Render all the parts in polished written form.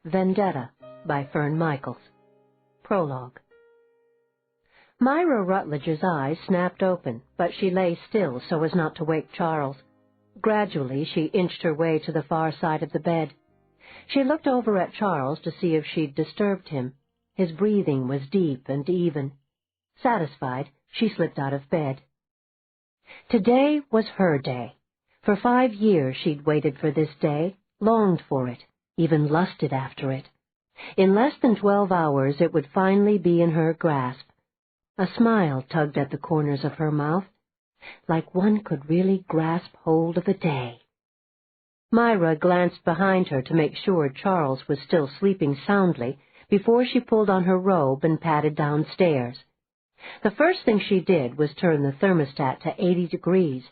Vendetta by Fern Michaels. Prologue. Myra Rutledge's eyes snapped open, but she lay still so as not to wake Charles. Gradually, she inched her way to the far side of the bed. She looked over at Charles to see if she'd disturbed him. His breathing was deep and even. Satisfied, she slipped out of bed. Today was her day. For 5 years she'd waited for this day, longed for it, even lusted after it. In less than 12 hours it would finally be in her grasp. A smile tugged at the corners of her mouth, like one could really grasp hold of a day. Myra glanced behind her to make sure Charles was still sleeping soundly before she pulled on her robe and padded downstairs. The first thing she did was turn the thermostat to 80 degrees.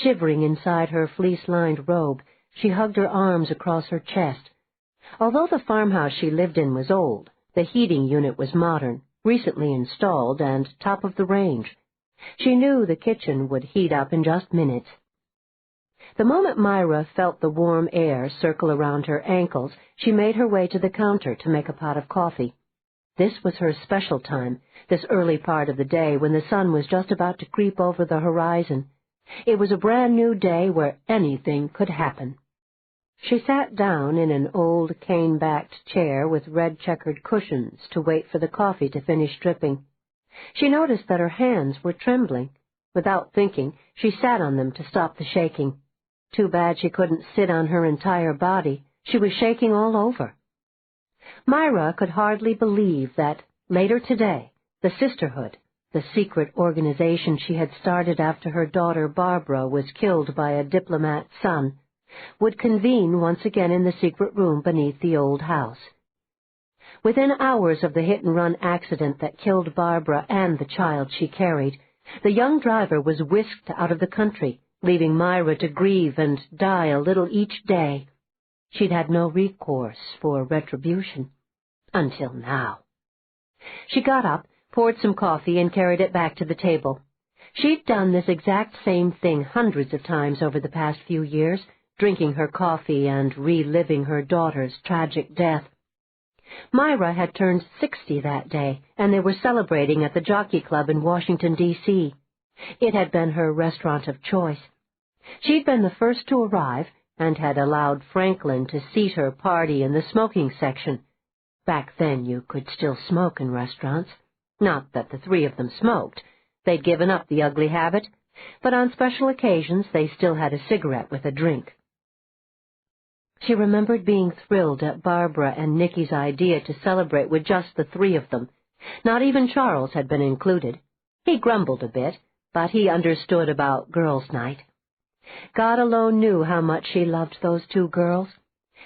Shivering inside her fleece-lined robe, she hugged her arms across her chest. Although the farmhouse she lived in was old, the heating unit was modern, recently installed, and top of the range. She knew the kitchen would heat up in just minutes. The moment Myra felt the warm air circle around her ankles, she made her way to the counter to make a pot of coffee. This was her special time, this early part of the day when the sun was just about to creep over the horizon. It was a brand-new day where anything could happen. She sat down in an old cane-backed chair with red-checkered cushions to wait for the coffee to finish dripping. She noticed that her hands were trembling. Without thinking, she sat on them to stop the shaking. Too bad she couldn't sit on her entire body. She was shaking all over. Myra could hardly believe that, later today, the Sisterhood, the secret organization she had started after her daughter Barbara was killed by a diplomat's son, would convene once again in the secret room beneath the old house. Within hours of the hit-and-run accident that killed Barbara and the child she carried, the young driver was whisked out of the country, leaving Myra to grieve and die a little each day. She'd had no recourse for retribution. Until now. She got up, poured some coffee, and carried it back to the table. She'd done this exact same thing hundreds of times over the past few years, drinking her coffee and reliving her daughter's tragic death. Myra had turned 60 that day, and they were celebrating at the Jockey Club in Washington, D.C. It had been her restaurant of choice. She'd been the first to arrive, and had allowed Franklin to seat her party in the smoking section. Back then you could still smoke in restaurants. Not that the three of them smoked. They'd given up the ugly habit, but on special occasions they still had a cigarette with a drink. She remembered being thrilled at Barbara and Nicky's idea to celebrate with just the three of them. Not even Charles had been included. He grumbled a bit, but he understood about girls' night. God alone knew how much she loved those two girls.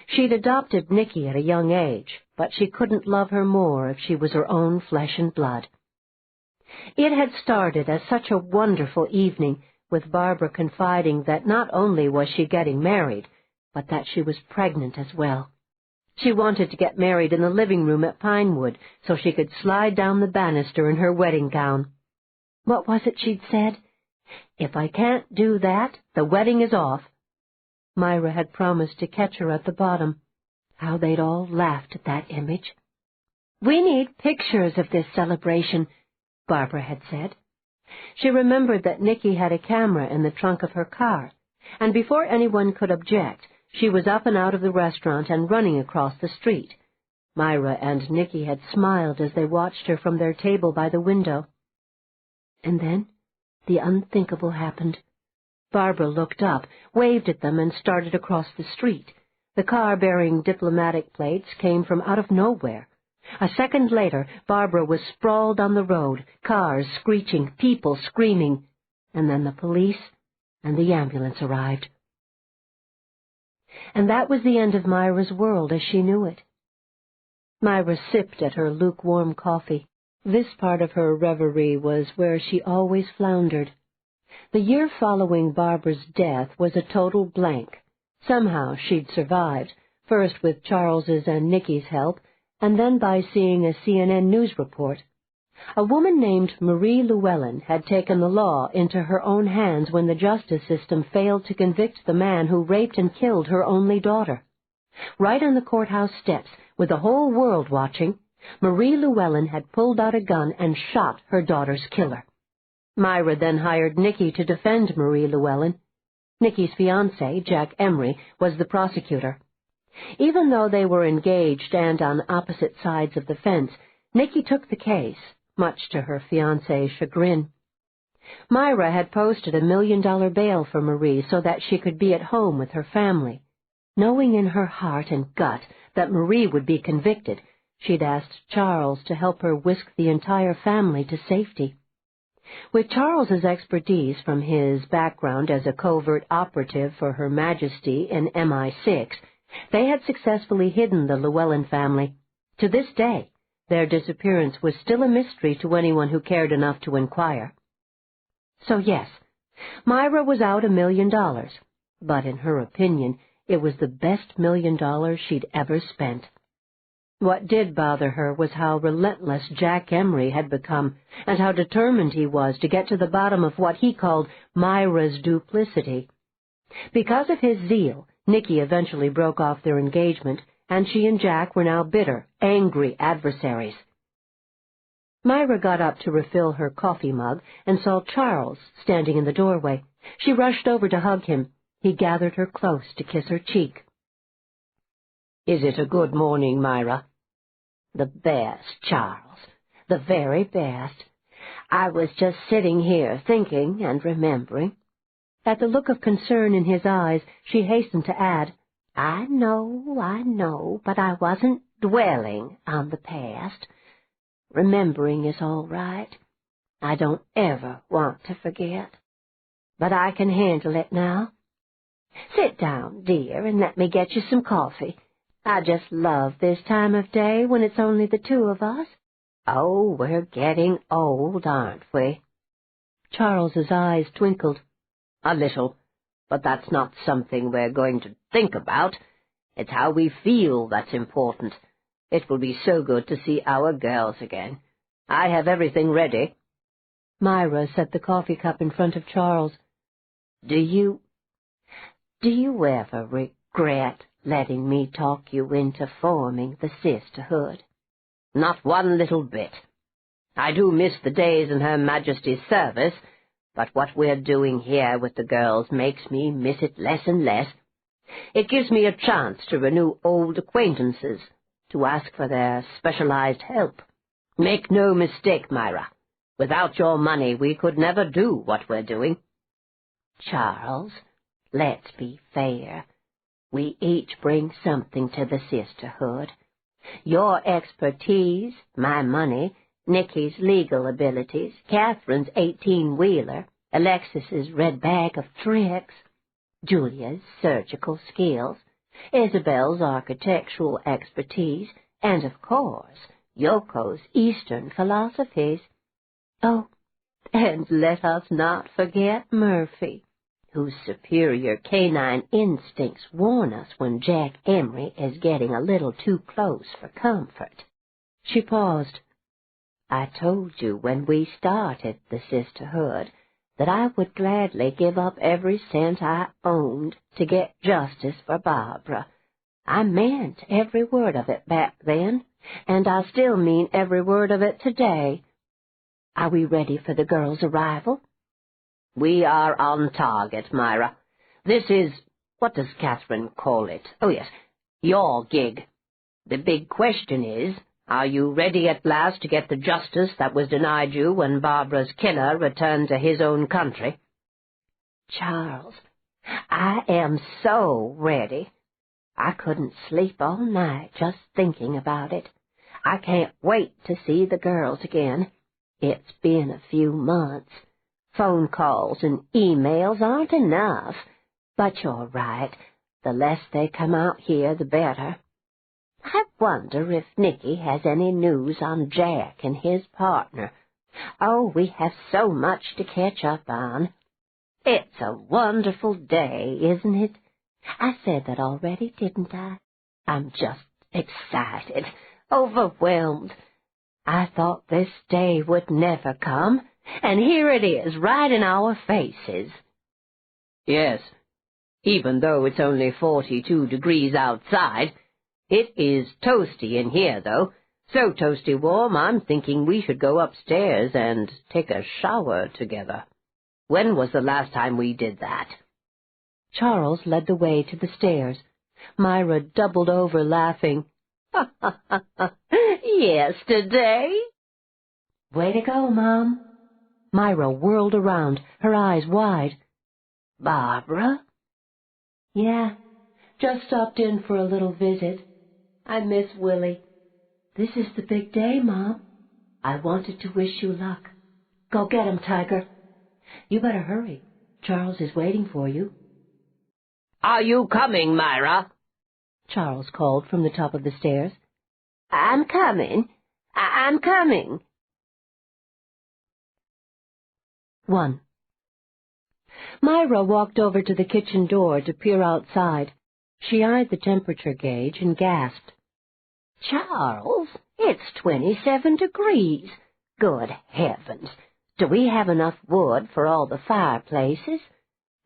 She'd adopted Nicky at a young age, but she couldn't love her more if she was her own flesh and blood. It had started as such a wonderful evening, with Barbara confiding that not only was she getting married, but that she was pregnant as well. She wanted to get married in the living room at Pinewood so she could slide down the banister in her wedding gown. What was it she'd said? "If I can't do that, the wedding is off." Myra had promised to catch her at the bottom. How they'd all laughed at that image. "We need pictures of this celebration," Barbara had said. She remembered that Nicky had a camera in the trunk of her car, and before anyone could object, she was up and out of the restaurant and running across the street. Myra and Nicky had smiled as they watched her from their table by the window. And then the unthinkable happened. Barbara looked up, waved at them, and started across the street. The car bearing diplomatic plates came from out of nowhere. A second later, Barbara was sprawled on the road, cars screeching, people screaming, and then the police and the ambulance arrived. And that was the end of Myra's world as she knew it. Myra sipped at her lukewarm coffee. This part of her reverie was where she always floundered. The year following Barbara's death was a total blank. Somehow she'd survived, first with Charles's and Nicky's help, and then by seeing a CNN news report. A woman named Marie Llewellyn had taken the law into her own hands when the justice system failed to convict the man who raped and killed her only daughter. Right on the courthouse steps, With the whole world watching, Marie Llewellyn had pulled out a gun and shot her daughter's killer. Myra then hired Nicky to defend Marie Llewellyn. Nicky's fiancé, Jack Emery, was the prosecutor. Even though they were engaged and on opposite sides of the fence, Nicky took the case, much to her fiancé's chagrin. Myra had posted $1 million bail for Marie so that she could be at home with her family. Knowing in her heart and gut that Marie would be convicted, she'd asked Charles to help her whisk the entire family to safety. With Charles's expertise from his background as a covert operative for Her Majesty in MI6, they had successfully hidden the Llewellyn family. To this day, their disappearance was still a mystery to anyone who cared enough to inquire. So yes, Myra was out $1 million, but in her opinion, it was the best $1 million she'd ever spent. What did bother her was how relentless Jack Emery had become, and how determined he was to get to the bottom of what he called Myra's duplicity. Because of his zeal, Nicky eventually broke off their engagement, and she and Jack were now bitter, angry adversaries. Myra got up to refill her coffee mug and saw Charles standing in the doorway. She rushed over to hug him. He gathered her close to kiss her cheek. "Is it a good morning, Myra?" "The best, Charles, the very best. I was just sitting here thinking and remembering." At the look of concern in his eyes, she hastened to add, I know, but I wasn't dwelling on the past. Remembering is all right. I don't ever want to forget. But I can handle it now. Sit down, dear, and let me get you some coffee. I just love this time of day when it's only the two of us. Oh, we're getting old, aren't we? Charles's eyes twinkled. A little, but that's not something we're going to think about. It's how we feel that's important. It will be so good to see our girls again. I have everything ready. Myra set the coffee cup in front of Charles. Do you ever regret letting me talk you into forming the Sisterhood? Not one little bit. I do miss the days in Her Majesty's service, but what we're doing here with the girls makes me miss it less and less. It gives me a chance to renew old acquaintances, to ask for their specialized help. Make no mistake, Myra. Without your money, we could never do what we're doing. Charles, let's be fair. We each bring something to the Sisterhood. Your expertise, my money, Nicky's legal abilities, Catherine's 18-wheeler, Alexis's red bag of tricks, Julia's surgical skills, Isabel's architectural expertise, and, of course, Yoko's Eastern philosophies. Oh, and let us not forget Murphy, whose superior canine instincts warn us when Jack Emery is getting a little too close for comfort. She paused. I told you when we started the Sisterhood that I would gladly give up every cent I owned to get justice for Barbara. I meant every word of it back then, and I still mean every word of it today. Are we ready for the girls' arrival? We are on target, Myra. This is, what does Catherine call it? Oh, yes, your gig. The big question is, are you ready at last to get the justice that was denied you when Barbara's killer returned to his own country? Charles, I am so ready. I couldn't sleep all night just thinking about it. I can't wait to see the girls again. It's been a few months. Phone calls and emails aren't enough. But you're right. The less they come out here, the better. I wonder if Nicky has any news on Jack and his partner. Oh, we have so much to catch up on. It's a wonderful day, isn't it? I said that already, didn't I? I'm just excited, overwhelmed. I thought this day would never come, and here it is, right in our faces. Yes, even though it's only 42 degrees outside, It is toasty in here, though. So toasty warm, I'm thinking we should go upstairs and take a shower together. When was the last time we did that? Charles led the way to the stairs. Myra doubled over, laughing. Yesterday? Way to go, Mom. Myra whirled around, her eyes wide. Barbara? Yeah, just stopped in for a little visit. I miss Willie. This is the big day, Mom. I wanted to wish you luck. Go get him, Tiger. You better hurry. Charles is waiting for you. Are you coming, Myra? Charles called from the top of the stairs. I'm coming. I'm coming. 1. Myra walked over to the kitchen door to peer outside. She eyed the temperature gauge and gasped. Charles, it's 27 degrees. Good heavens! Do we have enough wood for all the fireplaces?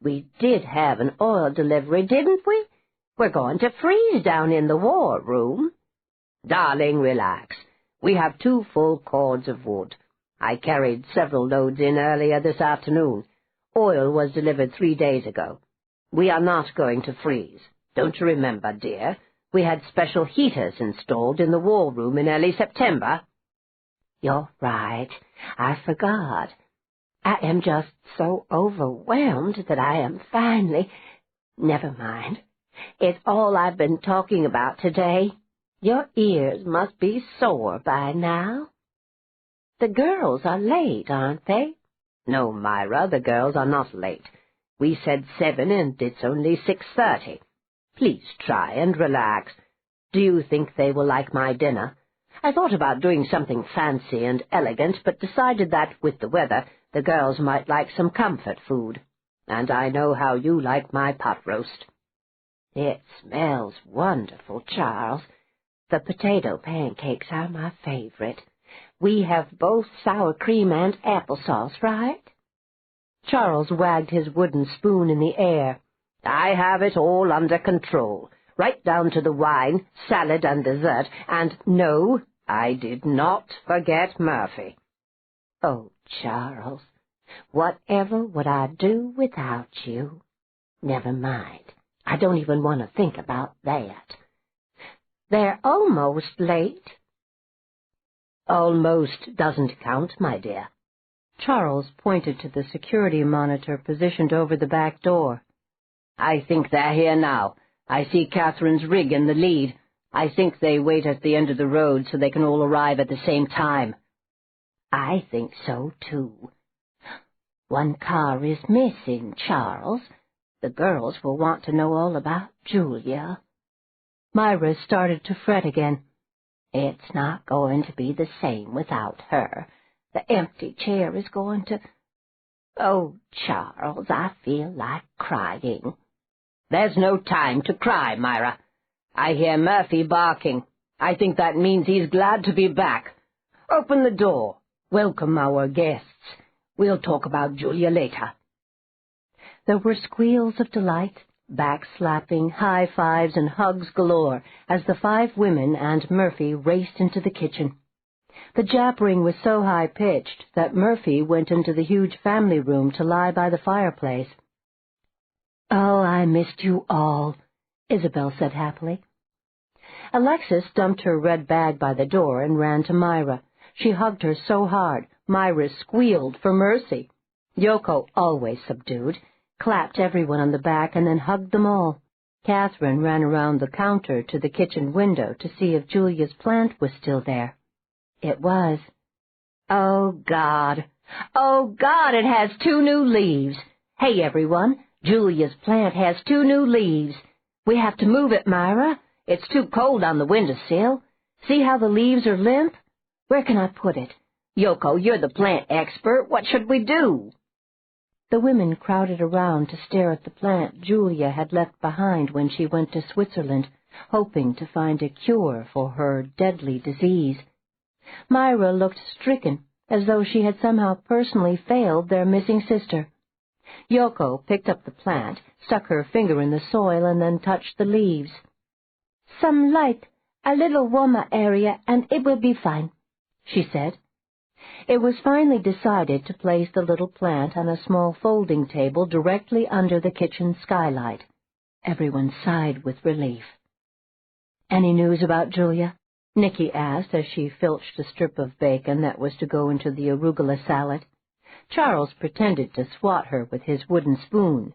We did have an oil delivery, didn't we? We're going to freeze down in the war room. Darling, relax. We have 2 full cords of wood. I carried several loads in earlier this afternoon. Oil was delivered 3 days ago. We are not going to freeze. Don't you remember, dear? We had special heaters installed in the war room in early September. You're right. I forgot. I am just so overwhelmed that I am finally... Never mind. It's all I've been talking about today. Your ears must be sore by now. The girls are late, aren't they? No, Myra, the girls are not late. We said 7 and it's only 6:30. Please try and relax. Do you think they will like my dinner? I thought about doing something fancy and elegant, but decided that, with the weather, the girls might like some comfort food. And I know how you like my pot roast. It smells wonderful, Charles. The potato pancakes are my favorite. We have both sour cream and applesauce, right? Charles wagged his wooden spoon in the air. I have it all under control, right down to the wine, salad, and dessert, and no, I did not forget Murphy. Oh, Charles, whatever would I do without you? Never mind. I don't even want to think about that. They're almost late. Almost doesn't count, my dear. Charles pointed to the security monitor positioned over the back door. I think they're here now. I see Catherine's rig in the lead. I think they wait at the end of the road so they can all arrive at the same time. I think so, too. One car is missing, Charles. The girls will want to know all about Julia. Myra started to fret again. It's not going to be the same without her. The empty chair is going to... Oh, Charles, I feel like crying. There's no time to cry, Myra. I hear Murphy barking. I think that means he's glad to be back. Open the door. Welcome our guests. We'll talk about Julia later. There were squeals of delight, back-slapping, high-fives, and hugs galore as the 5 women and Murphy raced into the kitchen. The jabbering was so high-pitched that Murphy went into the huge family room to lie by the fireplace. "Oh, I missed you all," Isabel said happily. Alexis dumped her red bag by the door and ran to Myra. She hugged her so hard, Myra squealed for mercy. Yoko, always subdued, clapped everyone on the back and then hugged them all. Catherine ran around the counter to the kitchen window to see if Julia's plant was still there. It was. "Oh, God! Oh, God, it has 2 new leaves! Hey, everyone, Julia's plant has 2 new leaves. We have to move it, Myra. It's too cold on the windowsill. See how the leaves are limp? Where can I put it? Yoko, you're the plant expert. What should we do?" The women crowded around to stare at the plant Julia had left behind when she went to Switzerland, hoping to find a cure for her deadly disease. Myra looked stricken, as though she had somehow personally failed their missing sister. Yoko picked up the plant, stuck her finger in the soil, and then touched the leaves. "Some light A little warmer area, and it will be fine," she said. It was finally decided to place the little plant on a small folding table directly under the kitchen skylight. Everyone sighed with relief. "Any news about Julia?" Nicky asked as she filched a strip of bacon that was to go into the arugula salad. Charles pretended to swat her with his wooden spoon.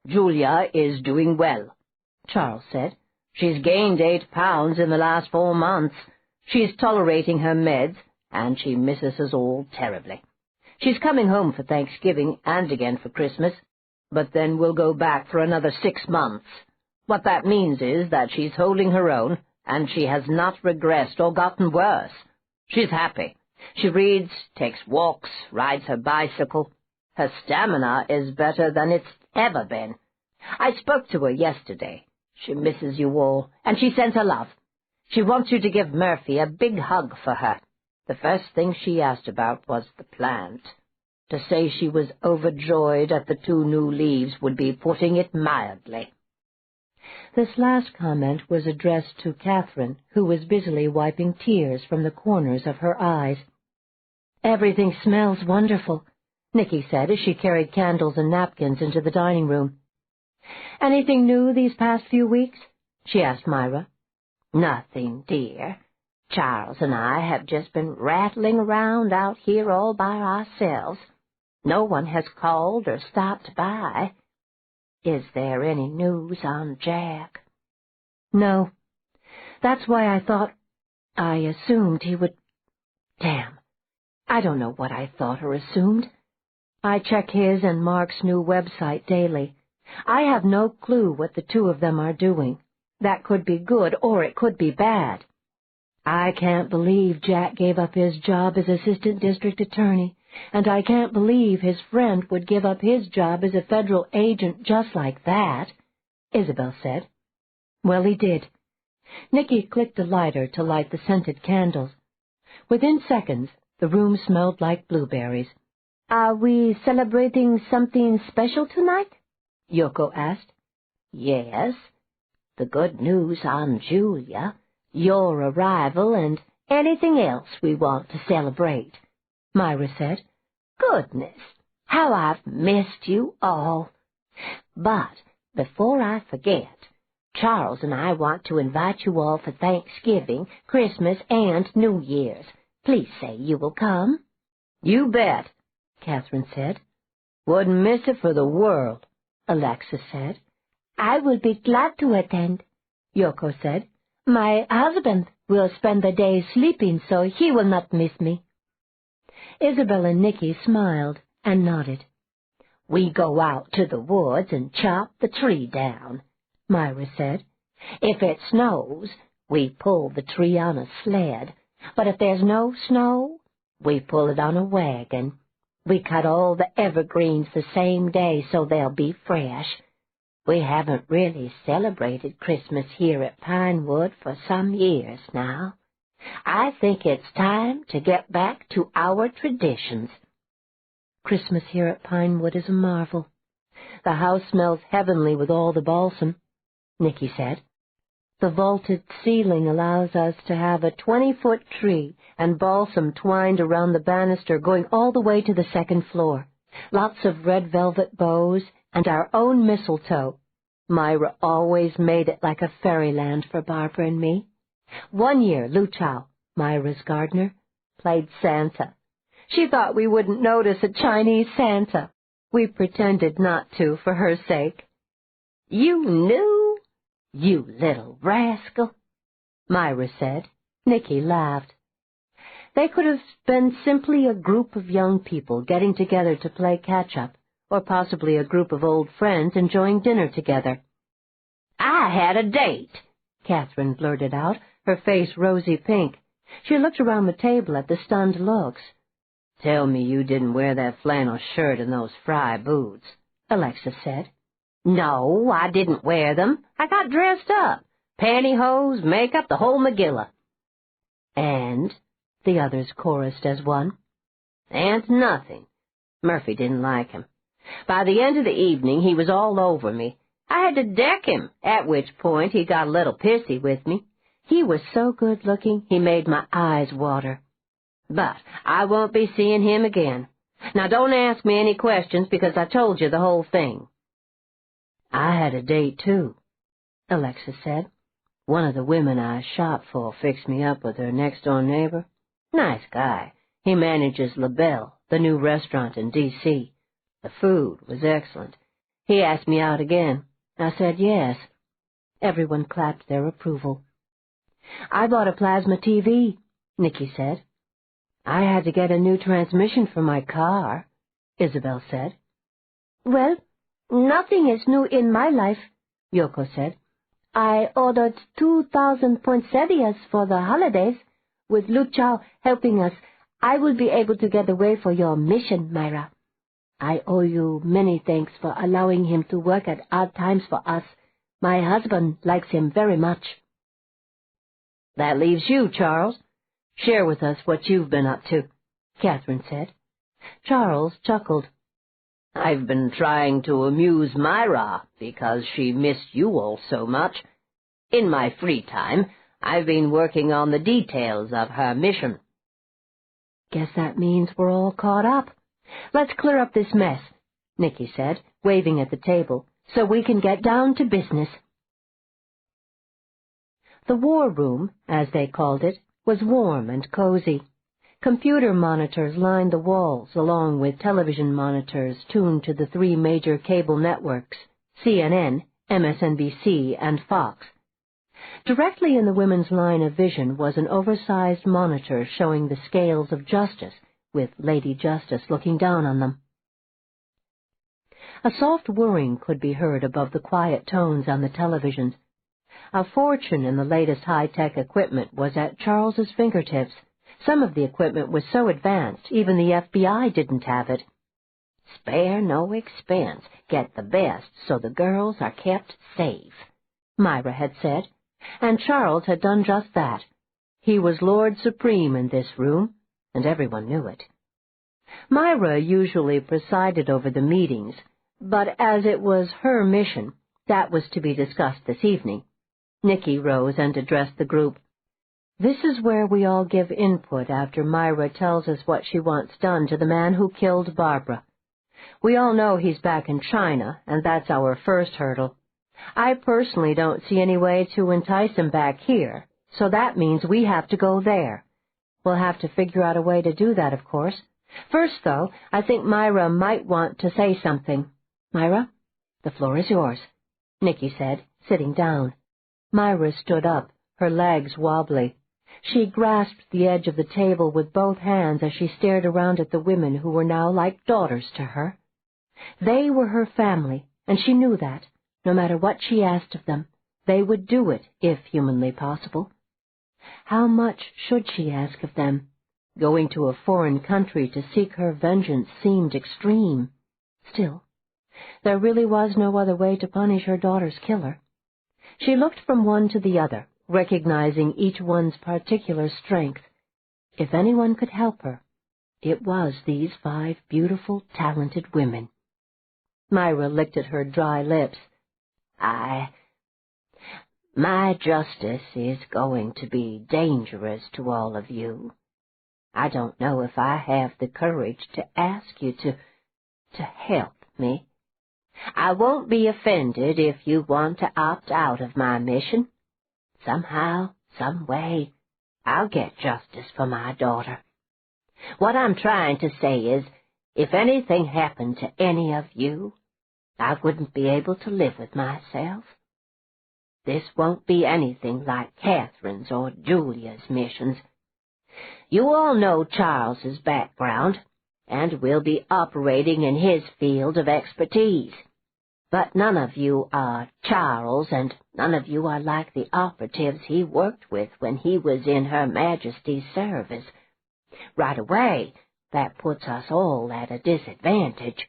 "Julia is doing well," Charles said. "She's gained 8 pounds in the last 4 months. She's tolerating her meds, and she misses us all terribly. She's coming home for Thanksgiving and again for Christmas, but then we'll go back for another 6 months. What that means is that she's holding her own, and she has not regressed or gotten worse. She's happy. She reads, takes walks, rides her bicycle. Her stamina is better than it's ever been. I spoke to her yesterday. She misses you all, and she sends her love. She wants you to give Murphy a big hug for her. The first thing she asked about was the plant. To say she was overjoyed at the 2 new leaves would be putting it mildly." This last comment was addressed to Catherine, who was busily wiping tears from the corners of her eyes. "Everything smells wonderful," Nicky said as she carried candles and napkins into the dining room. "Anything new these past few weeks?" she asked Myra. "Nothing, dear. Charles and I have just been rattling around out here all by ourselves. No one has called or stopped by. Is there any news on Jack?" "No. That's why I assumed he would... Damn. I don't know what I thought or assumed. I check his and Mark's new website daily. I have no clue what the 2 of them are doing. That could be good or it could be bad. I can't believe Jack gave up his job as assistant district attorney, and I can't believe his friend would give up his job as a federal agent just like that," Isabel said. "Well, he did." Nicky clicked a lighter to light the scented candles. Within seconds, the room smelled like blueberries. "Are we celebrating something special tonight?" Yoko asked. "Yes. The good news on Julia, your arrival, and anything else we want to celebrate," Myra said. "Goodness, how I've missed you all. But before I forget, Charles and I want to invite you all for Thanksgiving, Christmas, and New Year's. Please say you will come." "You bet," Catherine said. "Wouldn't miss it for the world," Alexis said. "I will be glad to attend," Yoko said. "My husband will spend the day sleeping, so he will not miss me." Isabel and Nicky smiled and nodded. "We go out to the woods and chop the tree down," Myra said. "If it snows, we pull the tree on a sled, but if there's no snow, we pull it on a wagon. We cut all the evergreens the same day so they'll be fresh. We haven't really celebrated Christmas here at Pinewood for some years now. I think it's time to get back to our traditions." "Christmas here at Pinewood is a marvel. The house smells heavenly with all the balsam," Nicky said. "The vaulted ceiling allows us to have a 20-foot tree and balsam twined around the banister going all the way to the 2nd floor. Lots of red velvet bows and our own mistletoe. Myra always made it like a fairyland for Barbara and me. One year, Lu Chao, Myra's gardener, played Santa. She thought we wouldn't notice a Chinese Santa. We pretended not to for her sake." "You knew? You little rascal," Myra said. Nicky laughed. They could have been simply a group of young people getting together to play catch-up, or possibly a group of old friends enjoying dinner together. "I had a date," Catherine blurted out, her face rosy pink. She looked around the table at the stunned looks. "Tell me you didn't wear that flannel shirt and those Fry boots," Alexis said. "No, I didn't wear them. I got dressed up. Pantyhose, makeup, the whole Megillah." "And?" the others chorused as one. "And nothing. Murphy didn't like him. By the end of the evening, he was all over me. I had to deck him, at which point he got a little pissy with me. He was so good-looking, he made my eyes water. But I won't be seeing him again. Now don't ask me any questions, because I told you the whole thing." "I had a date, too," Alexis said. "One of the women I shop for fixed me up with her next-door neighbor. Nice guy. He manages La Belle, the new restaurant in D.C. The food was excellent. He asked me out again. I said yes." Everyone clapped their approval. "I bought a plasma TV," Nicky said. "I had to get a new transmission for my car," Isabel said. "Well, nothing is new in my life," Yoko said. "I ordered 2,000 poinsettias for the holidays. With Lu Chao helping us, I will be able to get away for your mission, Myra. I owe you many thanks for allowing him to work at odd times for us. My husband likes him very much." "That leaves you, Charles. Share with us what you've been up to," Catherine said. Charles chuckled. "I've been trying to amuse Myra because she missed you all so much. In my free time, I've been working on the details of her mission." "Guess that means we're all caught up. Let's clear up this mess," Nicky said, waving at the table, "so we can get down to business." The war room, as they called it, was warm and cozy. Computer monitors lined the walls, along with television monitors tuned to the three major cable networks, CNN, MSNBC, and Fox. Directly in the women's line of vision was an oversized monitor showing the scales of justice, with Lady Justice looking down on them. A soft whirring could be heard above the quiet tones on the televisions. A fortune in the latest high-tech equipment was at Charles's fingertips. Some of the equipment was so advanced, even the FBI didn't have it. "Spare no expense. Get the best so the girls are kept safe," Myra had said, and Charles had done just that. He was Lord Supreme in this room, and everyone knew it. Myra usually presided over the meetings, but as it was her mission, that was to be discussed this evening. Nicky rose and addressed the group. "This is where we all give input after Myra tells us what she wants done to the man who killed Barbara. We all know he's back in China, and that's our first hurdle. I personally don't see any way to entice him back here, so that means we have to go there. We'll have to figure out a way to do that, of course. First, though, I think Myra might want to say something. Myra, the floor is yours," Nicky said, sitting down. Myra stood up, her legs wobbly. She grasped the edge of the table with both hands as she stared around at the women who were now like daughters to her. They were her family, and she knew that, no matter what she asked of them, they would do it if humanly possible. How much should she ask of them? Going to a foreign country to seek her vengeance seemed extreme. Still, there really was no other way to punish her daughter's killer. She looked from one to the other, recognizing each one's particular strength. If anyone could help her, it was these 5 beautiful, talented women. Myra licked at her dry lips. My justice is going to be dangerous to all of you. I don't know if I have the courage to ask you to help me. I won't be offended if you want to opt out of my mission. Somehow, some way, I'll get justice for my daughter. What I'm trying to say is, if anything happened to any of you, I wouldn't be able to live with myself. This won't be anything like Catherine's or Julia's missions. You all know Charles's background, and will be operating in his field of expertise. But none of you are Charles, and none of you are like the operatives he worked with when he was in Her Majesty's service. Right away, that puts us all at a disadvantage."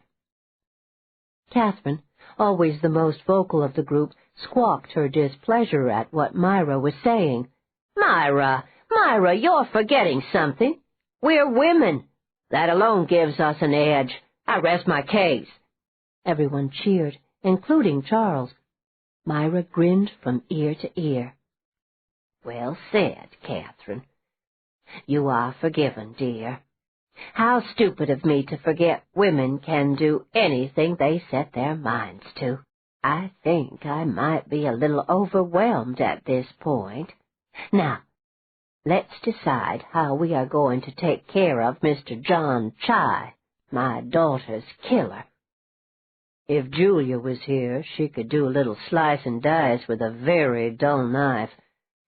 Catherine, always the most vocal of the group, squawked her displeasure at what Myra was saying. Myra, you're forgetting something. We're women. That alone gives us an edge. I rest my case." Everyone cheered, including Charles. Myra grinned from ear to ear. Well said, Catherine. You are forgiven, dear. How stupid of me to forget women can do anything they set their minds to. I think I might be a little overwhelmed at this point. Now, let's decide how we are going to take care of Mr. John Chai, my daughter's killer. If Julia was here, she could do a little slice and dice with a very dull knife.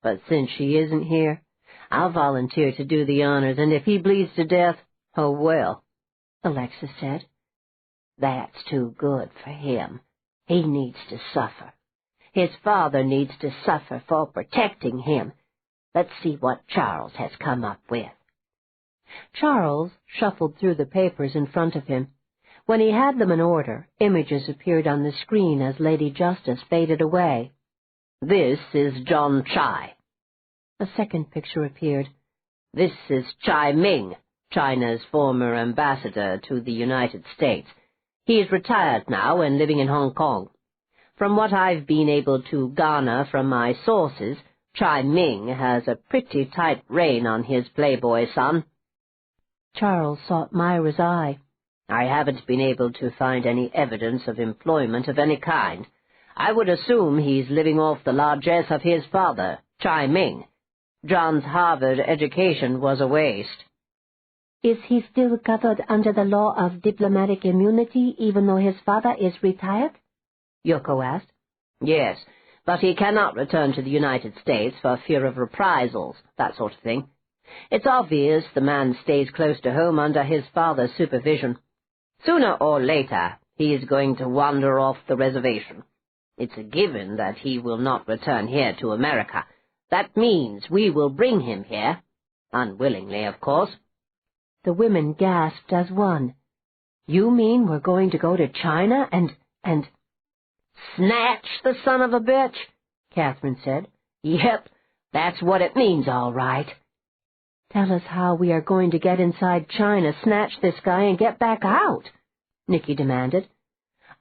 But since she isn't here, I'll volunteer to do the honors, and if he bleeds to death, oh well, Alexis said. That's too good for him. He needs to suffer. His father needs to suffer for protecting him. Let's see what Charles has come up with. Charles shuffled through the papers in front of him. When he had them in order, images appeared on the screen as Lady Justice faded away. This is John Chai. A second picture appeared. This is Chai Ming, China's former ambassador to the United States. He is retired now and living in Hong Kong. From what I've been able to garner from my sources, Chai Ming has a pretty tight rein on his playboy son. Charles sought Myra's eye. I haven't been able to find any evidence of employment of any kind. I would assume he's living off the largesse of his father, Chai Ming. John's Harvard education was a waste. Is he still covered under the law of diplomatic immunity, even though his father is retired? Yoko asked. Yes, but he cannot return to the United States for fear of reprisals, that sort of thing. It's obvious the man stays close to home under his father's supervision. Sooner or later, he is going to wander off the reservation. It's a given that he will not return here to America. That means we will bring him here. Unwillingly, of course. The women gasped as one. You mean we're going to go to China and... Snatch the son of a bitch, Catherine said. Yep, that's what it means, all right. Tell us how we are going to get inside China, snatch this guy, and get back out, Nikki demanded.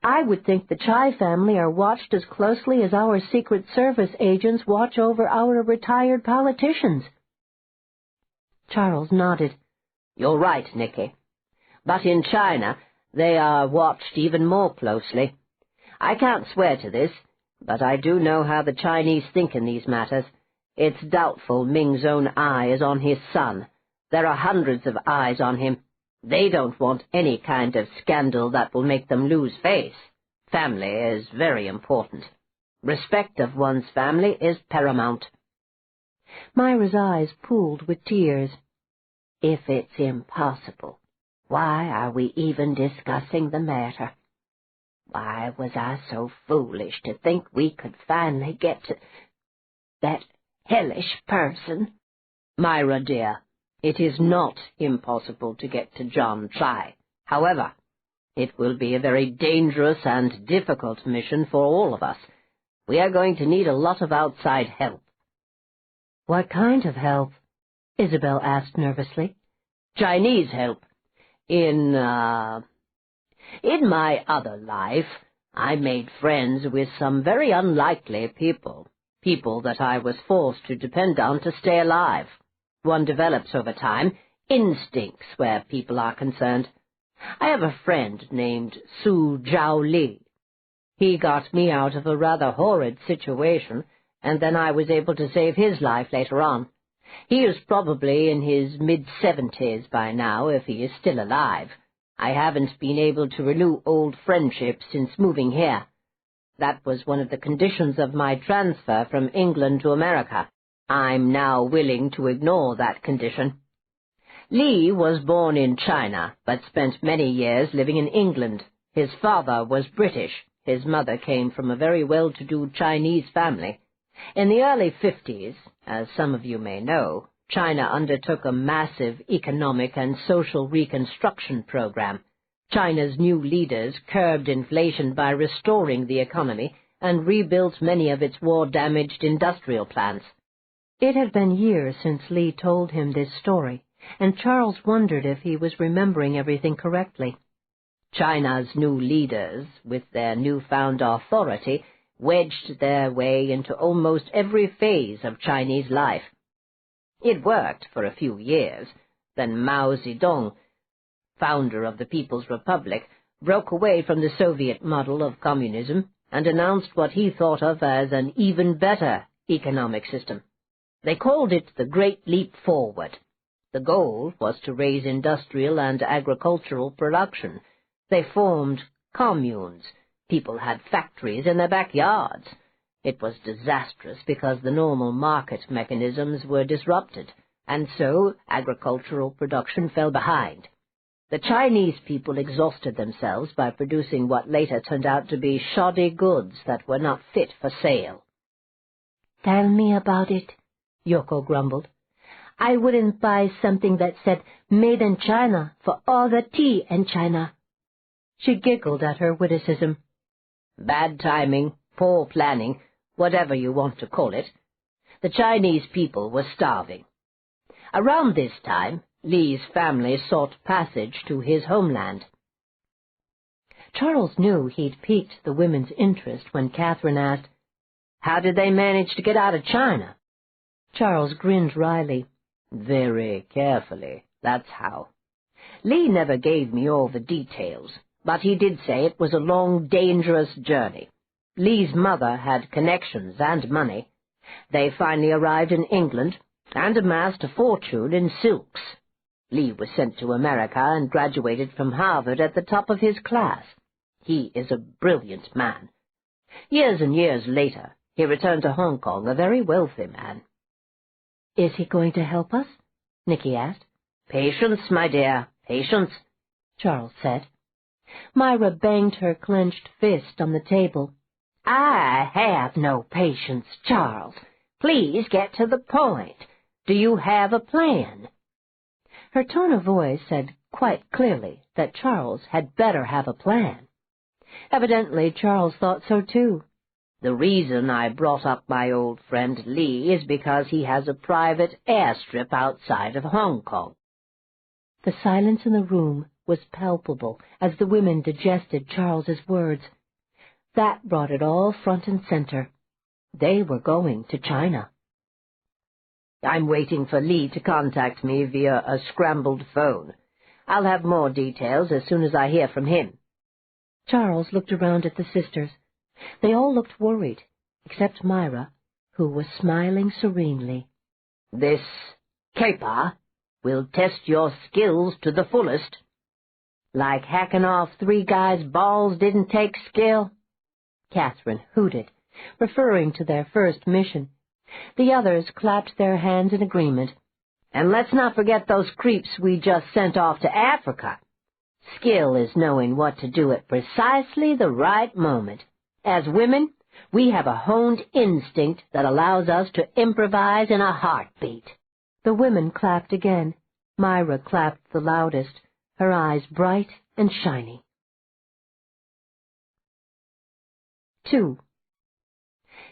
I would think the Chai family are watched as closely as our Secret Service agents watch over our retired politicians. Charles nodded. You're right, Nikki. But in China, they are watched even more closely. I can't swear to this, but I do know how the Chinese think in these matters. It's doubtful Ming's own eye is on his son. There are hundreds of eyes on him. They don't want any kind of scandal that will make them lose face. Family is very important. Respect of one's family is paramount. Myra's eyes pooled with tears. If it's impossible, why are we even discussing the matter? Why was I so foolish to think we could finally get to that hellish person? Myra, dear, it is not impossible to get to John Chai. However, it will be a very dangerous and difficult mission for all of us. We are going to need a lot of outside help. What kind of help? Isabel asked nervously. Chinese help. In my other life, I made friends with some very unlikely people that I was forced to depend on to stay alive. One develops over time instincts where people are concerned. I have a friend named Su Zhaoli. He got me out of a rather horrid situation, and then I was able to save his life later on. He is probably in his mid-70s by now, if he is still alive. I haven't been able to renew old friendships since moving here. That was one of the conditions of my transfer from England to America. I'm now willing to ignore that condition. Li was born in China, but spent many years living in England. His father was British. His mother came from a very well-to-do Chinese family. In the early 50s, as some of you may know, China undertook a massive economic and social reconstruction program. China's new leaders curbed inflation by restoring the economy and rebuilt many of its war-damaged industrial plants. It had been years since Li told him this story, and Charles wondered if he was remembering everything correctly. China's new leaders, with their newfound authority, wedged their way into almost every phase of Chinese life. It worked for a few years. Then Mao Zedong, founder of the People's Republic, broke away from the Soviet model of communism and announced what he thought of as an even better economic system. They called it the Great Leap Forward. The goal was to raise industrial and agricultural production. They formed communes. People had factories in their backyards. It was disastrous because the normal market mechanisms were disrupted, and so agricultural production fell behind. The Chinese people exhausted themselves by producing what later turned out to be shoddy goods that were not fit for sale. "Tell me about it," Yoko grumbled. "I wouldn't buy something that said made in China for all the tea in China." She giggled at her witticism. Bad timing, poor planning, whatever you want to call it. The Chinese people were starving. Around this time, Li's family sought passage to his homeland. Charles knew he'd piqued the women's interest when Catherine asked, "How did they manage to get out of China?" Charles grinned wryly. "Very carefully, that's how. Li never gave me all the details, but he did say it was a long, dangerous journey. Li's mother had connections and money. They finally arrived in England and amassed a fortune in silks. Li was sent to America and graduated from Harvard at the top of his class. He is a brilliant man. Years and years later, he returned to Hong Kong, a very wealthy man." "Is he going to help us?" Nicky asked. "Patience, my dear, patience," Charles said. Myra banged her clenched fist on the table. "I have no patience, Charles. Please get to the point. Do you have a plan?" Her tone of voice said quite clearly that Charles had better have a plan. Evidently, Charles thought so too. "The reason I brought up my old friend Li is because he has a private airstrip outside of Hong Kong." The silence in the room was palpable as the women digested Charles's words. That brought it all front and center. They were going to China. "I'm waiting for Li to contact me via a scrambled phone. I'll have more details as soon as I hear from him." Charles looked around at the sisters. They all looked worried, except Myra, who was smiling serenely. "This caper will test your skills to the fullest." "Like hacking off 3 guys' balls didn't take skill?" Catherine hooted, referring to their first mission. The others clapped their hands in agreement. "And let's not forget those creeps we just sent off to Africa. Skill is knowing what to do at precisely the right moment. As women, we have a honed instinct that allows us to improvise in a heartbeat." The women clapped again. Myra clapped the loudest, her eyes bright and shiny. 2.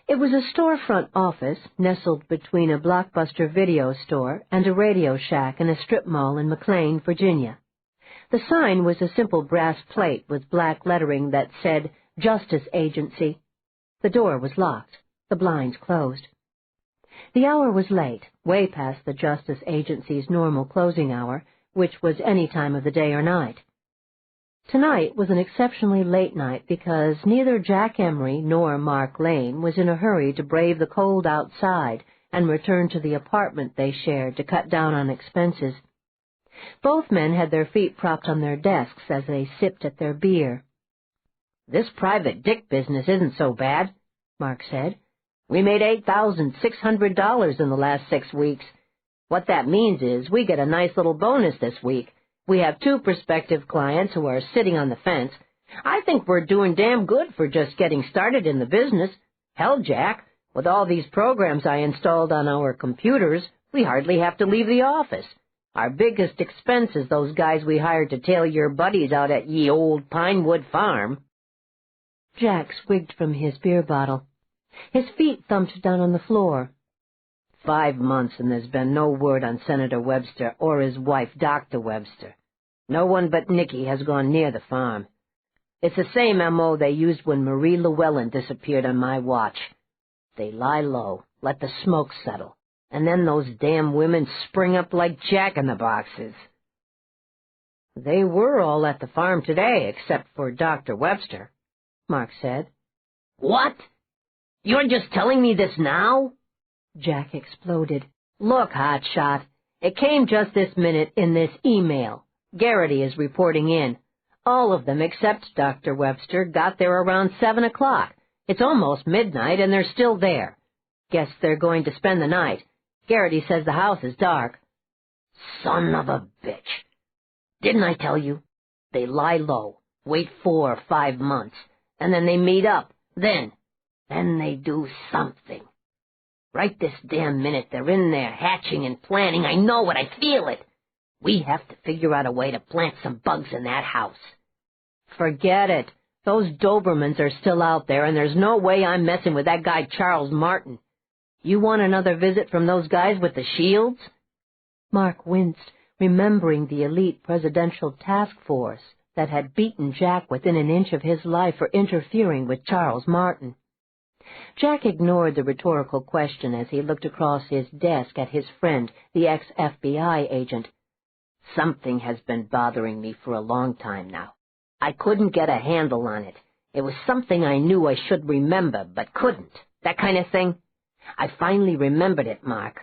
It was a storefront office nestled between a Blockbuster video store and a Radio Shack in a strip mall in McLean, Virginia. The sign was a simple brass plate with black lettering that said, "Justice Agency." The door was locked, the blinds closed. The hour was late, way past the Justice Agency's normal closing hour, which was any time of the day or night. Tonight was an exceptionally late night because neither Jack Emery nor Mark Lane was in a hurry to brave the cold outside and return to the apartment they shared to cut down on expenses. Both men had their feet propped on their desks as they sipped at their beer. "This private dick business isn't so bad," Mark said. "We made $8,600 in the last 6 weeks. What that means is we get a nice little bonus this week. We have 2 prospective clients who are sitting on the fence. I think we're doing damn good for just getting started in the business. Hell, Jack, with all these programs I installed on our computers, we hardly have to leave the office. Our biggest expense is those guys we hired to tail your buddies out at ye old Pinewood Farm." Jack swigged from his beer bottle. His feet thumped down on the floor. 5 months and there's been no word on Senator Webster or his wife, Dr. Webster. No one but Nicky has gone near the farm. It's the same M.O. they used when Marie Llewellyn disappeared on my watch. They lie low, let the smoke settle, and then those damn women spring up like jack-in-the-boxes. They were all at the farm today, except for Dr. Webster, Mark said. What? You're just telling me this now? Jack exploded. Look, hotshot, it came just this minute in this email. Garrity is reporting in. All of them except Dr. Webster got there around 7 o'clock. It's almost midnight, and they're still there. Guess they're going to spend the night. Garrity says the house is dark. Son of a bitch. Didn't I tell you? They lie low, wait 4 or 5 months, and then they meet up. Then they do something. Right this damn minute they're in there hatching and planning. I know it, I feel it. We have to figure out a way to plant some bugs in that house. Forget it. Those Dobermans are still out there, and there's no way I'm messing with that guy Charles Martin. You want another visit from those guys with the shields? Mark winced, remembering the elite presidential task force that had beaten Jack within an inch of his life for interfering with Charles Martin. Jack ignored the rhetorical question as he looked across his desk at his friend, the ex-FBI agent. Something has been bothering me for a long time now. I couldn't get a handle on it. It was something I knew I should remember, but couldn't. That kind of thing. I finally remembered it, Mark.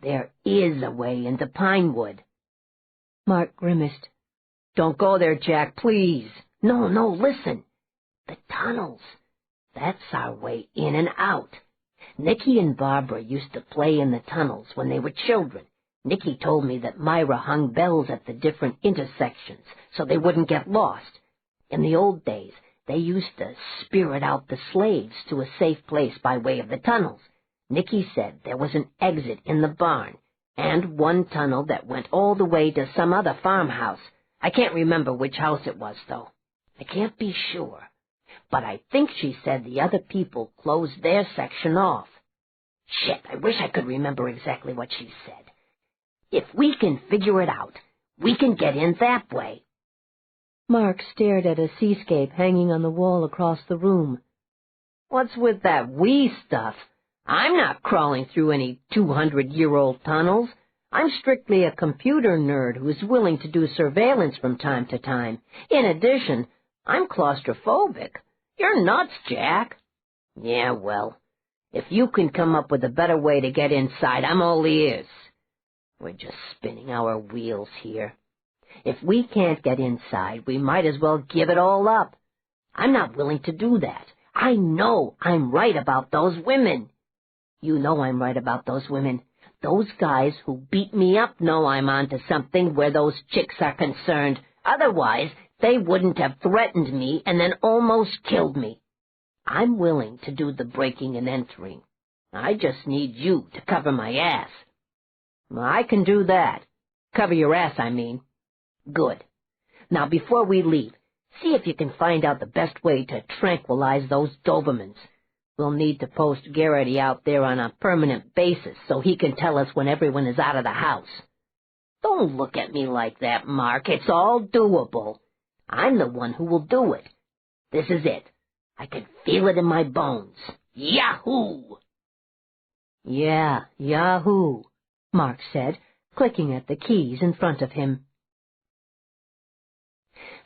There is a way into Pinewood. Mark grimaced. Don't go there, Jack, please. No, listen. The tunnels. That's our way in and out. Nicky and Barbara used to play in the tunnels when they were children. Nicky told me that Myra hung bells at the different intersections so they wouldn't get lost. In the old days, they used to spirit out the slaves to a safe place by way of the tunnels. Nicky said there was an exit in the barn, and one tunnel that went all the way to some other farmhouse. I can't remember which house it was, though. I can't be sure. But I think she said the other people closed their section off. Shit, I wish I could remember exactly what she said. If we can figure it out, we can get in that way. Mark stared at a seascape hanging on the wall across the room. What's with that we stuff? I'm not crawling through any 200-year-old tunnels. I'm strictly a computer nerd who's willing to do surveillance from time to time. In addition, I'm claustrophobic. You're nuts, Jack. Yeah, well, if you can come up with a better way to get inside, I'm all ears. We're just spinning our wheels here. If we can't get inside, we might as well give it all up. I'm not willing to do that. I know I'm right about those women. You know I'm right about those women. Those guys who beat me up know I'm onto something where those chicks are concerned. Otherwise, they wouldn't have threatened me and then almost killed me. I'm willing to do the breaking and entering. I just need you to cover my ass. I can do that. Cover your ass, I mean. Good. Now, before we leave, see if you can find out the best way to tranquilize those Dobermans. We'll need to post Garrity out there on a permanent basis so he can tell us when everyone is out of the house. Don't look at me like that, Mark. It's all doable. I'm the one who will do it. This is it. I can feel it in my bones. Yahoo! Yeah, Yahoo! Mark said, clicking at the keys in front of him.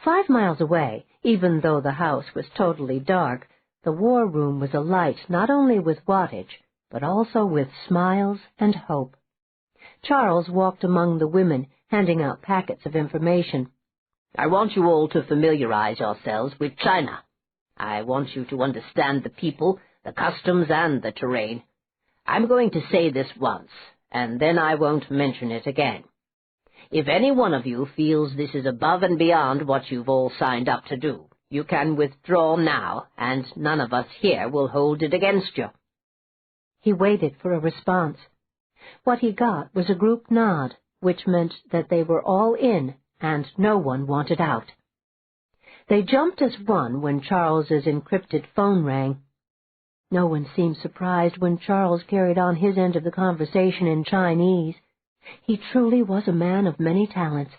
5 miles away, even though the house was totally dark, the war room was alight not only with wattage, but also with smiles and hope. Charles walked among the women, handing out packets of information. I want you all to familiarize yourselves with China. I want you to understand the people, the customs, and the terrain. I'm going to say this once, and then I won't mention it again. If any one of you feels this is above and beyond what you've all signed up to do, you can withdraw now, and none of us here will hold it against you. He waited for a response. What he got was a group nod, which meant that they were all in, and no one wanted out. They jumped as one when Charles's encrypted phone rang. No one seemed surprised when Charles carried on his end of the conversation in Chinese. He truly was a man of many talents.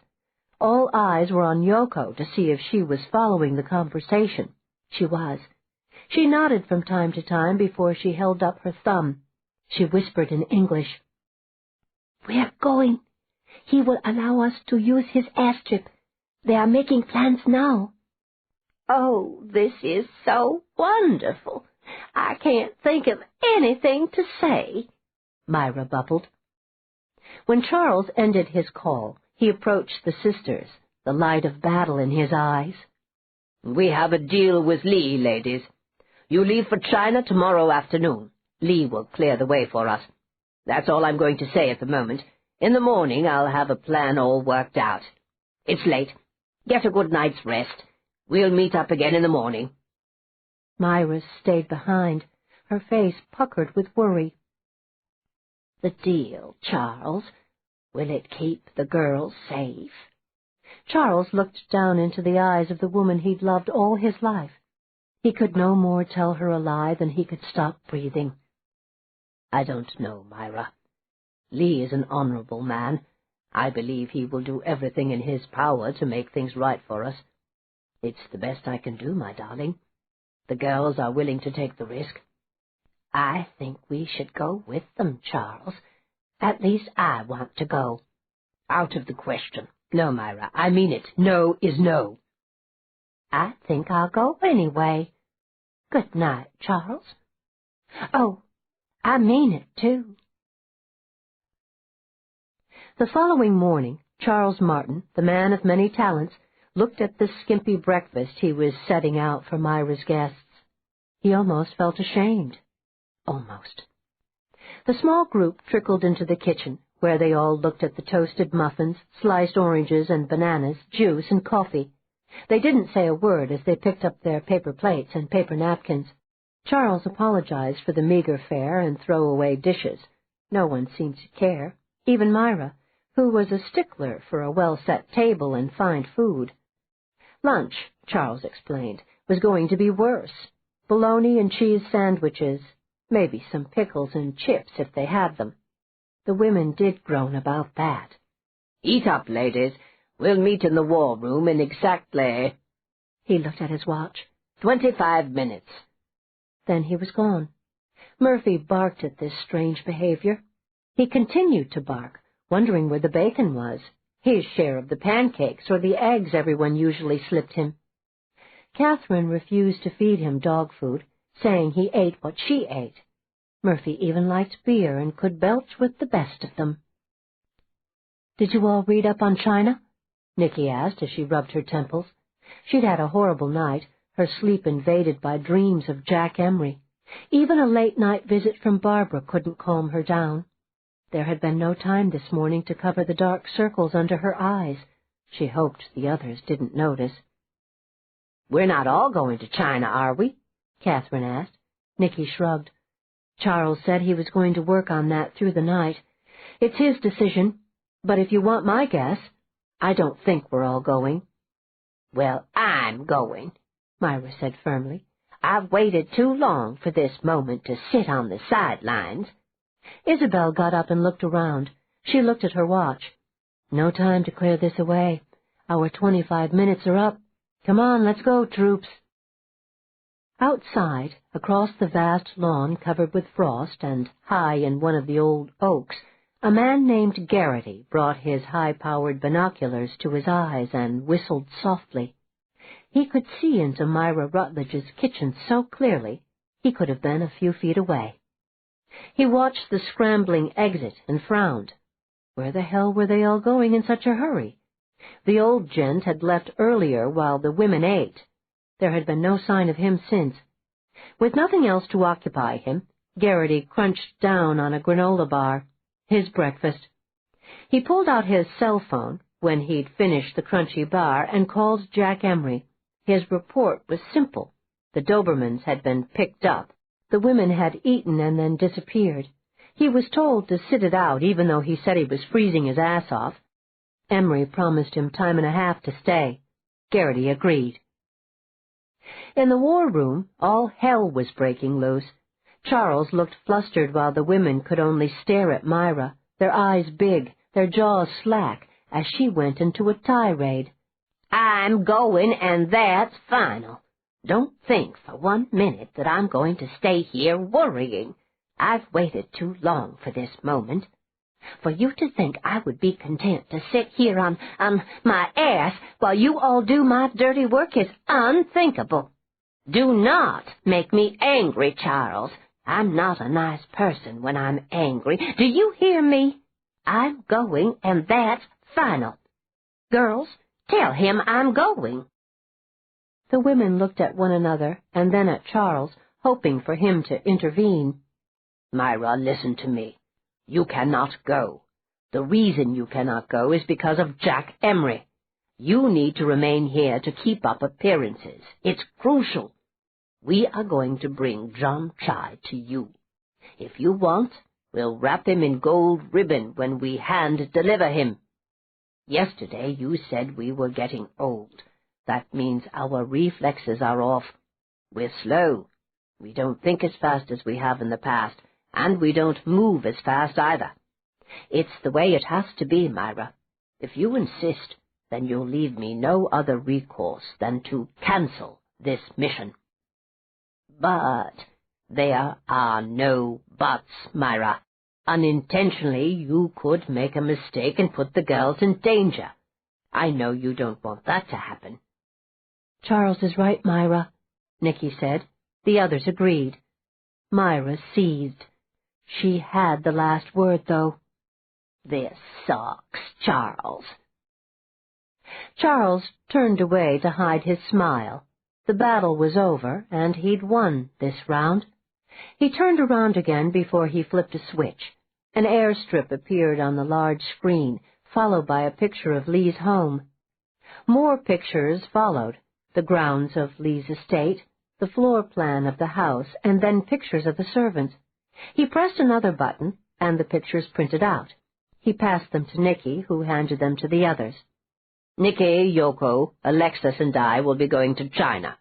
All eyes were on Yoko to see if she was following the conversation. She was. She nodded from time to time before she held up her thumb. She whispered in English, "We're going. He will allow us to use his airstrip. They are making plans now." "Oh, this is so wonderful. I can't think of anything to say," Myra bubbled. When Charles ended his call, he approached the sisters, the light of battle in his eyes. "We have a deal with Lee, ladies. You leave for China tomorrow afternoon. Lee will clear the way for us. That's all I'm going to say at the moment. In the morning I'll have a plan all worked out. It's late. Get a good night's rest. We'll meet up again in the morning." Myra stayed behind, her face puckered with worry. "The deal, Charles. Will it keep the girls safe?" Charles looked down into the eyes of the woman he'd loved all his life. He could no more tell her a lie than he could stop breathing. "I don't know, Myra. Lee is an honorable man. I believe he will do everything in his power to make things right for us. It's the best I can do, my darling. The girls are willing to take the risk." "I think we should go with them, Charles. At least I want to go." "Out of the question. No, Myra, I mean it. No is no." "I think I'll go anyway. Good night, Charles. Oh, I mean it, too." The following morning, Charles Martin, the man of many talents, looked at the skimpy breakfast he was setting out for Myra's guests. He almost felt ashamed. Almost. The small group trickled into the kitchen, where they all looked at the toasted muffins, sliced oranges and bananas, juice and coffee. They didn't say a word as they picked up their paper plates and paper napkins. Charles apologized for the meager fare and throwaway dishes. No one seemed to care, even Myra, who was a stickler for a well-set table and fine food. Lunch, Charles explained, was going to be worse. Bologna and cheese sandwiches, maybe some pickles and chips if they had them. The women did groan about that. "Eat up, ladies. We'll meet in the war room in exactly—" He looked at his watch. 25 minutes. Then he was gone. Murphy barked at this strange behavior. He continued to bark, wondering where the bacon was, his share of the pancakes or the eggs everyone usually slipped him. Catherine refused to feed him dog food, saying he ate what she ate. Murphy even liked beer and could belch with the best of them. "Did you all read up on China?" Nicky asked as she rubbed her temples. She'd had a horrible night, her sleep invaded by dreams of Jack Emery. Even a late-night visit from Barbara couldn't calm her down. There had been no time this morning to cover the dark circles under her eyes. She hoped the others didn't notice. "We're not all going to China, are we?" Catherine asked. Nicky shrugged. Charles said he was going to work on that through the night. It's his decision, but if you want my guess, I don't think we're all going. "Well, I'm going," Myra said firmly. "I've waited too long for this moment to sit on the sidelines." Isabel got up and looked around. She looked at her watch. "No time to clear this away. Our 25 minutes are up. Come on, let's go, troops." Outside, across the vast lawn covered with frost and high in one of the old oaks, a man named Garrity brought his high-powered binoculars to his eyes and whistled softly. He could see into Myra Rutledge's kitchen so clearly he could have been a few feet away. He watched the scrambling exit and frowned. Where the hell were they all going in such a hurry? The old gent had left earlier while the women ate. There had been no sign of him since. With nothing else to occupy him, Garrity crunched down on a granola bar, his breakfast. He pulled out his cell phone when he'd finished the crunchy bar and called Jack Emery. His report was simple. The Dobermans had been picked up. The women had eaten and then disappeared. He was told to sit it out even though he said he was freezing his ass off. Emery promised him time and a half to stay. Garrity agreed. In the war room, all hell was breaking loose. Charles looked flustered while the women could only stare at Myra, their eyes big, their jaws slack, as she went into a tirade. I'm going, and that's final. Don't think for 1 minute that I'm going to stay here worrying. I've waited too long for this moment. For you to think I would be content to sit here on my ass while you all do my dirty work is unthinkable. Do not make me angry, Charles. I'm not a nice person when I'm angry. Do you hear me? I'm going, and that's final. Girls, tell him I'm going. The women looked at one another and then at Charles, hoping for him to intervene. Myra, listen to me. You cannot go. The reason you cannot go is because of Jack Emery. You need to remain here to keep up appearances. It's crucial. We are going to bring John Chai to you. If you want, we'll wrap him in gold ribbon when we hand-deliver him. Yesterday you said we were getting old. That means our reflexes are off. We're slow. We don't think as fast as we have in the past, and we don't move as fast either. It's the way it has to be, Myra. If you insist, then you'll leave me no other recourse than to cancel this mission. But there are no buts, Myra. Unintentionally, you could make a mistake and put the girls in danger. I know you don't want that to happen. Charles is right, Myra, Nicky said. The others agreed. Myra seethed. She had the last word, though. This sucks, Charles. Charles turned away to hide his smile. The battle was over, and he'd won this round. He turned around again before he flipped a switch. An airstrip appeared on the large screen, followed by a picture of Lee's home. More pictures followed, the grounds of Lee's estate, the floor plan of the house, and then pictures of the servants. He pressed another button, and the pictures printed out. He passed them to Nicky, who handed them to the others. Nicky, Yoko, Alexis, and I will be going to China.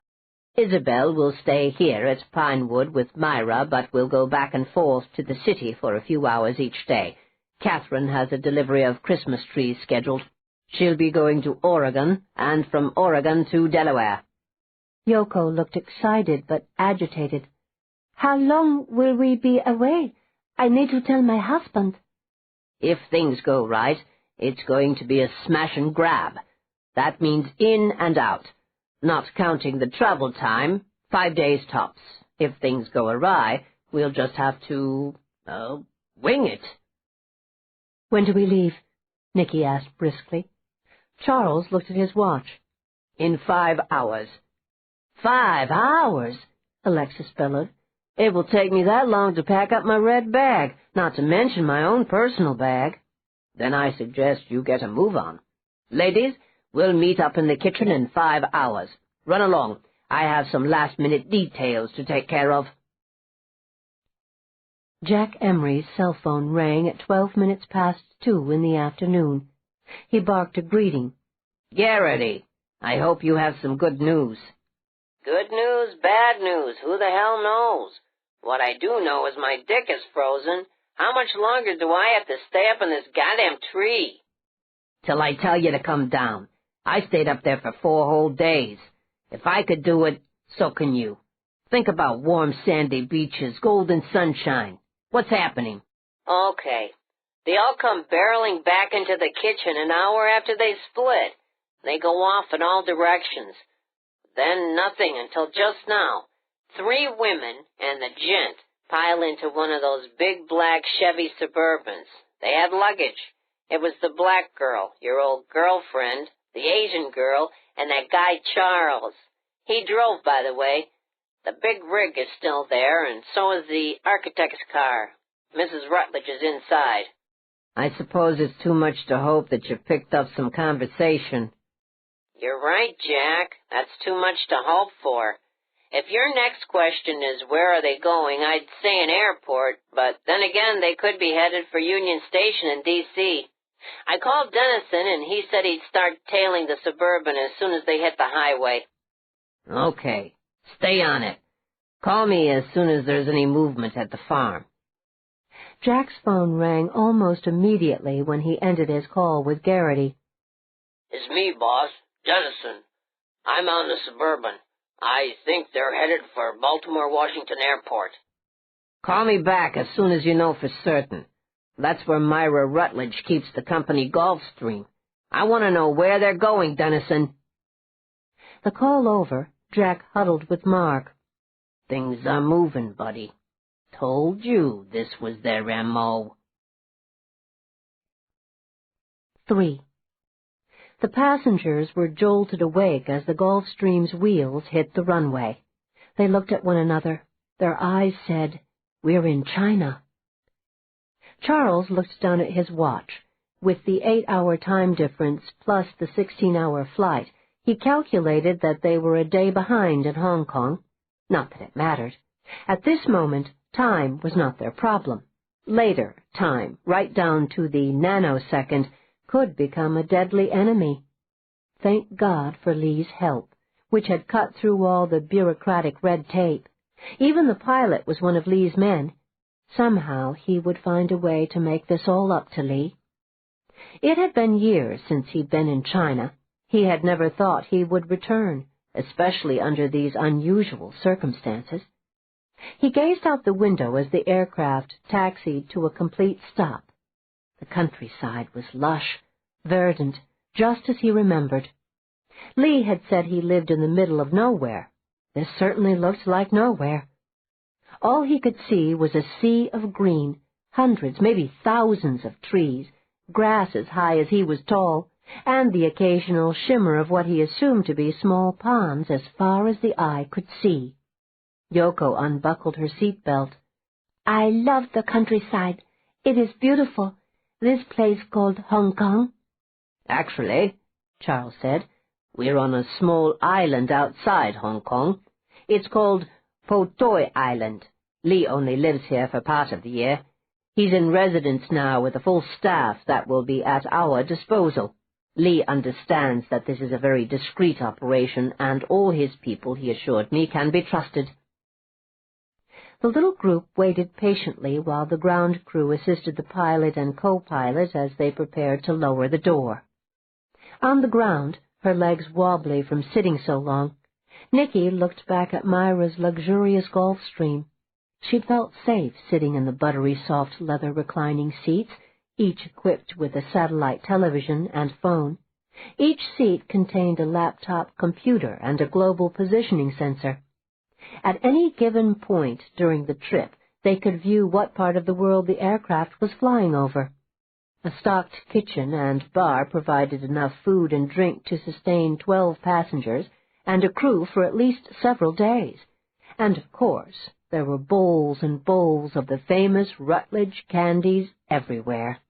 Isabel will stay here at Pinewood with Myra, but will go back and forth to the city for a few hours each day. Catherine has a delivery of Christmas trees scheduled. She'll be going to Oregon, and from Oregon to Delaware. Yoko looked excited but agitated. How long will we be away? I need to tell my husband. If things go right, it's going to be a smash and grab. That means in and out. Not counting the travel time, 5 days tops. If things go awry, we'll just have to, wing it. When do we leave? Nicky asked briskly. Charles looked at his watch. In 5 hours. 5 hours? Alexis bellowed. It will take me that long to pack up my red bag, not to mention my own personal bag. Then I suggest you get a move on. Ladies, we'll meet up in the kitchen in 5 hours. Run along. I have some last-minute details to take care of. Jack Emery's cell phone rang at 12 minutes past 2 in the afternoon. He barked a greeting. Garrity, I hope you have some good news. Good news, bad news, who the hell knows? What I do know is my dick is frozen. How much longer do I have to stay up in this goddamn tree? Till I tell you to come down. I stayed up there for 4 whole days. If I could do it, so can you. Think about warm sandy beaches, golden sunshine. What's happening? Okay. They all come barreling back into the kitchen an hour after they split. They go off in all directions. Then nothing until just now. 3 women and the gent pile into one of those big black Chevy Suburbans. They had luggage. It was the black girl, your old girlfriend, the Asian girl, and that guy Charles. He drove, by the way. The big rig is still there, and so is the architect's car. Mrs. Rutledge is inside. I suppose it's too much to hope that you picked up some conversation. You're right, Jack. That's too much to hope for. If your next question is where are they going, I'd say an airport, but then again, they could be headed for Union Station in D.C. I called Dennison, and he said he'd start tailing the Suburban as soon as they hit the highway. Okay. Stay on it. Call me as soon as there's any movement at the farm. Jack's phone rang almost immediately when he ended his call with Garrity. It's me, boss. Dennison. I'm on the Suburban. I think they're headed for Baltimore-Washington Airport. Call me back as soon as you know for certain. That's where Myra Rutledge keeps the company Gulfstream. I want to know where they're going, Dennison. The call over, Jack huddled with Mark. Things are moving, buddy. Told you this was their M.O. 3. The passengers were jolted awake as the Gulfstream's wheels hit the runway. They looked at one another. Their eyes said, "We're in China." Charles looked down at his watch. With the 8-hour time difference plus the 16-hour flight, he calculated that they were a day behind in Hong Kong. Not that it mattered. At this moment, time was not their problem. Later, time, right down to the nanosecond, could become a deadly enemy. Thank God for Lee's help, which had cut through all the bureaucratic red tape. Even the pilot was one of Lee's men. Somehow he would find a way to make this all up to Lee. It had been years since he'd been in China. He had never thought he would return, especially under these unusual circumstances. He gazed out the window as the aircraft taxied to a complete stop. The countryside was lush, verdant, just as he remembered. Lee had said he lived in the middle of nowhere. This certainly looked like nowhere. All he could see was a sea of green, hundreds, maybe thousands of trees, grass as high as he was tall, and the occasional shimmer of what he assumed to be small ponds as far as the eye could see. Yoko unbuckled her seat-belt. "I love the countryside. It is beautiful. This place called Hong Kong?" Actually, Charles said, we're on a small island outside Hong Kong. It's called Po Toi Island. Lee only lives here for part of the year. He's in residence now with a full staff that will be at our disposal. Lee understands that this is a very discreet operation, and all his people, he assured me, can be trusted. The little group waited patiently while the ground crew assisted the pilot and co-pilot as they prepared to lower the door. On the ground, her legs wobbly from sitting so long, Nicky looked back at Myra's luxurious Gulfstream. She felt safe sitting in the buttery soft leather reclining seats, each equipped with a satellite television and phone. Each seat contained a laptop computer and a global positioning sensor. At any given point during the trip, they could view what part of the world the aircraft was flying over. A stocked kitchen and bar provided enough food and drink to sustain 12 passengers and a crew for at least several days. And, of course, there were bowls and bowls of the famous Rutledge candies everywhere.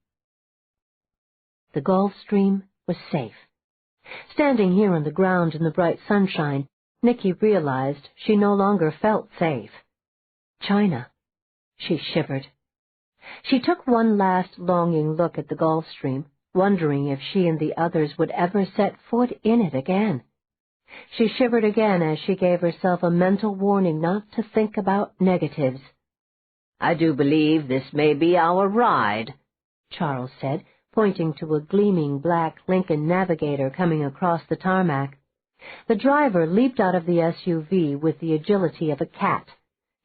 The Gulfstream was safe. Standing here on the ground in the bright sunshine, Nicky realized she no longer felt safe. China. She shivered. She took one last longing look at the Gulfstream, wondering if she and the others would ever set foot in it again. She shivered again as she gave herself a mental warning not to think about negatives. "I do believe this may be our ride," Charles said, pointing to a gleaming black Lincoln Navigator coming across the tarmac. The driver leaped out of the SUV with the agility of a cat.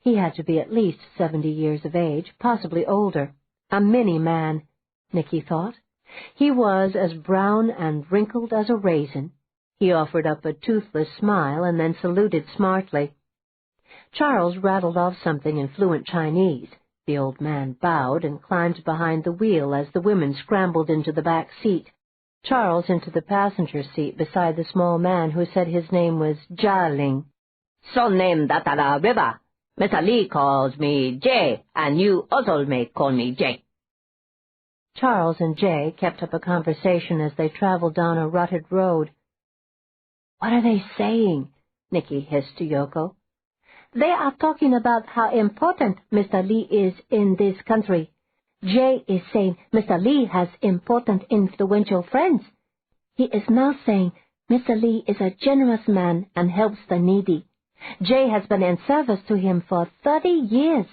He had to be at least 70 years of age, possibly older. A mini-man, Nicky thought. He was as brown and wrinkled as a raisin. He offered up a toothless smile and then saluted smartly. Charles rattled off something in fluent Chinese. The old man bowed and climbed behind the wheel as the women scrambled into the back seat. Charles into the passenger seat beside the small man who said his name was Jia Ling. "Son name Datara River. Mr. Lee calls me Jay, and you also may call me Jay." Charles and Jay kept up a conversation as they traveled down a rutted road. "What are they saying?" Nicky hissed to Yoko. "They are talking about how important Mr. Lee is in this country. Jay is saying Mr. Lee has important, influential friends. He is now saying Mr. Lee is a generous man and helps the needy. Jay has been in service to him for 30 years.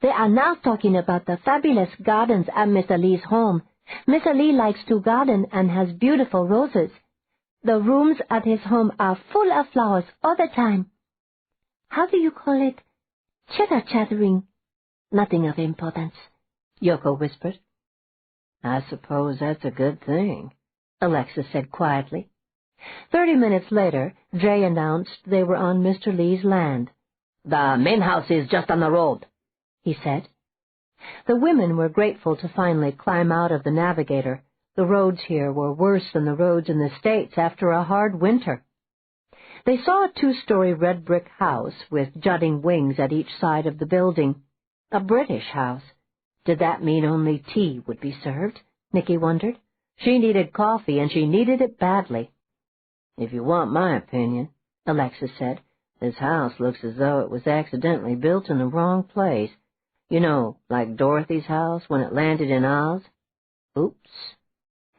They are now talking about the fabulous gardens at Mr. Lee's home. Mr. Lee likes to garden and has beautiful roses. The rooms at his home are full of flowers all the time. How do you call it? Chitter-chattering. Nothing of importance, Yoko whispered. I suppose that's a good thing, Alexis said quietly. 30 minutes later, Jay announced they were on Mr. Lee's land. The main house is just on the road, he said. The women were grateful to finally climb out of the Navigator. The roads here were worse than the roads in the States after a hard winter. They saw a 2-story red brick house with jutting wings at each side of the building. A British house. Did that mean only tea would be served? Nicky wondered. She needed coffee, and she needed it badly. If you want my opinion, Alexis said, this house looks as though it was accidentally built in the wrong place. You know, like Dorothy's house when it landed in Oz. Oops.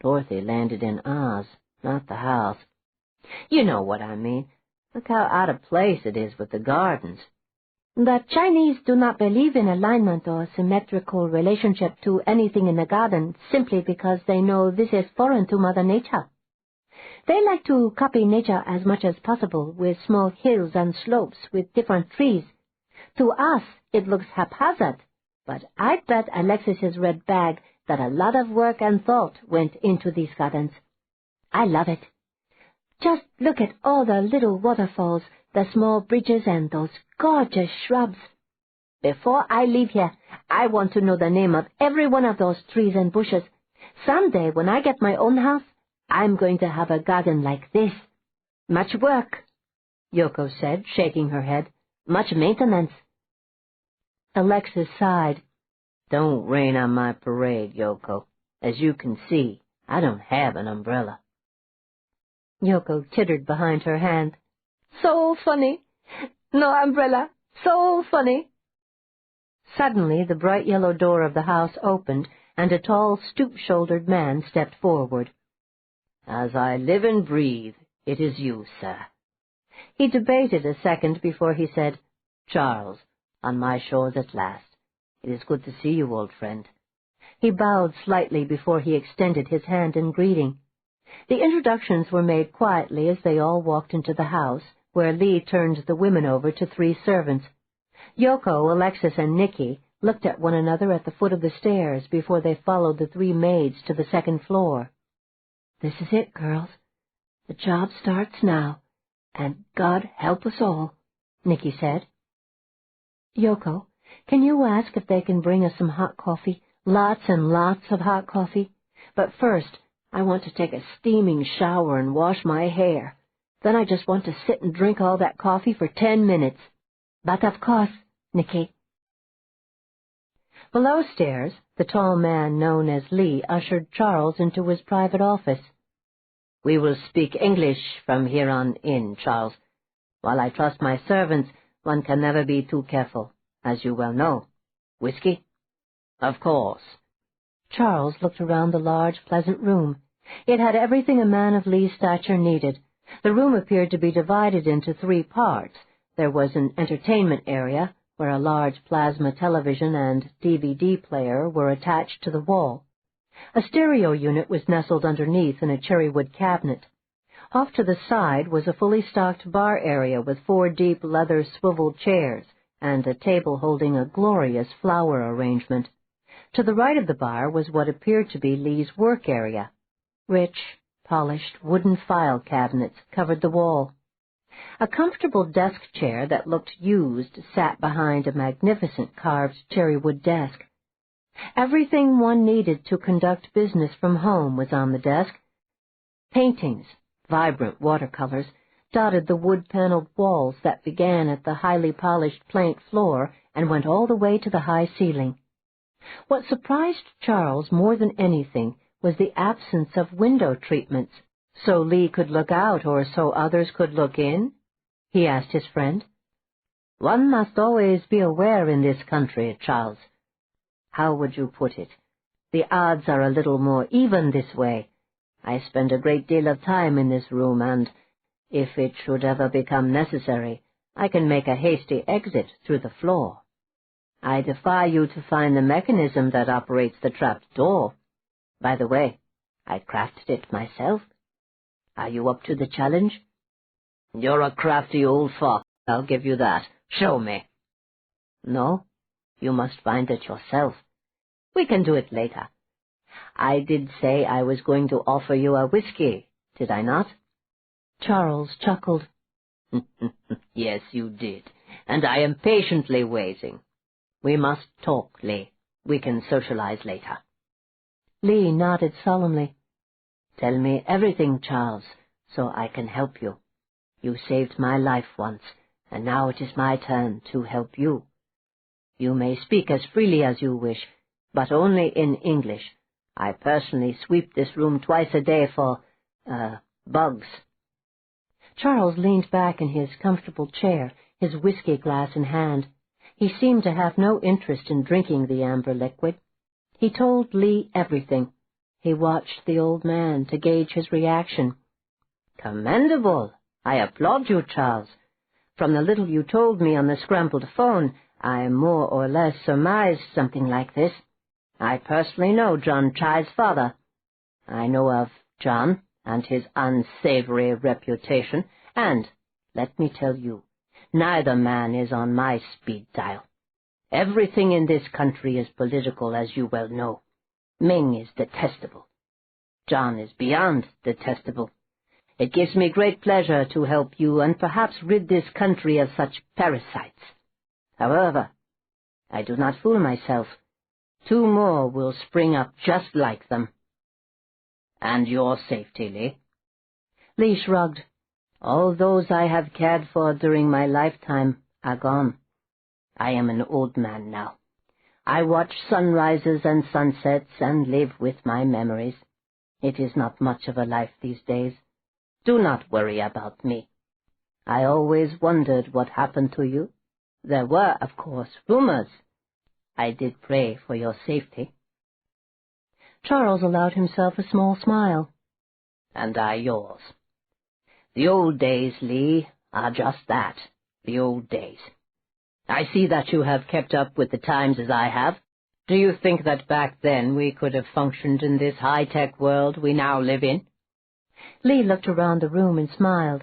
Dorothy landed in Oz, not the house. You know what I mean. Look how out of place it is with the gardens. The Chinese do not believe in alignment or symmetrical relationship to anything in the garden simply because they know this is foreign to Mother Nature. They like to copy nature as much as possible with small hills and slopes with different trees. To us, it looks haphazard, but I bet Alexis's red bag that a lot of work and thought went into these gardens. I love it. Just look at all the little waterfalls, the small bridges, and those gorgeous shrubs. Before I leave here, I want to know the name of every one of those trees and bushes. Someday, when I get my own house, I'm going to have a garden like this. Much work, Yoko said, shaking her head. Much maintenance. Alexis sighed. Don't rain on my parade, Yoko. As you can see, I don't have an umbrella. Yoko tittered behind her hand. So funny. No umbrella. So funny. Suddenly, the bright yellow door of the house opened, and a tall, stoop-shouldered man stepped forward. As I live and breathe, it is you, sir. He debated a second before he said, Charles, on my shores at last. It is good to see you, old friend. He bowed slightly before he extended his hand in greeting. The introductions were made quietly as they all walked into the house, where Lee turned the women over to 3 servants. Yoko, Alexis, and Nicky looked at one another at the foot of the stairs before they followed the 3 maids to the 2nd floor. This is it, girls. The job starts now, and God help us all, Nicky said. Yoko, can you ask if they can bring us some hot coffee? Lots and lots of hot coffee. But first, I want to take a steaming shower and wash my hair. Then I just want to sit and drink all that coffee for 10 minutes. But of course, Nicky. Below stairs, the tall man known as Lee ushered Charles into his private office. We will speak English from here on in, Charles. While I trust my servants, one can never be too careful, as you well know. Whiskey? Of course. Charles looked around the large, pleasant room. It had everything a man of Lee's stature needed. The room appeared to be divided into 3 parts. There was an entertainment area, where a large plasma television and DVD player were attached to the wall. A stereo unit was nestled underneath in a cherrywood cabinet. Off to the side was a fully stocked bar area with 4 deep leather swivel chairs and a table holding a glorious flower arrangement. To the right of the bar was what appeared to be Lee's work area. Rich, polished wooden file cabinets covered the wall. A comfortable desk chair that looked used sat behind a magnificent carved cherrywood desk. Everything one needed to conduct business from home was on the desk. Paintings, vibrant watercolors, dotted the wood-paneled walls that began at the highly polished plank floor and went all the way to the high ceiling. What surprised Charles more than anything was the absence of window treatments, so Lee could look out or so others could look in? He asked his friend. One must always be aware in this country, Charles. How would you put it? The odds are a little more even this way. I spend a great deal of time in this room, and, if it should ever become necessary, I can make a hasty exit through the floor. I defy you to find the mechanism that operates the trap door. By the way, I crafted it myself. Are you up to the challenge? You're a crafty old fox, I'll give you that. Show me. No, you must find it yourself. We can do it later. I did say I was going to offer you a whiskey, did I not? Charles chuckled. Yes, you did, and I am patiently waiting. We must talk, Lee. We can socialize later. Lee nodded solemnly. Tell me everything, Charles, so I can help you. You saved my life once, and now it is my turn to help you. You may speak as freely as you wish, but only in English. I personally sweep this room twice a day for, bugs. Charles leaned back in his comfortable chair, his whiskey glass in hand. He seemed to have no interest in drinking the amber liquid. He told Lee everything. He watched the old man to gauge his reaction. Commendable! I applaud you, Charles. From the little you told me on the scrambled phone, I more or less surmised something like this. I personally know John Chai's father. I know of John and his unsavory reputation, and, let me tell you, neither man is on my speed dial. Everything in this country is political, as you well know. Ming is detestable. John is beyond detestable. It gives me great pleasure to help you and perhaps rid this country of such parasites. However, I do not fool myself. 2 more will spring up just like them. And your safety, Lee? Lee shrugged. All those I have cared for during my lifetime are gone. I am an old man now. I watch sunrises and sunsets and live with my memories. It is not much of a life these days. Do not worry about me. I always wondered what happened to you. There were, of course, rumors. I did pray for your safety. Charles allowed himself a small smile. And I yours. The old days, Lee, are just that, the old days. I see that you have kept up with the times as I have. Do you think that back then we could have functioned in this high-tech world we now live in? Lee looked around the room and smiled.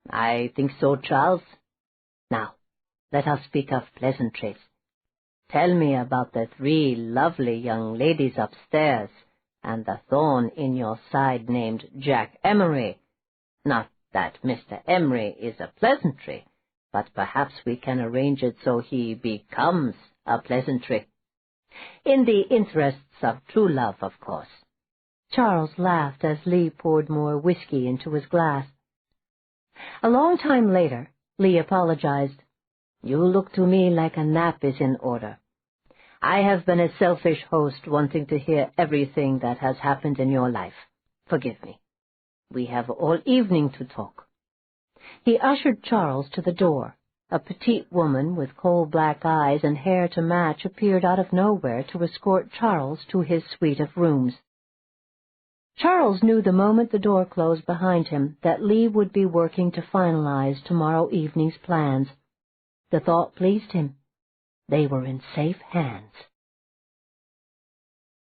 I think so, Charles. Now, let us speak of pleasantries. Tell me about the 3 lovely young ladies upstairs, and the thorn in your side named Jack Emery. Not that Mr. Emery is a pleasantry, but perhaps we can arrange it so he becomes a pleasantry. In the interests of true love, of course. Charles laughed as Lee poured more whiskey into his glass. A long time later, Lee apologized. You look to me like a nap is in order. I have been a selfish host wanting to hear everything that has happened in your life. Forgive me. We have all evening to talk. He ushered Charles to the door. A petite woman with coal-black eyes and hair to match appeared out of nowhere to escort Charles to his suite of rooms. Charles knew the moment the door closed behind him that Lee would be working to finalize tomorrow evening's plans. The thought pleased him. They were in safe hands.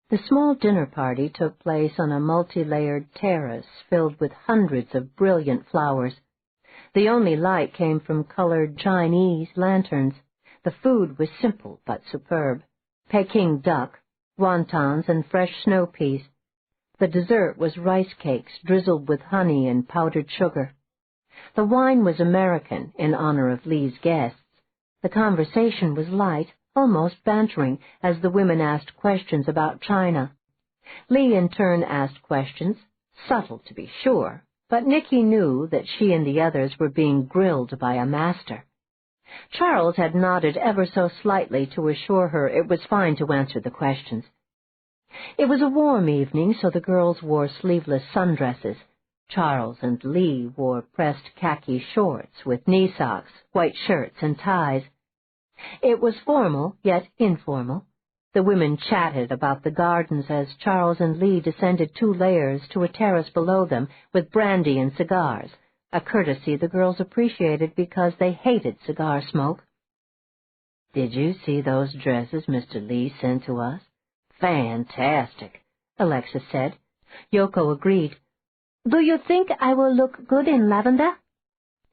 The small dinner party took place on a multi-layered terrace filled with hundreds of brilliant flowers. The only light came from colored Chinese lanterns. The food was simple but superb. Peking duck, wontons, and fresh snow peas. The dessert was rice cakes drizzled with honey and powdered sugar. The wine was American in honor of Lee's guests. The conversation was light, almost bantering, as the women asked questions about China. Lee in turn asked questions, subtle to be sure, but Nicky knew that she and the others were being grilled by a master. Charles had nodded ever so slightly to assure her it was fine to answer the questions. It was a warm evening, so the girls wore sleeveless sundresses. Charles and Lee wore pressed khaki shorts with knee socks, white shirts, and ties. It was formal, yet informal. The women chatted about the gardens as Charles and Lee descended 2 layers to a terrace below them with brandy and cigars, a courtesy the girls appreciated because they hated cigar smoke. Did you see those dresses Mr. Lee sent to us? Fantastic. Alexis said. Yoko agreed. Do you think I will look good in lavender?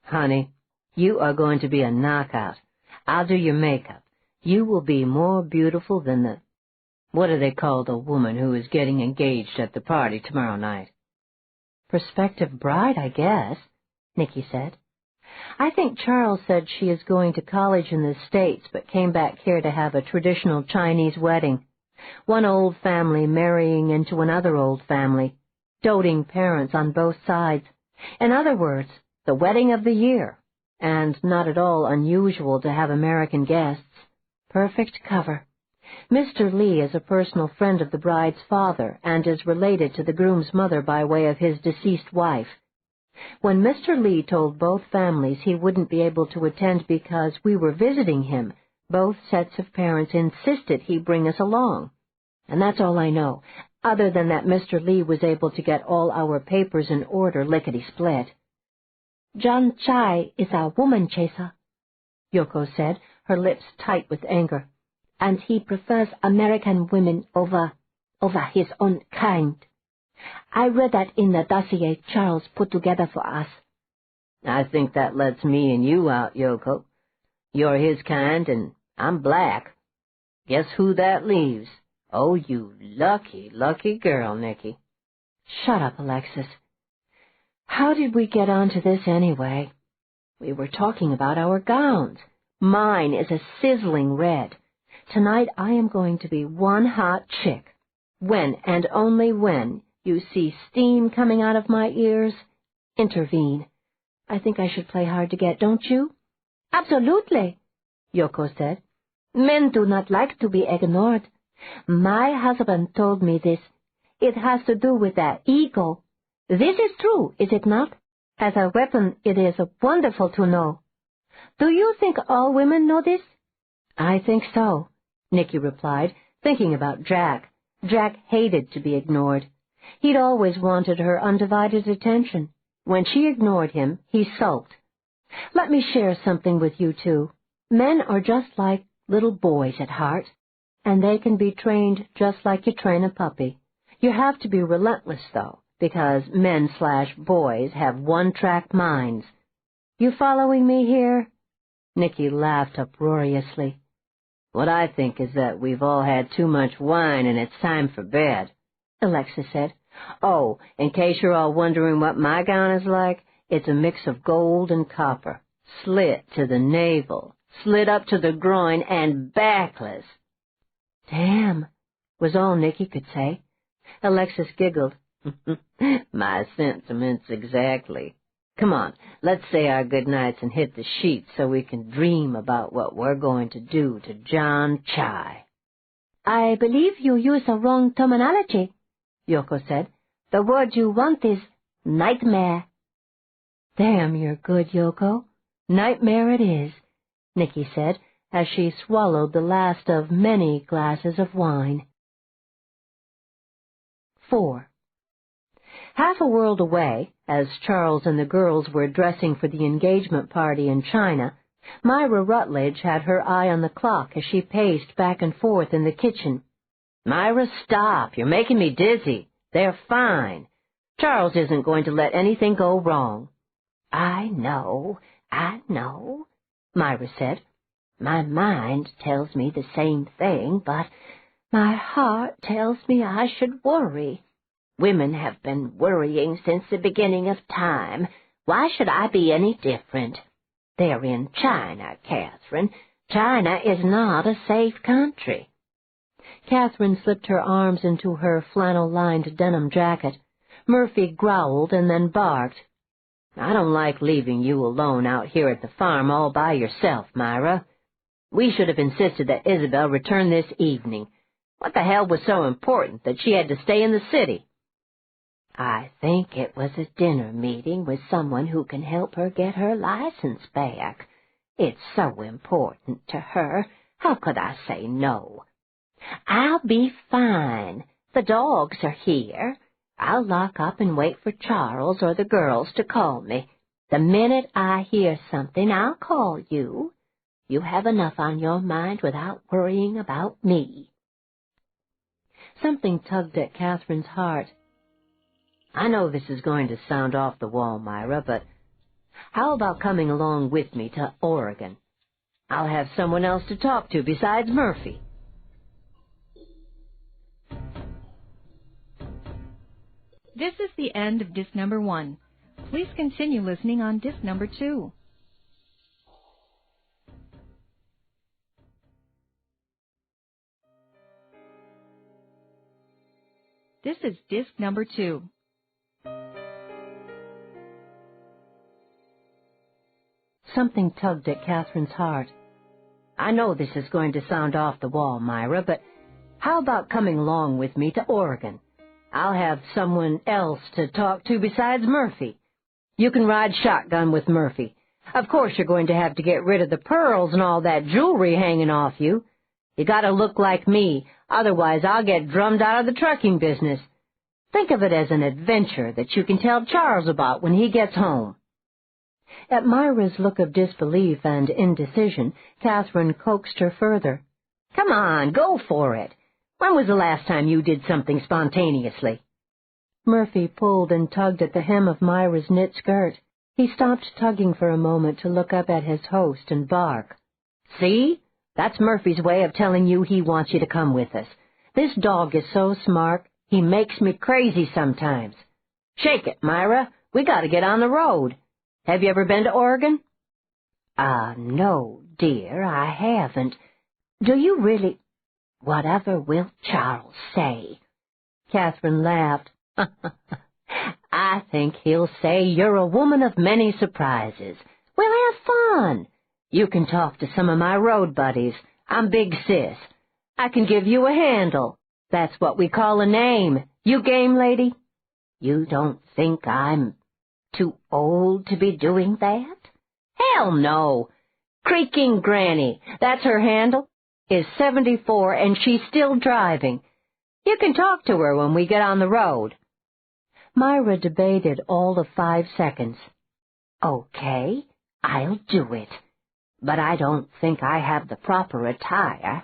Honey, you are going to be a knockout. I'll do your makeup. You will be more beautiful than what do they call the woman who is getting engaged at the party tomorrow night? Prospective bride, I guess, Nicky said. I think Charles said she is going to college in the States, but came back here to have a traditional Chinese wedding. One old family marrying into another old family. Doting parents on both sides. In other words, the wedding of the year. And not at all unusual to have American guests. Perfect cover. Mr. Lee is a personal friend of the bride's father and is related to the groom's mother by way of his deceased wife. When Mr. Lee told both families he wouldn't be able to attend because we were visiting him, both sets of parents insisted he bring us along. And that's all I know, other than that Mr. Lee was able to get all our papers in order lickety-split. John Chai is a woman chaser, Yoko said, her lips tight with anger. And he prefers American women over his own kind. I read that in the dossier Charles put together for us. I think that lets me and you out, Yoko. You're his kind, and I'm black. Guess who that leaves? Oh, you lucky, lucky girl, Nicky. Shut up, Alexis. How did we get onto this anyway? We were talking about our gowns. Mine is a sizzling red. Tonight I am going to be one hot chick. When, and only when, you see steam coming out of my ears, intervene. I think I should play hard to get, don't you? Absolutely, Yoko said. Men do not like to be ignored. My husband told me this. It has to do with their ego. This is true, is it not? As a weapon, it is wonderful to know. Do you think all women know this? I think so, Nicky replied, thinking about Jack. Jack hated to be ignored. He'd always wanted her undivided attention. When she ignored him, he sulked. Let me share something with you two. Men are just like little boys at heart, and they can be trained just like you train a puppy. You have to be relentless, though, because men/boys have one-track minds. You following me here? Nicky laughed uproariously. What I think is that we've all had too much wine and it's time for bed, Alexis said. Oh, in case you're all wondering what my gown is like, it's a mix of gold and copper, slit to the navel, slit up to the groin, and backless. Damn, was all Nicky could say. Alexis giggled. My sentiments exactly. Come on, let's say our good nights and hit the sheets so we can dream about what we're going to do to John Chai. I believe you use a wrong terminology, Yoko said. The word you want is nightmare. Damn, you're good, Yoko. Nightmare it is, Nicky said, as she swallowed the last of many glasses of wine. 4. Half a world away, as Charles and the girls were dressing for the engagement party in China, Myra Rutledge had her eye on the clock as she paced back and forth in the kitchen. Myra, stop. You're making me dizzy. They're fine. Charles isn't going to let anything go wrong. I know, Myra said. My mind tells me the same thing, but my heart tells me I should worry. Women have been worrying since the beginning of time. Why should I be any different? They're in China, Catherine. China is not a safe country. Catherine slipped her arms into her flannel-lined denim jacket. Murphy growled and then barked. I don't like leaving you alone out here at the farm all by yourself, Myra. We should have insisted that Isabel return this evening. What the hell was so important that she had to stay in the city? I think it was a dinner meeting with someone who can help her get her license back. It's so important to her. How could I say no? I'll be fine. The dogs are here. I'll lock up and wait for Charles or the girls to call me. The minute I hear something, I'll call you. You have enough on your mind without worrying about me. Something tugged at Catherine's heart. I know this is going to sound off the wall, Myra, but how about coming along with me to Oregon? I'll have someone else to talk to besides Murphy. This is the end of disc number 1. Please continue listening on disc number 2. This is disc number 2. Something tugged at Catherine's heart. I know this is going to sound off the wall, Myra, but how about coming along with me to Oregon? I'll have someone else to talk to besides Murphy. You can ride shotgun with Murphy. Of course you're going to have to get rid of the pearls and all that jewelry hanging off you. You gotta look like me, otherwise I'll get drummed out of the trucking business. Think of it as an adventure that you can tell Charles about when he gets home. At Myra's look of disbelief and indecision, Catherine coaxed her further. Come on, go for it. When was the last time you did something spontaneously? Murphy pulled and tugged at the hem of Myra's knit skirt. He stopped tugging for a moment to look up at his host and bark. See? That's Murphy's way of telling you he wants you to come with us. This dog is so smart, he makes me crazy sometimes. Shake it, Myra. We gotta get on the road. Have you ever been to Oregon? No, dear, I haven't. Do you really? Whatever will Charles say? Catherine laughed. I think he'll say you're a woman of many surprises. We'll have fun. You can talk to some of my road buddies. I'm Big Sis. I can give you a handle. That's what we call a name. You game, lady? You don't think I'm too old to be doing that? Hell no. Creaking Granny, that's her handle, is 74 and she's still driving. You can talk to her when we get on the road. Myra debated all of 5 seconds. Okay, I'll do it. But I don't think I have the proper attire.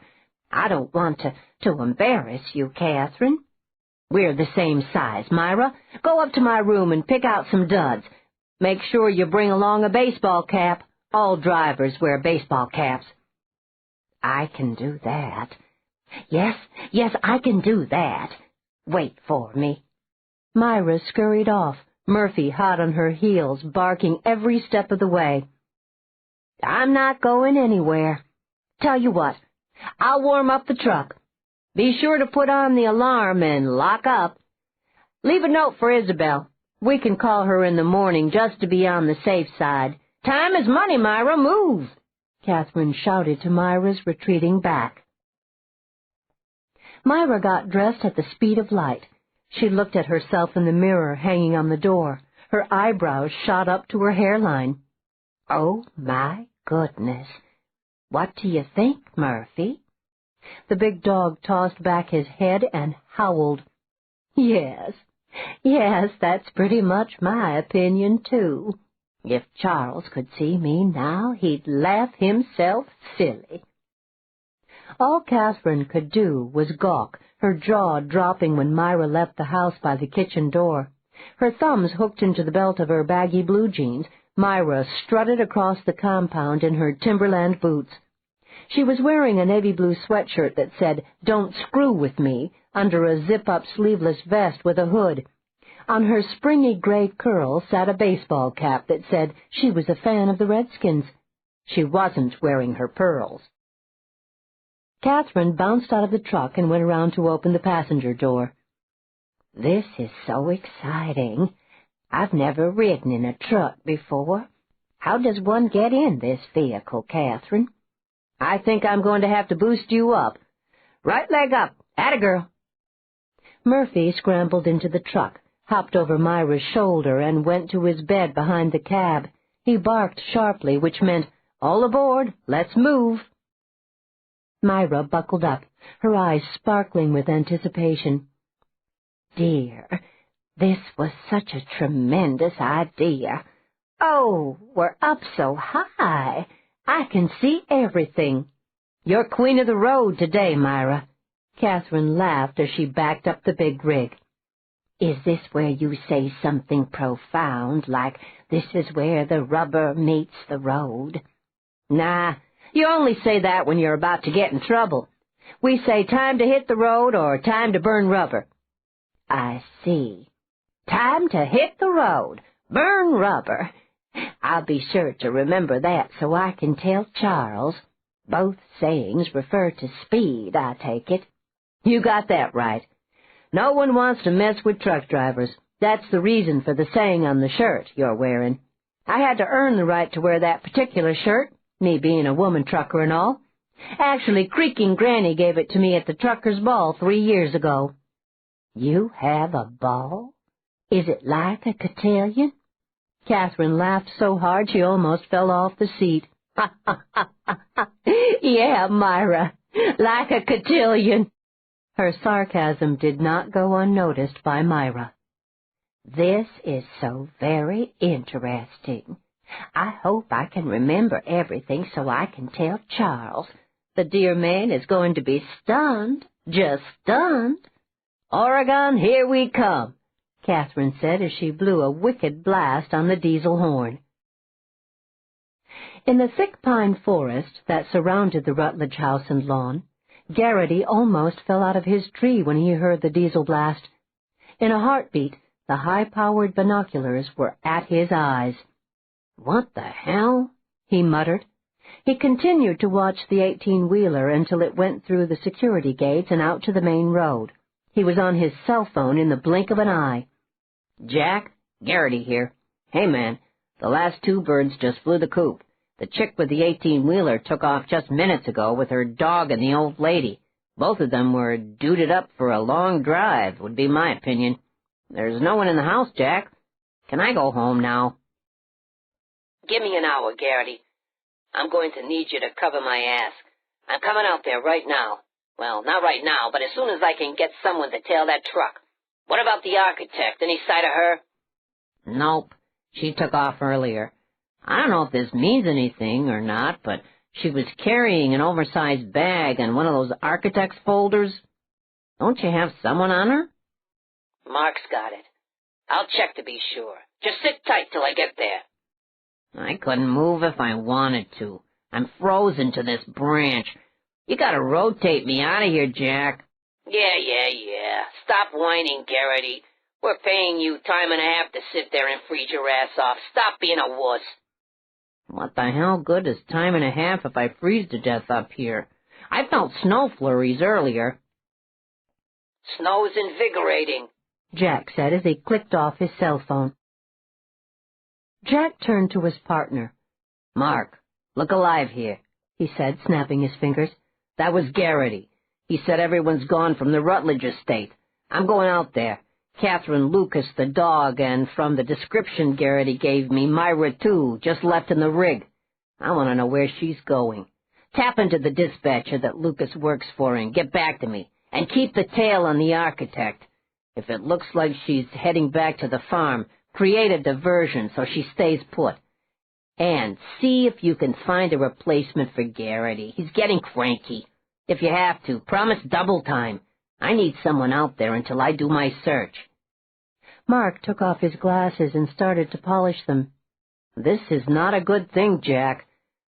I don't want to embarrass you, Catherine. We're the same size, Myra. Go up to my room and pick out some duds. Make sure you bring along a baseball cap. All drivers wear baseball caps. I can do that. Yes, I can do that. Wait for me. Myra scurried off, Murphy hot on her heels, barking every step of the way. I'm not going anywhere. Tell you what, I'll warm up the truck. Be sure to put on the alarm and lock up. Leave a note for Isabel. We can call her in the morning just to be on the safe side. Time is money, Myra. Move! Catherine shouted to Myra's retreating back. Myra got dressed at the speed of light. She looked at herself in the mirror hanging on the door. Her eyebrows shot up to her hairline. Oh, my goodness. What do you think, Murphy? The big dog tossed back his head and howled. Yes, that's pretty much my opinion, too. If Charles could see me now, he'd laugh himself silly. All Catherine could do was gawk, her jaw dropping when Myra left the house by the kitchen door. Her thumbs hooked into the belt of her baggy blue jeans, Myra strutted across the compound in her Timberland boots. She was wearing a navy blue sweatshirt that said, "Don't screw with me," under a zip-up sleeveless vest with a hood. On her springy gray curl sat a baseball cap that said she was a fan of the Redskins. She wasn't wearing her pearls. Catherine bounced out of the truck and went around to open the passenger door. This is so exciting. I've never ridden in a truck before. How does one get in this vehicle, Catherine? I think I'm going to have to boost you up. Right leg up. Atta girl. Murphy scrambled into the truck, hopped over Myra's shoulder, and went to his bed behind the cab. He barked sharply, which meant, "All aboard, let's move." Myra buckled up, her eyes sparkling with anticipation. Dear, this was such a tremendous idea. Oh, we're up so high. I can see everything. You're queen of the road today, Myra. Catherine laughed as she backed up the big rig. Is this where you say something profound, like this is where the rubber meets the road? Nah, you only say that when you're about to get in trouble. We say time to hit the road or time to burn rubber. I see. Time to hit the road, burn rubber. I'll be sure to remember that so I can tell Charles. Both sayings refer to speed, I take it. You got that right. No one wants to mess with truck drivers. That's the reason for the saying on the shirt you're wearing. I had to earn the right to wear that particular shirt, me being a woman trucker and all. Actually, Creaking Granny gave it to me at the truckers' ball 3 years ago. You have a ball? Is it like a cotillion? Catherine laughed so hard she almost fell off the seat. Yeah, Myra, like a cotillion. Her sarcasm did not go unnoticed by Myra. This is so very interesting. I hope I can remember everything so I can tell Charles. The dear man is going to be stunned, just stunned. Oregon, here we come, Catherine said as she blew a wicked blast on the diesel horn. In the thick pine forest that surrounded the Rutledge house and lawn, Garrity almost fell out of his tree when he heard the diesel blast. In a heartbeat, the high-powered binoculars were at his eyes. "What the hell?" he muttered. He continued to watch the 18-wheeler until it went through the security gates and out to the main road. He was on his cell phone in the blink of an eye. "Jack, Garrity here. Hey, man, the last 2 birds just flew the coop. The chick with the 18-wheeler took off just minutes ago with her dog and the old lady. Both of them were duded up for a long drive, would be my opinion. There's no one in the house, Jack. Can I go home now?" Give me an hour, Garrity. I'm going to need you to cover my ass. I'm coming out there right now. Well, not right now, but as soon as I can get someone to tail that truck. What about the architect? Any sight of her? Nope. She took off earlier. I don't know if this means anything or not, but she was carrying an oversized bag and one of those architect's folders. Don't you have someone on her? Mark's got it. I'll check to be sure. Just sit tight till I get there. I couldn't move if I wanted to. I'm frozen to this branch. You gotta rotate me out of here, Jack. Yeah. Stop whining, Garrity. We're paying you time and a half to sit there and freeze your ass off. Stop being a wuss. What the hell good is time and a half if I freeze to death up here? I felt snow flurries earlier. Snow's invigorating, Jack said as he clicked off his cell phone. Jack turned to his partner. "Mark, look alive here," he said, snapping his fingers. "That was Garrity. He said everyone's gone from the Rutledge estate. I'm going out there. Catherine, Lucas, the dog, and from the description Garrity gave me, Myra, too, just left in the rig. I want to know where she's going. Tap into the dispatcher that Lucas works for and get back to me, and keep the tail on the architect. If it looks like she's heading back to the farm, create a diversion so she stays put. And see if you can find a replacement for Garrity. He's getting cranky. If you have to, promise double time. I need someone out there until I do my search." Mark took off his glasses and started to polish them. "This is not a good thing, Jack.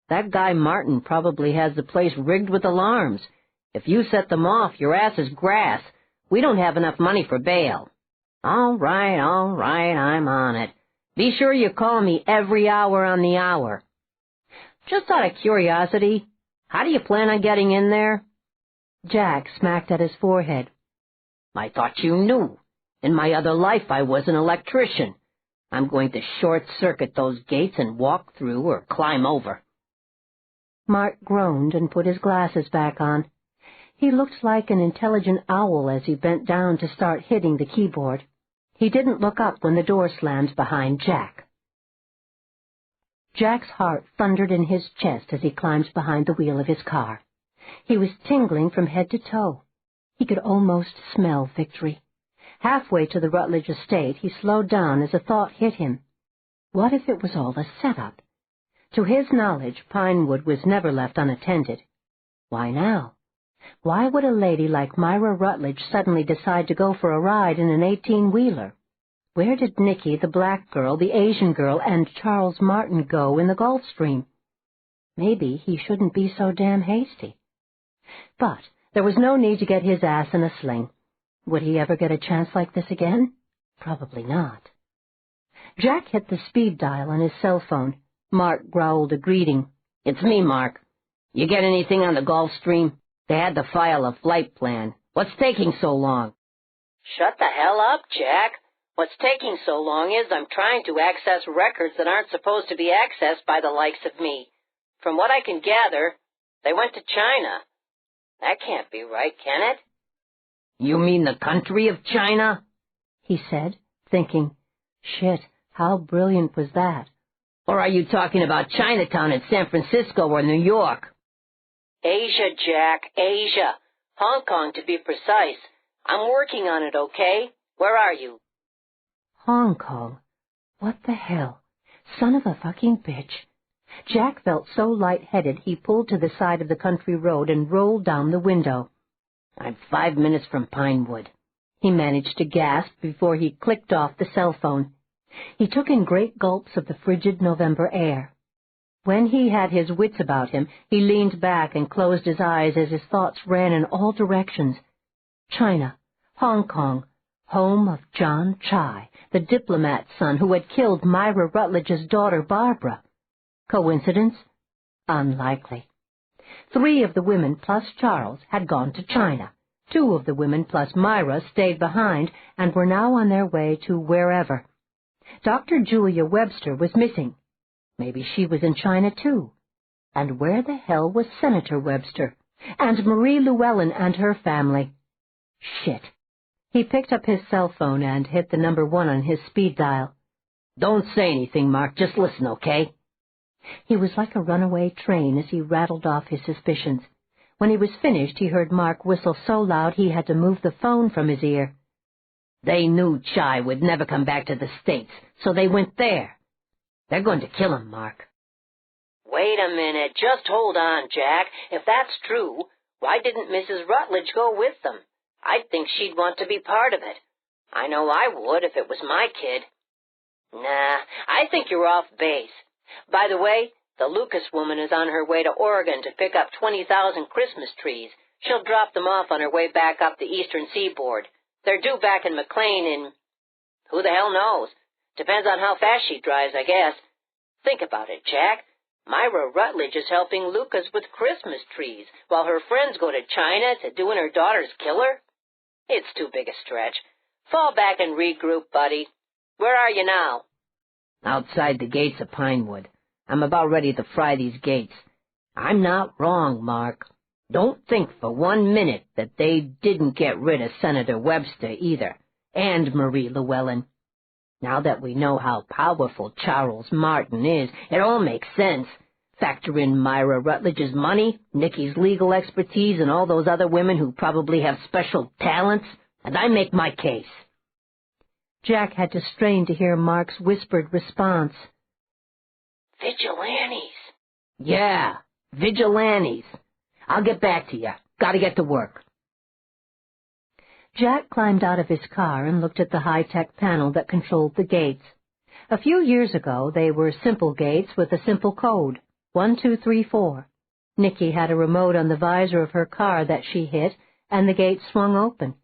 That guy Martin probably has the place rigged with alarms. If you set them off, your ass is grass. We don't have enough money for bail." All right, I'm on it. Be sure you call me every hour on the hour." "Just out of curiosity, how do you plan on getting in there?" Jack smacked at his forehead. "I thought you knew. In my other life I was an electrician. I'm going to short-circuit those gates and walk through or climb over." Mark groaned and put his glasses back on. He looked like an intelligent owl as he bent down to start hitting the keyboard. He didn't look up when the door slammed behind Jack. Jack's heart thundered in his chest as he climbed behind the wheel of his car. He was tingling from head to toe. He could almost smell victory. Halfway to the Rutledge estate, he slowed down as a thought hit him. What if it was all a setup? To his knowledge, Pinewood was never left unattended. Why now? Why would a lady like Myra Rutledge suddenly decide to go for a ride in an 18-wheeler? Where did Nicky, the black girl, the Asian girl, and Charles Martin go in the Gulf Stream? Maybe he shouldn't be so damn hasty. But there was no need to get his ass in a sling. Would he ever get a chance like this again? Probably not. Jack hit the speed dial on his cell phone. Mark growled a greeting. It's me, Mark. You get anything on the Gulf Stream? They had to file a flight plan. What's taking so long? Shut the hell up, Jack. What's taking so long is I'm trying to access records that aren't supposed to be accessed by the likes of me. From what I can gather, they went to China. That can't be right, can it? You mean the country of China? He said, thinking, shit, how brilliant was that? Or are you talking about Chinatown in San Francisco or New York? Asia, Jack, Asia. Hong Kong, to be precise. I'm working on it, okay? Where are you? Hong Kong? What the hell? Son of a fucking bitch. Jack felt so lightheaded he pulled to the side of the country road and rolled down the window. I'm 5 minutes from Pinewood. He managed to gasp before he clicked off the cell phone. He took in great gulps of the frigid November air. When he had his wits about him, he leaned back and closed his eyes as his thoughts ran in all directions. China, Hong Kong, home of John Chai, the diplomat's son who had killed Myra Rutledge's daughter Barbara. Coincidence? Unlikely. 3 of the women plus Charles had gone to China. 2 of the women plus Myra stayed behind and were now on their way to wherever. Dr. Julia Webster was missing. Maybe she was in China, too. And where the hell was Senator Webster? And Marie Llewellyn and her family? Shit. He picked up his cell phone and hit the number 1 on his speed dial. Don't say anything, Mark. Just listen, okay? He was like a runaway train as he rattled off his suspicions. When he was finished, he heard Mark whistle so loud he had to move the phone from his ear. They knew Chai would never come back to the States, so they went there. They're going to kill him, Mark. Wait a minute. Just hold on, Jack. If that's true, why didn't Mrs. Rutledge go with them? I'd think she'd want to be part of it. I know I would if it was my kid. Nah, I think you're off base. By the way, the Lucas woman is on her way to Oregon to pick up 20,000 Christmas trees. She'll drop them off on her way back up the eastern seaboard. They're due back in McLean in... who the hell knows? Depends on how fast she drives, I guess. Think about it, Jack. Myra Rutledge is helping Lucas with Christmas trees, while her friends go to China to doing her daughter's killer. It's too big a stretch. Fall back and regroup, buddy. Where are you now? Outside the gates of Pinewood. I'm about ready to fry these gates. I'm not wrong, Mark. Don't think for 1 minute that they didn't get rid of Senator Webster either, and Marie Llewellyn. Now that we know how powerful Charles Martin is, it all makes sense. Factor in Myra Rutledge's money, Nicky's legal expertise, and all those other women who probably have special talents, and I make my case. Jack had to strain to hear Mark's whispered response. Vigilantes. Yeah, vigilantes. I'll get back to you. Gotta get to work. Jack climbed out of his car and looked at the high-tech panel that controlled the gates. A few years ago, they were simple gates with a simple code, 1, 2, 3, 4. Nicky had a remote on the visor of her car that she hit, and the gate swung open.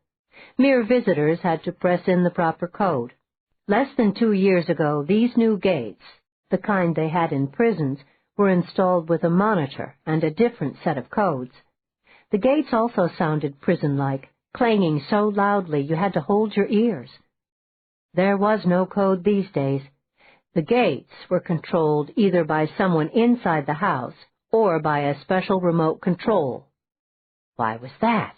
Mere visitors had to press in the proper code. Less than 2 years ago, these new gates, the kind they had in prisons, were installed with a monitor and a different set of codes. The gates also sounded prison-like, clanging so loudly you had to hold your ears. There was no code these days. The gates were controlled either by someone inside the house or by a special remote control. Why was that?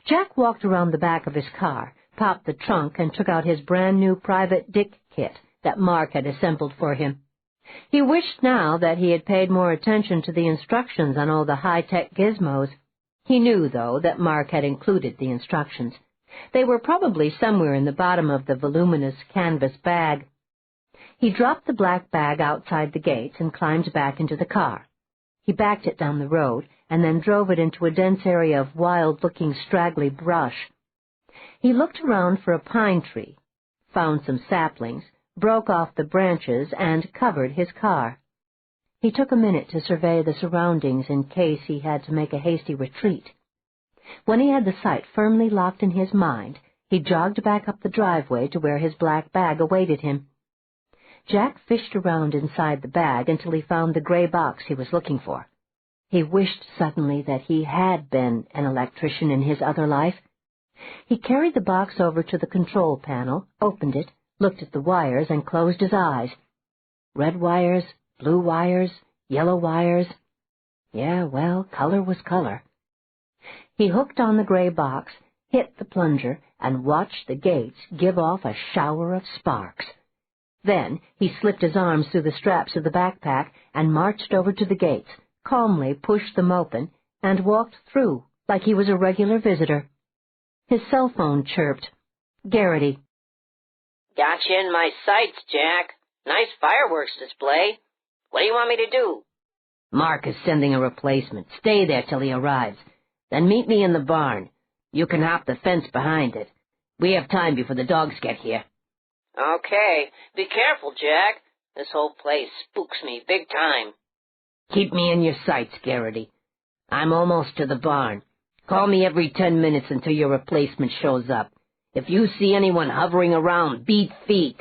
Jack walked around the back of his car, popped the trunk, and took out his brand-new private Dick kit that Mark had assembled for him. He wished now that he had paid more attention to the instructions on all the high-tech gizmos. He knew, though, that Mark had included the instructions. They were probably somewhere in the bottom of the voluminous canvas bag. He dropped the black bag outside the gates and climbed back into the car. He backed it down the road and then drove it into a dense area of wild-looking, straggly brush. He looked around for a pine tree, found some saplings, broke off the branches, and covered his car. He took a minute to survey the surroundings in case he had to make a hasty retreat. When he had the site firmly locked in his mind, he jogged back up the driveway to where his black bag awaited him. Jack fished around inside the bag until he found the gray box he was looking for. He wished suddenly that he had been an electrician in his other life. He carried the box over to the control panel, opened it, looked at the wires, and closed his eyes. Red wires, blue wires, yellow wires. Yeah, well, color was color. He hooked on the gray box, hit the plunger, and watched the gates give off a shower of sparks. Then he slipped his arms through the straps of the backpack and marched over to the gates, calmly pushed them open, and walked through like he was a regular visitor. His cell phone chirped. Garrity. Got you in my sights, Jack. Nice fireworks display. What do you want me to do? Mark is sending a replacement. Stay there till he arrives. Then meet me in the barn. You can hop the fence behind it. We have time before the dogs get here. Okay. Be careful, Jack. This whole place spooks me big time. Keep me in your sights, Garrity. I'm almost to the barn. Call me every 10 minutes until your replacement shows up. If you see anyone hovering around, beat feet.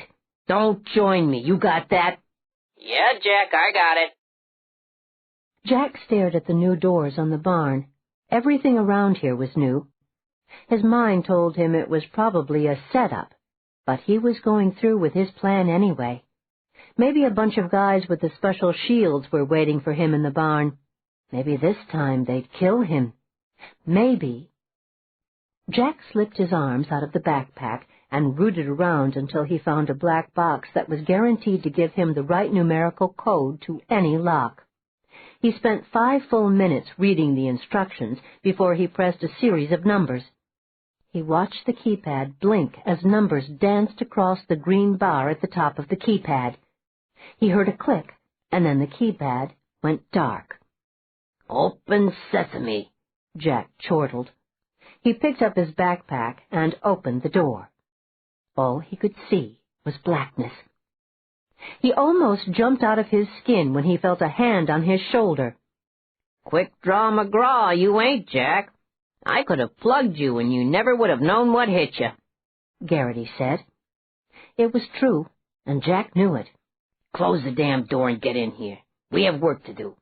Don't join me. You got that? Yeah, Jack, I got it. Jack stared at the new doors on the barn. Everything around here was new. His mind told him it was probably a setup, but he was going through with his plan anyway. Maybe a bunch of guys with the special shields were waiting for him in the barn. Maybe this time they'd kill him. Maybe. Jack slipped his arms out of the backpack and rooted around until he found a black box that was guaranteed to give him the right numerical code to any lock. He spent 5 full minutes reading the instructions before he pressed a series of numbers. He watched the keypad blink as numbers danced across the green bar at the top of the keypad. He heard a click, and then the keypad went dark. Open sesame, Jack chortled. He picked up his backpack and opened the door. All he could see was blackness. He almost jumped out of his skin when he felt a hand on his shoulder. Quick draw McGraw, you ain't, Jack. I could have plugged you and you never would have known what hit you, Garrity said. It was true, and Jack knew it. Close the damn door and get in here. We have work to do.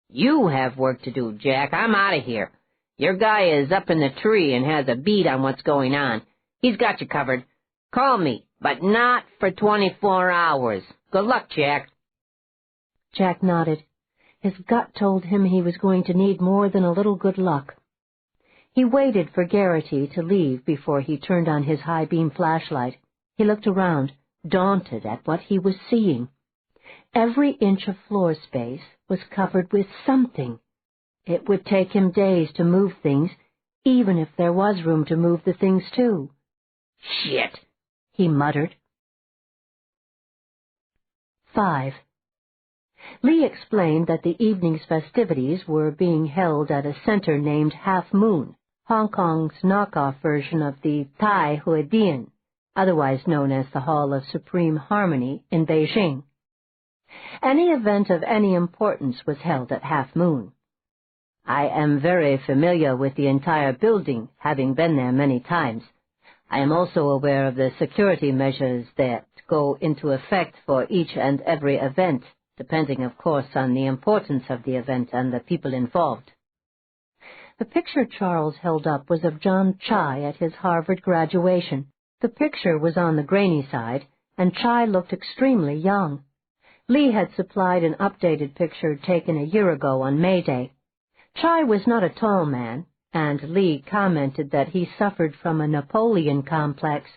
You have work to do, Jack. I'm out of here. Your guy is up in the tree and has a bead on what's going on. He's got you covered. Call me, but not for 24 hours. Good luck, Jack. Jack nodded. His gut told him he was going to need more than a little good luck. He waited for Garrity to leave before he turned on his high-beam flashlight. He looked around, daunted at what he was seeing. Every inch of floor space was covered with something. It would take him days to move things, even if there was room to move the things too. Shit, he muttered. 5. Lee explained that the evening's festivities were being held at a center named Half Moon, Hong Kong's knockoff version of the Tai Huidian, otherwise known as the Hall of Supreme Harmony in Beijing. Any event of any importance was held at Half Moon. I am very familiar with the entire building, having been there many times. I am also aware of the security measures that go into effect for each and every event, depending, of course, on the importance of the event and the people involved. The picture Charles held up was of John Chai at his Harvard graduation. The picture was on the grainy side, and Chai looked extremely young. Lee had supplied an updated picture taken a year ago on May Day. Chai was not a tall man, and Lee commented that he suffered from a Napoleon complex.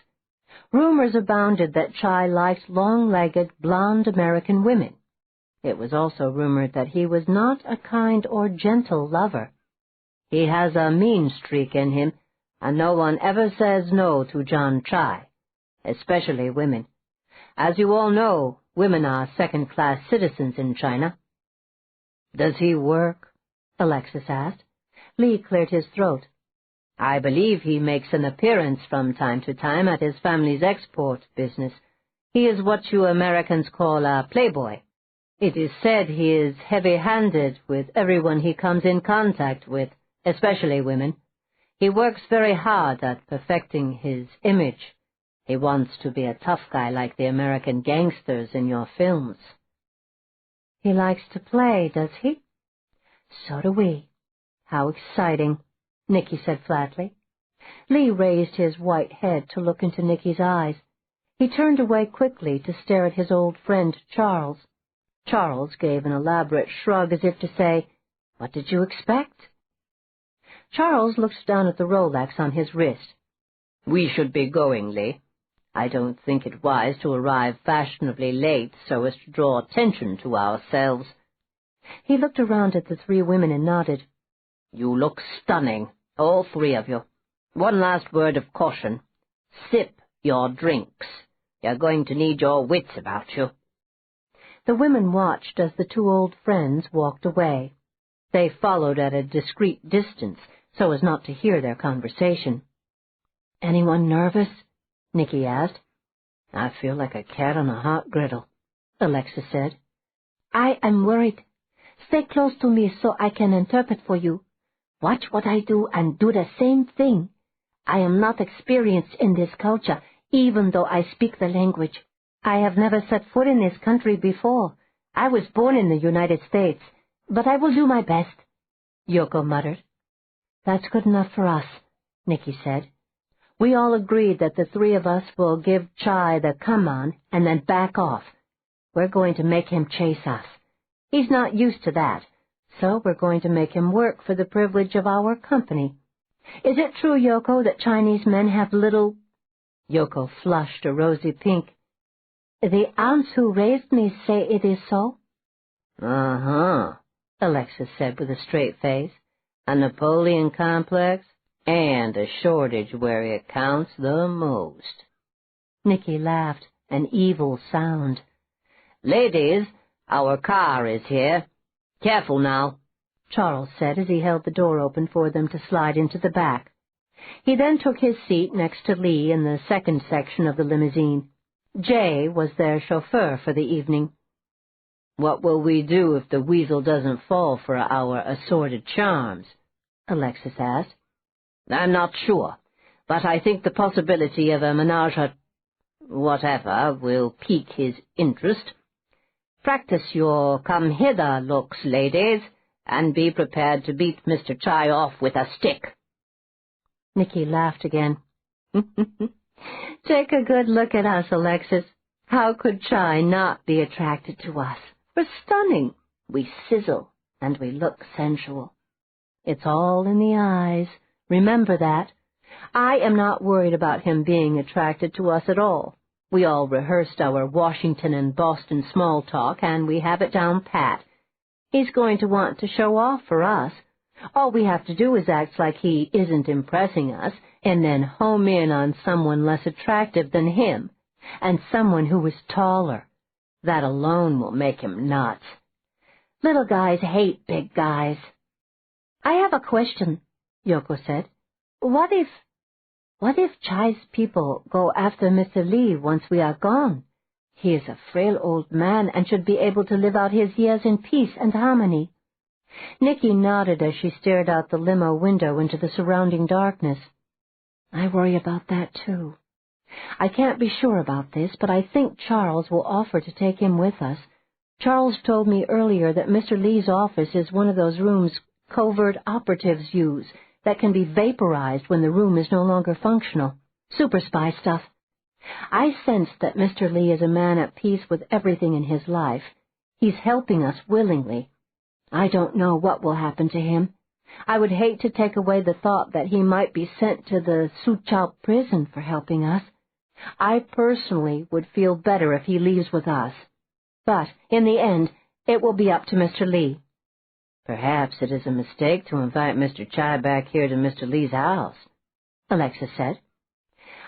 Rumors abounded that Chai liked long-legged, blonde American women. It was also rumored that he was not a kind or gentle lover. He has a mean streak in him, and no one ever says no to John Chai, especially women. As you all know, women are second-class citizens in China. Does he work? Alexis asked. Lee cleared his throat. I believe he makes an appearance from time to time at his family's export business. He is what you Americans call a playboy. It is said he is heavy-handed with everyone he comes in contact with, especially women. He works very hard at perfecting his image. He wants to be a tough guy like the American gangsters in your films. He likes to play, does he? So do we. How exciting, Nicky said flatly. Lee raised his white head to look into Nicky's eyes. He turned away quickly to stare at his old friend, Charles. Charles gave an elaborate shrug as if to say, "What did you expect?" Charles looked down at the Rolex on his wrist. "We should be going, Lee. I don't think it wise to arrive fashionably late so as to draw attention to ourselves." He looked around at the three women and nodded. "You look stunning, all three of you. One last word of caution. Sip your drinks. You're going to need your wits about you." The women watched as the two old friends walked away. They followed at a discreet distance so as not to hear their conversation. "Anyone nervous?" Nicky asked. "I feel like a cat on a hot griddle," Alexis said. "I am worried. Stay close to me so I can interpret for you. Watch what I do and do the same thing. I am not experienced in this culture, even though I speak the language. I have never set foot in this country before. I was born in the United States, but I will do my best," Yoko muttered. "That's good enough for us," Nicky said. "We all agreed that the three of us will give Chai the come on and then back off. We're going to make him chase us. He's not used to that, so we're going to make him work for the privilege of our company. Is it true, Yoko, that Chinese men have little—" Yoko flushed a rosy pink. "The aunts who raised me say it is so." "Uh-huh," Alexis said with a straight face. "A Napoleon complex, and a shortage where it counts the most." Nicky laughed, an evil sound. "Ladies, our car is here. Careful now," Charles said as he held the door open for them to slide into the back. He then took his seat next to Lee in the second section of the limousine. Jay was their chauffeur for the evening. "What will we do if the weasel doesn't fall for our assorted charms?" Alexis asked. "I'm not sure, but I think the possibility of a menage a whatever will pique his interest. Practice your come-hither looks, ladies, and be prepared to beat Mr. Chai off with a stick." Nicky laughed again. "Take a good look at us, Alexis. How could Chai not be attracted to us? We're stunning. We sizzle, and we look sensual. It's all in the eyes. Remember that. I am not worried about him being attracted to us at all. We all rehearsed our Washington and Boston small talk, and we have it down pat. He's going to want to show off for us. All we have to do is act like he isn't impressing us, and then home in on someone less attractive than him, and someone who is taller. That alone will make him nuts. Little guys hate big guys." "I have a question," Yoko said. What if Chai's people go after Mr. Lee once we are gone? He is a frail old man and should be able to live out his years in peace and harmony." Nicky nodded as she stared out the limo window into the surrounding darkness. "I worry about that, too. I can't be sure about this, but I think Charles will offer to take him with us. Charles told me earlier that Mr. Lee's office is one of those rooms covert operatives use that can be vaporized when the room is no longer functional. Super spy stuff. I sense that Mr. Lee is a man at peace with everything in his life. He's helping us willingly. I don't know what will happen to him. I would hate to take away the thought that he might be sent to the Suchao prison for helping us. I personally would feel better if he leaves with us. But, in the end, it will be up to Mr. Lee." "Perhaps it is a mistake to invite Mr. Chai back here to Mr. Lee's house," Alexis said.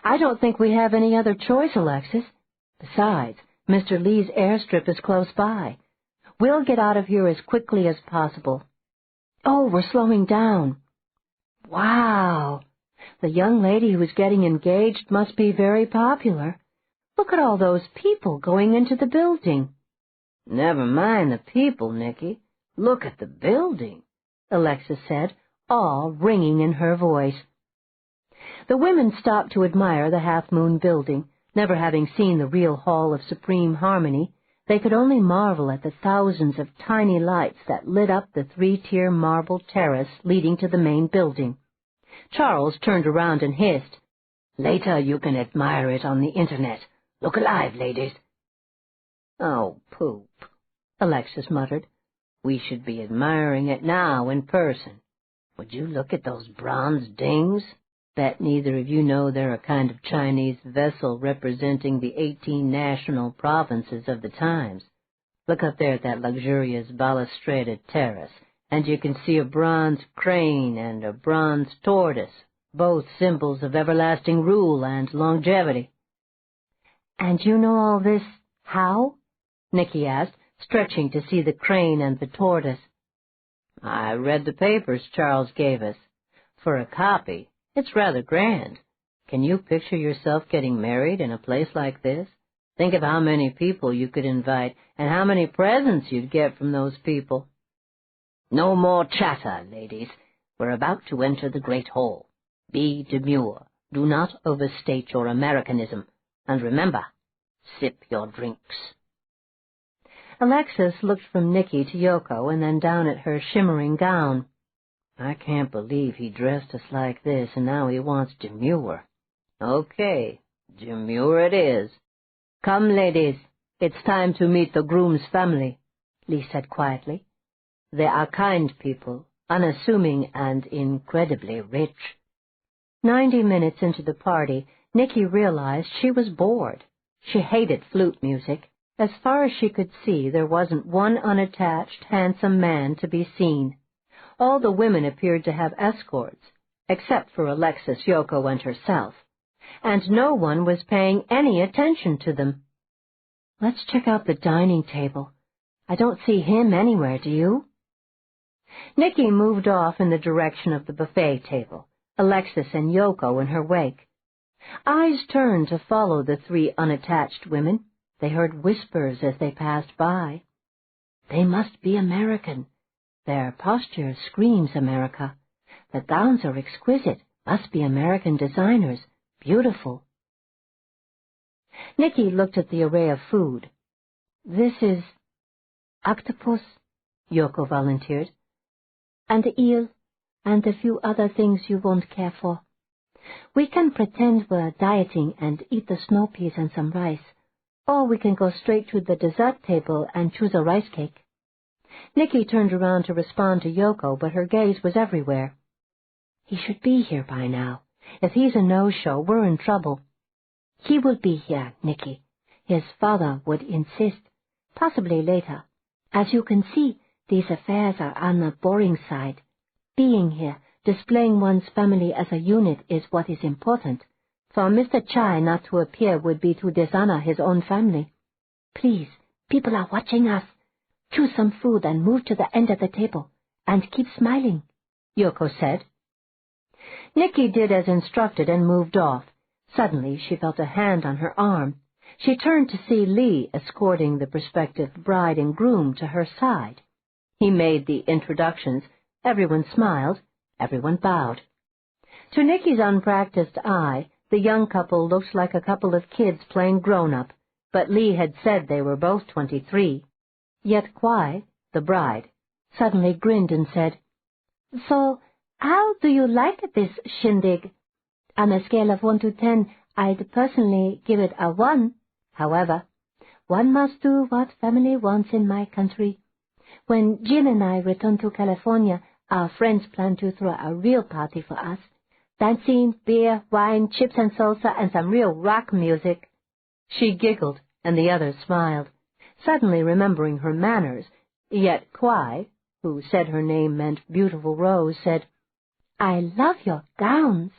"I don't think we have any other choice, Alexis. Besides, Mr. Lee's airstrip is close by. We'll get out of here as quickly as possible. Oh, we're slowing down. Wow! The young lady who's getting engaged must be very popular. Look at all those people going into the building. Never mind the people, Nicky. Look at the building, Alexis said, awe ringing in her voice. The women stopped to admire the half-moon building. Never having seen the real Hall of Supreme Harmony, they could only marvel at the thousands of tiny lights that lit up the three-tier marble terrace leading to the main building. Charles turned around and hissed, "Later you can admire it on the Internet. Look alive, ladies." "Oh, poop," Alexis muttered. "We should be admiring it now in person. Would you look at those bronze dings? Bet neither of you know they're a kind of Chinese vessel representing the 18 national provinces of the times. Look up there at that luxurious balustraded terrace, and you can see a bronze crane and a bronze tortoise, both symbols of everlasting rule and longevity." "And you know all this how?" Nicky asked, stretching to see the crane and the tortoise. "I read the papers Charles gave us. For a copy, it's rather grand. Can you picture yourself getting married in a place like this? Think of how many people you could invite, and how many presents you'd get from those people. No more chatter, ladies. We're about to enter the great hall. Be demure. Do not overstate your Americanism. And remember, sip your drinks." Alexis looked from Nicky to Yoko and then down at her shimmering gown. "I can't believe he dressed us like this, and now he wants demure. Okay, demure it is. Come, ladies, it's time to meet the groom's family," Lee said quietly. "They are kind people, unassuming and incredibly rich." 90 minutes into the party, Nicky realized she was bored. She hated flute music. As far as she could see, there wasn't one unattached, handsome man to be seen. All the women appeared to have escorts, except for Alexis, Yoko, and herself, and no one was paying any attention to them. "Let's check out the dining table. I don't see him anywhere, do you?" Nicky moved off in the direction of the buffet table, Alexis and Yoko in her wake. Eyes turned to follow the three unattached women. They heard whispers as they passed by. "They must be American. Their posture screams America. The gowns are exquisite. Must be American designers. Beautiful." Nicky looked at the array of food. "This is octopus," Yoko volunteered, "and eel, and a few other things you won't care for. We can pretend we're dieting and eat the snow peas and some rice, or we can go straight to the dessert table and choose a rice cake." Nicky turned around to respond to Yoko, but her gaze was everywhere. "He should be here by now. If he's a no-show, we're in trouble." "He will be here, Nicky. His father would insist. Possibly later. As you can see, these affairs are on the boring side. Being here, displaying one's family as a unit is what is important. For Mr. Chai not to appear would be to dishonor his own family. Please, people are watching us. Choose some food and move to the end of the table, and keep smiling," Yoko said. Nicky did as instructed and moved off. Suddenly she felt a hand on her arm. She turned to see Lee escorting the prospective bride and groom to her side. He made the introductions. Everyone smiled. Everyone bowed. To Nicky's unpracticed eye, the young couple looked like a couple of kids playing grown-up, but Lee had said they were both 23. Yet Kwai, the bride, suddenly grinned and said, "So, how do you like this shindig? On a scale of 1 to 10, I'd personally give it a 1. However, one must do what family wants in my country. When Jin and I return to California, our friends plan to throw a real party for us. Dancing, beer, wine, chips and salsa, and some real rock music." She giggled, and the others smiled, suddenly remembering her manners. Yet Kwai, who said her name meant Beautiful Rose, said, "I love your gowns.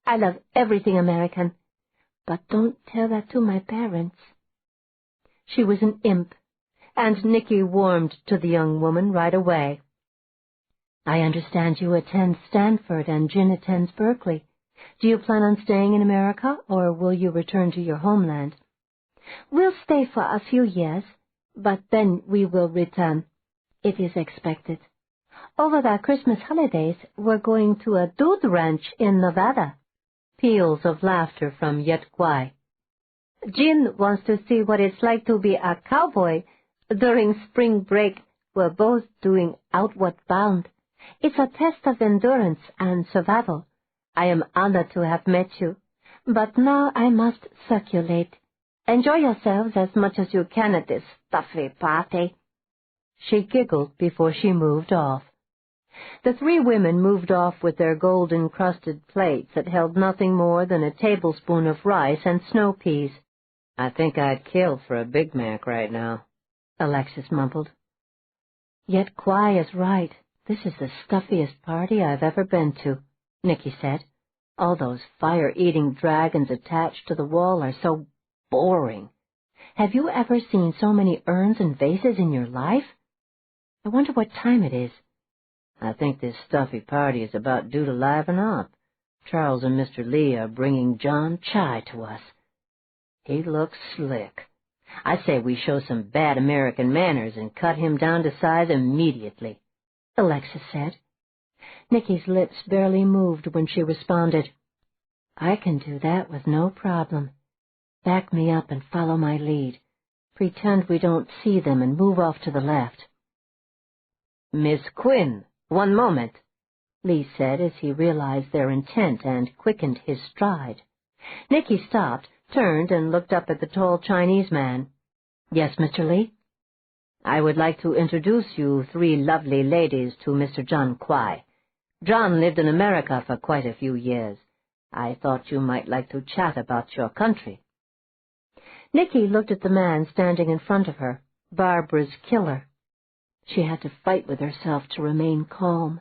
I love everything American. But don't tell that to my parents." She was an imp. and Nicky warmed to the young woman right away. "I understand you attend Stanford and Jin attends Berkeley. Do you plan on staying in America, or will you return to your homeland?" "We'll stay for a few years, but then we will return. It is expected. Over the Christmas holidays, we're going to a dude ranch in Nevada." Peals of laughter from Yet Kwai. "Jin wants to see what it's like to be a cowboy. During spring break, we're both doing Outward Bound. It's a test of endurance and survival. I am honored to have met you, but now I must circulate. Enjoy yourselves as much as you can at this stuffy party." She giggled before she moved off. The three women moved off with their gold-encrusted plates that held nothing more than a tablespoon of rice and snow peas. "I think I'd kill for a Big Mac right now," Alexis mumbled. "Yet Kwai is right. This is the stuffiest party I've ever been to," Nicky said. "All those fire-eating dragons attached to the wall are so boring. Have you ever seen so many urns and vases in your life? I wonder what time it is." "I think this stuffy party is about due to liven up. Charles and Mr. Lee are bringing John Chai to us. He looks slick. I say we show some bad American manners and cut him down to size immediately," Alexis said. Nicky's lips barely moved when she responded, "I can do that with no problem. Back me up and follow my lead. Pretend we don't see them and move off to the left." "Miss Quinn, one moment," Lee said as he realized their intent and quickened his stride. Nicky stopped, turned, and looked up at the tall Chinese man. "Yes, Mr. Lee?" "I would like to introduce you three lovely ladies to Mr. John Kwai. John lived in America for quite a few years. I thought you might like to chat about your country." Nicky looked at the man standing in front of her, Barbara's killer. She had to fight with herself to remain calm.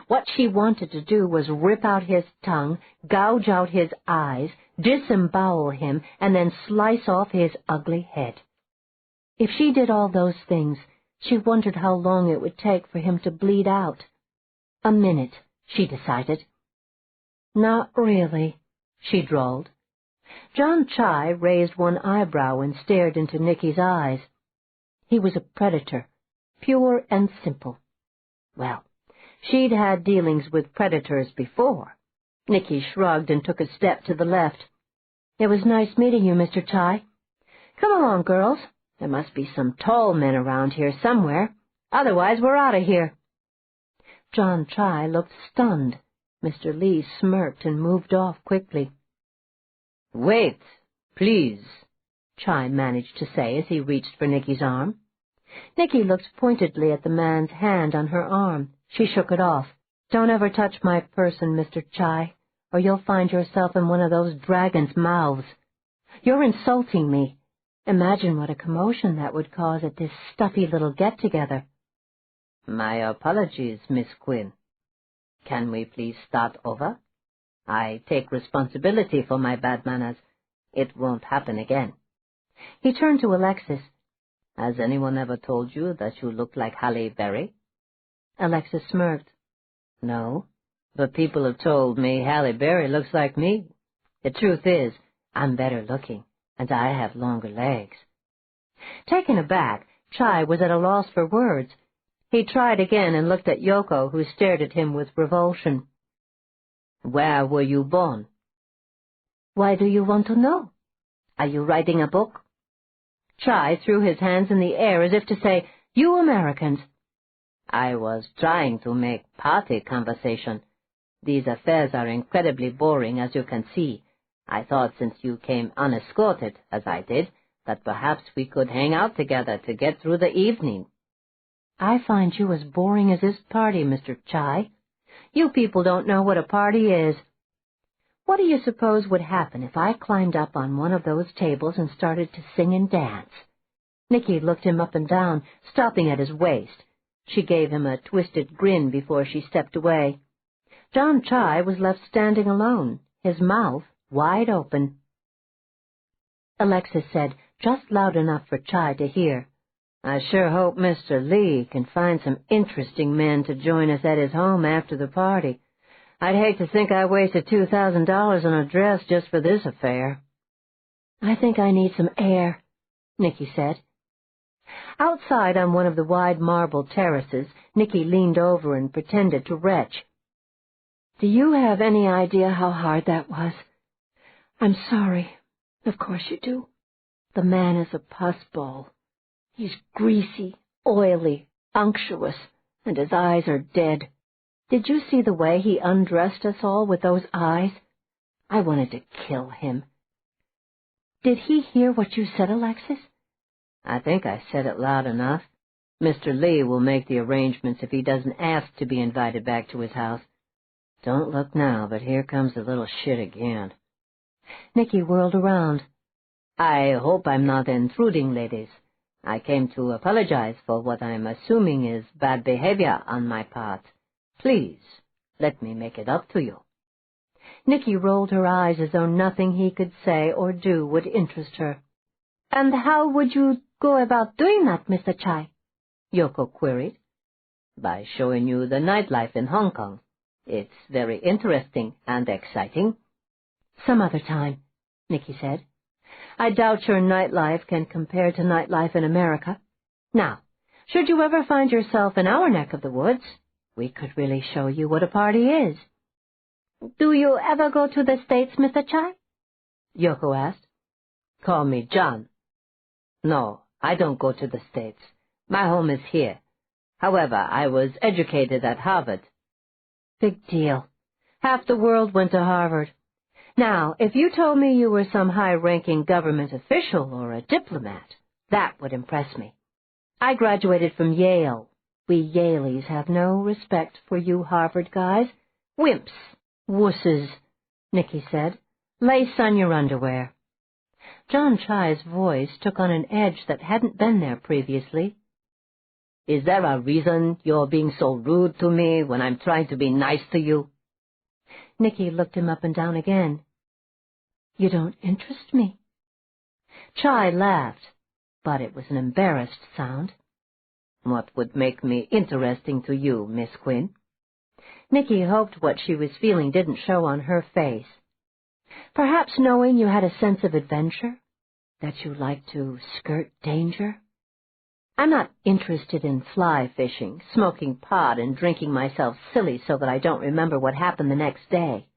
What she wanted to do was rip out his tongue, gouge out his eyes, disembowel him, and then slice off his ugly head. If she did all those things, she wondered how long it would take for him to bleed out. A minute, she decided. "Not really," she drawled. John Chai raised one eyebrow and stared into Nicky's eyes. He was a predator, pure and simple. Well, she'd had dealings with predators before. Nicky shrugged and took a step to the left. "It was nice meeting you, Mr. Chai. Come along, girls. There must be some tall men around here somewhere. Otherwise, we're out of here." John Chai looked stunned. Mr. Lee smirked and moved off quickly. "Wait, please," Chai managed to say as he reached for Nicky's arm. Nicky looked pointedly at the man's hand on her arm. She shook it off. "Don't ever touch my person, Mr. Chai, or you'll find yourself in one of those dragons' mouths. You're insulting me. Imagine what a commotion that would cause at this stuffy little get-together." "My apologies, Miss Quinn. Can we please start over? I take responsibility for my bad manners. It won't happen again." He turned to Alexis. "Has anyone ever told you that you look like Halle Berry?" Alexis smirked. "No, but people have told me Halle Berry looks like me. The truth is, I'm better looking, and I have longer legs." Taken aback, Chai was at a loss for words. He tried again and looked at Yoko, who stared at him with revulsion. "Where were you born?" "Why do you want to know? Are you writing a book?" Chai threw his hands in the air as if to say, "You Americans." "I was trying to make party conversation. These affairs are incredibly boring, as you can see. I thought since you came unescorted, as I did, that perhaps we could hang out together to get through the evening." "I find you as boring as this party, Mr. Chai. You people don't know what a party is. What do you suppose would happen if I climbed up on one of those tables and started to sing and dance?" Nicky looked him up and down, stopping at his waist. She gave him a twisted grin before she stepped away. John Chai was left standing alone, his mouth wide open. Alexis said, just loud enough for Chai to hear, I sure hope Mr. Lee can find some interesting men to join us at his home after the party. I'd hate to think I wasted $2,000 on a dress just for this affair. I think I need some air, Nicky said. Outside on one of the wide marble terraces, Nicky leaned over and pretended to retch. Do you have any idea how hard that was? I'm sorry. Of course you do. The man is a pussball. He's greasy, oily, unctuous, and his eyes are dead. Did you see the way he undressed us all with those eyes? I wanted to kill him. Did he hear what you said, Alexis? I think I said it loud enough. Mr. Lee will make the arrangements if he doesn't ask to be invited back to his house. Don't look now, but here comes the little shit again. Nicky whirled around. I hope I'm not intruding, ladies. I came to apologize for what I'm assuming is bad behavior on my part. Please, let me make it up to you. Nicky rolled her eyes as though nothing he could say or do would interest her. And how would you go about doing that, Mr. Chai? Yoko queried. By showing you the nightlife in Hong Kong. It's very interesting and exciting. Some other time, Nicky said. I doubt your nightlife can compare to nightlife in America. Now, should you ever find yourself in our neck of the woods, we could really show you what a party is. Do you ever go to the States, Mr. Chai? Yoko asked. Call me John. No, I don't go to the States. My home is here. However, I was educated at Harvard. Big deal. Half the world went to Harvard. Now, if you told me you were some high-ranking government official or a diplomat, that would impress me. I graduated from Yale. We Yaleys have no respect for you Harvard guys. Wimps, wusses, Nicky said. Lace on your underwear. John Chai's voice took on an edge that hadn't been there previously. Is there a reason you're being so rude to me when I'm trying to be nice to you? Nicky looked him up and down again. You don't interest me. Chai laughed, but it was an embarrassed sound. What would make me interesting to you, Miss Quinn? Nicky hoped what she was feeling didn't show on her face. Perhaps knowing you had a sense of adventure, that you liked to skirt danger. I'm not interested in fly fishing, smoking pot, and drinking myself silly so that I don't remember what happened the next day.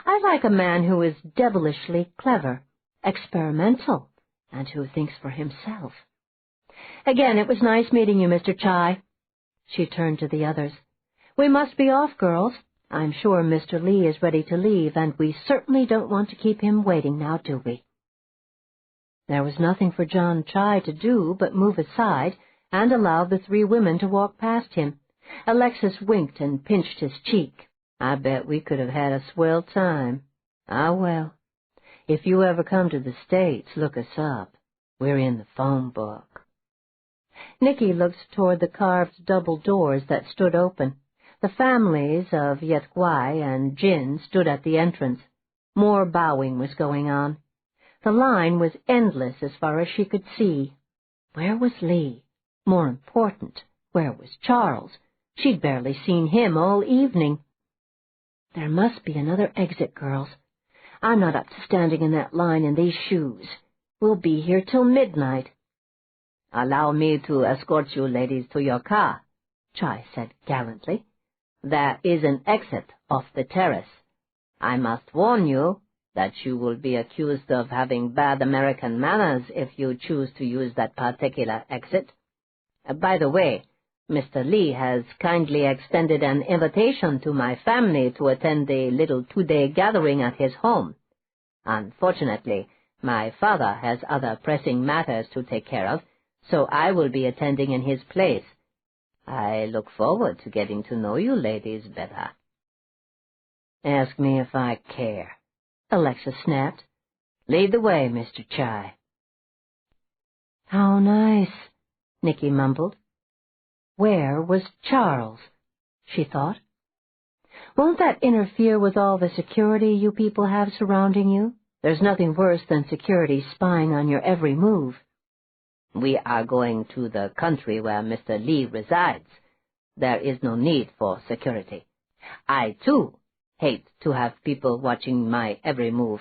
I like a man who is devilishly clever, experimental, and who thinks for himself. Again, it was nice meeting you, Mr. Chai. She turned to the others. We must be off, girls. I'm sure Mr. Lee is ready to leave, and we certainly don't want to keep him waiting now, do we? There was nothing for John Chai to do but move aside and allow the three women to walk past him. Alexis winked and pinched his cheek. I bet we could have had a swell time. Ah, well, if you ever come to the States, look us up. We're in the phone book. Nicky looked toward the carved double doors that stood open. The families of Yet Guai and Jin stood at the entrance. More bowing was going on. The line was endless as far as she could see. Where was Lee? More important, where was Charles? She'd barely seen him all evening. There must be another exit, girls. I'm not up to standing in that line in these shoes. We'll be here till midnight. Allow me to escort you ladies to your car, Chai said gallantly. There is an exit off the terrace. I must warn you that you will be accused of having bad American manners if you choose to use that particular exit. By the way, Mr. Lee has kindly extended an invitation to my family to attend a little two-day gathering at his home. Unfortunately, my father has other pressing matters to take care of, so I will be attending in his place. I look forward to getting to know you ladies better. Ask me if I care, Alexis snapped. Lead the way, Mr. Chai. How nice, Nicky mumbled. Where was Charles? She thought. Won't that interfere with all the security you people have surrounding you? There's nothing worse than security spying on your every move. We are going to the country where Mr. Lee resides. There is no need for security. I, too, hate to have people watching my every move.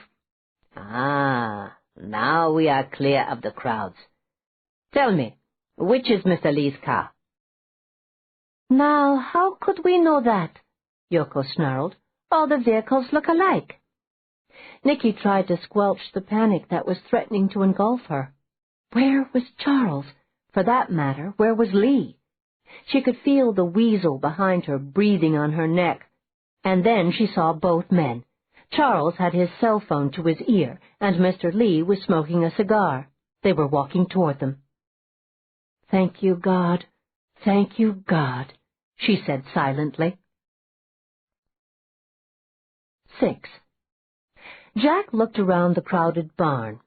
Ah, now we are clear of the crowds. Tell me, which is Mr. Lee's car? Now, how could we know that? Yoko snarled. All the vehicles look alike. Nicky tried to squelch the panic that was threatening to engulf her. Where was Charles? For that matter, where was Lee? She could feel the weasel behind her breathing on her neck. And then she saw both men. Charles had his cell phone to his ear, and Mr. Lee was smoking a cigar. They were walking toward them. "Thank you, God. Thank you, God," she said silently. 6. Jack looked around the crowded barn.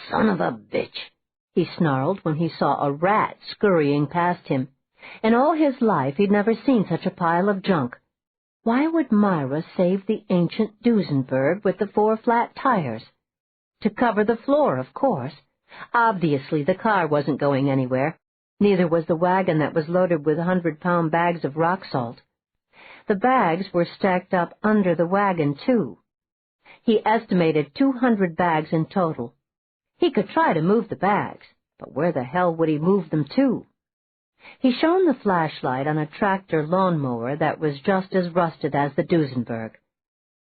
Son of a bitch, he snarled when he saw a rat scurrying past him. In all his life he'd never seen such a pile of junk. Why would Myra save the ancient Duesenberg with the 4 flat tires? To cover the floor, of course. Obviously the car wasn't going anywhere. Neither was the wagon that was loaded with 100-pound bags of rock salt. The bags were stacked up under the wagon, too. He estimated 200 bags in total. He could try to move the bags, but where the hell would he move them to? He shone the flashlight on a tractor lawnmower that was just as rusted as the Duesenberg.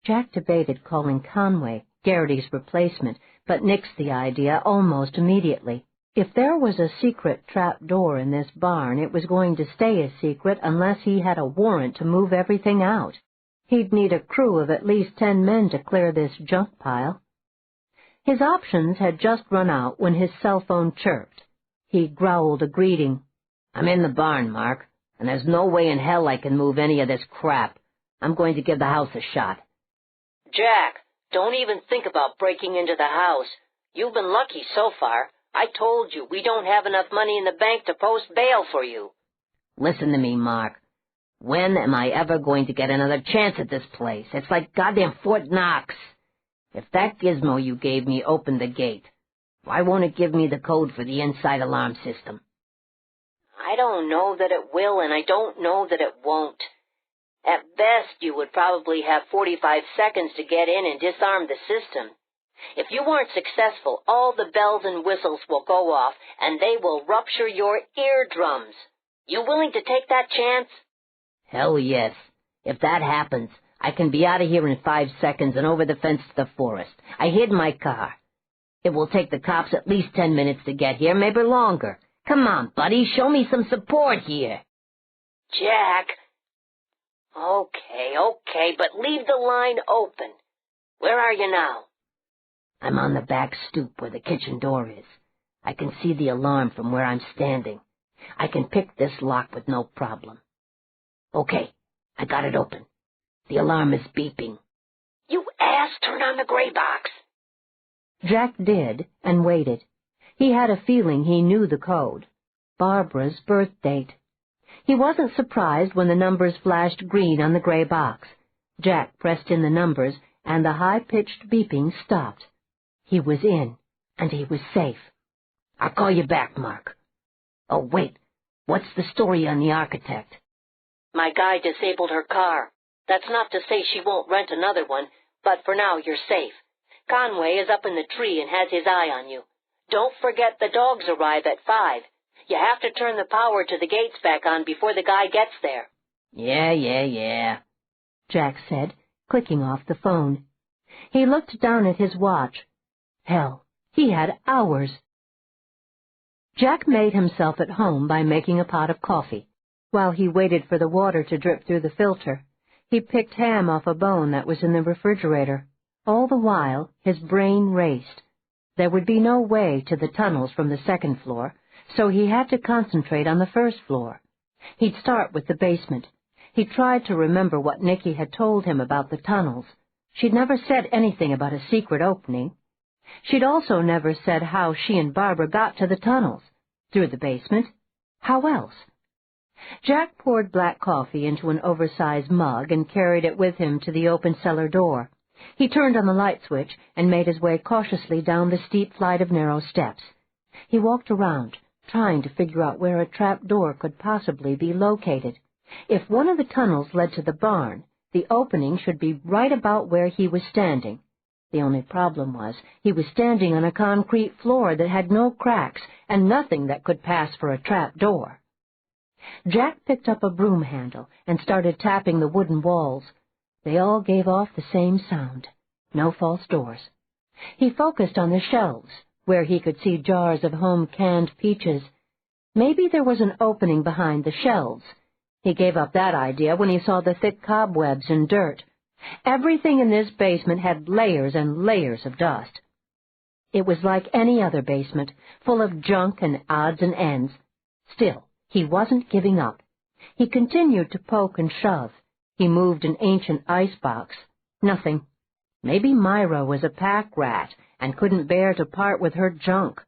Jack debated calling Conway, Garrity's replacement, but nixed the idea almost immediately. If there was a secret trap door in this barn, it was going to stay a secret unless he had a warrant to move everything out. He'd need a crew of at least 10 men to clear this junk pile. His options had just run out when his cell phone chirped. He growled a greeting. "I'm in the barn, Mark, and there's no way in hell I can move any of this crap. I'm going to give the house a shot." Jack, don't even think about breaking into the house. You've been lucky so far. I told you we don't have enough money in the bank to post bail for you. Listen to me, Mark. When am I ever going to get another chance at this place? It's like goddamn Fort Knox. If that gizmo you gave me opened the gate, why won't it give me the code for the inside alarm system? I don't know that it will, and I don't know that it won't. At best, you would probably have 45 seconds to get in and disarm the system. If you aren't successful, all the bells and whistles will go off, and they will rupture your eardrums. You willing to take that chance? Hell yes. If that happens, I can be out of here in 5 seconds and over the fence to the forest. I hid my car. It will take the cops at least 10 minutes to get here, maybe longer. Come on, buddy, show me some support here. Jack. Okay, but leave the line open. Where are you now? I'm on the back stoop where the kitchen door is. I can see the alarm from where I'm standing. I can pick this lock with no problem. Okay, I got it open. The alarm is beeping. You ass, turn on the gray box. Jack did, and waited. He had a feeling he knew the code. Barbara's birth date. He wasn't surprised when the numbers flashed green on the gray box. Jack pressed in the numbers, and the high-pitched beeping stopped. He was in, and he was safe. I'll call you back, Mark. Oh, wait, what's the story on the architect? My guy disabled her car. That's not to say she won't rent another one, but for now you're safe. Conway is up in the tree and has his eye on you. Don't forget the dogs arrive at 5. You have to turn the power to the gates back on before the guy gets there. Yeah, Jack said, clicking off the phone. He looked down at his watch. Hell, he had hours. Jack made himself at home by making a pot of coffee. While he waited for the water to drip through the filter, he picked ham off a bone that was in the refrigerator. All the while, his brain raced. There would be no way to the tunnels from the second floor, so he had to concentrate on the first floor. He'd start with the basement. He tried to remember what Nicky had told him about the tunnels. She'd never said anything about a secret opening. She'd also never said how she and Barbara got to the tunnels. Through the basement. How else? Jack poured black coffee into an oversized mug and carried it with him to the open cellar door. He turned on the light switch and made his way cautiously down the steep flight of narrow steps. He walked around, trying to figure out where a trap door could possibly be located. If one of the tunnels led to the barn, the opening should be right about where he was standing. The only problem was he was standing on a concrete floor that had no cracks and nothing that could pass for a trap door. Jack picked up a broom handle and started tapping the wooden walls. They all gave off the same sound. No false doors. He focused on the shelves, where he could see jars of home-canned peaches. Maybe there was an opening behind the shelves. He gave up that idea when he saw the thick cobwebs and dirt. Everything in this basement had layers and layers of dust. It was like any other basement, full of junk and odds and ends. Still, he wasn't giving up. He continued to poke and shove. He moved an ancient icebox. Nothing. Maybe Myra was a pack rat and couldn't bear to part with her junk.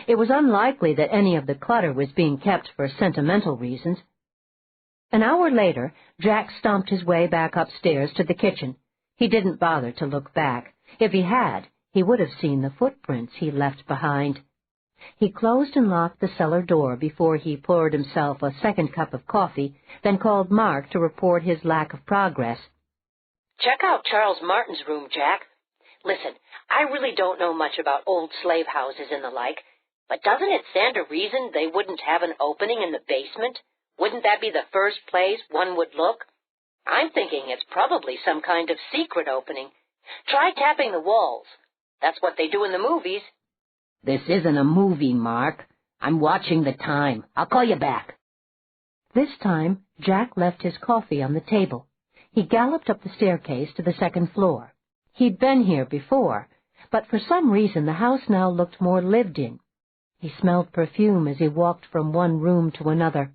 It was unlikely that any of the clutter was being kept for sentimental reasons. An hour later, Jack stomped his way back upstairs to the kitchen. He didn't bother to look back. If he had, he would have seen the footprints he left behind. He closed and locked the cellar door before he poured himself a second cup of coffee, then called Mark to report his lack of progress. Check out Charles Martin's room, Jack. Listen, I really don't know much about old slave houses and the like, but doesn't it stand to reason they wouldn't have an opening in the basement? Wouldn't that be the first place one would look? I'm thinking it's probably some kind of secret opening. Try tapping the walls. That's what they do in the movies. This isn't a movie, Mark. I'm watching the time. I'll call you back. This time, Jack left his coffee on the table. He galloped up the staircase to the second floor. He'd been here before, but for some reason the house now looked more lived in. He smelled perfume as he walked from one room to another.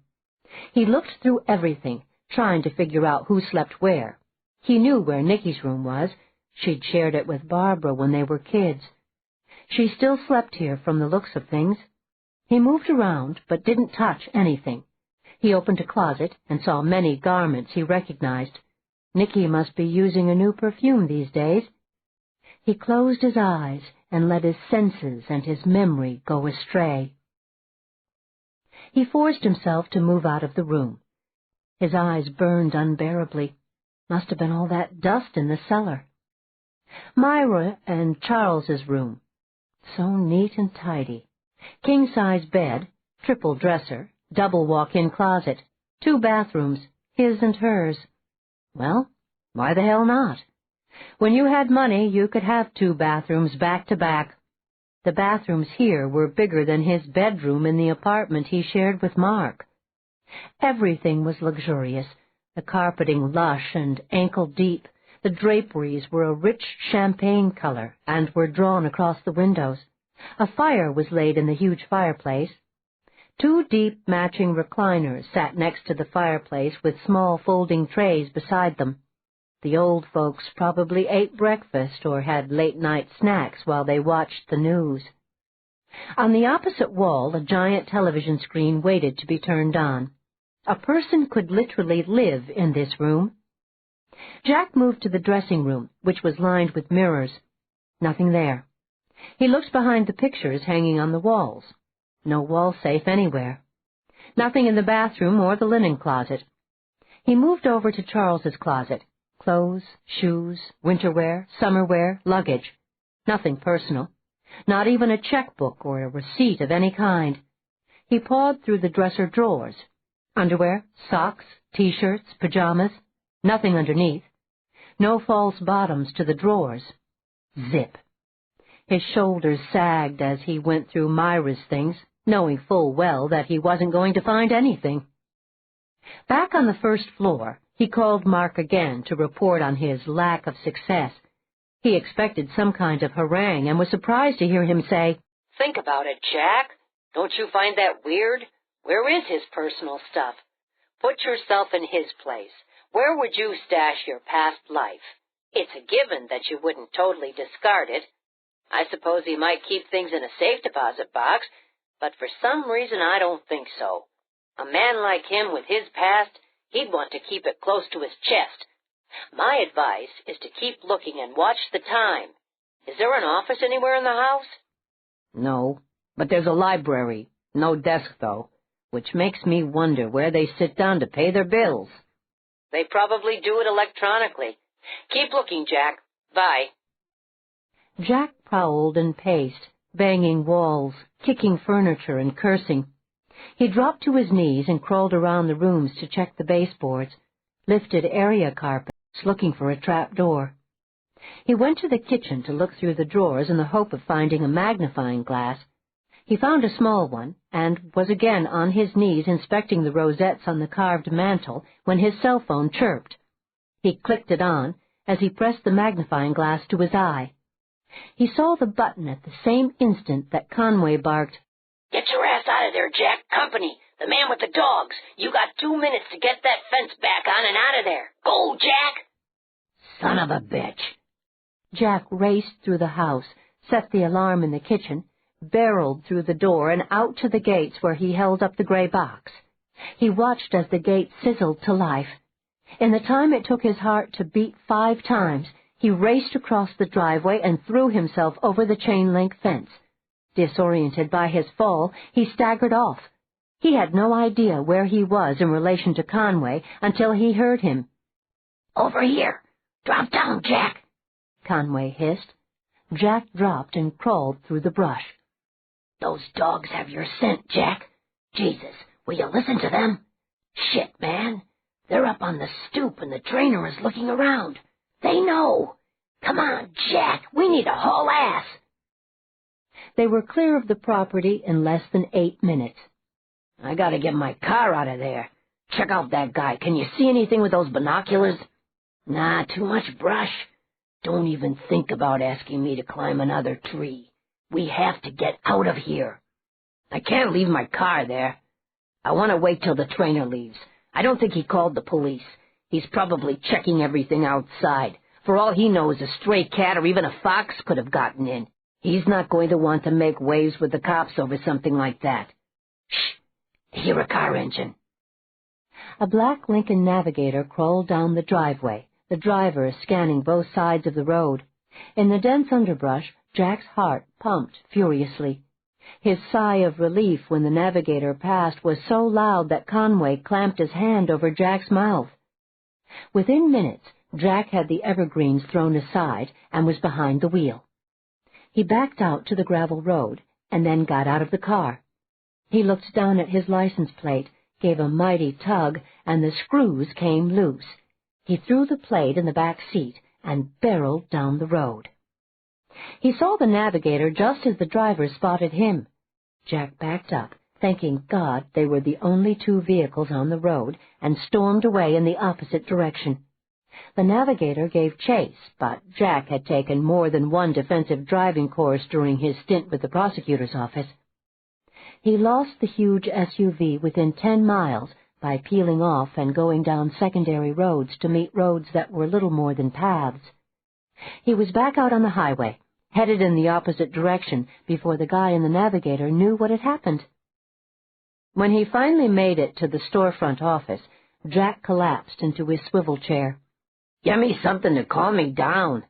He looked through everything, trying to figure out who slept where. He knew where Nicky's room was. She'd shared it with Barbara when they were kids. She still slept here from the looks of things. He moved around, but didn't touch anything. He opened a closet and saw many garments he recognized. Nicky must be using a new perfume these days. He closed his eyes and let his senses and his memory go astray. He forced himself to move out of the room. His eyes burned unbearably. Must have been all that dust in the cellar. Myra and Charles's room. So neat and tidy. King-size bed, triple dresser, double walk-in closet, 2 bathrooms, his and hers. Well, why the hell not? When you had money, you could have 2 bathrooms back to back. The bathrooms here were bigger than his bedroom in the apartment he shared with Mark. Everything was luxurious, the carpeting lush and ankle-deep. The draperies were a rich champagne color and were drawn across the windows. A fire was laid in the huge fireplace. 2 deep matching recliners sat next to the fireplace with small folding trays beside them. The old folks probably ate breakfast or had late-night snacks while they watched the news. On the opposite wall, a giant television screen waited to be turned on. A person could literally live in this room. Jack moved to the dressing room, which was lined with mirrors. Nothing there. He looked behind the pictures hanging on the walls. No wall safe anywhere. Nothing in the bathroom or the linen closet. He moved over to Charles's closet. Clothes, shoes, winter wear, summer wear, luggage. Nothing personal. Not even a checkbook or a receipt of any kind. He pawed through the dresser drawers. Underwear, socks, T-shirts, pajamas. Nothing underneath. No false bottoms to the drawers. Zip. His shoulders sagged as he went through Myra's things, knowing full well that he wasn't going to find anything. Back on the first floor, he called Mark again to report on his lack of success. He expected some kind of harangue and was surprised to hear him say, Think about it, Jack. Don't you find that weird? Where is his personal stuff? Put yourself in his place. Where would you stash your past life? It's a given that you wouldn't totally discard it. I suppose he might keep things in a safe deposit box, but for some reason I don't think so. A man like him with his past, he'd want to keep it close to his chest. My advice is to keep looking and watch the time. Is there an office anywhere in the house? No, But there's a library, no desk, though, which makes me wonder where they sit down to pay their bills. They probably do it electronically. Keep looking, Jack. Bye. Jack prowled and paced, banging walls, kicking furniture, and cursing. He dropped to his knees and crawled around the rooms to check the baseboards, lifted area carpets, looking for a trap door. He went to the kitchen to look through the drawers in the hope of finding a magnifying glass. He found a small one, and was again on his knees inspecting the rosettes on the carved mantel when his cell phone chirped. He clicked it on as he pressed the magnifying glass to his eye. He saw the button at the same instant that Conway barked, Get your ass out of there, Jack. Company. The man with the dogs. You got 2 minutes to get that fence back on and out of there. Go, Jack! Son of a bitch. Jack raced through the house, set the alarm in the kitchen, barreled through the door and out to the gates where he held up the gray box. He watched as the gate sizzled to life. In the time it took his heart to beat 5 times, he raced across the driveway and threw himself over the chain-link fence. Disoriented by his fall, he staggered off. He had no idea where he was in relation to Conway until he heard him. Over here! Drop down, Jack! Conway hissed. Jack dropped and crawled through the brush. Those dogs have your scent, Jack. Jesus, will you listen to them? Shit, man. They're up on the stoop and the trainer is looking around. They know. Come on, Jack, we need to haul ass. They were clear of the property in less than 8 minutes. I gotta get my car out of there. Check out that guy. Can you see anything with those binoculars? Nah, too much brush. Don't even think about asking me to climb another tree. We have to get out of here. I can't leave my car there. I want to wait till the trainer leaves. I don't think he called the police. He's probably checking everything outside. For all he knows, a stray cat or even a fox could have gotten in. He's not going to want to make waves with the cops over something like that. Shh! I hear a car engine. A black Lincoln Navigator crawled down the driveway, the driver scanning both sides of the road. In the dense underbrush, Jack's heart pumped furiously. His sigh of relief when the Navigator passed was so loud that Conway clamped his hand over Jack's mouth. Within minutes, Jack had the evergreens thrown aside and was behind the wheel. He backed out to the gravel road and then got out of the car. He looked down at his license plate, gave a mighty tug, and the screws came loose. He threw the plate in the back seat and barreled down the road. He saw the Navigator just as the driver spotted him. Jack backed up, thanking God they were the only 2 vehicles on the road, and stormed away in the opposite direction. The Navigator gave chase, but Jack had taken more than one defensive driving course during his stint with the prosecutor's office. He lost the huge SUV within 10 miles by peeling off and going down secondary roads to meet roads that were little more than paths. He was back out on the highway, headed in the opposite direction before the guy in the Navigator knew what had happened. When he finally made it to the storefront office, Jack collapsed into his swivel chair. Get me something to calm me down.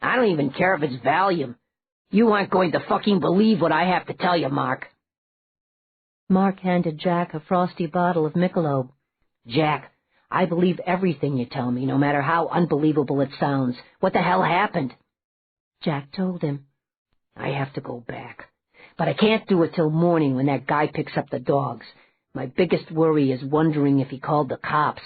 I don't even care if it's Valium. You aren't going to fucking believe what I have to tell you, Mark. Mark handed Jack a frosty bottle of Michelob. Jack, I believe everything you tell me, no matter how unbelievable it sounds. What the hell happened? Jack told him. I have to go back. But I can't do it till morning when that guy picks up the dogs. My biggest worry is wondering if he called the cops.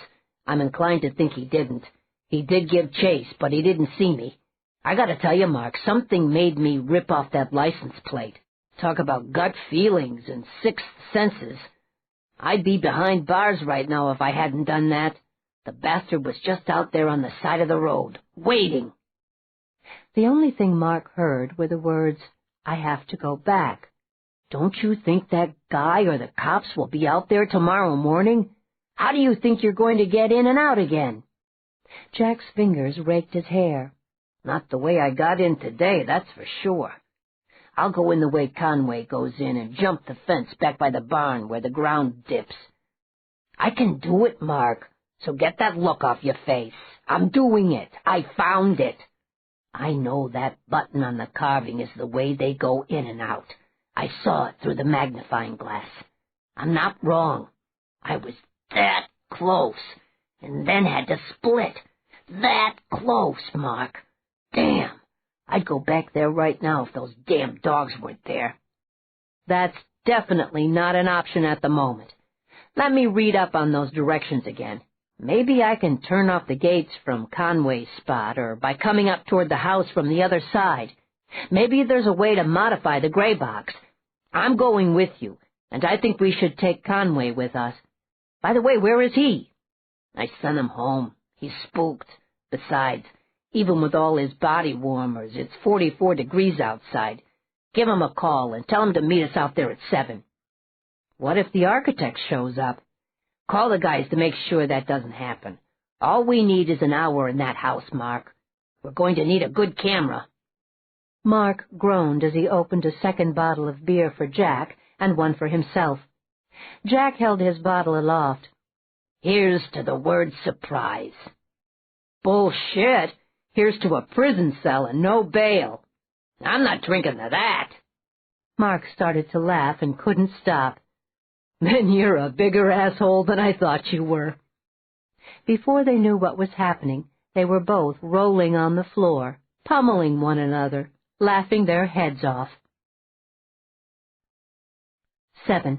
I'm inclined to think he didn't. He did give chase, but he didn't see me. I gotta tell you, Mark, something made me rip off that license plate. Talk about gut feelings and sixth senses. I'd be behind bars right now if I hadn't done that. The bastard was just out there on the side of the road, waiting. The only thing Mark heard were the words, "I have to go back." Don't you think that guy or the cops will be out there tomorrow morning? How do you think you're going to get in and out again? Jack's fingers raked his hair. Not the way I got in today, that's for sure. I'll go in the way Conway goes in and jump the fence back by the barn where the ground dips. I can do it, Mark, so get that look off your face. I'm doing it. I found it. I know that button on the carving is the way they go in and out. I saw it through the magnifying glass. I'm not wrong. I was that close, and then had to split. That close, Mark. Damn. I'd go back there right now if those damn dogs weren't there. That's definitely not an option at the moment. Let me read up on those directions again. Maybe I can turn off the gates from Conway's spot, or by coming up toward the house from the other side. Maybe there's a way to modify the gray box. I'm going with you, and I think we should take Conway with us. By the way, where is he? I sent him home. He's spooked. Besides, even with all his body warmers, it's 44 degrees outside. Give him a call and tell him to meet us out there at 7. What if the architect shows up? Call the guys to make sure that doesn't happen. All we need is an hour in that house, Mark. We're going to need a good camera. Mark groaned as he opened a second bottle of beer for Jack and one for himself. Jack held his bottle aloft. Here's to the word surprise. Bullshit! Here's to a prison cell and no bail. I'm not drinking to that. Mark started to laugh and couldn't stop. Then you're a bigger asshole than I thought you were. Before they knew what was happening, they were both rolling on the floor, pummeling one another, laughing their heads off. 7.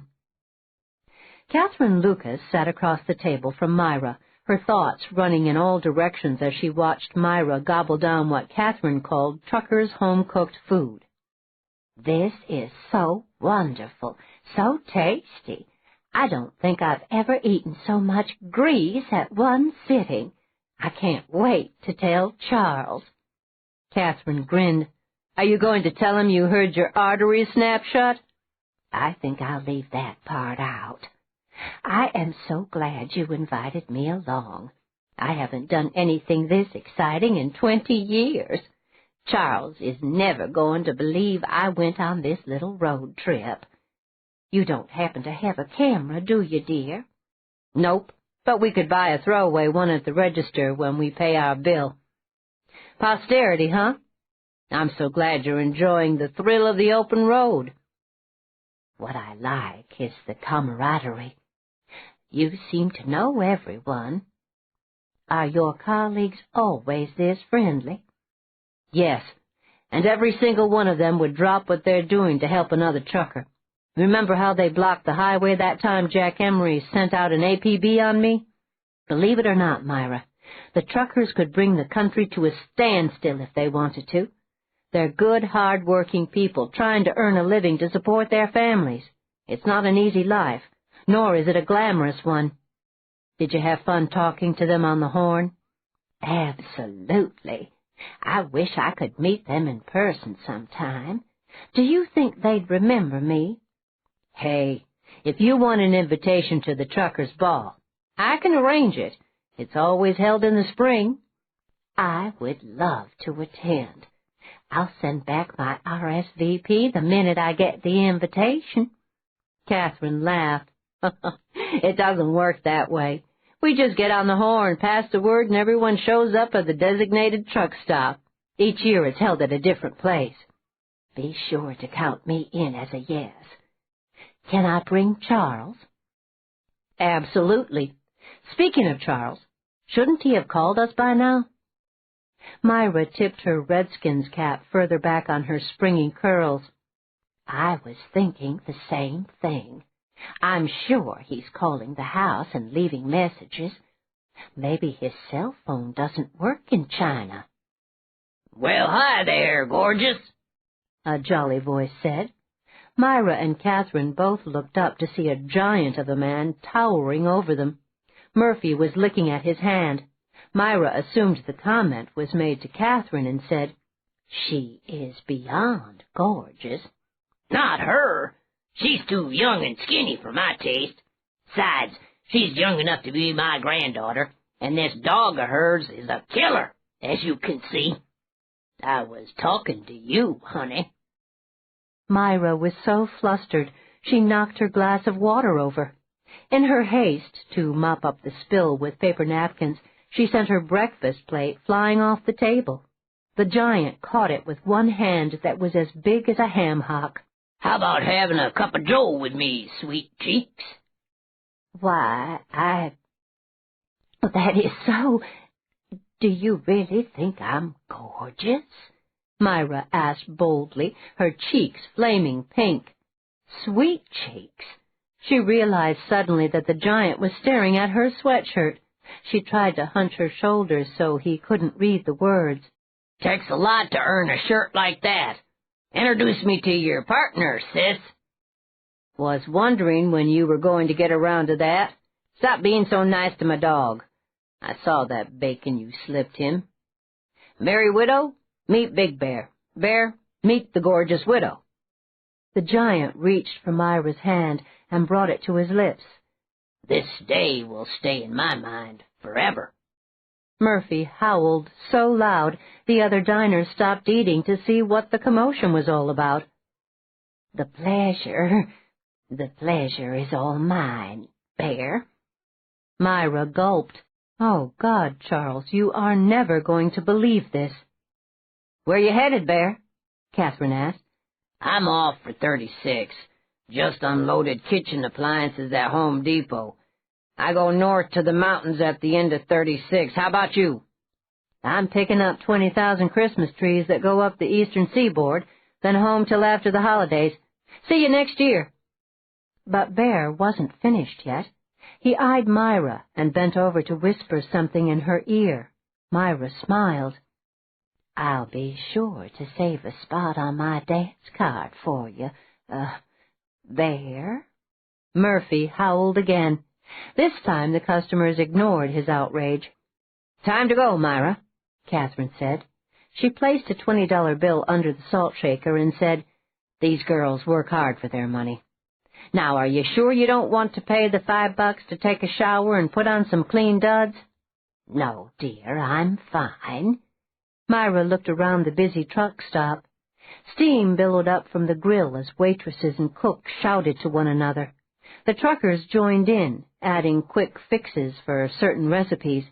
Catherine Lucas sat across the table from Myra, her thoughts running in all directions as she watched Myra gobble down what Catherine called Trucker's home-cooked food. This is so wonderful, so tasty. I don't think I've ever eaten so much grease at one sitting. I can't wait to tell Charles. Catherine grinned. Are you going to tell him you heard your arteries snap shut? I think I'll leave that part out. I am so glad you invited me along. I haven't done anything this exciting in 20 years. Charles is never going to believe I went on this little road trip. You don't happen to have a camera, do you, dear? Nope, but we could buy a throwaway one at the register when we pay our bill. Posterity, huh? I'm so glad you're enjoying the thrill of the open road. What I like is the camaraderie. You seem to know everyone. Are your colleagues always this friendly? Yes, and every single one of them would drop what they're doing to help another trucker. Remember how they blocked the highway that time Jack Emery sent out an APB on me? Believe it or not, Myra, the truckers could bring the country to a standstill if they wanted to. They're good, hard-working people trying to earn a living to support their families. It's not an easy life, nor is it a glamorous one. Did you have fun talking to them on the horn? Absolutely. I wish I could meet them in person sometime. Do you think they'd remember me? Hey, if you want an invitation to the truckers' ball, I can arrange it. It's always held in the spring. I would love to attend. I'll send back my RSVP the minute I get the invitation. Catherine laughed. It doesn't work that way. We just get on the horn, pass the word, and everyone shows up at the designated truck stop. Each year it's held at a different place. Be sure to count me in as a yes. Can I bring Charles? Absolutely. Speaking of Charles, shouldn't he have called us by now? Myra tipped her Redskins cap further back on her springy curls. I was thinking the same thing. I'm sure he's calling the house and leaving messages. Maybe his cell phone doesn't work in China. Well, hi there, gorgeous, a jolly voice said. Myra and Catherine both looked up to see a giant of a man towering over them. Murphy was licking at his hand. Myra assumed the comment was made to Catherine and said, She is beyond gorgeous. Not her. She's too young and skinny for my taste. Besides, she's young enough to be my granddaughter, and this dog of hers is a killer, as you can see. I was talking to you, honey. Myra was so flustered she knocked her glass of water over. In her haste to mop up the spill with paper napkins, she sent her breakfast plate flying off the table. The giant caught it with one hand that was as big as a ham hock. How about having a cup of joe with me, sweet cheeks? Why, that is so... Do you really think I'm gorgeous? Myra asked boldly, her cheeks flaming pink. Sweet cheeks. She realized suddenly that the giant was staring at her sweatshirt. She tried to hunch her shoulders so he couldn't read the words. Takes a lot to earn a shirt like that. Introduce me to your partner, sis. Was wondering when you were going to get around to that. Stop being so nice to my dog. I saw that bacon you slipped him. Merry Widow, meet Big Bear. Bear, meet the gorgeous widow. The giant reached for Myra's hand and brought it to his lips. This day will stay in my mind forever. Murphy howled so loud the other diners stopped eating to see what the commotion was all about. The pleasure is all mine, Bear. Myra gulped. Oh, God, Charles, you are never going to believe this. Where you headed, Bear? Catherine asked. I'm off for 36. Just unloaded kitchen appliances at Home Depot. I go north to the mountains at the end of 36. How about you? I'm picking up 20,000 Christmas trees that go up the eastern seaboard, then home till after the holidays. See you next year. But Bear wasn't finished yet. He eyed Myra and bent over to whisper something in her ear. Myra smiled. I'll be sure to save a spot on my dance card for you, Bear. Murphy howled again. This time the customers ignored his outrage. Time to go, Myra, Catherine said. She placed a $20 bill under the salt shaker and said, These girls work hard for their money. Now, are you sure you don't want to pay the $5 to take a shower and put on some clean duds? No, dear, I'm fine. Myra looked around the busy truck stop. Steam billowed up from the grill as waitresses and cooks shouted to one another. The truckers joined in, adding quick fixes for certain recipes.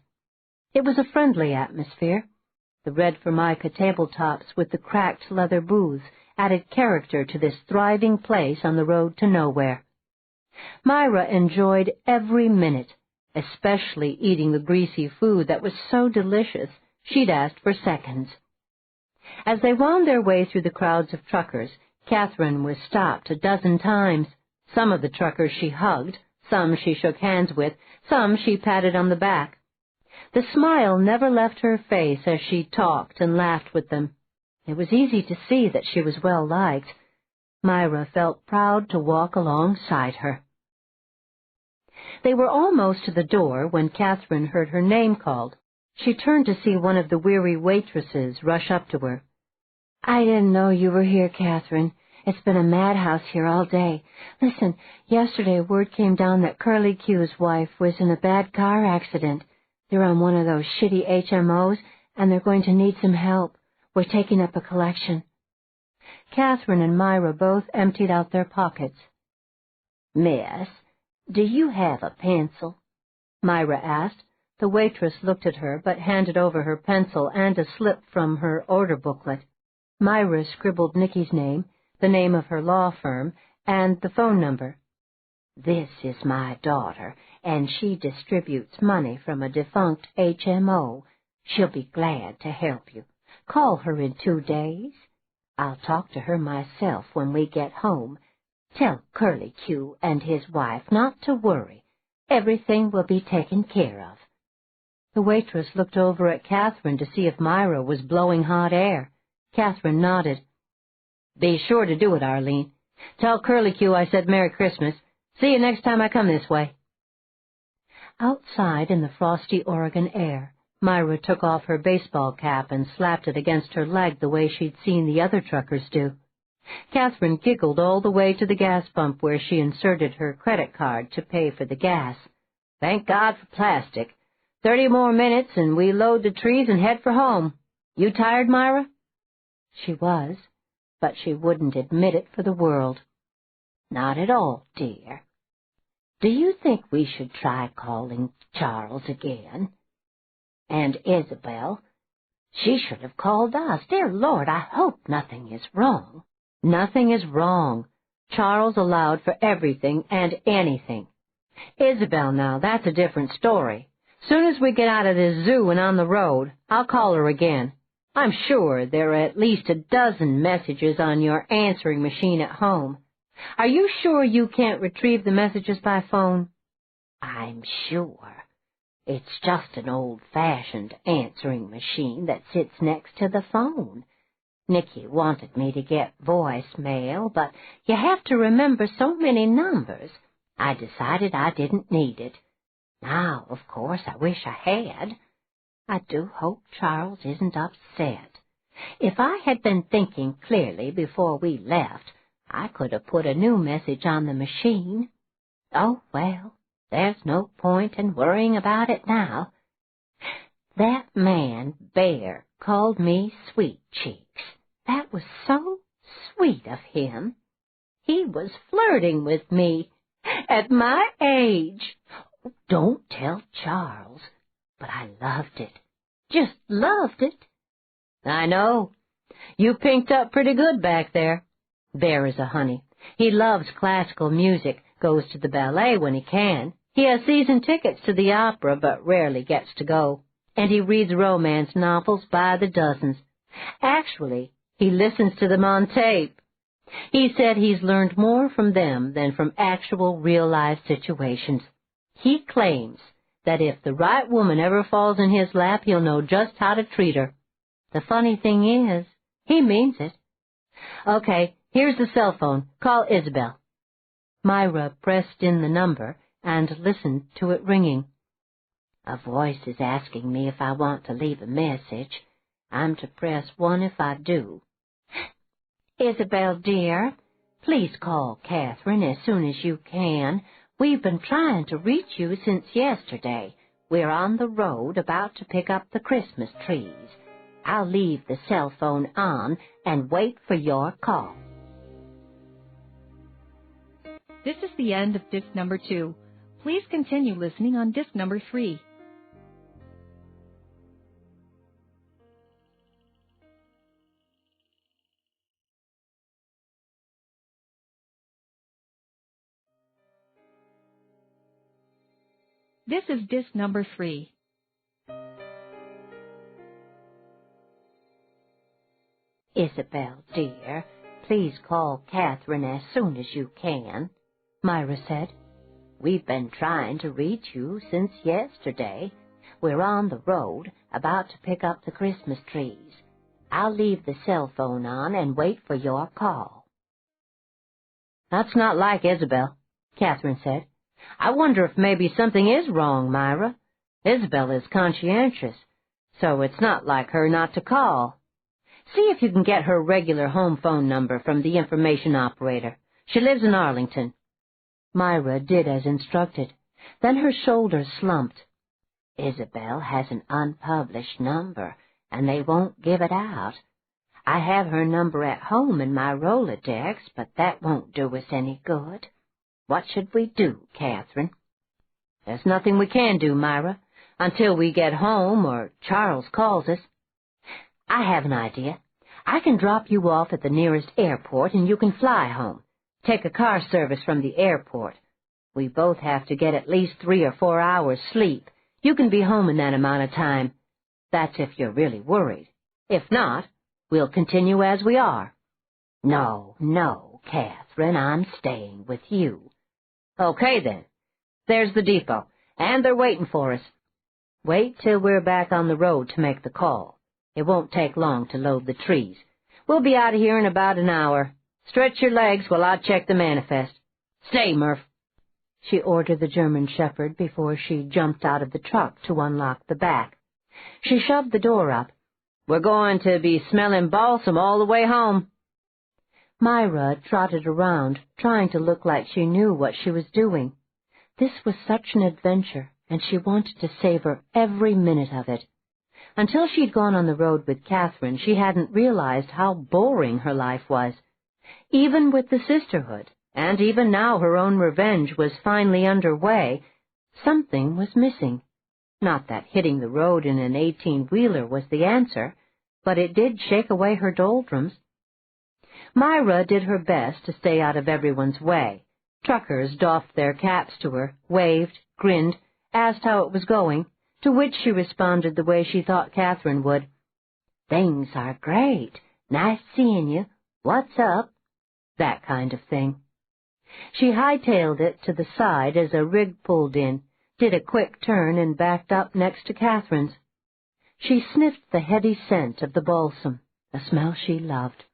It was a friendly atmosphere. The red Formica tabletops with the cracked leather booths added character to this thriving place on the road to nowhere. Myra enjoyed every minute, especially eating the greasy food that was so delicious she'd asked for seconds. As they wound their way through the crowds of truckers, Catherine was stopped a dozen times. Some of the truckers she hugged, some she shook hands with, some she patted on the back. The smile never left her face as she talked and laughed with them. It was easy to see that she was well liked. Myra felt proud to walk alongside her. They were almost to the door when Catherine heard her name called. She turned to see one of the weary waitresses rush up to her. I didn't know you were here, Catherine. It's been a madhouse here all day. Listen, yesterday word came down that Curly Q's wife was in a bad car accident. They're on one of those shitty HMOs, and they're going to need some help. We're taking up a collection. Catherine and Myra both emptied out their pockets. Miss, do you have a pencil? Myra asked. The waitress looked at her, but handed over her pencil and a slip from her order booklet. Myra scribbled Nicky's name, the name of her law firm, and the phone number. This is my daughter, and she distributes money from a defunct HMO. She'll be glad to help you. Call her in 2 days. I'll talk to her myself when we get home. Tell Curly Q and his wife not to worry. Everything will be taken care of. The waitress looked over at Catherine to see if Myra was blowing hot air. Catherine nodded. Be sure to do it, Arlene. Tell Curly Q I said Merry Christmas. See you next time I come this way. Outside in the frosty Oregon air, Myra took off her baseball cap and slapped it against her leg the way she'd seen the other truckers do. Catherine giggled all the way to the gas pump where she inserted her credit card to pay for the gas. Thank God for plastic. 30 more minutes and we load the trees and head for home. You tired, Myra? She was, but she wouldn't admit it for the world. Not at all, dear. Do you think we should try calling Charles again? And Isabel, she should have called us. Dear Lord, I hope nothing is wrong. Nothing is wrong. Charles allowed for everything and anything. Isabel now, that's a different story. Soon as we get out of this zoo and on the road, I'll call her again. I'm sure there are at least a dozen messages on your answering machine at home. Are you sure you can't retrieve the messages by phone? I'm sure. It's just an old-fashioned answering machine that sits next to the phone. Nicky wanted me to get voicemail, but you have to remember so many numbers. I decided I didn't need it. Now, of course, I wish I had. I do hope Charles isn't upset. If I had been thinking clearly before we left, I could have put a new message on the machine. Oh, well, there's no point in worrying about it now. That man, Bear, called me Sweet Cheeks. That was so sweet of him. He was flirting with me at my age. Don't tell Charles, but I loved it. Just loved it. I know. You pinked up pretty good back there. Bear is a honey. He loves classical music, goes to the ballet when he can. He has season tickets to the opera, but rarely gets to go. And he reads romance novels by the dozens. Actually, he listens to them on tape. He said he's learned more from them than from actual real-life situations. He claims that if the right woman ever falls in his lap, he'll know just how to treat her. The funny thing is, he means it. Okay, here's the cell phone. Call Isabel. Myra pressed in the number and listened to it ringing. A voice is asking me if I want to leave a message. I'm to press 1 if I do. Isabel, dear, please call Catherine as soon as you can. We've been trying to reach you since yesterday. We're on the road about to pick up the Christmas trees. I'll leave the cell phone on and wait for your call. This is the end of disc number 2. Please continue listening on disc number 3. This is disc number 3. Isabel, dear, please call Catherine as soon as you can, Myra said. We've been trying to reach you since yesterday. We're on the road, about to pick up the Christmas trees. I'll leave the cell phone on and wait for your call. That's not like Isabel, Catherine said. I wonder if maybe something is wrong, Myra. Isabel is conscientious, so it's not like her not to call. See if you can get her regular home phone number from the information operator. She lives in Arlington. Myra did as instructed. Then her shoulders slumped. Isabel has an unpublished number, and they won't give it out. I have her number at home in my Rolodex, but that won't do us any good. What should we do, Catherine? There's nothing we can do, Myra, until we get home or Charles calls us. I have an idea. I can drop you off at the nearest airport and you can fly home. Take a car service from the airport. We both have to get at least 3 or 4 hours sleep. You can be home in that amount of time. That's if you're really worried. If not, we'll continue as we are. No, Catherine, I'm staying with you. Okay, then. There's the depot, and they're waiting for us. Wait till we're back on the road to make the call. It won't take long to load the trees. We'll be out of here in about an hour. Stretch your legs while I check the manifest. Stay, Murph, she ordered the German shepherd before she jumped out of the truck to unlock the back. She shoved the door up. We're going to be smelling balsam all the way home. Myra trotted around, trying to look like she knew what she was doing. This was such an adventure, and she wanted to savor every minute of it. Until she'd gone on the road with Catherine, she hadn't realized how boring her life was. Even with the Sisterhood, and even now her own revenge was finally underway, something was missing. Not that hitting the road in an 18-wheeler was the answer, but it did shake away her doldrums. Myra did her best to stay out of everyone's way. Truckers doffed their caps to her, waved, grinned, asked how it was going, to which she responded the way she thought Catherine would. "Things are great. Nice seeing you. What's up?" That kind of thing. She hightailed it to the side as a rig pulled in, did a quick turn, and backed up next to Catherine's. She sniffed the heady scent of the balsam, a smell she loved.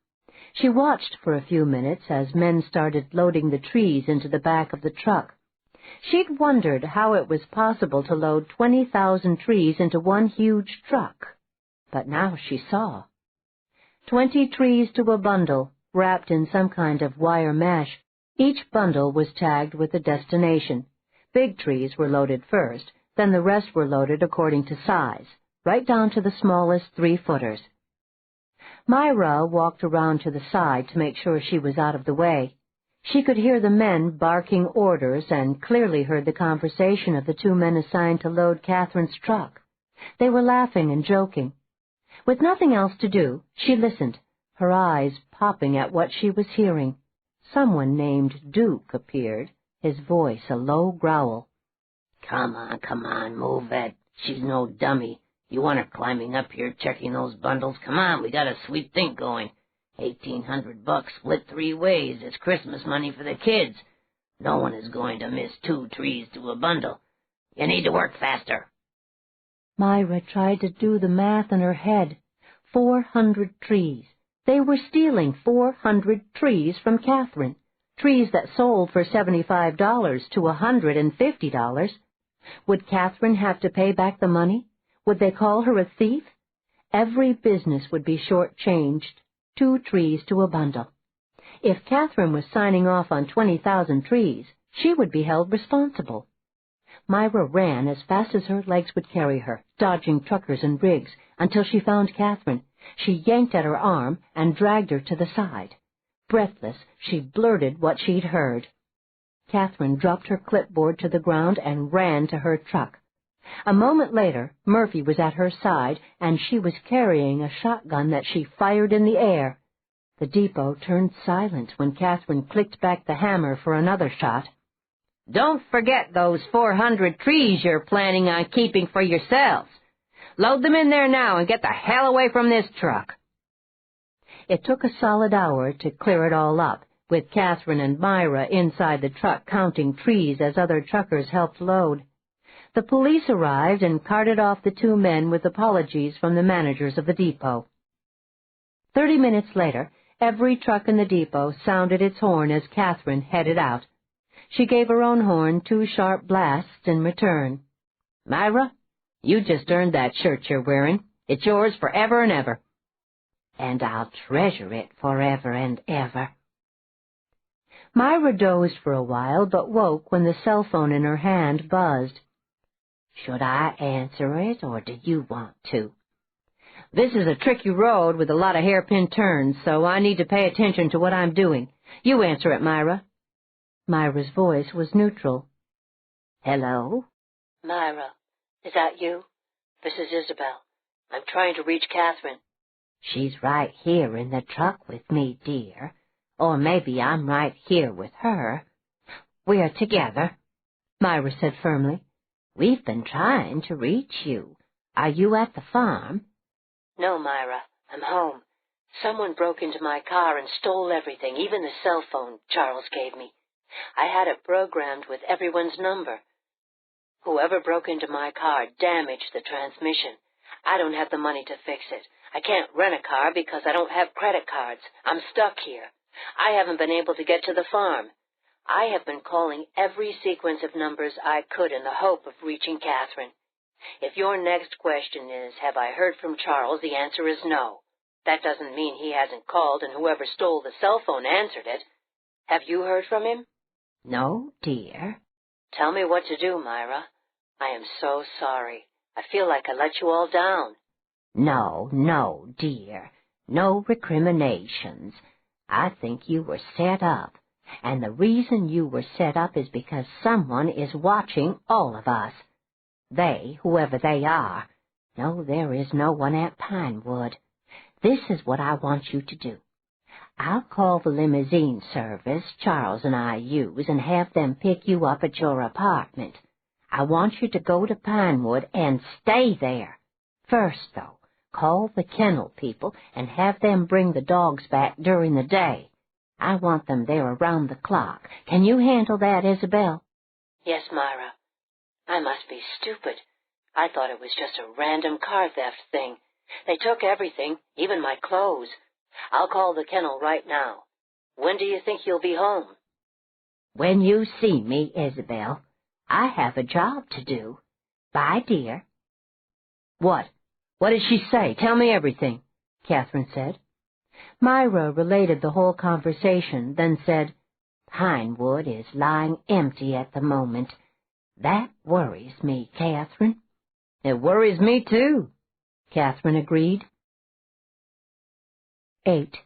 She watched for a few minutes as men started loading the trees into the back of the truck. She'd wondered how it was possible to load 20,000 trees into one huge truck, but now she saw. 20 trees to a bundle, wrapped in some kind of wire mesh. Each bundle was tagged with a destination. Big trees were loaded first, then the rest were loaded according to size, right down to the smallest 3-footers. Myra walked around to the side to make sure she was out of the way. She could hear the men barking orders and clearly heard the conversation of the 2 men assigned to load Catherine's truck. They were laughing and joking. With nothing else to do, she listened, her eyes popping at what she was hearing. Someone named Duke appeared, his voice a low growl. Come on, move it. She's no dummy. You want her climbing up here checking those bundles? Come on, we got a sweet thing going. $1,800 split 3 ways. It's Christmas money for the kids. No one is going to miss 2 trees to a bundle. You need to work faster. Myra tried to do the math in her head. 400 trees. They were stealing 400 trees from Catherine, trees that sold for $75 to $150. Would Catherine have to pay back the money? Would they call her a thief? Every business would be short-changed, 2 trees to a bundle. If Catherine was signing off on 20,000 trees, she would be held responsible. Myra ran as fast as her legs would carry her, dodging truckers and rigs, until she found Catherine. She yanked at her arm and dragged her to the side. Breathless, she blurted what she'd heard. Catherine dropped her clipboard to the ground and ran to her truck. A moment later, Murphy was at her side, and she was carrying a shotgun that she fired in the air. The depot turned silent when Catherine clicked back the hammer for another shot. Don't forget those 400 trees you're planning on keeping for yourselves. Load them in there now and get the hell away from this truck. It took a solid hour to clear it all up, with Catherine and Myra inside the truck counting trees as other truckers helped load. The police arrived and carted off the 2 men with apologies from the managers of the depot. 30 minutes later, every truck in the depot sounded its horn as Catherine headed out. She gave her own horn 2 sharp blasts in return. Myra, you just earned that shirt you're wearing. It's yours forever and ever. And I'll treasure it forever and ever. Myra dozed for a while, but woke when the cell phone in her hand buzzed. Should I answer it, or do you want to? This is a tricky road with a lot of hairpin turns, so I need to pay attention to what I'm doing. You answer it, Myra. Myra's voice was neutral. Hello? Myra, is that you? This is Isabel. I'm trying to reach Catherine. She's right here in the truck with me, dear. Or maybe I'm right here with her. We're together, Myra said firmly. We've been trying to reach you. Are you at the farm? No, Myra. I'm home. Someone broke into my car and stole everything, even the cell phone Charles gave me. I had it programmed with everyone's number. Whoever broke into my car damaged the transmission. I don't have the money to fix it. I can't rent a car because I don't have credit cards. I'm stuck here. I haven't been able to get to the farm. I have been calling every sequence of numbers I could in the hope of reaching Catherine. If your next question is, have I heard from Charles, the answer is no. That doesn't mean he hasn't called and whoever stole the cell phone answered it. Have you heard from him? No, dear. Tell me what to do, Myra. I am so sorry. I feel like I let you all down. No, dear. No recriminations. I think you were set up. And the reason you were set up is because someone is watching all of us. They, whoever they are, know there is no one at Pinewood. This is what I want you to do. I'll call the limousine service Charles and I use and have them pick you up at your apartment. I want you to go to Pinewood and stay there. First, though, call the kennel people and have them bring the dogs back during the day. I want them there around the clock. Can you handle that, Isabel? Yes, Myra. I must be stupid. I thought it was just a random car theft thing. They took everything, even my clothes. I'll call the kennel right now. When do you think you'll be home? When you see me, Isabel. I have a job to do. Bye, dear. What? What did she say? Tell me everything, Catherine said. Myra related the whole conversation, then said, Pinewood is lying empty at the moment. That worries me, Catherine. It worries me, too, Catherine agreed. 8.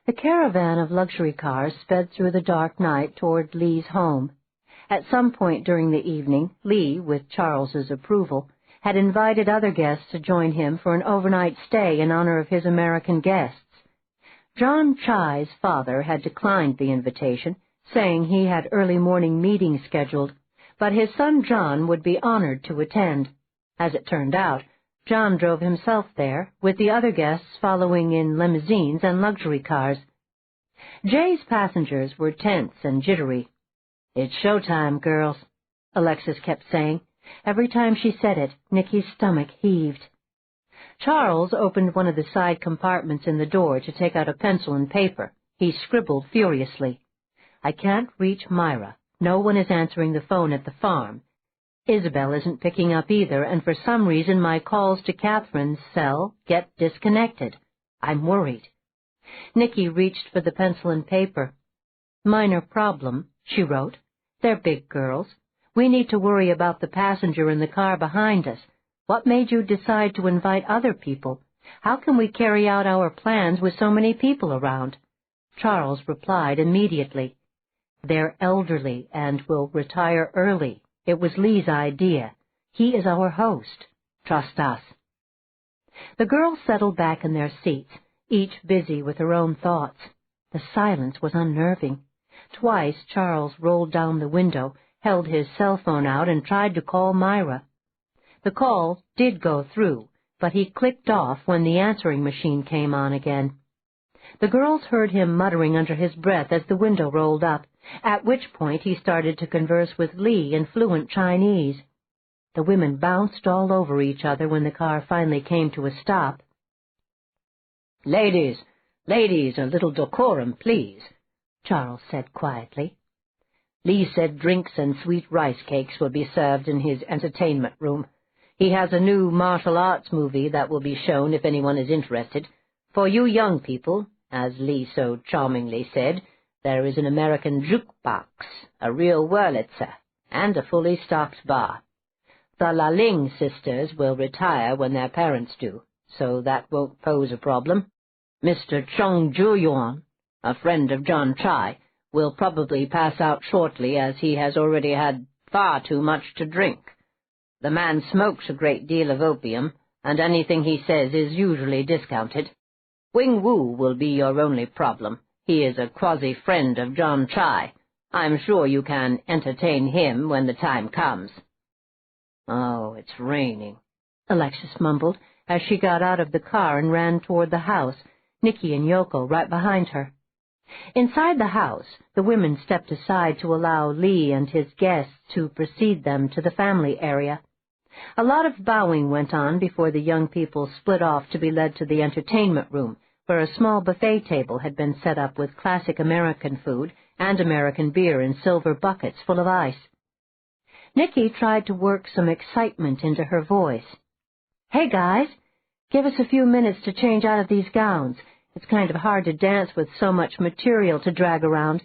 The caravan of luxury cars sped through the dark night toward Lee's home. At some point during the evening, Lee, with Charles's approval, had invited other guests to join him for an overnight stay in honor of his American guests. John Chai's father had declined the invitation, saying he had early morning meetings scheduled, but his son John would be honored to attend. As it turned out, John drove himself there, with the other guests following in limousines and luxury cars. Jay's passengers were tense and jittery. "It's showtime, girls," Alexis kept saying. Every time she said it, Nicky's stomach heaved. Charles opened one of the side compartments in the door to take out a pencil and paper. He scribbled furiously. "I can't reach Myra. No one is answering the phone at the farm. Isabel isn't picking up either, and for some reason my calls to Catherine's cell get disconnected. I'm worried." Nicky reached for the pencil and paper. "Minor problem," she wrote. "They're big girls. We need to worry about the passenger in the car behind us. What made you decide to invite other people? How can we carry out our plans with so many people around?" Charles replied immediately. "They're elderly and will retire early. It was Lee's idea. He is our host. Trust us." The girls settled back in their seats, each busy with her own thoughts. The silence was unnerving. Twice Charles rolled down the window, held his cell phone out, and tried to call Myra. The call did go through, but he clicked off when the answering machine came on again. The girls heard him muttering under his breath as the window rolled up, at which point he started to converse with Lee in fluent Chinese. The women bounced all over each other when the car finally came to a stop. Ladies, a little decorum, please," Charles said quietly. "Lee said drinks and sweet rice cakes will be served in his entertainment room. He has a new martial arts movie that will be shown if anyone is interested. For you young people, as Lee so charmingly said, there is an American jukebox, a real Wurlitzer, and a fully stocked bar. The Laling sisters will retire when their parents do, so that won't pose a problem. Mr. Chong Ju-yuan, a friend of John Chai, will probably pass out shortly, as he has already had far too much to drink. The man smokes a great deal of opium, and anything he says is usually discounted. Wing Wu will be your only problem. He is a quasi-friend of John Chai. I'm sure you can entertain him when the time comes." "Oh, it's raining," Alexis mumbled as she got out of the car and ran toward the house, Nicky and Yoko right behind her. Inside the house, the women stepped aside to allow Lee and his guests to precede them to the family area. A lot of bowing went on before the young people split off to be led to the entertainment room, where a small buffet table had been set up with classic American food and American beer in silver buckets full of ice. Nicky tried to work some excitement into her voice. "Hey, guys, give us a few minutes to change out of these gowns. It's kind of hard to dance with so much material to drag around.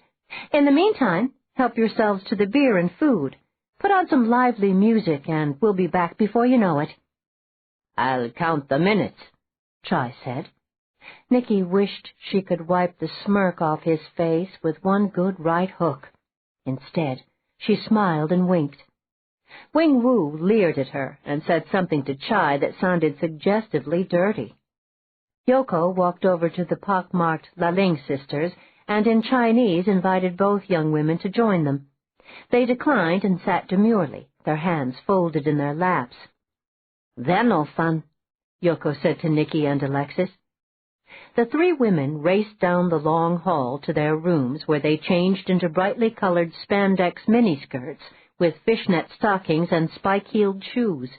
In the meantime, help yourselves to the beer and food. Put on some lively music, and we'll be back before you know it." "I'll count the minutes," Chai said. Nicky wished she could wipe the smirk off his face with one good right hook. Instead, she smiled and winked. Wing Wu leered at her and said something to Chai that sounded suggestively dirty. Yoko walked over to the pockmarked Laling sisters and in Chinese invited both young women to join them. They declined and sat demurely, their hands folded in their laps. "They're no fun," Yoko said to Nicky and Alexis. The three women raced down the long hall to their rooms where they changed into brightly colored spandex miniskirts with fishnet stockings and spike-heeled shoes.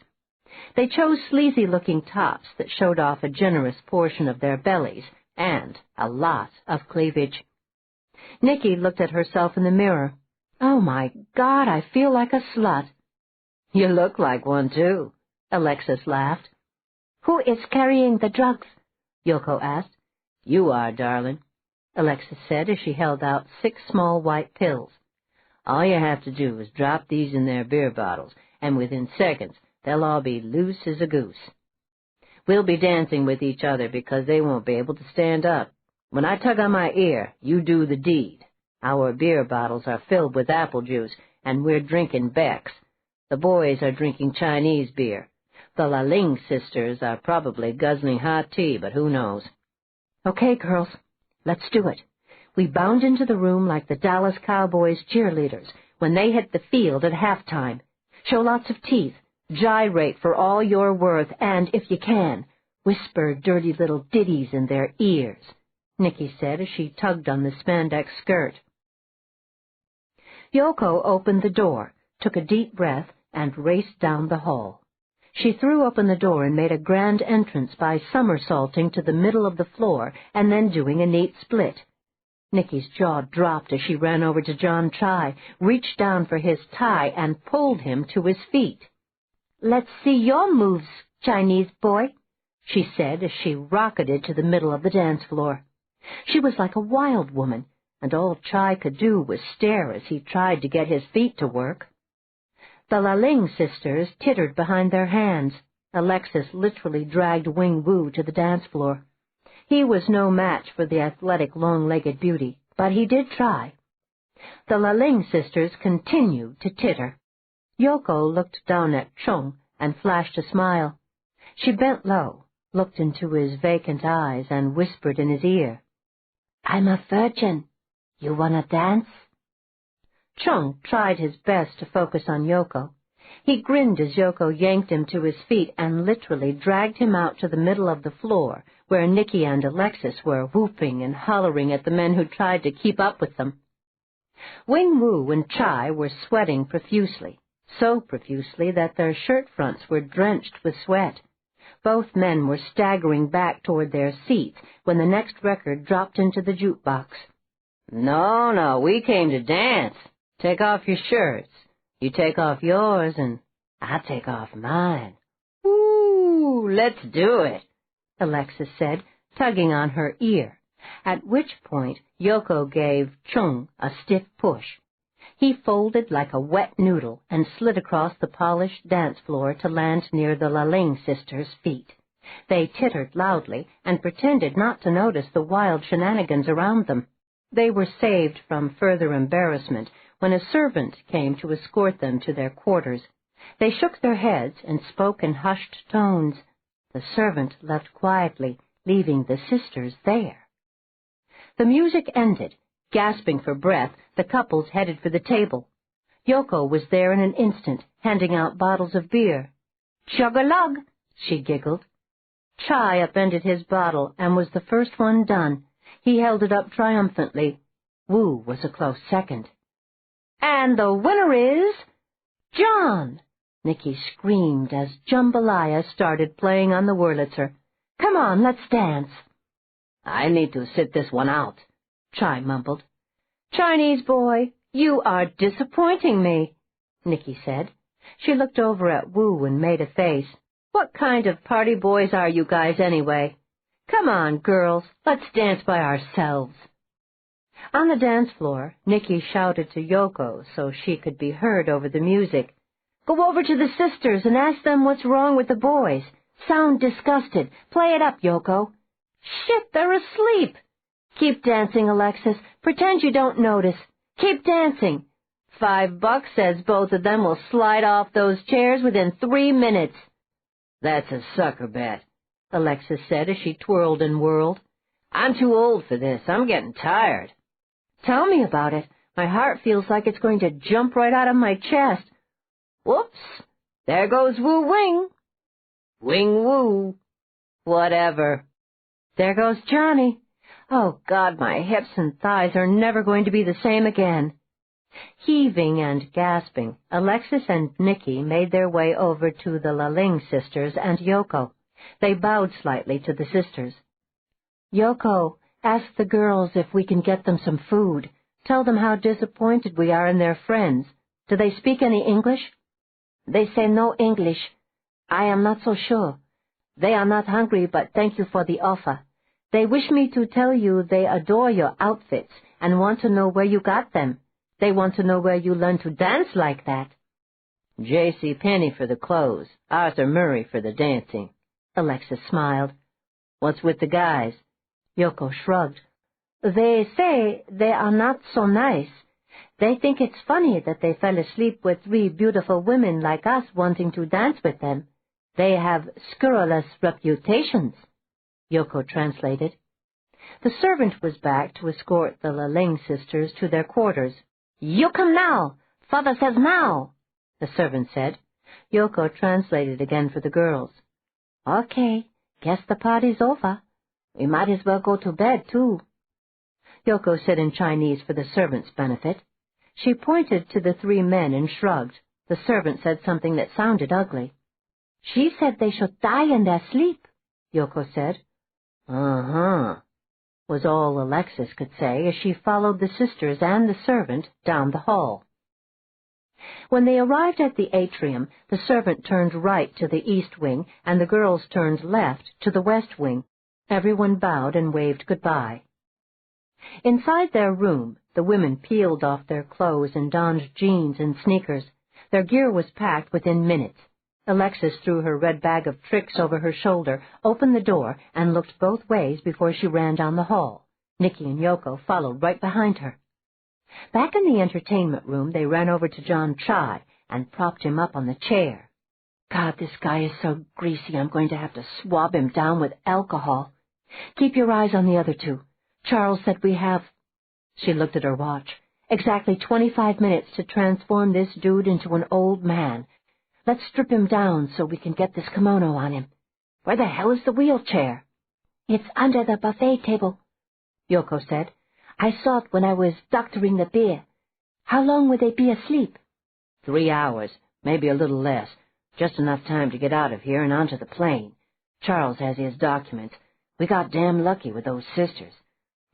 They chose sleazy-looking tops that showed off a generous portion of their bellies and a lot of cleavage. Nicky looked at herself in the mirror. "Oh, my God, I feel like a slut." "You look like one, too," Alexis laughed. "Who is carrying the drugs?" Yoko asked. "You are, darling," Alexis said as she held out 6 small white pills. "All you have to do is drop these in their beer bottles, and within seconds they'll all be loose as a goose. We'll be dancing with each other because they won't be able to stand up. When I tug on my ear, you do the deed. Our beer bottles are filled with apple juice, and we're drinking Beck's. The boys are drinking Chinese beer. The Laling sisters are probably guzzling hot tea, but who knows?" "Okay, girls, let's do it." We bound into the room like the Dallas Cowboys cheerleaders when they hit the field at halftime. Show lots of teeth, gyrate for all you're worth, and, if you can, whisper dirty little ditties in their ears, Nicky said as she tugged on the spandex skirt. Yoko opened the door, took a deep breath, and raced down the hall. She threw open the door and made a grand entrance by somersaulting to the middle of the floor and then doing a neat split. Nicky's jaw dropped as she ran over to John Chai, reached down for his tie, and pulled him to his feet. "Let's see your moves, Chinese boy," she said as she rocketed to the middle of the dance floor. She was like a wild woman, and all Chai could do was stare as he tried to get his feet to work. The Laling sisters tittered behind their hands. Alexis literally dragged Wing Wu to the dance floor. He was no match for the athletic, long-legged beauty, but he did try. The Laling sisters continued to titter. Yoko looked down at Chung and flashed a smile. She bent low, looked into his vacant eyes, and whispered in his ear, "I'm a virgin. You wanna dance?" Chung tried his best to focus on Yoko. He grinned as Yoko yanked him to his feet and literally dragged him out to the middle of the floor, where Nicky and Alexis were whooping and hollering at the men who tried to keep up with them. Wing Wu and Chai were sweating profusely, so profusely that their shirt fronts were drenched with sweat. Both men were staggering back toward their seats when the next record dropped into the jukebox. No, we came to dance. Take off your shirts. You take off yours, and I take off mine. Ooh, let's do it," Alexis said, tugging on her ear, at which point Yoko gave Chung a stiff push. He folded like a wet noodle and slid across the polished dance floor to land near the Laling sisters' feet. They tittered loudly and pretended not to notice the wild shenanigans around them. They were saved from further embarrassment when a servant came to escort them to their quarters. They shook their heads and spoke in hushed tones. The servant left quietly, leaving the sisters there. The music ended. Gasping for breath, the couples headed for the table. Yoko was there in an instant, handing out bottles of beer. "Chug-a-lug," she giggled. Chai upended his bottle and was the first one done. He held it up triumphantly. Wu was a close second. "And the winner is John!" Nicky screamed as Jambalaya started playing on the Wurlitzer. "Come on, let's dance." "I need to sit this one out," Chai mumbled. "Chinese boy, you are disappointing me," Nicky said. She looked over at Wu and made a face. "What kind of party boys are you guys anyway? Come on, girls, let's dance by ourselves." On the dance floor, Nicky shouted to Yoko so she could be heard over the music. "Go over to the sisters and ask them what's wrong with the boys. Sound disgusted. Play it up, Yoko." "Shit, they're asleep." "Keep dancing, Alexis. Pretend you don't notice. Keep dancing. $5 says both of them will slide off those chairs within 3 minutes. "That's a sucker bet," Alexis said as she twirled and whirled. I'm too old for this. I'm getting tired. Tell me about it. My heart feels like it's going to jump right out of my chest. Whoops! There goes Woo Wing. Wing Woo. Whatever. There goes Johnny. Oh, God, my hips and thighs are never going to be the same again. Heaving and gasping, Alexis and Nicky made their way over to the Laling sisters and Yoko. They bowed slightly to the sisters. Yoko, ask the girls if we can get them some food. Tell them how disappointed we are in their friends. Do they speak any English? They say no English. I am not so sure. They are not hungry, but thank you for the offer. They wish me to tell you they adore your outfits and want to know where you got them. They want to know where you learned to dance like that. J.C. Penney for the clothes, Arthur Murray for the dancing. Alexis smiled. What's with the guys? Yoko shrugged. They say they are not so nice. They think it's funny that they fell asleep with 3 beautiful women like us wanting to dance with them. They have scurrilous reputations. Yoko translated. The servant was back to escort the Laling sisters to their quarters. You come now. Father says now, the servant said. Yoko translated again for the girls. Okay, guess the party's over. We might as well go to bed, too. Yoko said in Chinese for the servant's benefit. She pointed to the 3 men and shrugged. The servant said something that sounded ugly. She said they should die in their sleep, Yoko said. Uh-huh, was all Alexis could say as she followed the sisters and the servant down the hall. When they arrived at the atrium, the servant turned right to the east wing, and the girls turned left to the west wing. Everyone bowed and waved goodbye. Inside their room, the women peeled off their clothes and donned jeans and sneakers. Their gear was packed within minutes. Alexis threw her red bag of tricks over her shoulder, opened the door, and looked both ways before she ran down the hall. Nicky and Yoko followed right behind her. Back in the entertainment room, they ran over to John Chai and propped him up on the chair. God, this guy is so greasy, I'm going to have to swab him down with alcohol. Keep your eyes on the other 2. Charles said we have... She looked at her watch. Exactly 25 minutes to transform this dude into an old man. Let's strip him down so we can get this kimono on him. Where the hell is the wheelchair? It's under the buffet table, Yoko said. I saw it when I was doctoring the beer. How long would they be asleep? 3 hours, maybe a little less. Just enough time to get out of here and onto the plane. Charles has his documents. We got damn lucky with those sisters.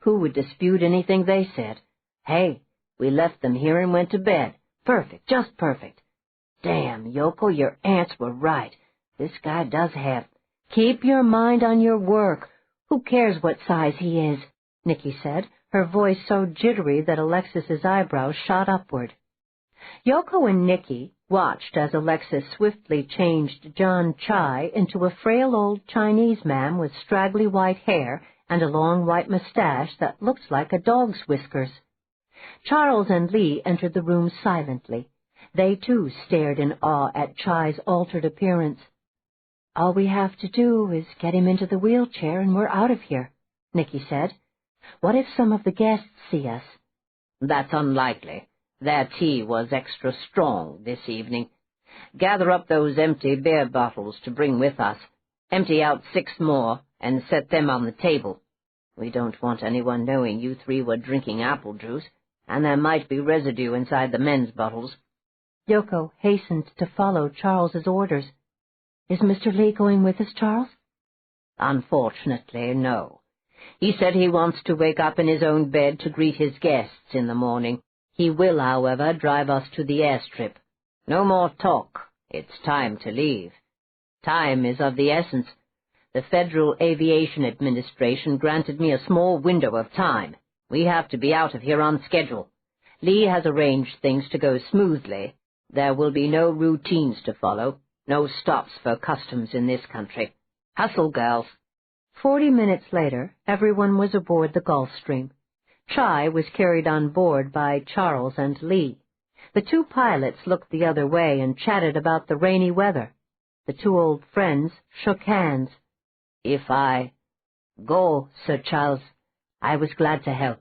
Who would dispute anything they said? Hey, we left them here and went to bed. Perfect, just perfect. Damn, Yoko, your aunts were right. This guy does have... Keep your mind on your work. Who cares what size he is? Nicky said, her voice so jittery that Alexis's eyebrows shot upward. Yoko and Nicky watched as Alexis swiftly changed John Chai into a frail old Chinese man with straggly white hair and a long white mustache that looked like a dog's whiskers. Charles and Lee entered the room silently. They, too, stared in awe at Chai's altered appearance. All we have to do is get him into the wheelchair and we're out of here, Nicky said. What if some of the guests see us? That's unlikely. Their tea was extra strong this evening. Gather up those empty beer bottles to bring with us. Empty out 6 more and set them on the table. We don't want anyone knowing you 3 were drinking apple juice, and there might be residue inside the men's bottles. Yoko hastened to follow Charles's orders. Is Mr. Lee going with us, Charles? Unfortunately, no. He said he wants to wake up in his own bed to greet his guests in the morning. He will, however, drive us to the airstrip. No more talk. It's time to leave. Time is of the essence. The Federal Aviation Administration granted me a small window of time. We have to be out of here on schedule. Lee has arranged things to go smoothly. There will be no routines to follow, no stops for customs in this country. Hustle, girls. 40 minutes later, everyone was aboard the Gulfstream. Chai was carried on board by Charles and Lee. The 2 pilots looked the other way and chatted about the rainy weather. The 2 old friends shook hands. If I go, Sir Charles, I was glad to help.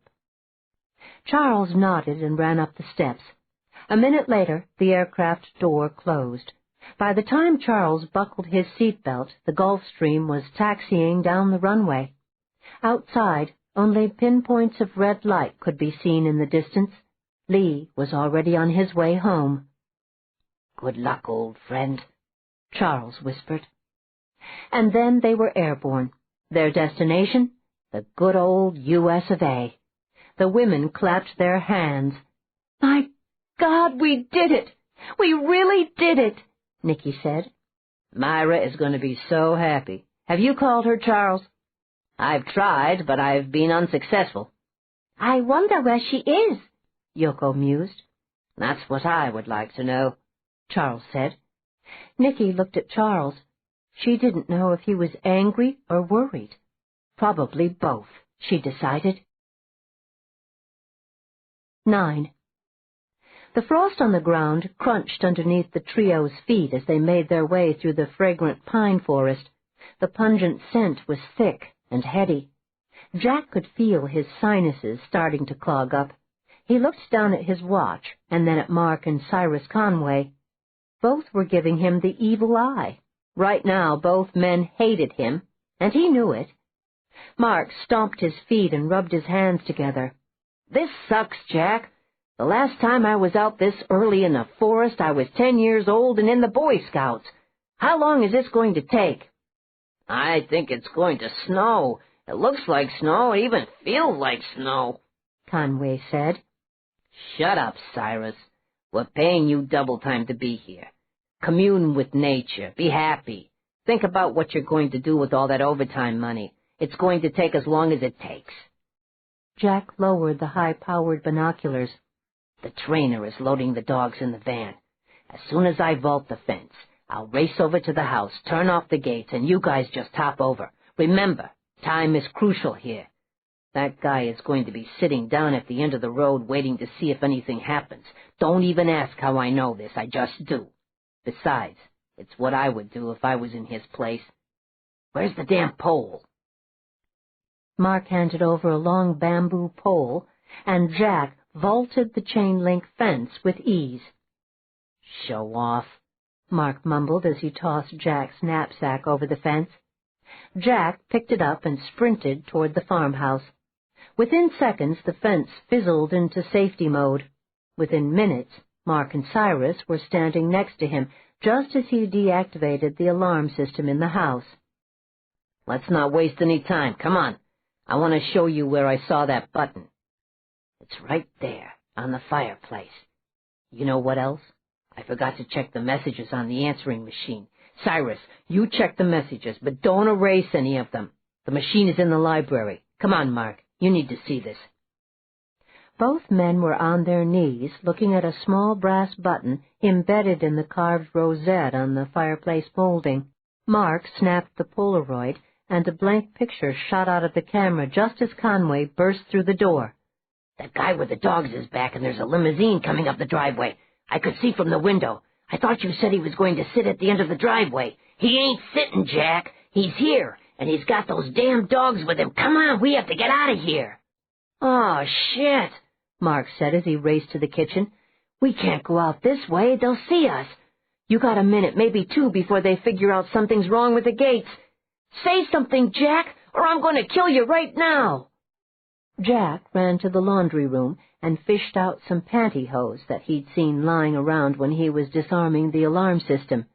Charles nodded and ran up the steps. A minute later, the aircraft door closed. By the time Charles buckled his seatbelt, the Gulfstream was taxiing down the runway. Outside, only pinpoints of red light could be seen in the distance. Lee was already on his way home. "Good luck, old friend," Charles whispered. And then they were airborne. Their destination? The good old U.S. of A. The women clapped their hands. "My God, we did it! We really did it!" Nicky said. "Myra is going to be so happy. Have you called her, Charles?" "I've tried, but I've been unsuccessful." I wonder where she is, Yoko mused. "That's what I would like to know," Charles said. Nicky looked at Charles. She didn't know if he was angry or worried. Probably both, she decided. 9. The frost on the ground crunched underneath the trio's feet as they made their way through the fragrant pine forest. The pungent scent was thick and heady. Jack could feel his sinuses starting to clog up. He looked down at his watch and then at Mark and Cyrus Conway. Both were giving him the evil eye. Right now both men hated him, and he knew it. Mark stomped his feet and rubbed his hands together. "This sucks, Jack. The last time I was out this early in the forest, I was 10 years old and in the Boy Scouts. How long is this going to take?" "I think it's going to snow. It looks like snow. It even feels like snow," Conway said. "Shut up, Cyrus. We're paying you double time to be here. Commune with nature. Be happy. Think about what you're going to do with all that overtime money. It's going to take as long as it takes." Jack lowered the high-powered binoculars. "The trainer is loading the dogs in the van. As soon as I vault the fence, I'll race over to the house, turn off the gates, and you guys just hop over. Remember, time is crucial here. That guy is going to be sitting down at the end of the road waiting to see if anything happens. Don't even ask how I know this, I just do. Besides, it's what I would do if I was in his place. Where's the damn pole?" Mark handed over a long bamboo pole, and Jack vaulted the chain-link fence with ease. "Show off," Mark mumbled as he tossed Jack's knapsack over the fence. Jack picked it up and sprinted toward the farmhouse. Within seconds, the fence fizzled into safety mode. Within minutes, Mark and Cyrus were standing next to him, just as he deactivated the alarm system in the house. "Let's not waste any time. Come on. I want to show you where I saw that button. It's right there, on the fireplace. You know what else? I forgot to check the messages on the answering machine. Cyrus, you check the messages, but don't erase any of them. The machine is in the library. Come on, Mark. You need to see this." Both men were on their knees, looking at a small brass button embedded in the carved rosette on the fireplace molding. Mark snapped the Polaroid, and a blank picture shot out of the camera just as Conway burst through the door. "That guy with the dogs is back, and there's a limousine coming up the driveway. I could see from the window. I thought you said he was going to sit at the end of the driveway. He ain't sitting, Jack. He's here, and he's got those damn dogs with him. Come on, we have to get out of here." "Oh, shit," Mark said as he raced to the kitchen. "We can't go out this way. They'll see us. You got a minute, maybe two, before they figure out something's wrong with the gates. Say something, Jack, or I'm going to kill you right now." Jack ran to the laundry room and fished out some pantyhose that he'd seen lying around when he was disarming the alarm system.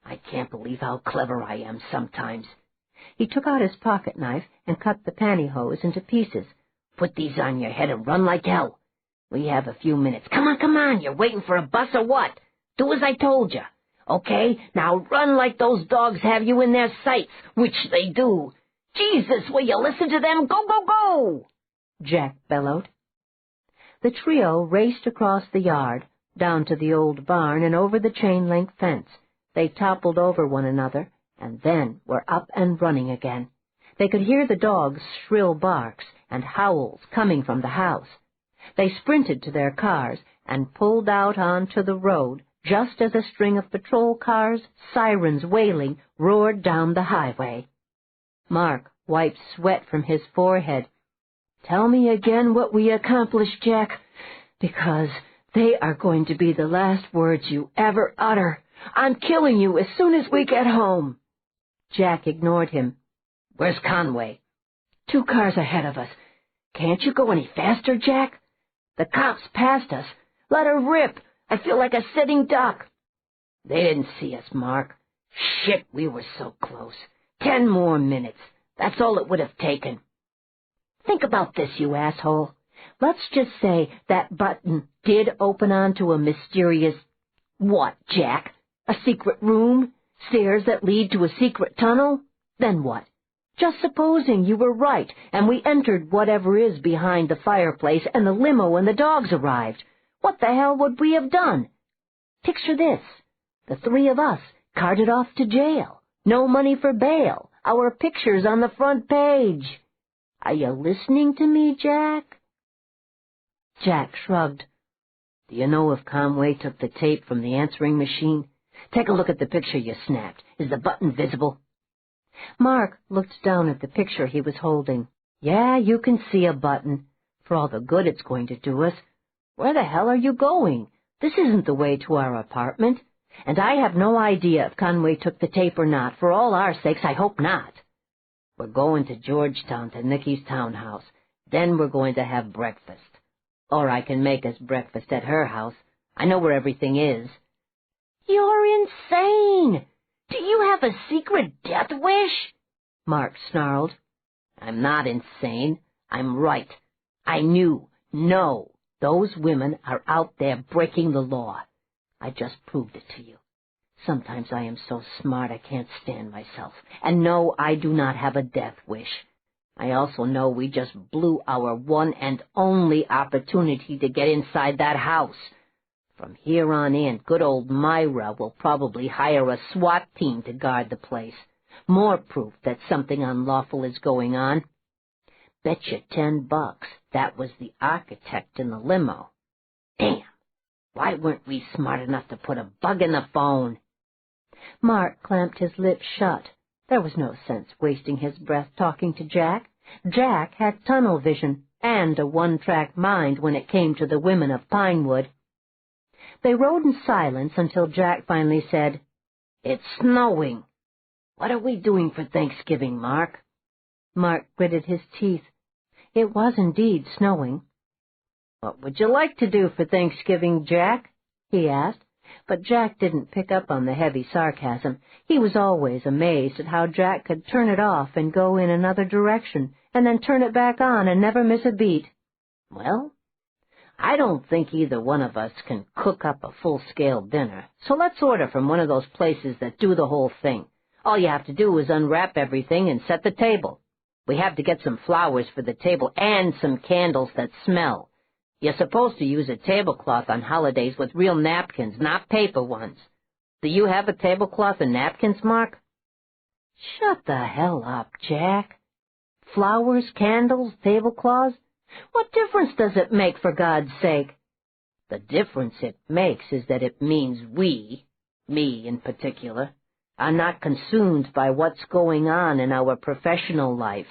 "I can't believe how clever I am sometimes." He took out his pocket knife and cut the pantyhose into pieces. "Put these on your head and run like hell. We have a few minutes. Come on, you're waiting for a bus or what? Do as I told you. Okay, now run like those dogs have you in their sights, which they do. Jesus, will you listen to them? Go, go, go!" Jack bellowed. The trio raced across the yard, down to the old barn and over the chain-link fence. They toppled over one another, and then were up and running again. They could hear the dogs' shrill barks and howls coming from the house. They sprinted to their cars and pulled out onto the road just as a string of patrol cars, sirens wailing, roared down the highway. Mark wiped sweat from his forehead. "Tell me again what we accomplished, Jack, because they are going to be the last words you ever utter. I'm killing you as soon as we get home." Jack ignored him. "Where's Conway?" "2 cars ahead of us. Can't you go any faster, Jack?" "The cops passed us. Let her rip. I feel like a sitting duck." "They didn't see us, Mark. Shit, we were so close. 10 more minutes. That's all it would have taken." "Think about this, you asshole. Let's just say that button did open onto a mysterious... What, Jack? A secret room? Stairs that lead to a secret tunnel? Then what? Just supposing you were right, and we entered whatever is behind the fireplace, and the limo and the dogs arrived. What the hell would we have done? Picture this. The 3 of us carted off to jail. No money for bail. Our pictures on the front page. Are you listening to me, Jack?" Jack shrugged. "Do you know if Conway took the tape from the answering machine? Take a look at the picture you snapped. Is the button visible?" Mark looked down at the picture he was holding. "Yeah, you can see a button. For all the good it's going to do us. Where the hell are you going? This isn't the way to our apartment. And I have no idea if Conway took the tape or not. For all our sakes, I hope not." "We're going to Georgetown to Nikki's townhouse. Then we're going to have breakfast. Or I can make us breakfast at her house. I know where everything is." "You're insane! Do you have a secret death wish?" Mark snarled. "I'm not insane. I'm right. I know, those women are out there breaking the law. I just proved it to you. Sometimes I am so smart I can't stand myself. And no, I do not have a death wish. I also know we just blew our one and only opportunity to get inside that house. From here on in, good old Myra will probably hire a SWAT team to guard the place. More proof that something unlawful is going on. Bet you $10 that was the architect in the limo. Damn! Why weren't we smart enough to put a bug in the phone?" Mark clamped his lips shut. There was no sense wasting his breath talking to Jack. Jack had tunnel vision and a one-track mind when it came to the women of Pinewood. They rode in silence until Jack finally said, "It's snowing. What are we doing for Thanksgiving, Mark?" Mark gritted his teeth. It was indeed snowing. "What would you like to do for Thanksgiving, Jack?" he asked, but Jack didn't pick up on the heavy sarcasm. He was always amazed at how Jack could turn it off and go in another direction, and then turn it back on and never miss a beat. "Well, I don't think either one of us can cook up a full-scale dinner, so let's order from one of those places that do the whole thing. All you have to do is unwrap everything and set the table. We have to get some flowers for the table and some candles that smell. You're supposed to use a tablecloth on holidays with real napkins, not paper ones. Do you have a tablecloth and napkins, Mark?" "Shut the hell up, Jack. Flowers, candles, tablecloths? What difference does it make, for God's sake?" "The difference it makes is that it means we, me in particular, are not consumed by what's going on in our professional life.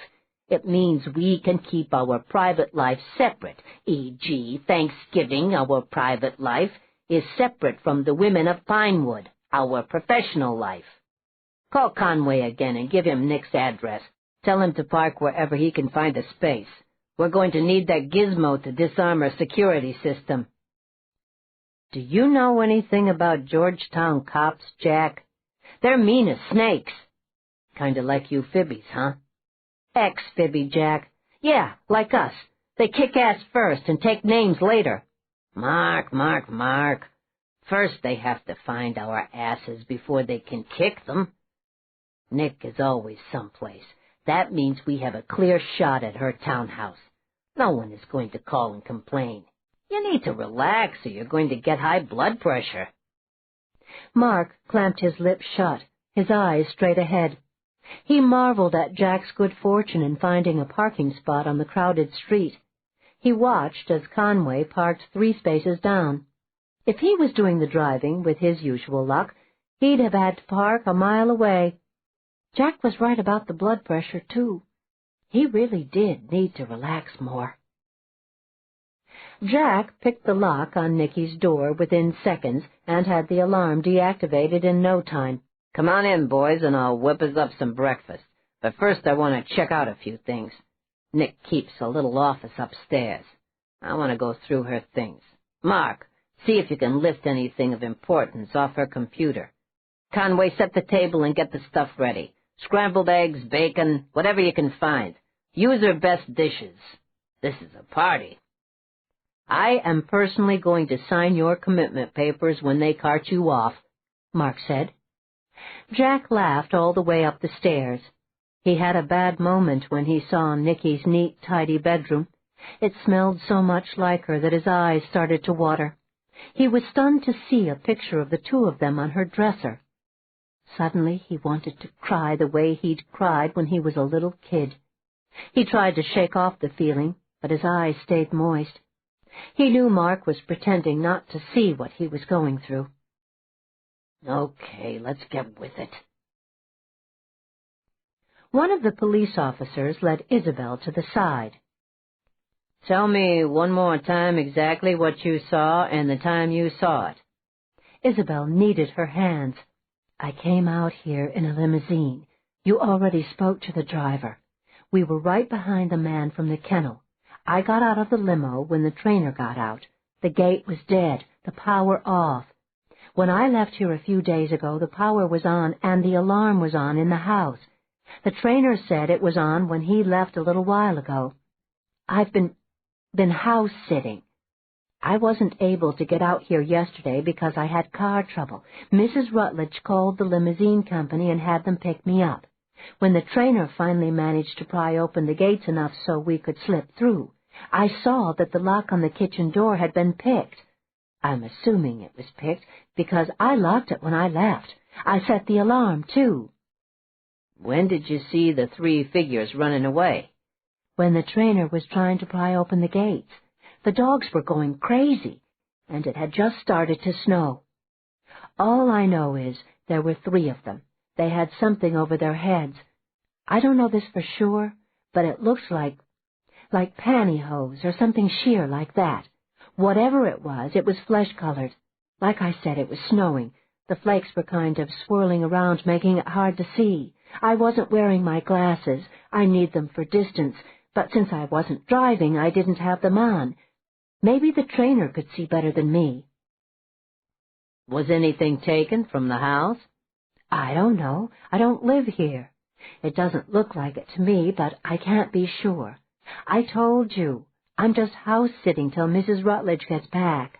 It means we can keep our private life separate, e.g., Thanksgiving, our private life, is separate from the women of Pinewood, our professional life. Call Conway again and give him Nick's address. Tell him to park wherever he can find a space. We're going to need that gizmo to disarm our security system." "Do you know anything about Georgetown cops, Jack? They're mean as snakes." "Kinda like you fibbies, huh?" "Ex-fibby, Jack. Yeah, like us. They kick ass first and take names later." Mark. First they have to find our asses before they can kick them. Nick is always someplace. That means we have a clear shot at her townhouse. No one is going to call and complain. You need to relax or you're going to get high blood pressure." Mark clamped his lips shut, his eyes straight ahead. He marveled at Jack's good fortune in finding a parking spot on the crowded street. He watched as Conway parked 3 spaces down. If he was doing the driving with his usual luck, he'd have had to park a mile away. Jack was right about the blood pressure, too. He really did need to relax more. Jack picked the lock on Nicky's door within seconds and had the alarm deactivated in no time. Come on in, boys, and I'll whip us up some breakfast. But first I want to check out a few things. Nick keeps a little office upstairs. I want to go through her things. Mark, see if you can lift anything of importance off her computer. Conway, set the table and get the stuff ready. Scrambled eggs, bacon, whatever you can find. Use her best dishes. This is a party. I am personally going to sign your commitment papers when they cart you off, Mark said. Jack laughed all the way up the stairs. He had a bad moment when he saw Nicky's neat, tidy bedroom. It smelled so much like her that his eyes started to water. He was stunned to see a picture of the two of them on her dresser. Suddenly he wanted to cry the way he'd cried when he was a little kid. He tried to shake off the feeling, but his eyes stayed moist. He knew Mark was pretending not to see what he was going through. Okay, let's get with it. One of the police officers led Isabel to the side. Tell me one more time exactly what you saw and the time you saw it. Isabel kneaded her hands. I came out here in a limousine. You already spoke to the driver. We were right behind the man from the kennel. I got out of the limo when the trainer got out. The gate was dead, the power off. When I left here a few days ago, the power was on and the alarm was on in the house. The trainer said it was on when he left a little while ago. I've been house-sitting. I wasn't able to get out here yesterday because I had car trouble. Mrs. Rutledge called the limousine company and had them pick me up. When the trainer finally managed to pry open the gates enough so we could slip through, I saw that the lock on the kitchen door had been picked. I'm assuming it was picked because I locked it when I left. I set the alarm, too. When did you see the three figures running away? When the trainer was trying to pry open the gates. The dogs were going crazy, and it had just started to snow. All I know is there were 3 of them. They had something over their heads. I don't know this for sure, but it looks like pantyhose or something sheer like that. Whatever it was flesh-colored. Like I said, it was snowing. The flakes were kind of swirling around, making it hard to see. I wasn't wearing my glasses. I need them for distance, but since I wasn't driving, I didn't have them on. Maybe the trainer could see better than me. Was anything taken from the house? I don't know. I don't live here. It doesn't look like it to me, but I can't be sure. I told you, I'm just house-sitting till Mrs. Rutledge gets back.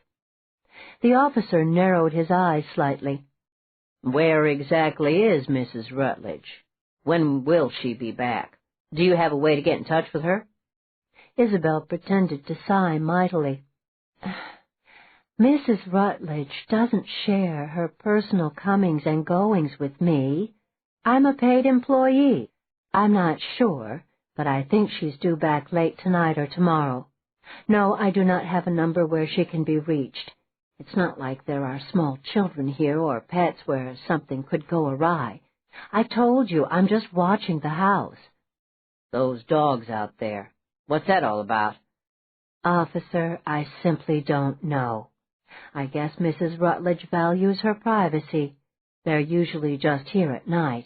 The officer narrowed his eyes slightly. Where exactly is Mrs. Rutledge? When will she be back? Do you have a way to get in touch with her? Isabel pretended to sigh mightily. Mrs. Rutledge doesn't share her personal comings and goings with me. I'm a paid employee. I'm not sure, but I think she's due back late tonight or tomorrow. No, I do not have a number where she can be reached. It's not like there are small children here or pets where something could go awry. I told you, I'm just watching the house. Those dogs out there, what's that all about? Officer, I simply don't know. I guess Mrs. Rutledge values her privacy. They're usually just here at night.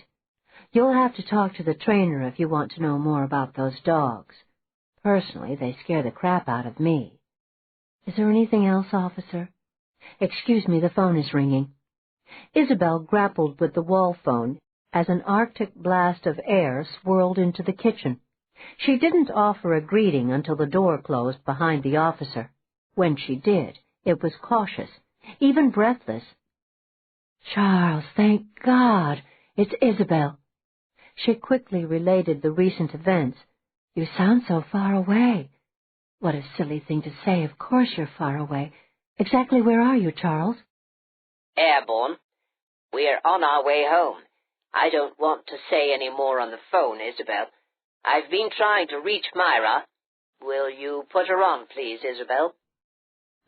You'll have to talk to the trainer if you want to know more about those dogs. Personally, they scare the crap out of me. Is there anything else, officer? Excuse me, the phone is ringing. Isabel grappled with the wall phone as an Arctic blast of air swirled into the kitchen. She didn't offer a greeting until the door closed behind the officer. When she did, it was cautious, even breathless. Charles, thank God! It's Isabel. She quickly related the recent events. You sound so far away. What a silly thing to say. Of course you're far away. Exactly where are you, Charles? Airborne. We're on our way home. I don't want to say any more on the phone, Isabel. I've been trying to reach Myra. Will you put her on, please, Isabel?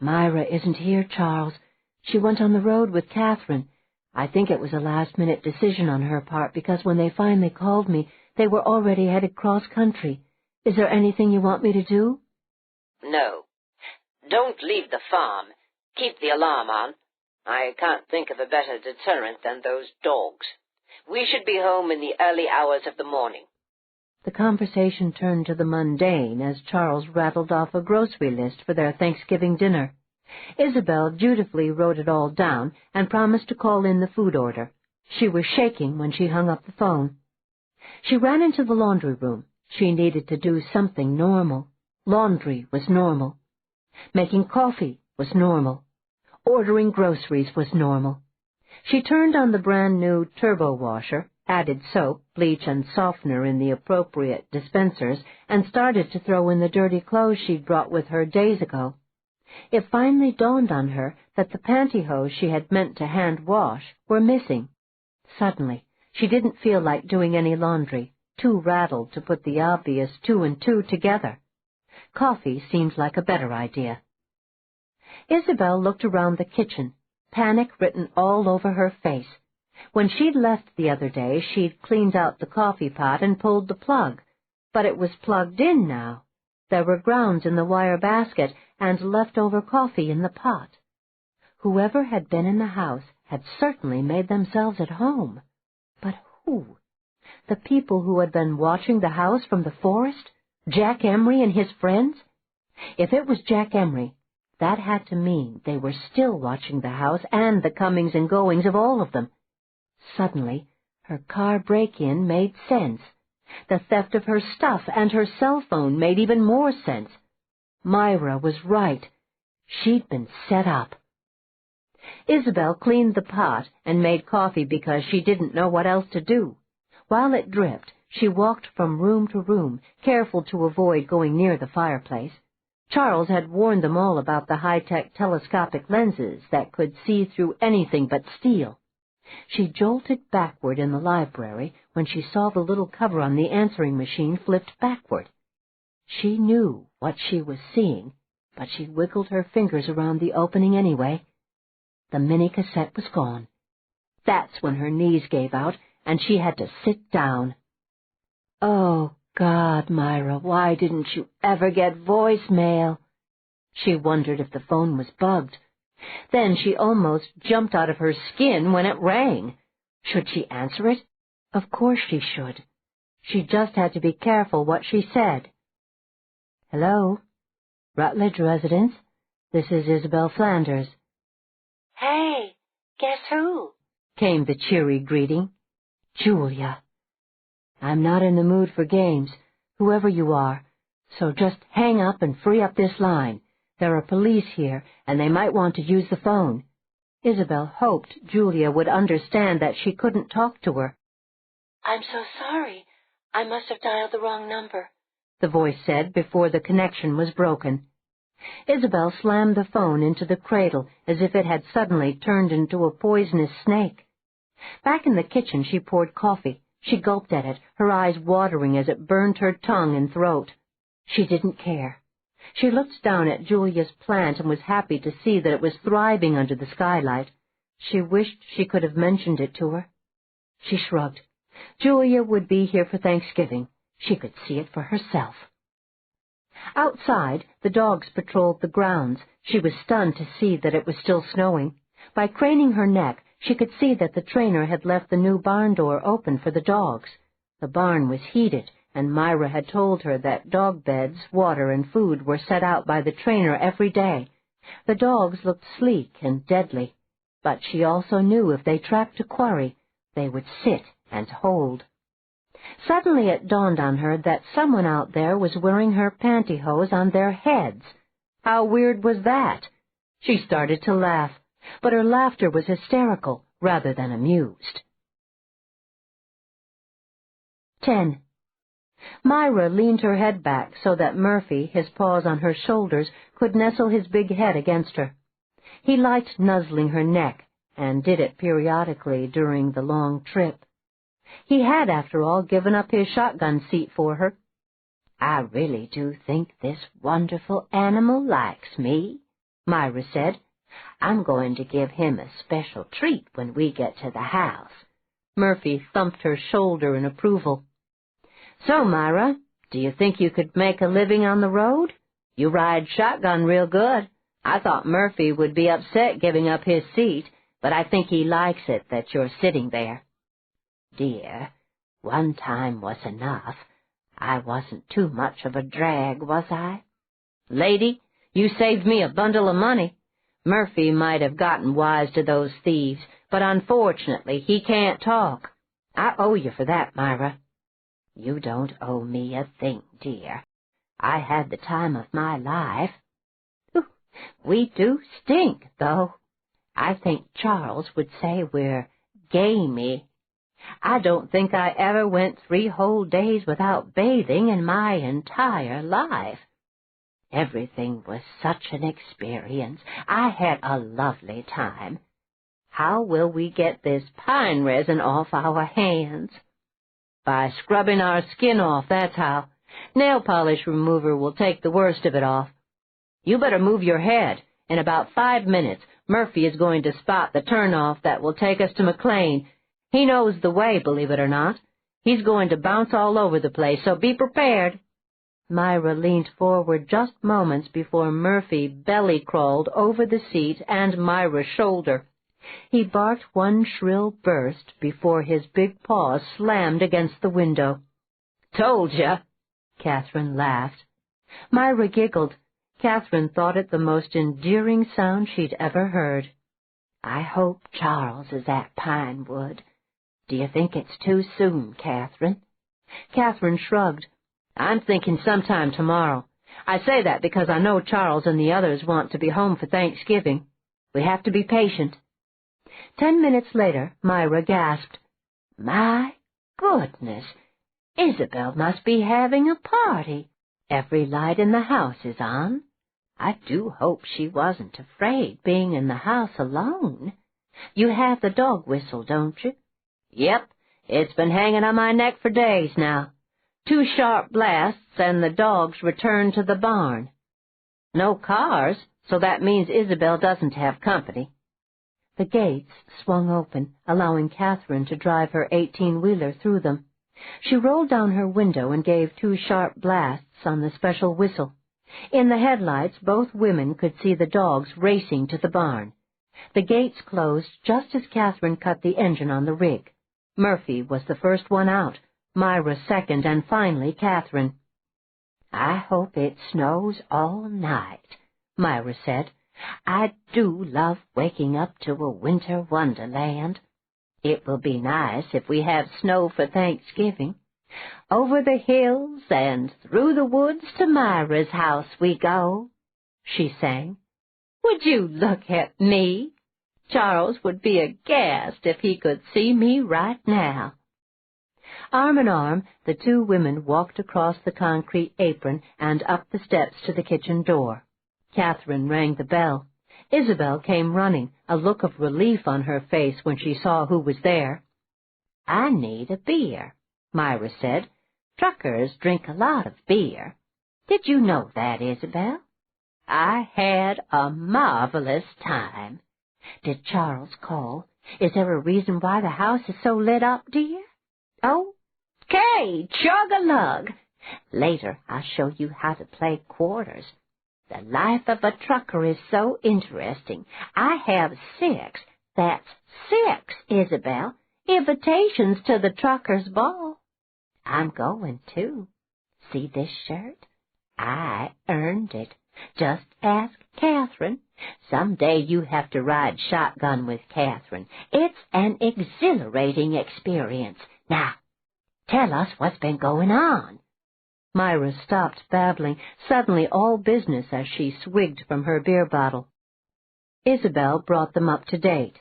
Myra isn't here, Charles. She went on the road with Catherine. I think it was a last-minute decision on her part, because when they finally called me, they were already headed cross-country. Is there anything you want me to do? No. Don't leave the farm. Keep the alarm on. I can't think of a better deterrent than those dogs. We should be home in the early hours of the morning. The conversation turned to the mundane as Charles rattled off a grocery list for their Thanksgiving dinner. Isabel dutifully wrote it all down and promised to call in the food order. She was shaking when she hung up the phone. She ran into the laundry room. She needed to do something normal. Laundry was normal. Making coffee was normal. Ordering groceries was normal. She turned on the brand-new turbo washer, added soap, bleach, and softener in the appropriate dispensers, and started to throw in the dirty clothes she'd brought with her days ago. It finally dawned on her that the pantyhose she had meant to hand-wash were missing. Suddenly, she didn't feel like doing any laundry, too rattled to put the obvious 2 and 2 together. Coffee seemed like a better idea. Isabel looked around the kitchen, panic written all over her face. When she'd left the other day, she'd cleaned out the coffee pot and pulled the plug, but it was plugged in now. There were grounds in the wire basket and leftover coffee in the pot. Whoever had been in the house had certainly made themselves at home. But who? The people who had been watching the house from the forest? Jack Emery and his friends? If it was Jack Emery, that had to mean they were still watching the house and the comings and goings of all of them. Suddenly, her car break-in made sense. The theft of her stuff and her cell phone made even more sense. Myra was right. She'd been set up. Isabel cleaned the pot and made coffee because she didn't know what else to do. While it dripped, she walked from room to room, careful to avoid going near the fireplace. Charles had warned them all about the high-tech telescopic lenses that could see through anything but steel. She jolted backward in the library when she saw the little cover on the answering machine flipped backward. She knew what she was seeing, but she wiggled her fingers around the opening anyway. The mini-cassette was gone. That's when her knees gave out, and she had to sit down. Oh, God, Myra, why didn't you ever get voicemail? She wondered if the phone was bugged. Then she almost jumped out of her skin when it rang. Should she answer it? Of course she should. She just had to be careful what she said. Hello? Rutledge residence? This is Isabel Flanders. Hey, guess who? Came the cheery greeting. Julia. I'm not in the mood for games, whoever you are, so just hang up and free up this line. There are police here, and they might want to use the phone. Isabel hoped Julia would understand that she couldn't talk to her. I'm so sorry. I must have dialed the wrong number, the voice said before the connection was broken. Isabel slammed the phone into the cradle as if it had suddenly turned into a poisonous snake. Back in the kitchen she poured coffee. She gulped at it, her eyes watering as it burned her tongue and throat. She didn't care. She looked down at Julia's plant and was happy to see that it was thriving under the skylight. She wished she could have mentioned it to her. She shrugged. Julia would be here for Thanksgiving. She could see it for herself. Outside, the dogs patrolled the grounds. She was stunned to see that it was still snowing. By craning her neck, she could see that the trainer had left the new barn door open for the dogs. The barn was heated, and Myra had told her that dog beds, water, and food were set out by the trainer every day. The dogs looked sleek and deadly, but she also knew if they tracked a quarry, they would sit and hold. Suddenly it dawned on her that someone out there was wearing her pantyhose on their heads. How weird was that? She started to laugh, but her laughter was hysterical rather than amused. 10. Myra leaned her head back so that Murphy, his paws on her shoulders, could nestle his big head against her. He liked nuzzling her neck, and did it periodically during the long trip. He had, after all, given up his shotgun seat for her. "I really do think this wonderful animal likes me," Myra said. I'm going to give him a special treat when we get to the house." Murphy thumped her shoulder in approval. "So, Myra, do you think you could make a living on the road? You ride shotgun real good. I thought Murphy would be upset giving up his seat, but I think he likes it that you're sitting there." "Dear, one time was enough. I wasn't too much of a drag, was I?" "Lady, you saved me a bundle of money. Murphy might have gotten wise to those thieves, but unfortunately he can't talk. I owe you for that, Myra." "You don't owe me a thing, dear. I had the time of my life. We do stink, though. I think Charles would say we're gamey. I don't think I ever went 3 whole days without bathing in my entire life. Everything was such an experience. I had a lovely time. How will we get this pine resin off our hands?" "By scrubbing our skin off, that's how. Nail polish remover will take the worst of it off. You better move your head. In about 5 minutes, Murphy is going to spot the turnoff that will take us to McLean. He knows the way, believe it or not. He's going to bounce all over the place, so be prepared." Myra leaned forward just moments before Murphy belly-crawled over the seat and Myra's shoulder. He barked one shrill burst before his big paws slammed against the window. "Told ya!" Catherine laughed. Myra giggled. Catherine thought it the most endearing sound she'd ever heard. "I hope Charles is at Pinewood. Do you think it's too soon, Catherine?" Catherine shrugged. "I'm thinking sometime tomorrow. I say that because I know Charles and the others want to be home for Thanksgiving. We have to be patient." 10 minutes later, Myra gasped. "My goodness! Isabel must be having a party. Every light in the house is on. I do hope she wasn't afraid being in the house alone. You have the dog whistle, don't you?" "Yep, it's been hanging on my neck for days now. 2 sharp blasts and the dogs return to the barn. No cars, so that means Isabel doesn't have company." The gates swung open, allowing Catherine to drive her 18-wheeler through them. She rolled down her window and gave 2 sharp blasts on the special whistle. In the headlights, both women could see the dogs racing to the barn. The gates closed just as Catherine cut the engine on the rig. Murphy was the first one out, Myra second, and finally Catherine. "I hope it snows all night," Myra said. "I do love waking up to a winter wonderland. It will be nice if we have snow for Thanksgiving. Over the hills and through the woods to Myra's house we go," she sang. "Would you look at me? Charles would be aghast if he could see me right now." Arm in arm, the 2 women walked across the concrete apron and up the steps to the kitchen door. Catherine rang the bell. Isabel came running, a look of relief on her face when she saw who was there. "I need a beer," Myra said. "Truckers drink a lot of beer. Did you know that, Isabel? I had a marvelous time. Did Charles call? Is there a reason why the house is so lit up, dear?" "Okay, chug-a-lug. Later I'll show you how to play quarters. The life of a trucker is so interesting. I have 6, that's 6, Isabel, invitations to the truckers' ball. I'm going, too. See this shirt? I earned it. Just ask Catherine. Someday you have to ride shotgun with Catherine. It's an exhilarating experience. Now, tell us what's been going on." Myra stopped babbling, suddenly all business as she swigged from her beer bottle. Isabel brought them up to date.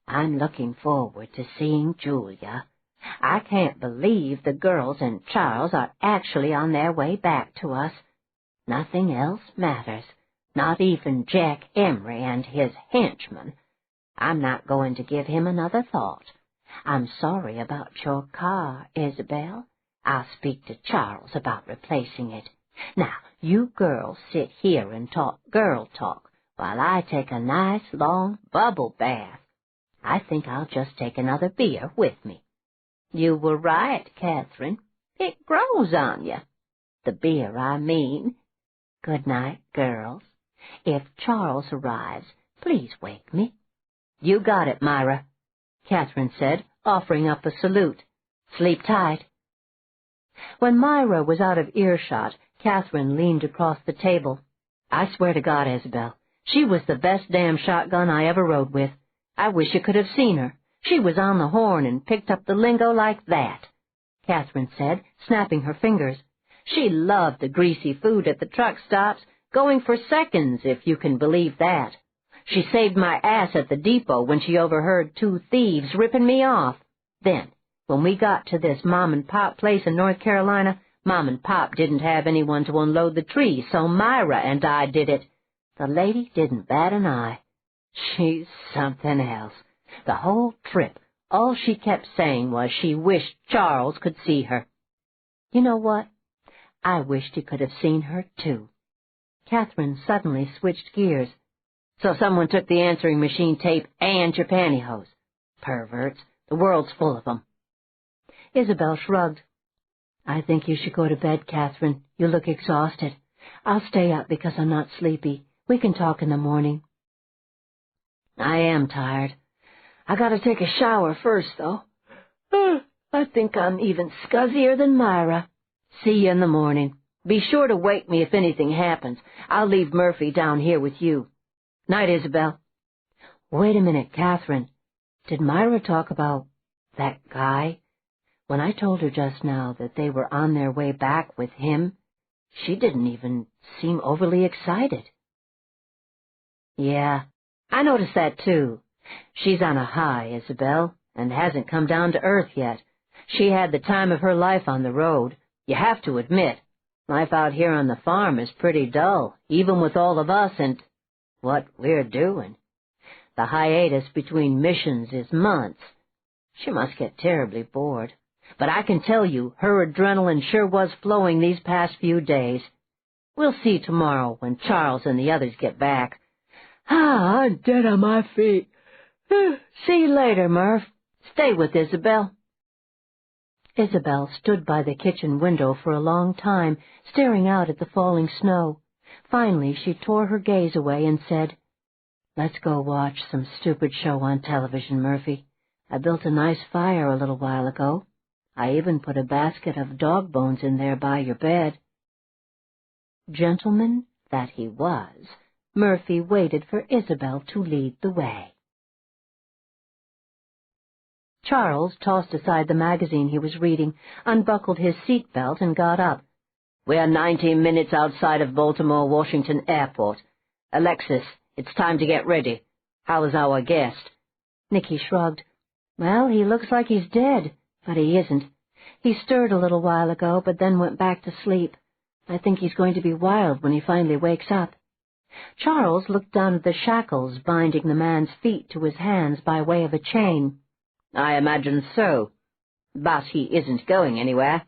"I'm looking forward to seeing Julia. I can't believe the girls and Charles are actually on their way back to us. Nothing else matters, not even Jack Emery and his henchman. I'm not going to give him another thought. I'm sorry about your car, Isabel. I'll speak to Charles about replacing it. Now, you girls sit here and talk girl talk while I take a nice long bubble bath. I think I'll just take another beer with me. You were right, Catherine. It grows on you. The beer, I mean. Good night, girls. If Charles arrives, please wake me. You got it, Myra, Catherine said, offering up a salute. Sleep tight. When Myra was out of earshot, Catherine leaned across the table. I swear to God, Isabel, she was the best damn shotgun I ever rode with. I wish you could have seen her. She was on the horn and picked up the lingo like that, Catherine said, snapping her fingers. She loved the greasy food at the truck stops, going for seconds, if you can believe that. She saved my ass at the depot when she overheard 2 thieves ripping me off. Then, when we got to this mom-and-pop place in North Carolina, Mom and Pop didn't have anyone to unload the tree, so Myra and I did it. The lady didn't bat an eye. She's something else. The whole trip, all she kept saying was she wished Charles could see her. You know what? I wished he could have seen her, too. Catherine suddenly switched gears. So someone took the answering machine tape and your pantyhose. Perverts. The world's full of them. Isabel shrugged. I think you should go to bed, Catherine. You look exhausted. I'll stay up because I'm not sleepy. We can talk in the morning. I am tired. I gotta take a shower first, though. I think I'm even scuzzier than Myra. See you in the morning. Be sure to wake me if anything happens. I'll leave Murphy down here with you. Night, Isabel. Wait a minute, Catherine. Did Myra talk about that guy? When I told her just now that they were on their way back with him, she didn't even seem overly excited. Yeah, I noticed that too. She's on a high, Isabel, and hasn't come down to earth yet. She had the time of her life on the road. You have to admit, life out here on the farm is pretty dull, even with all of us and what we're doing. The hiatus between missions is months. She must get terribly bored. But I can tell you, her adrenaline sure was flowing these past few days. We'll see tomorrow when Charles and the others get back. I'm dead on my feet. See you later, Murph. Stay with Isabel. Isabel stood by the kitchen window for a long time, staring out at the falling snow. Finally, she tore her gaze away and said, Let's go watch some stupid show on television, Murphy. I built a nice fire a little while ago. I even put a basket of dog bones in there by your bed. Gentleman that he was, Murphy waited for Isabel to lead the way. Charles tossed aside the magazine he was reading, unbuckled his seat belt, and got up. We're 19 minutes outside of Baltimore Washington Airport. Alexis, it's time to get ready. How is our guest? Nicky shrugged. Well, he looks like he's dead, but he isn't. He stirred a little while ago, but then went back to sleep. I think he's going to be wild when he finally wakes up. Charles looked down at the shackles binding the man's feet to his hands by way of a chain. I imagine so. But he isn't going anywhere.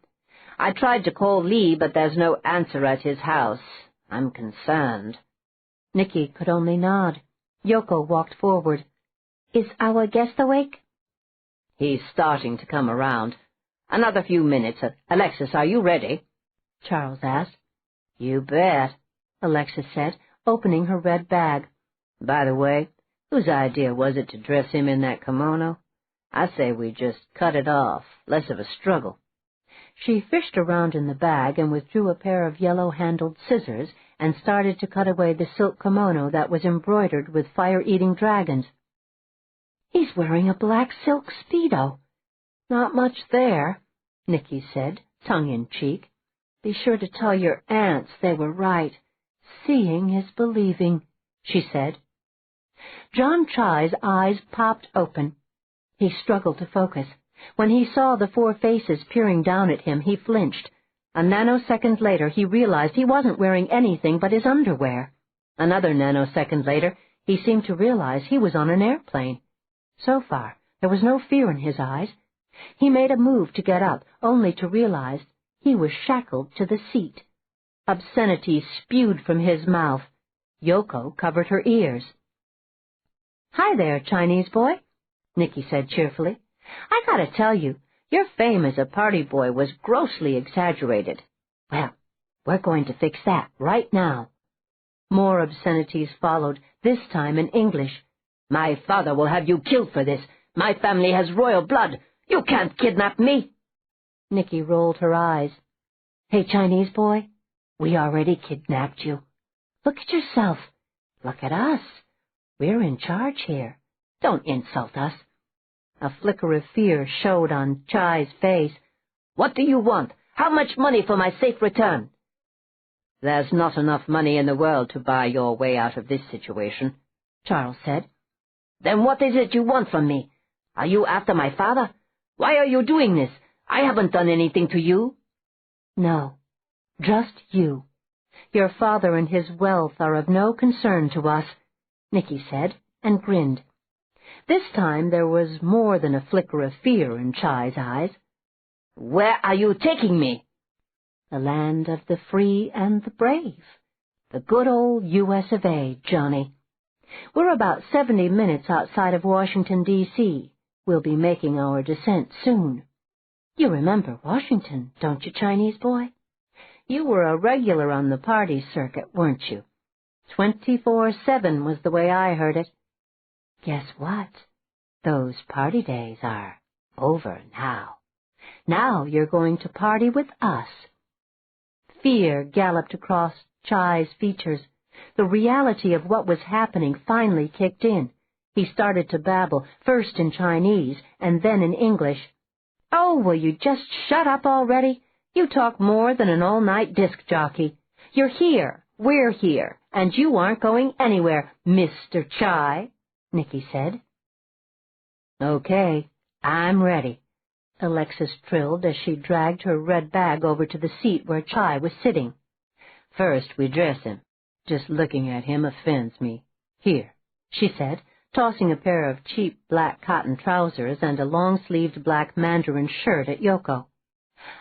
I tried to call Lee, but there's no answer at his house. I'm concerned. Nicky could only nod. Yoko walked forward. Is our guest awake? He's starting to come around. Another few minutes. Alexis, are you ready? Charles asked. You bet, Alexis said, opening her red bag. By the way, whose idea was it to dress him in that kimono? I say we just cut it off, less of a struggle. She fished around in the bag and withdrew a pair of yellow-handled scissors and started to cut away the silk kimono that was embroidered with fire-eating dragons. He's wearing a black silk Speedo. Not much there, Nicky said, tongue-in-cheek. Be sure to tell your aunts they were right. Seeing is believing, she said. John Chai's eyes popped open. He struggled to focus. When he saw the 4 faces peering down at him, he flinched. A nanosecond later, he realized he wasn't wearing anything but his underwear. Another nanosecond later, he seemed to realize he was on an airplane. So far, there was no fear in his eyes. He made a move to get up, only to realize he was shackled to the seat. Obscenity spewed from his mouth. Yoko covered her ears. "Hi there, Chinese boy," Nicky said cheerfully. "I gotta tell you, your fame as a party boy was grossly exaggerated. Well, we're going to fix that right now." More obscenities followed, this time in English. "My father will have you killed for this. My family has royal blood. You can't kidnap me." Nicky rolled her eyes. "Hey, Chinese boy, we already kidnapped you. Look at yourself. Look at us. We're in charge here. Don't insult us." A flicker of fear showed on Chai's face. "What do you want? How much money for my safe return?" "There's not enough money in the world to buy your way out of this situation," Charles said. "Then what is it you want from me? Are you after my father? Why are you doing this? I haven't done anything to you." "No, just you. Your father and his wealth are of no concern to us," Nicky said, and grinned. This time there was more than a flicker of fear in Chai's eyes. "Where are you taking me?" "The land of the free and the brave. The good old U.S. of A., Johnny. We're about 70 minutes outside of Washington, D.C. We'll be making our descent soon. You remember Washington, don't you, Chinese boy? You were a regular on the party circuit, weren't you? 24/7 was the way I heard it. Guess what? Those party days are over now. Now you're going to party with us." Fear galloped across Chai's features. The reality of what was happening finally kicked in. He started to babble, first in Chinese and then in English. "Oh, will you just shut up already? You talk more than an all-night disc jockey. You're here, we're here, and you aren't going anywhere, Mr. Chai," Nicky said. "Okay, I'm ready," Alexis trilled as she dragged her red bag over to the seat where Chai was sitting. "First we dress him. Just looking at him offends me. Here," she said, tossing a pair of cheap black cotton trousers and a long-sleeved black mandarin shirt at Yoko.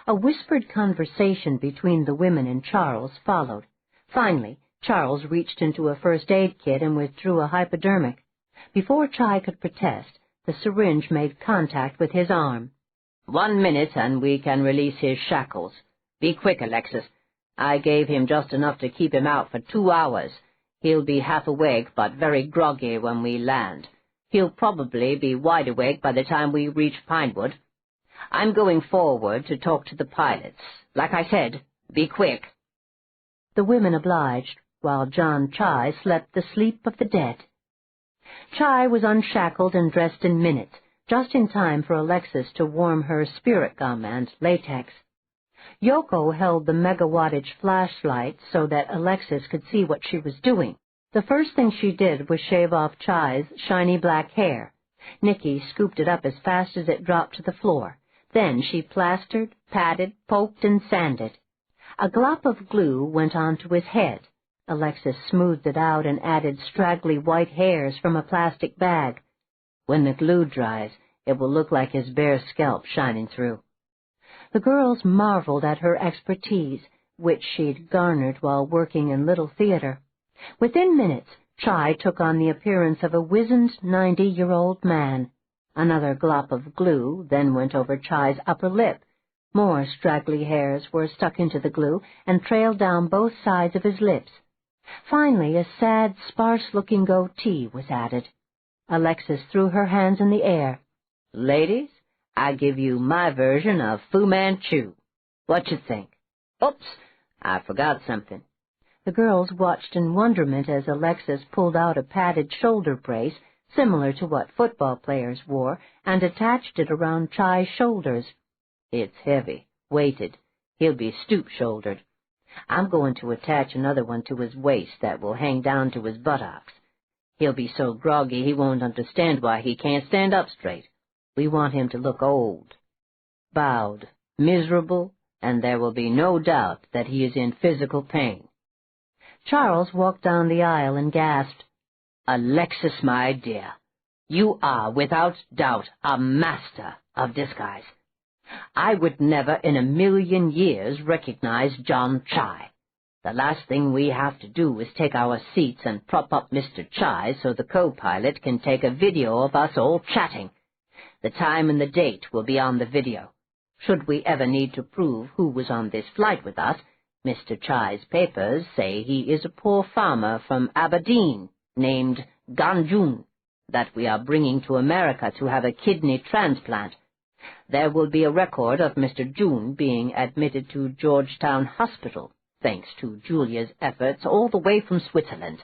A whispered conversation between the women and Charles followed. Finally, Charles reached into a first-aid kit and withdrew a hypodermic. Before Chai could protest, the syringe made contact with his arm. 1 minute and we can release his shackles. Be quick, Alexis. I gave him just enough to keep him out for 2 hours. He'll be half awake but very groggy when we land. He'll probably be wide awake by the time we reach Pinewood. I'm going forward to talk to the pilots. Like I said, be quick." The women obliged, while John Chai slept the sleep of the dead. Chai was unshackled and dressed in minutes, just in time for Alexis to warm her spirit gum and latex. Yoko held the megawattage flashlight so that Alexis could see what she was doing. The first thing she did was shave off Chai's shiny black hair. Nicky scooped it up as fast as it dropped to the floor. Then she plastered, patted, poked, and sanded. A glop of glue went onto his head. Alexis smoothed it out and added straggly white hairs from a plastic bag. When the glue dries, it will look like his bare scalp shining through. The girls marveled at her expertise, which she'd garnered while working in Little Theater. Within minutes, Chai took on the appearance of a wizened 90-year-old man. Another glop of glue then went over Chai's upper lip. More straggly hairs were stuck into the glue and trailed down both sides of his lips. Finally, a sad, sparse-looking goatee was added. Alexis threw her hands in the air. "Ladies, I give you my version of Fu Manchu. What you think? Oops, I forgot something." The girls watched in wonderment as Alexis pulled out a padded shoulder brace, similar to what football players wore, and attached it around Chai's shoulders. "It's heavy, weighted. He'll be stoop-shouldered. I'm going to attach another one to his waist that will hang down to his buttocks. He'll be so groggy he won't understand why he can't stand up straight. We want him to look old, bowed, miserable, and there will be no doubt that he is in physical pain." Charles walked down the aisle and gasped, "Alexis, my dear, you are without doubt a master of disguise. I would never in a million years recognize John Chai. The last thing we have to do is take our seats and prop up Mr. Chai so the co-pilot can take a video of us all chatting. The time and the date will be on the video. Should we ever need to prove who was on this flight with us, Mr. Chai's papers say he is a poor farmer from Aberdeen named Ganjun that we are bringing to America to have a kidney transplant. There will be a record of Mr. June being admitted to Georgetown Hospital, thanks to Julia's efforts all the way from Switzerland.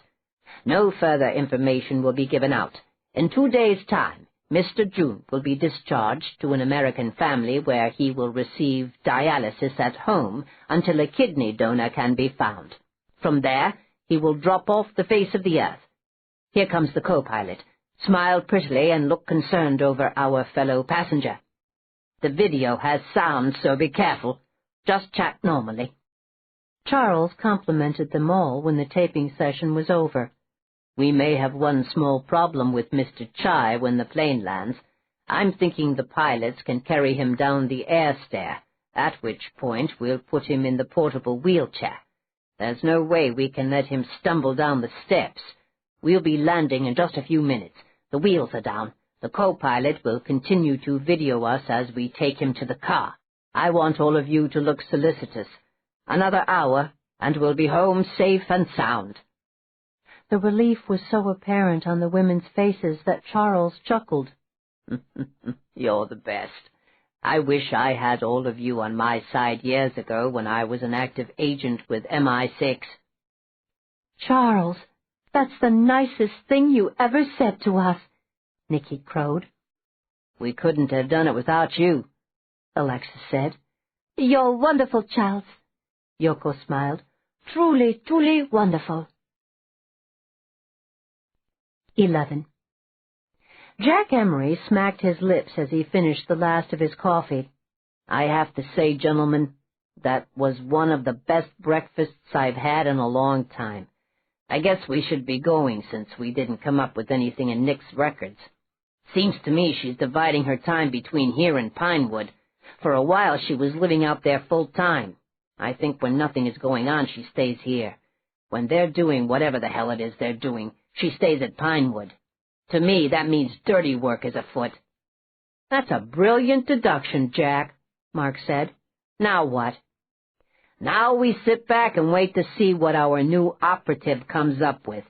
No further information will be given out. In 2 days' time, Mr. June will be discharged to an American family where he will receive dialysis at home until a kidney donor can be found. From there, he will drop off the face of the earth. Here comes the co-pilot. Smile prettily and look concerned over our fellow passenger. The video has sound, so be careful. Just chat normally. Charles complimented them all when the taping session was over. We may have one small problem with Mr. Chai when the plane lands. I'm thinking the pilots can carry him down the air stair, at which point we'll put him in the portable wheelchair. There's no way we can let him stumble down the steps. We'll be landing in just a few minutes. The wheels are down. The co-pilot will continue to video us as we take him to the car. I want all of you to look solicitous. Another hour, and we'll be home safe and sound. The relief was so apparent on the women's faces that Charles chuckled. You're the best. I wish I had all of you on my side years ago when I was an active agent with MI6. Charles, that's the nicest thing you ever said to us, Nicky crowed. We couldn't have done it without you, Alexis said. You're wonderful, Charles. Yoko smiled. Truly, truly wonderful. 11. Jack Emery smacked his lips as he finished the last of his coffee. I have to say, gentlemen, that was one of the best breakfasts I've had in a long time. I guess we should be going since we didn't come up with anything in Nick's records. Seems to me she's dividing her time between here and Pinewood. For a while she was living out there full time. I think when nothing is going on, she stays here. When they're doing whatever the hell it is they're doing, she stays at Pinewood. To me, that means dirty work is afoot. That's a brilliant deduction, Jack, Mark said. Now what? Now we sit back and wait to see what our new operative comes up with.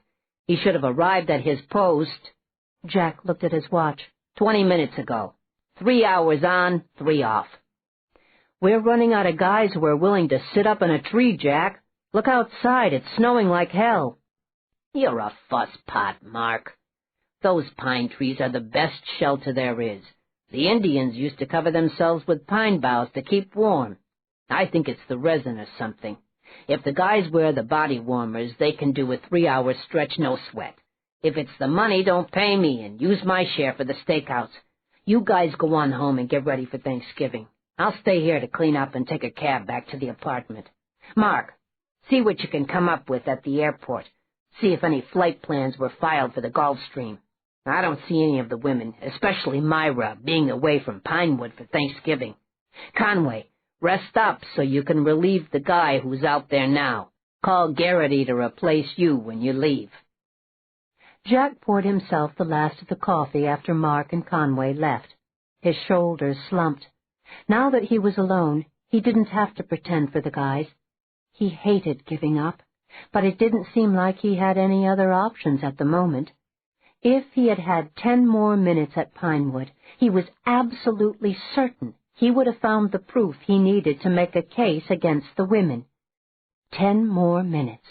He should have arrived at his post. Jack looked at his watch. 20 minutes ago. 3 hours on, 3 off. We're running out of guys who are willing to sit up in a tree, Jack. Look outside, it's snowing like hell. You're a fusspot, Mark. Those pine trees are the best shelter there is. The Indians used to cover themselves with pine boughs to keep warm. I think it's the resin or something. If the guys wear the body warmers, they can do a 3-hour stretch no sweat. If it's the money, don't pay me and use my share for the stakeouts. You guys go on home and get ready for Thanksgiving. I'll stay here to clean up and take a cab back to the apartment. Mark, see what you can come up with at the airport. See if any flight plans were filed for the Gulfstream. I don't see any of the women, especially Myra, being away from Pinewood for Thanksgiving. Conway, rest up so you can relieve the guy who's out there now. Call Garrity to replace you when you leave. Jack poured himself the last of the coffee after Mark and Conway left. His shoulders slumped. Now that he was alone, he didn't have to pretend for the guys. He hated giving up, but it didn't seem like he had any other options at the moment. If he had had 10 more minutes at Pinewood, he was absolutely certain he would have found the proof he needed to make a case against the women. 10 more minutes.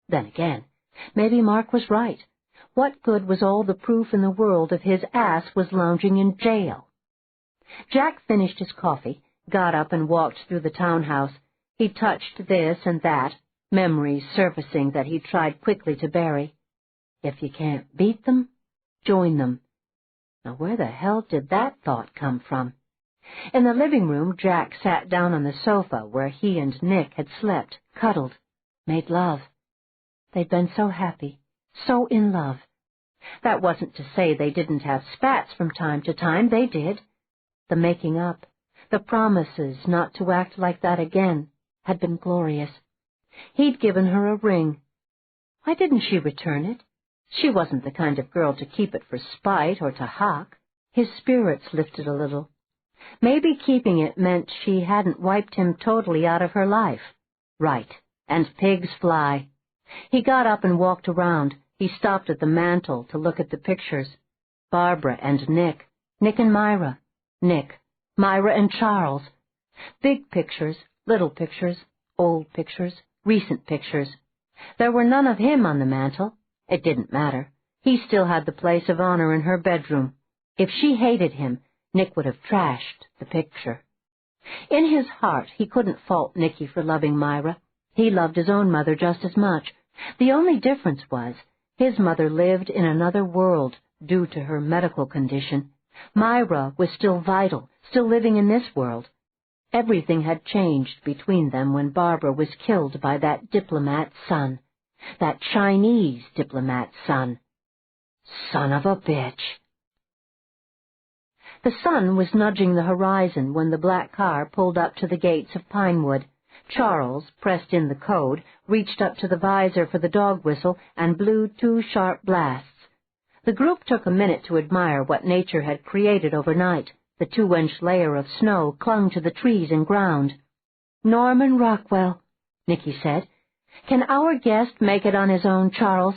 Then again, maybe Mark was right. What good was all the proof in the world if his ass was lounging in jail? Jack finished his coffee, got up and walked through the townhouse. He touched this and that, memories surfacing that he tried quickly to bury. If you can't beat them, join them. Now where the hell did that thought come from? In the living room, Jack sat down on the sofa where he and Nick had slept, cuddled, made love. They'd been so happy, so in love. That wasn't to say they didn't have spats from time to time. They did. The making up, the promises not to act like that again, had been glorious. He'd given her a ring. Why didn't she return it? She wasn't the kind of girl to keep it for spite or to hock. His spirits lifted a little. Maybe keeping it meant she hadn't wiped him totally out of her life. Right, and pigs fly. He got up and walked around. He stopped at the mantel to look at the pictures. Barbara and Nick. Nick and Myra. Nick. Myra and Charles. Big pictures, little pictures, old pictures, recent pictures. There were none of him on the mantel. It didn't matter. He still had the place of honor in her bedroom. If she hated him, Nick would have trashed the picture. In his heart, he couldn't fault Nicky for loving Myra. He loved his own mother just as much. The only difference was, his mother lived in another world due to her medical condition. Myra was still vital, still living in this world. Everything had changed between them when Barbara was killed by that diplomat's son. That Chinese diplomat's son. Son of a bitch. The sun was nudging the horizon when the black car pulled up to the gates of Pinewood. Charles pressed in the code, reached up to the visor for the dog whistle, and blew 2 sharp blasts. The group took a minute to admire what nature had created overnight. The 2-inch layer of snow clung to the trees and ground. "Norman Rockwell," Nicky said. "Can our guest make it on his own, Charles?"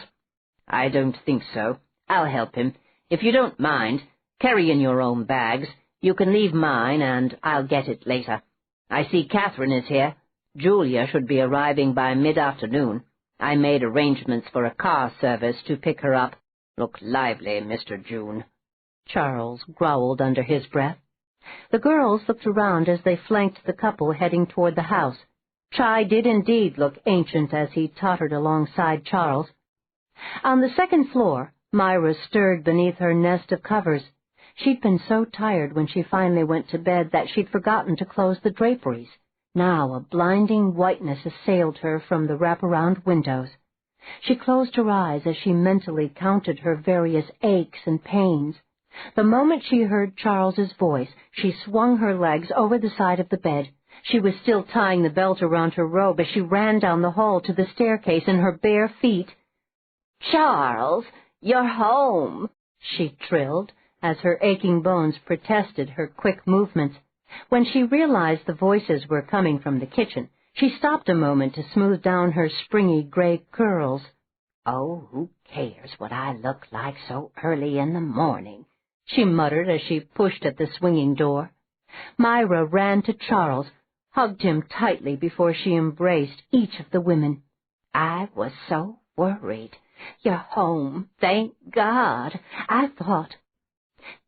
"I don't think so. I'll help him. If you don't mind, carry in your own bags. You can leave mine, and I'll get it later. I see Catherine is here. Julia should be arriving by mid-afternoon. I made arrangements for a car service to pick her up. Look lively, Mr. June." Charles growled under his breath. The girls looked around as they flanked the couple heading toward the house. Chai did indeed look ancient as he tottered alongside Charles. On the second floor, Myra stirred beneath her nest of covers. She'd been so tired when she finally went to bed that she'd forgotten to close the draperies. Now a blinding whiteness assailed her from the wraparound windows. She closed her eyes as she mentally counted her various aches and pains. The moment she heard Charles's voice, she swung her legs over the side of the bed. She was still tying the belt around her robe as she ran down the hall to the staircase in her bare feet. "Charles, you're home," she trilled, as her aching bones protested her quick movements. When she realized the voices were coming from the kitchen, she stopped a moment to smooth down her springy gray curls. "Oh, who cares what I look like so early in the morning?" she muttered as she pushed at the swinging door. Myra ran to Charles, hugged him tightly before she embraced each of the women. "I was so worried. You're home, thank God. I thought—"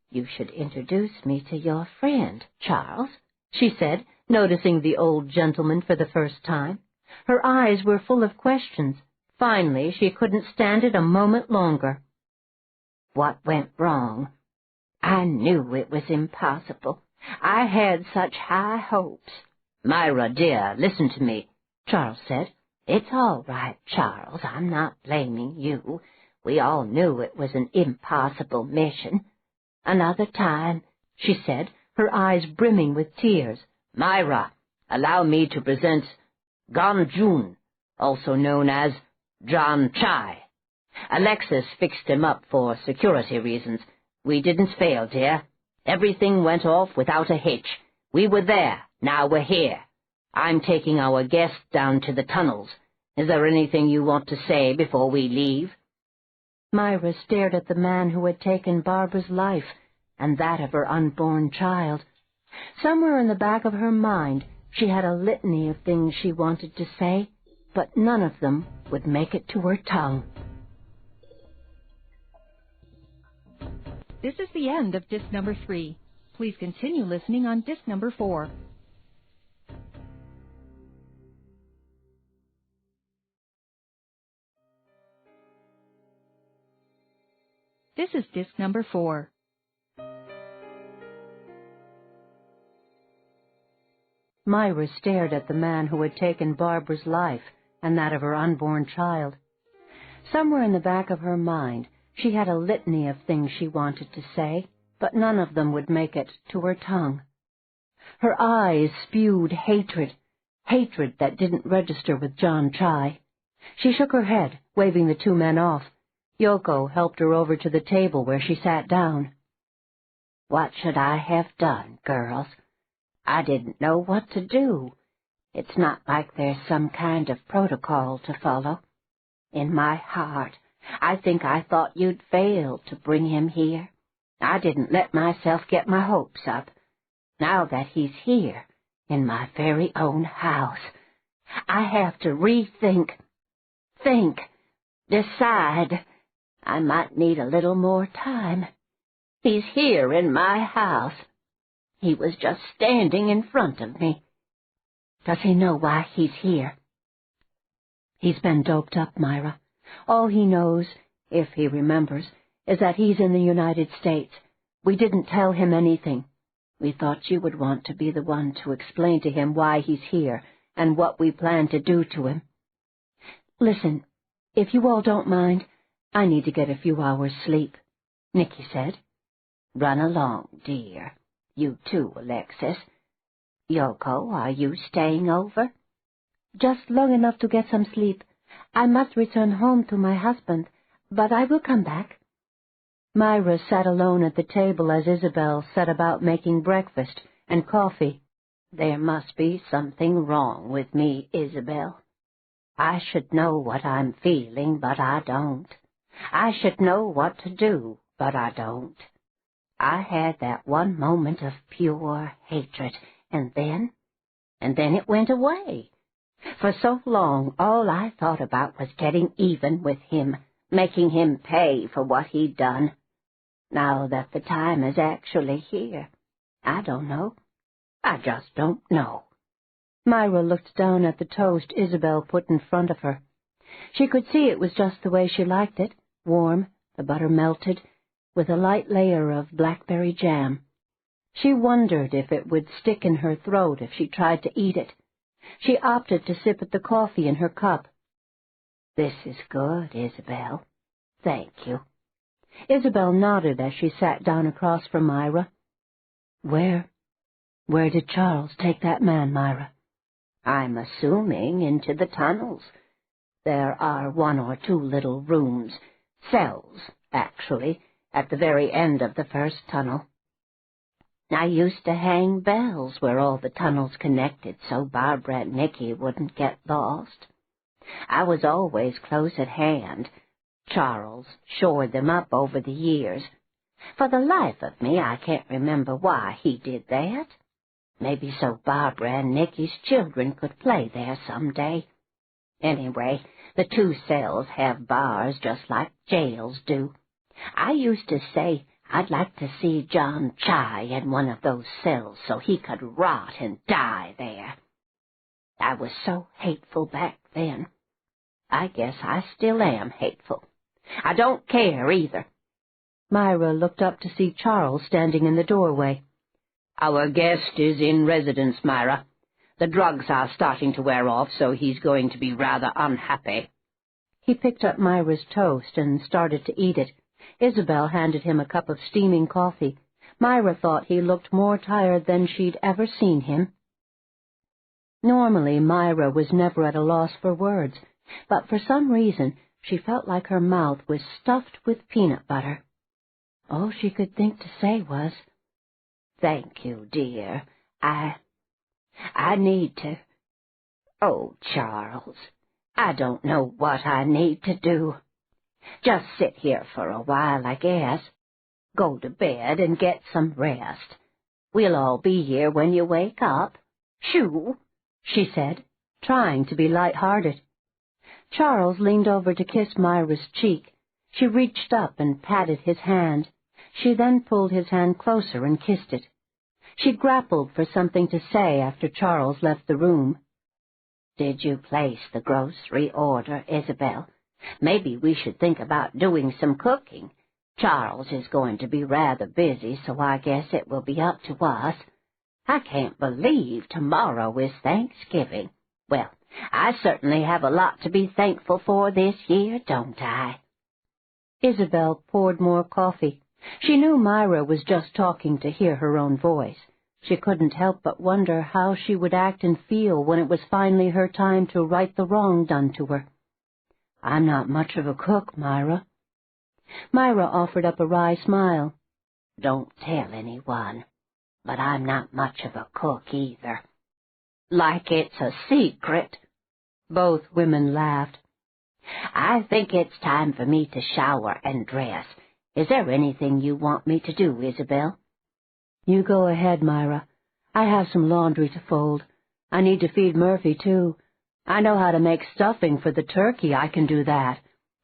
"You should introduce me to your friend, Charles," she said, noticing the old gentleman for the first time. Her eyes were full of questions. Finally, she couldn't stand it a moment longer. "What went wrong? I knew it was impossible. I had such high hopes." "Myra, dear, listen to me," Charles said. "It's all right, Charles. I'm not blaming you. We all knew it was an impossible mission. Another time," she said, her eyes brimming with tears. "Myra, allow me to present Gon Jun, also known as John Chai. Alexis fixed him up for security reasons. We didn't fail, dear. Everything went off without a hitch. We were there, now we're here. I'm taking our guest down to the tunnels. Is there anything you want to say before we leave?" Myra stared at the man who had taken Barbara's life, and that of her unborn child. Somewhere in the back of her mind, she had a litany of things she wanted to say, but none of them would make it to her tongue. This is the end of disc number 3. Please continue listening on disc number 4. This is disc number 4. Myra stared at the man who had taken Barbara's life and that of her unborn child. Somewhere in the back of her mind, she had a litany of things she wanted to say, but none of them would make it to her tongue. Her eyes spewed hatred, hatred that didn't register with John Chai. She shook her head, waving the two men off. Yoko helped her over to the table where she sat down. What should I have done, girls? I didn't know what to do. It's not like there's some kind of protocol to follow. In my heart, I think I thought you'd failed to bring him here. I didn't let myself get my hopes up. Now that he's here, in my very own house, I have to rethink, decide. I might need a little more time. He's here in my house. He was just standing in front of me. Does he know why he's here? He's been doped up, Myra. All he knows, if he remembers, is that he's in the United States. We didn't tell him anything. We thought you would want to be the one to explain to him why he's here and what we plan to do to him. Listen, if you all don't mind, I need to get a few hours' sleep, Nicky said. Run along, dear. You too, Alexis. Yoko, are you staying over? Just long enough to get some sleep. I must return home to my husband, but I will come back. Myra sat alone at the table as Isabel set about making breakfast and coffee. There must be something wrong with me, Isabel. I should know what I'm feeling, but I don't. I should know what to do, but I don't. I had that one moment of pure hatred, and then it went away. For so long, all I thought about was getting even with him, making him pay for what he'd done. Now that the time is actually here, I don't know. I just don't know. Myra looked down at the toast Isabel put in front of her. She could see it was just the way she liked it, warm, the butter melted, with a light layer of blackberry jam. She wondered if it would stick in her throat if she tried to eat it. She opted to sip at the coffee in her cup. This is good, Isabel. Thank you. Isabel nodded as she sat down across from Myra. Where did Charles take that man, Myra? I'm assuming into the tunnels. There are 1 or 2 little rooms, cells, actually, at the very end of the first tunnel. I used to hang bells where all the tunnels connected so Barbara and Nicky wouldn't get lost. I was always close at hand. Charles shored them up over the years. For the life of me, I can't remember why he did that. Maybe so Barbara and Nicky's children could play there someday. Anyway, the 2 cells have bars just like jails do. I used to say I'd like to see John Chai in one of those cells so he could rot and die there. I was so hateful back then. I guess I still am hateful. I don't care either. Myra looked up to see Charles standing in the doorway. Our guest is in residence, Myra. The drugs are starting to wear off, so he's going to be rather unhappy. He picked up Myra's toast and started to eat it. Isabel handed him a cup of steaming coffee. Myra thought he looked more tired than she'd ever seen him. Normally, Myra was never at a loss for words, but for some reason she felt like her mouth was stuffed with peanut butter. All she could think to say was, "Thank you, dear. I need to... Oh, Charles, I don't know what I need to do. Just sit here for a while, I guess. Go to bed and get some rest. We'll all be here when you wake up. Shoo," she said, trying to be light-hearted. Charles leaned over to kiss Myra's cheek. She reached up and patted his hand. She then pulled his hand closer and kissed it. She grappled for something to say after Charles left the room. "Did you place the grocery order, Isabel? Maybe we should think about doing some cooking. Charles is going to be rather busy, so I guess it will be up to us. I can't believe tomorrow is Thanksgiving. Well, I certainly have a lot to be thankful for this year, don't I?" Isabel poured more coffee. She knew Myra was just talking to hear her own voice. She couldn't help but wonder how she would act and feel when it was finally her time to right the wrong done to her. "I'm not much of a cook, Myra." Myra offered up a wry smile. "Don't tell anyone, but I'm not much of a cook either. Like it's a secret." Both women laughed. "I think it's time for me to shower and dress. Is there anything you want me to do, Isabel?" "You go ahead, Myra. I have some laundry to fold. I need to feed Murphy, too. I know how to make stuffing for the turkey. I can do that.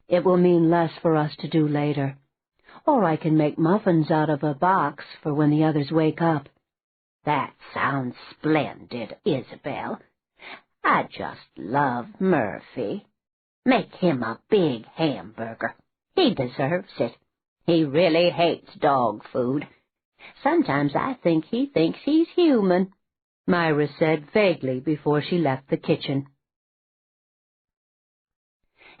It will mean less for us to do later. Or I can make muffins out of a box for when the others wake up." "That sounds splendid, Isabel. I just love Murphy. Make him a big hamburger. He deserves it. He really hates dog food. Sometimes I think he thinks he's human," Myra said vaguely before she left the kitchen.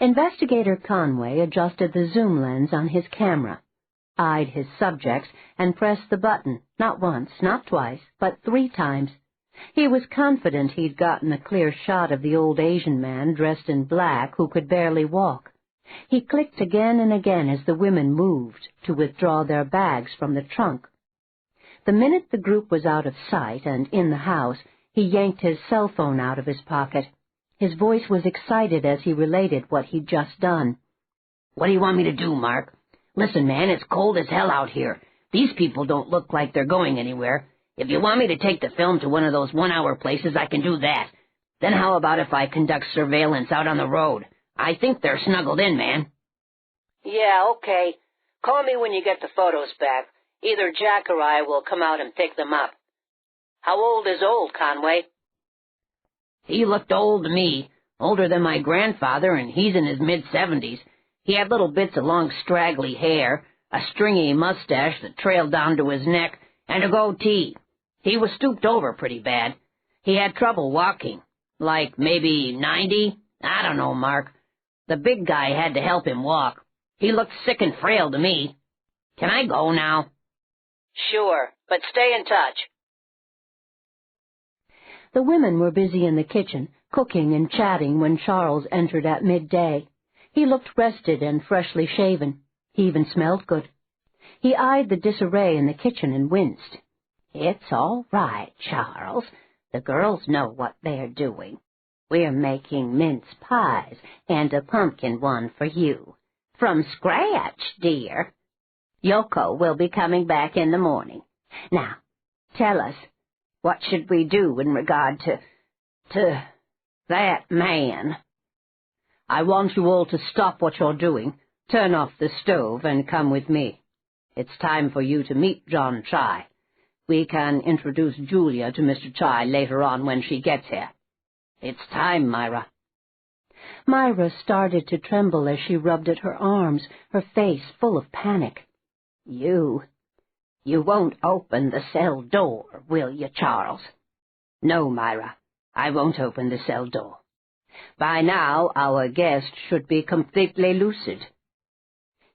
Investigator Conway adjusted the zoom lens on his camera, eyed his subjects, and pressed the button, not once, not twice, but 3 times. He was confident he'd gotten a clear shot of the old Asian man dressed in black who could barely walk. He clicked again and again as the women moved to withdraw their bags from the trunk. The minute the group was out of sight and in the house, he yanked his cell phone out of his pocket. His voice was excited as he related what he'd just done. "What do you want me to do, Mark? Listen, man, it's cold as hell out here. These people don't look like they're going anywhere. If you want me to take the film to one of those 1-hour places, I can do that. Then how about if I conduct surveillance out on the road? I think they're snuggled in, man." Yeah, okay. Call me when you get the photos back. Either Jack or I will come out and pick them up. How old is old, Conway? "He looked old to me, older than my grandfather, and he's in his mid-70s. He had little bits of long straggly hair, a stringy mustache that trailed down to his neck, and a goatee. He was stooped over pretty bad. He had trouble walking. Like maybe 90? I don't know, Mark. The big guy had to help him walk. He looked sick and frail to me. Can I go now?" Sure, but stay in touch. The women were busy in the kitchen, cooking and chatting when Charles entered at midday. He looked rested and freshly shaven. He even smelled good. He eyed the disarray in the kitchen and winced. "It's all right, Charles. The girls know what they're doing. We're making mince pies and a pumpkin one for you. From scratch, dear. Yoko will be coming back in the morning. Now, tell us, what should we do in regard to that man?" "I want you all to stop what you're doing, turn off the stove, and come with me. It's time for you to meet John Chai. We can introduce Julia to Mr. Chai later on when she gets here. It's time, Myra." Myra started to tremble as she rubbed at her arms, her face full of panic. You won't open the cell door, will you, Charles?" "No, Myra, I won't open the cell door. By now our guest should be completely lucid."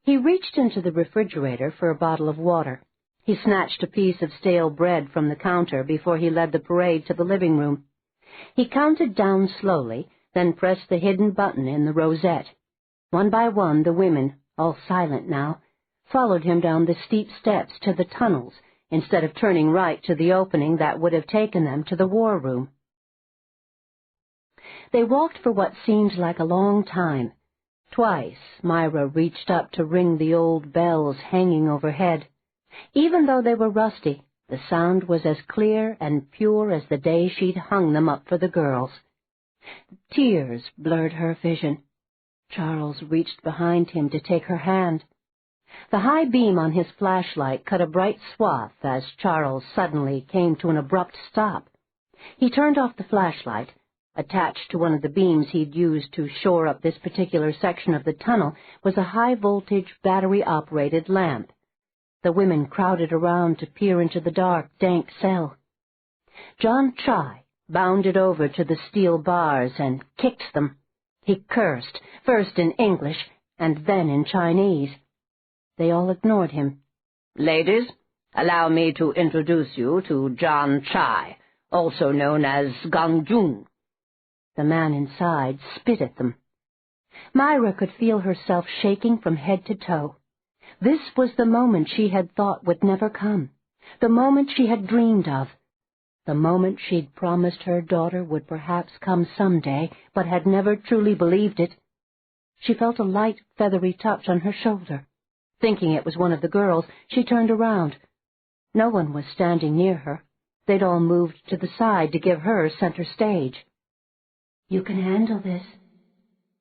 He reached into the refrigerator for a bottle of water. He snatched a piece of stale bread from the counter before he led the parade to the living room. He counted down slowly, then pressed the hidden button in the rosette. One by one the women, all silent now, followed him down the steep steps to the tunnels, instead of turning right to the opening that would have taken them to the war room. They walked for what seemed like a long time. Twice Myra reached up to ring the old bells hanging overhead. Even though they were rusty, the sound was as clear and pure as the day she'd hung them up for the girls. Tears blurred her vision. Charles reached behind him to take her hand. The high beam on his flashlight cut a bright swath as Charles suddenly came to an abrupt stop. He turned off the flashlight. Attached to one of the beams he'd used to shore up this particular section of the tunnel was a high-voltage, battery-operated lamp. The women crowded around to peer into the dark, dank cell. John Chai bounded over to the steel bars and kicked them. He cursed, first in English and then in Chinese. They all ignored him. "Ladies, Allow me to introduce you to John Chai, also known as Gangjun." The man inside spit at them. Myra could feel herself shaking from head to toe. This was the moment she had thought would never come, the moment she had dreamed of, the moment she'd promised her daughter would perhaps come someday, but had never truly believed it. She felt a light, feathery touch on her shoulder. Thinking it was one of the girls, she turned around. No one was standing near her. They'd all moved to the side to give her center stage. "You can handle this.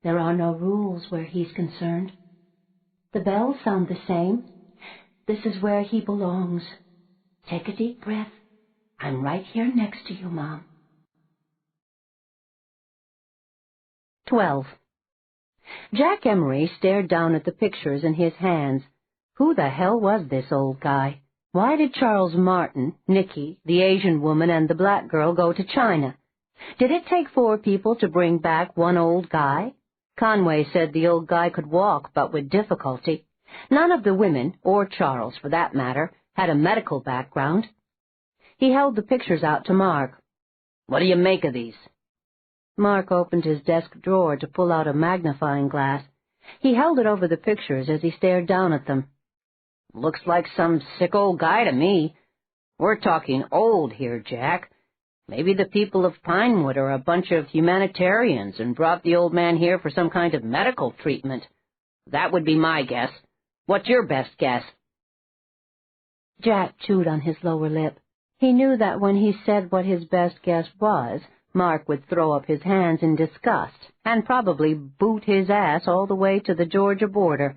There are no rules where he's concerned. The bells sound the same. This is where he belongs. Take a deep breath. I'm right here next to you, Mom." 12. Jack Emery stared down at the pictures in his hands. Who the hell was this old guy? Why did Charles Martin, Nicky, the Asian woman, and the black girl go to China? Did it take 4 people to bring back one old guy? Conway said the old guy could walk, but with difficulty. None of the women, or Charles for that matter, had a medical background. He held the pictures out to Mark. "What do you make of these?" Mark opened his desk drawer to pull out a magnifying glass. He held it over the pictures as he stared down at them. "Looks like some sick old guy to me. We're talking old here, Jack. Maybe the people of Pinewood are a bunch of humanitarians and brought the old man here for some kind of medical treatment. That would be my guess. What's your best guess?" Jack chewed on his lower lip. He knew that when he said what his best guess was, Mark would throw up his hands in disgust and probably boot his ass all the way to the Georgia border.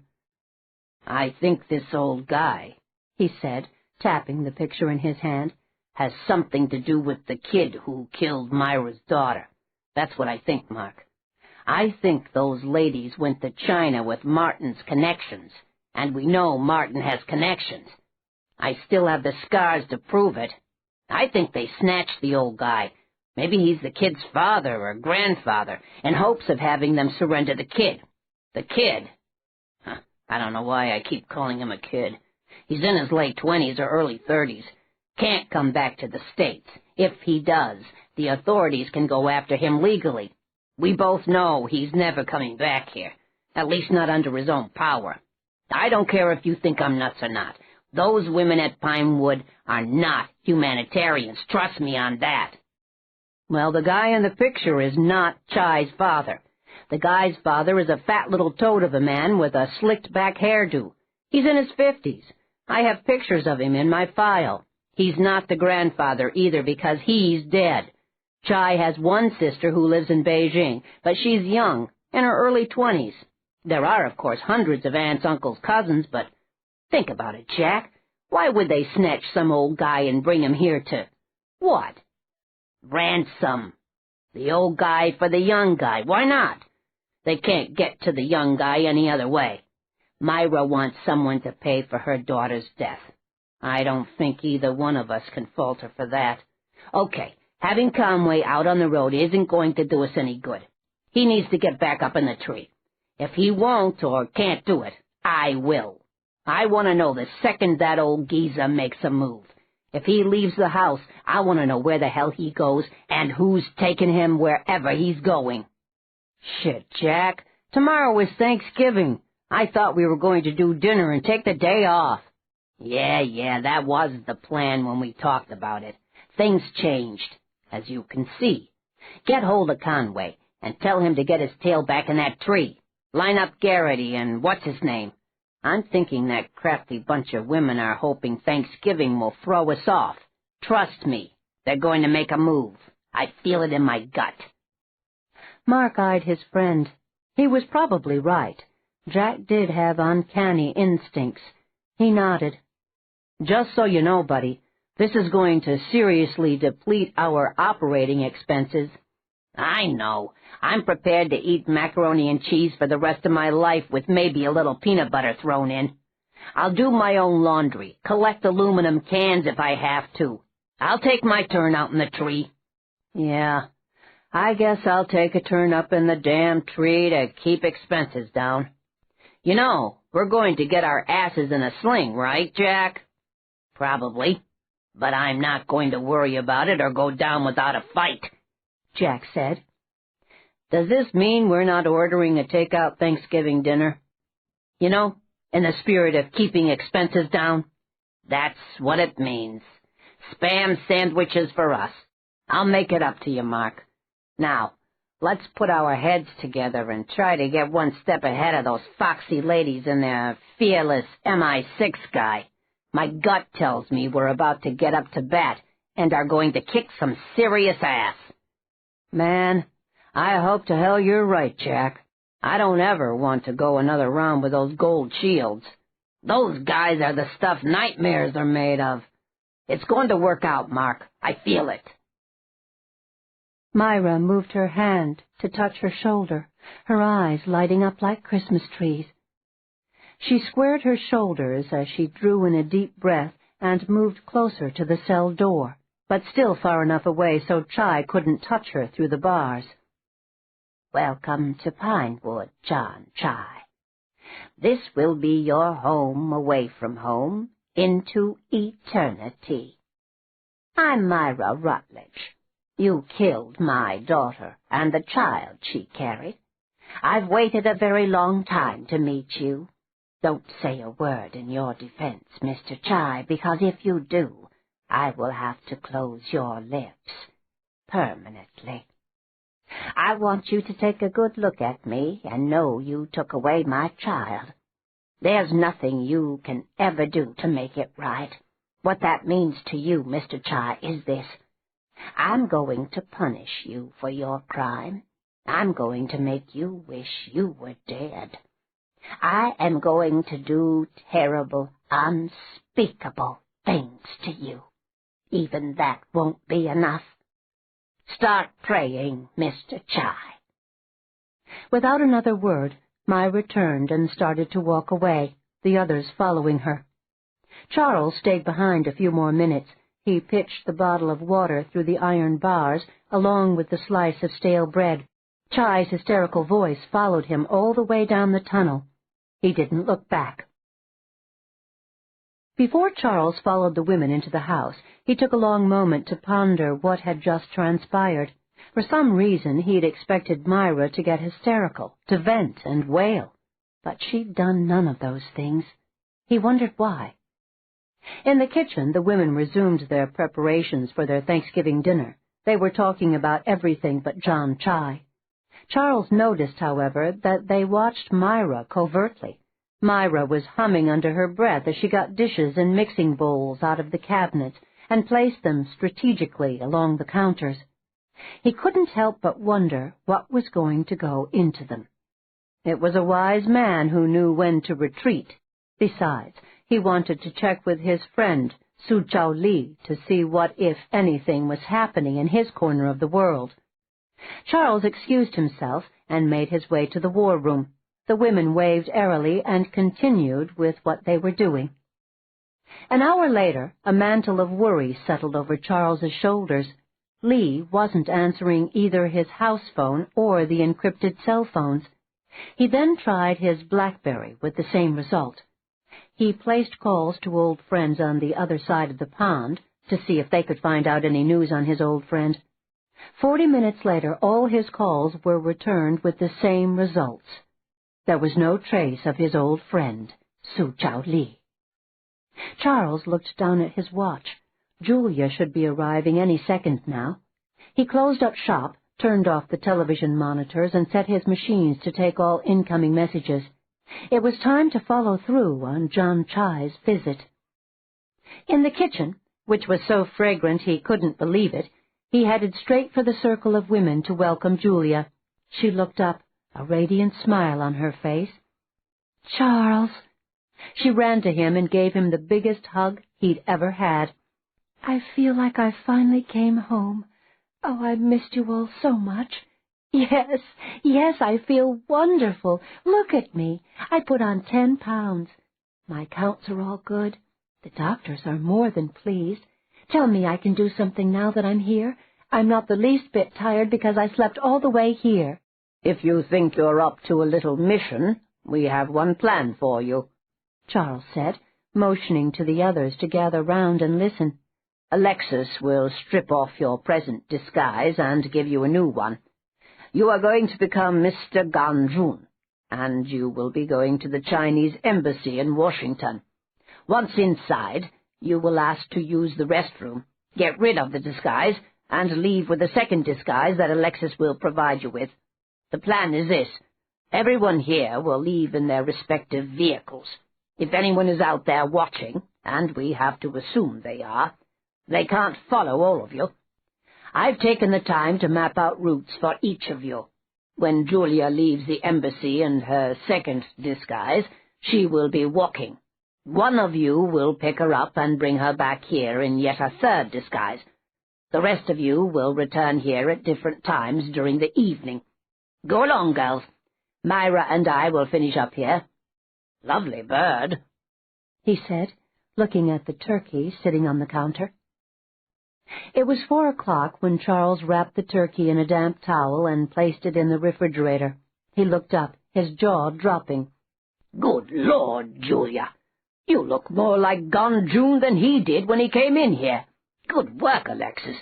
"I think this old guy," he said, tapping the picture in his hand, "has something to do with the kid who killed Myra's daughter. That's what I think, Mark. I think those ladies went to China with Martin's connections, and we know Martin has connections. I still have the scars to prove it. I think they snatched the old guy. Maybe he's the kid's father or grandfather, in hopes of having them surrender the kid. The kid? I don't know why I keep calling him a kid. He's in his late 20s or early 30s. Can't come back to the States. If he does, the authorities can go after him legally. We both know he's never coming back here, at least not under his own power. I don't care if you think I'm nuts or not. Those women at Pinewood are not humanitarians. Trust me on that." "Well, the guy in the picture is not Chai's father. The guy's father is a fat little toad of a man with a slicked-back hairdo. He's in his 50s. I have pictures of him in my file. He's not the grandfather either because he's dead. Chai has one sister who lives in Beijing, but she's young, in her early 20s. There are, of course, hundreds of aunts, uncles, cousins, but think about it, Jack. Why would they snatch some old guy and bring him here to... what? Ransom. The old guy for the young guy. Why not? They can't get to the young guy any other way. Myra wants someone to pay for her daughter's death. I don't think either one of us can fault her for that. Okay, having Conway out on the road isn't going to do us any good. He needs to get back up in the tree. If he won't or can't do it, I will. I want to know the second that old geezer makes a move. If he leaves the house, I want to know where the hell he goes and who's taking him wherever he's going." "Shit, Jack. Tomorrow is Thanksgiving. I thought we were going to do dinner and take the day off." Yeah, that was the plan when we talked about it. Things changed, as you can see. Get hold of Conway and tell him to get his tail back in that tree. Line up Garrity and what's-his-name. I'm thinking that crafty bunch of women are hoping Thanksgiving will throw us off. Trust me, they're going to make a move. I feel it in my gut." Mark eyed his friend. He was probably right. Jack did have uncanny instincts. He nodded. "Just so you know, buddy, this is going to seriously deplete our operating expenses." "I know. I'm prepared to eat macaroni and cheese for the rest of my life with maybe a little peanut butter thrown in. I'll do my own laundry, collect aluminum cans if I have to. I'll take my turn out in the tree." "Yeah, I guess I'll take a turn up in the damn tree to keep expenses down. You know, we're going to get our asses in a sling, right, Jack?" Probably, but I'm not going to worry about it or go down without a fight, Jack said. Does this mean we're not ordering a takeout Thanksgiving dinner? You know, in the spirit of keeping expenses down? That's what it means. Spam sandwiches for us. I'll make it up to you, Mark. Now, let's put our heads together and try to get one step ahead of those foxy ladies and their fearless MI6 guy. My gut tells me we're about to get up to bat and are going to kick some serious ass. Man, I hope to hell you're right, Jack. I don't ever want to go another round with those gold shields. Those guys are the stuff nightmares are made of. It's going to work out, Mark. I feel it. Myra moved her hand to touch her shoulder, her eyes lighting up like Christmas trees. She squared her shoulders as she drew in a deep breath and moved closer to the cell door, but still far enough away so Chai couldn't touch her through the bars. Welcome to Pinewood, John Chai. This will be your home away from home into eternity. I'm Myra Rutledge. You killed my daughter and the child she carried. I've waited a very long time to meet you. Don't say a word in your defense, Mr. Chai, because if you do, I will have to close your lips permanently. I want you to take a good look at me and know you took away my child. There's nothing you can ever do to make it right. What that means to you, Mr. Chai, is this. I'm going to punish you for your crime. I'm going to make you wish you were dead. I am going to do terrible, unspeakable things to you. Even that won't be enough. Start praying, Mr. Chai. Without another word, Myra turned and started to walk away, the others following her. Charles stayed behind a few more minutes. He pitched the bottle of water through the iron bars, along with the slice of stale bread. Chai's hysterical voice followed him all the way down the tunnel. He didn't look back. Before Charles followed the women into the house, he took a long moment to ponder what had just transpired. For some reason, he'd expected Myra to get hysterical, to vent and wail. But she'd done none of those things. He wondered why. In the kitchen, the women resumed their preparations for their Thanksgiving dinner. They were talking about everything but John Chai. Charles noticed, however, that they watched Myra covertly. Myra was humming under her breath as she got dishes and mixing bowls out of the cabinets and placed them strategically along the counters. He couldn't help but wonder what was going to go into them. It was a wise man who knew when to retreat. Besides, he wanted to check with his friend, Su Chao Li, to see what, if anything, was happening in his corner of the world. Charles excused himself and made his way to the war room. The women waved airily and continued with what they were doing. An hour later, a mantle of worry settled over Charles's shoulders. Lee wasn't answering either his house phone or the encrypted cell phones. He then tried his BlackBerry with the same result. He placed calls to old friends on the other side of the pond to see if they could find out any news on his old friend. 40 minutes later, all his calls were returned with the same results. There was no trace of his old friend, Su Chao Li. Charles looked down at his watch. Julia should be arriving any second now. He closed up shop, turned off the television monitors, and set his machines to take all incoming messages. It was time to follow through on John Chai's visit. In the kitchen, which was so fragrant he couldn't believe it, he headed straight for the circle of women to welcome Julia. She looked up, a radiant smile on her face. "Charles!" She ran to him and gave him the biggest hug he'd ever had. "I feel like I finally came home. Oh, I've missed you all so much. Yes, I feel wonderful. Look at me. I put on 10 pounds. My counts are all good. The doctors are more than pleased. Tell me I can do something now that I'm here. I'm not the least bit tired because I slept all the way here." "If you think you're up to a little mission, we have one plan for you," Charles said, motioning to the others to gather round and listen. Alexis will strip off your present disguise and give you a new one. You are going to become Mr. Ganjun, and you will be going to the Chinese embassy in Washington. Once inside, you will ask to use the restroom, get rid of the disguise, and leave with a second disguise that Alexis will provide you with. The plan is this. Everyone here will leave in their respective vehicles. If anyone is out there watching, and we have to assume they are, they can't follow all of you. I've taken the time to map out routes for each of you. When Julia leaves the embassy in her second disguise, she will be walking. One of you will pick her up and bring her back here in yet a third disguise. The rest of you will return here at different times during the evening. Go along, girls. Myra and I will finish up here. Lovely bird, he said, looking at the turkey sitting on the counter. It was 4 o'clock when Charles wrapped the turkey in a damp towel and placed it in the refrigerator. He looked up, his jaw dropping. Good Lord, Julia! You look more like Ganjun than he did when he came in here. Good work, Alexis.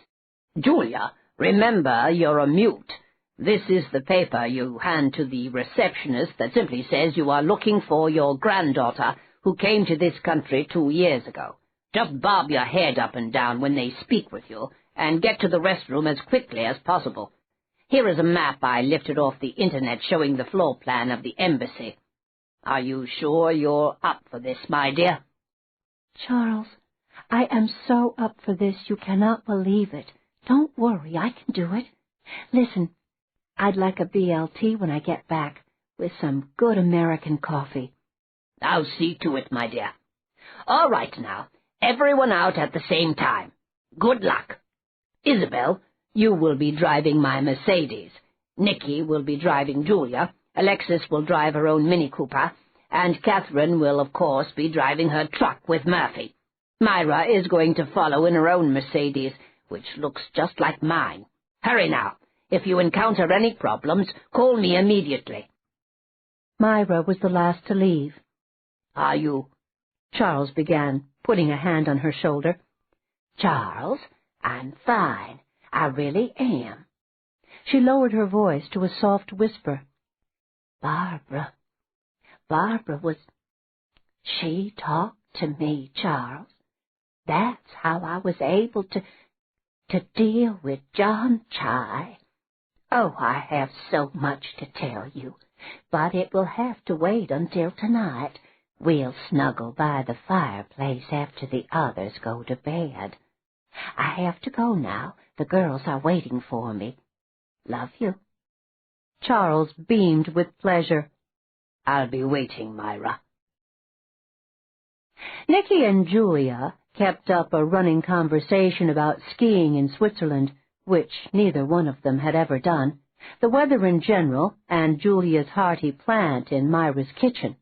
Julia, remember you're a mute. This is the paper you hand to the receptionist that simply says you are looking for your granddaughter who came to this country 2 years ago. Just bob your head up and down when they speak with you, and get to the restroom as quickly as possible. Here is a map I lifted off the internet showing the floor plan of the embassy. Are you sure you're up for this, my dear? Charles, I am so up for this you cannot believe it. Don't worry, I can do it. Listen, I'd like a BLT when I get back, with some good American coffee. I'll see to it, my dear. All right now. Everyone out at the same time. Good luck. Isabel, you will be driving my Mercedes. Nikki will be driving Julia. Alexis will drive her own Mini Cooper. And Catherine will, of course, be driving her truck with Murphy. Myra is going to follow in her own Mercedes, which looks just like mine. Hurry now. If you encounter any problems, call me immediately. Myra was the last to leave. Are you? Charles began, putting a hand on her shoulder. Charles, I'm fine. I really am. She lowered her voice to a soft whisper. Barbara was... She talked to me, Charles. That's how I was able to deal with John Chai. Oh, I have so much to tell you, but it will have to wait until tonight. We'll snuggle by the fireplace after the others go to bed. I have to go now. The girls are waiting for me. Love you. Charles beamed with pleasure. I'll be waiting, Myra. Nikki and Julia kept up a running conversation about skiing in Switzerland, which neither one of them had ever done, the weather in general, and Julia's hearty plant in Myra's kitchen.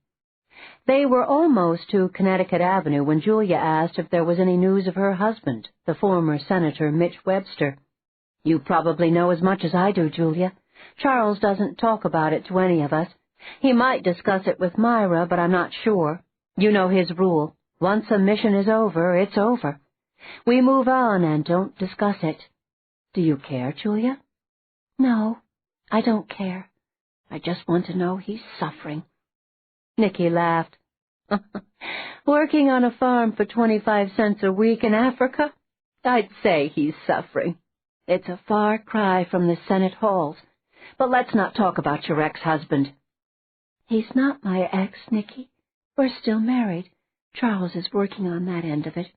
They were almost to Connecticut Avenue when Julia asked if there was any news of her husband, the former Senator Mitch Webster. You probably know as much as I do, Julia. Charles doesn't talk about it to any of us. He might discuss it with Myra, but I'm not sure. You know his rule. Once a mission is over, it's over. We move on and don't discuss it. Do you care, Julia? No, I don't care. I just want to know he's suffering. Nikki laughed. Working on a farm for 25 cents a week in Africa? I'd say he's suffering. It's a far cry from the Senate halls. But let's not talk about your ex-husband. He's not my ex, Nikki. We're still married. Charles is working on that end of it.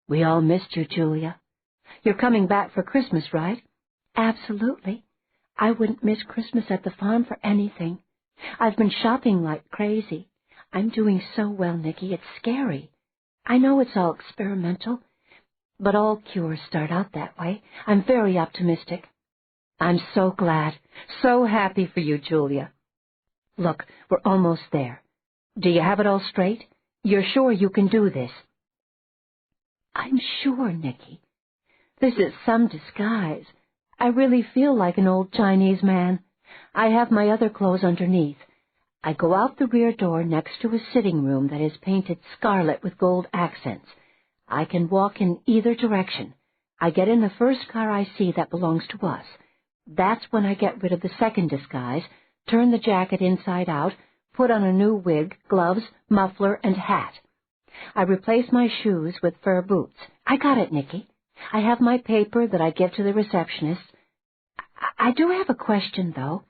We all missed you, Julia. You're coming back for Christmas, right? Absolutely. I wouldn't miss Christmas at the farm for anything. I've been shopping like crazy. I'm doing so well, Nikki, it's scary. I know it's all experimental, but all cures start out that way. I'm very optimistic. I'm so glad, so happy for you, Julia. Look, we're almost there. Do you have it all straight? You're sure you can do this? I'm sure, Nikki. This is some disguise. I really feel like an old Chinese man. I have my other clothes underneath. I go out the rear door next to a sitting room that is painted scarlet with gold accents. I can walk in either direction. I get in the first car I see that belongs to us. That's when I get rid of the second disguise, turn the jacket inside out, put on a new wig, gloves, muffler, and hat. I replace my shoes with fur boots. I got it, Nicky. I have my paper that I give to the receptionist. I do have a question, though.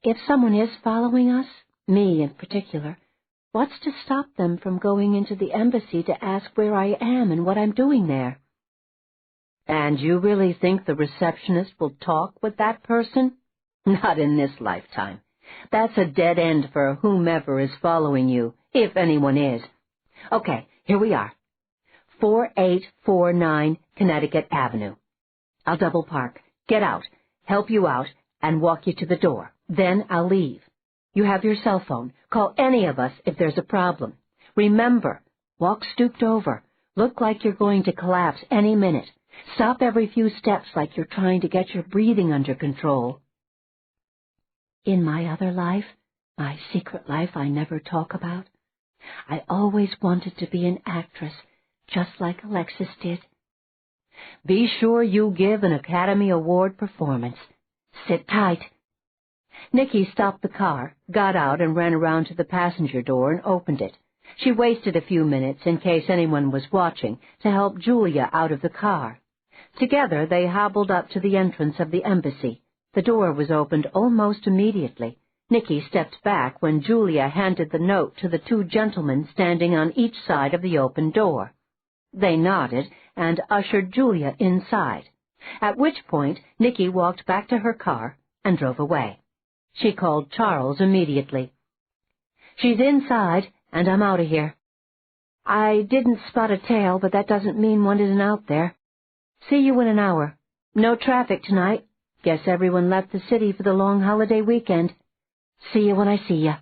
If someone is following us, me in particular, what's to stop them from going into the embassy to ask where I am and what I'm doing there? And you really think the receptionist will talk with that person? Not in this lifetime. That's a dead end for whomever is following you, if anyone is. Okay, here we are. 4849 Connecticut Avenue. I'll double park, get out, help you out, and walk you to the door. Then I'll leave. You have your cell phone. Call any of us if there's a problem. Remember, walk stooped over. Look like you're going to collapse any minute. Stop every few steps like you're trying to get your breathing under control. In my other life, my secret life I never talk about, I always wanted to be an actress, just like Alexis did. Be sure you give an Academy Award performance. Sit tight. Nicky stopped the car, got out, and ran around to the passenger door and opened it. She wasted a few minutes, in case anyone was watching, to help Julia out of the car. Together they hobbled up to the entrance of the embassy. The door was opened almost immediately. Nicky stepped back when Julia handed the note to the two gentlemen standing on each side of the open door. They nodded and ushered Julia inside, at which point Nicky walked back to her car and drove away. She called Charles immediately. "She's inside, and I'm out of here. I didn't spot a tail, but that doesn't mean one isn't out there. See you in an hour. No traffic tonight. Guess everyone left the city for the long holiday weekend. See you when I see you."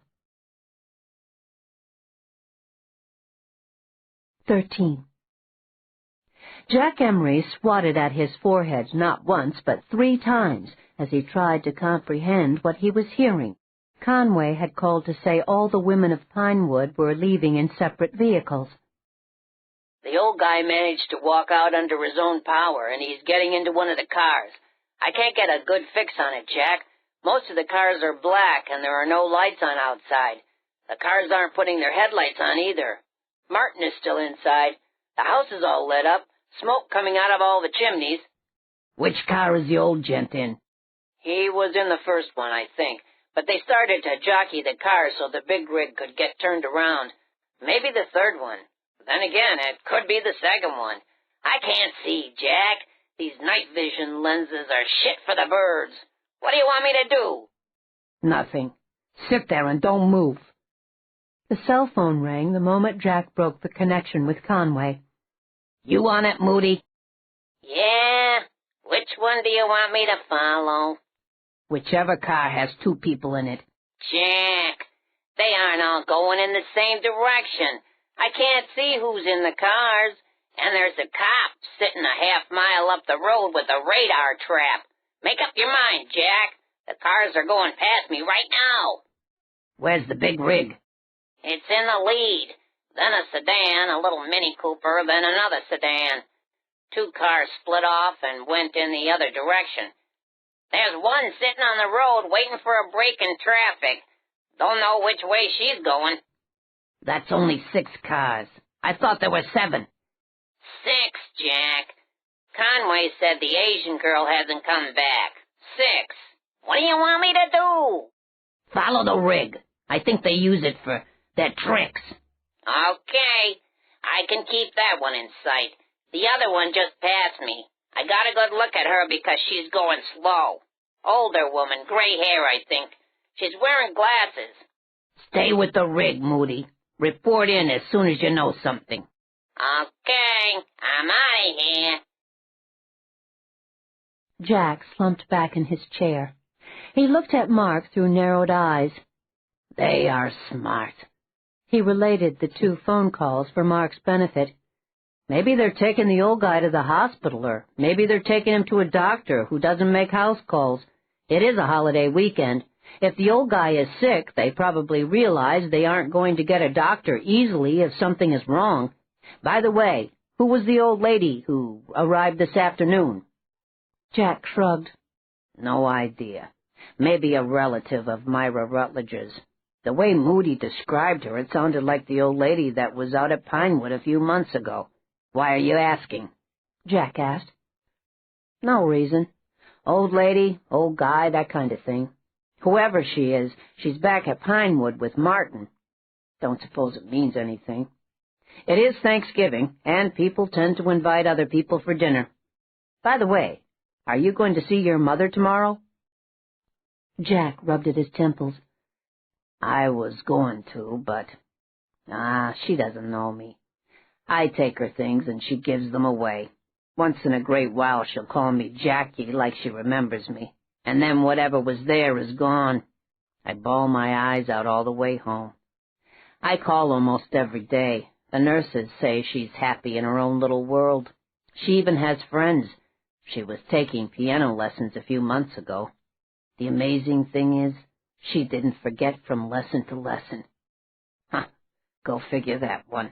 13. Jack Emery swatted at his forehead not once but 3 times as he tried to comprehend what he was hearing. Conway had called to say all the women of Pinewood were leaving in separate vehicles. The old guy managed to walk out under his own power, and he's getting into one of the cars. I can't get a good fix on it, Jack. Most of the cars are black, and there are no lights on outside. The cars aren't putting their headlights on either. Martin is still inside. The house is all lit up, smoke coming out of all the chimneys. Which car is the old gent in? He was in the first one, I think, but they started to jockey the cars so the big rig could get turned around. Maybe the third one. Then again, it could be the second one. I can't see, Jack. These night vision lenses are shit for the birds. What do you want me to do? Nothing. Sit there and don't move. The cell phone rang the moment Jack broke the connection with Conway. You on it, Moody? Yeah? Which one do you want me to follow? Whichever car has 2 people in it. Jack, they aren't all going in the same direction. I can't see who's in the cars, and there's a cop sitting a half-mile up the road with a radar trap. Make up your mind, Jack. The cars are going past me right now. Where's the big rig? It's in the lead. Then a sedan, a little Mini Cooper, then another sedan. 2 cars split off and went in the other direction. There's one sitting on the road waiting for a break in traffic. Don't know which way she's going. That's only 6 cars. I thought there were 7. 6, Jack. Conway said the Asian girl hasn't come back. 6. What do you want me to do? Follow the rig. I think they use it for their tricks. Okay. I can keep that one in sight. The other one just passed me. I got a good look at her because she's going slow. Older woman, gray hair, I think. She's wearing glasses. Stay with the rig, Moody. Report in as soon as you know something. Okay, I'm out of here. Jack slumped back in his chair. He looked at Mark through narrowed eyes. They are smart. He related the 2 phone calls for Mark's benefit. Maybe they're taking the old guy to the hospital, or maybe they're taking him to a doctor who doesn't make house calls. It is a holiday weekend, If the old guy is sick, they probably realize they aren't going to get a doctor easily if something is wrong. By the way, who was the old lady who arrived this afternoon? Jack shrugged. No idea. Maybe a relative of Myra Rutledge's. The way Moody described her, it sounded like the old lady that was out at Pinewood a few months ago. Why are you asking? Jack asked. No reason. Old lady, old guy, that kind of thing. Whoever she is, she's back at Pinewood with Martin. Don't suppose it means anything. It is Thanksgiving, and people tend to invite other people for dinner. By the way, are you going to see your mother tomorrow? Jack rubbed at his temples. I was going to, but... she doesn't know me. I take her things and she gives them away. Once in a great while she'll call me Jackie like she remembers me, and then whatever was there is gone. I bawl my eyes out all the way home. I call almost every day. The nurses say she's happy in her own little world. She even has friends. She was taking piano lessons a few months ago. The amazing thing is, she didn't forget from lesson to lesson. Go figure that one.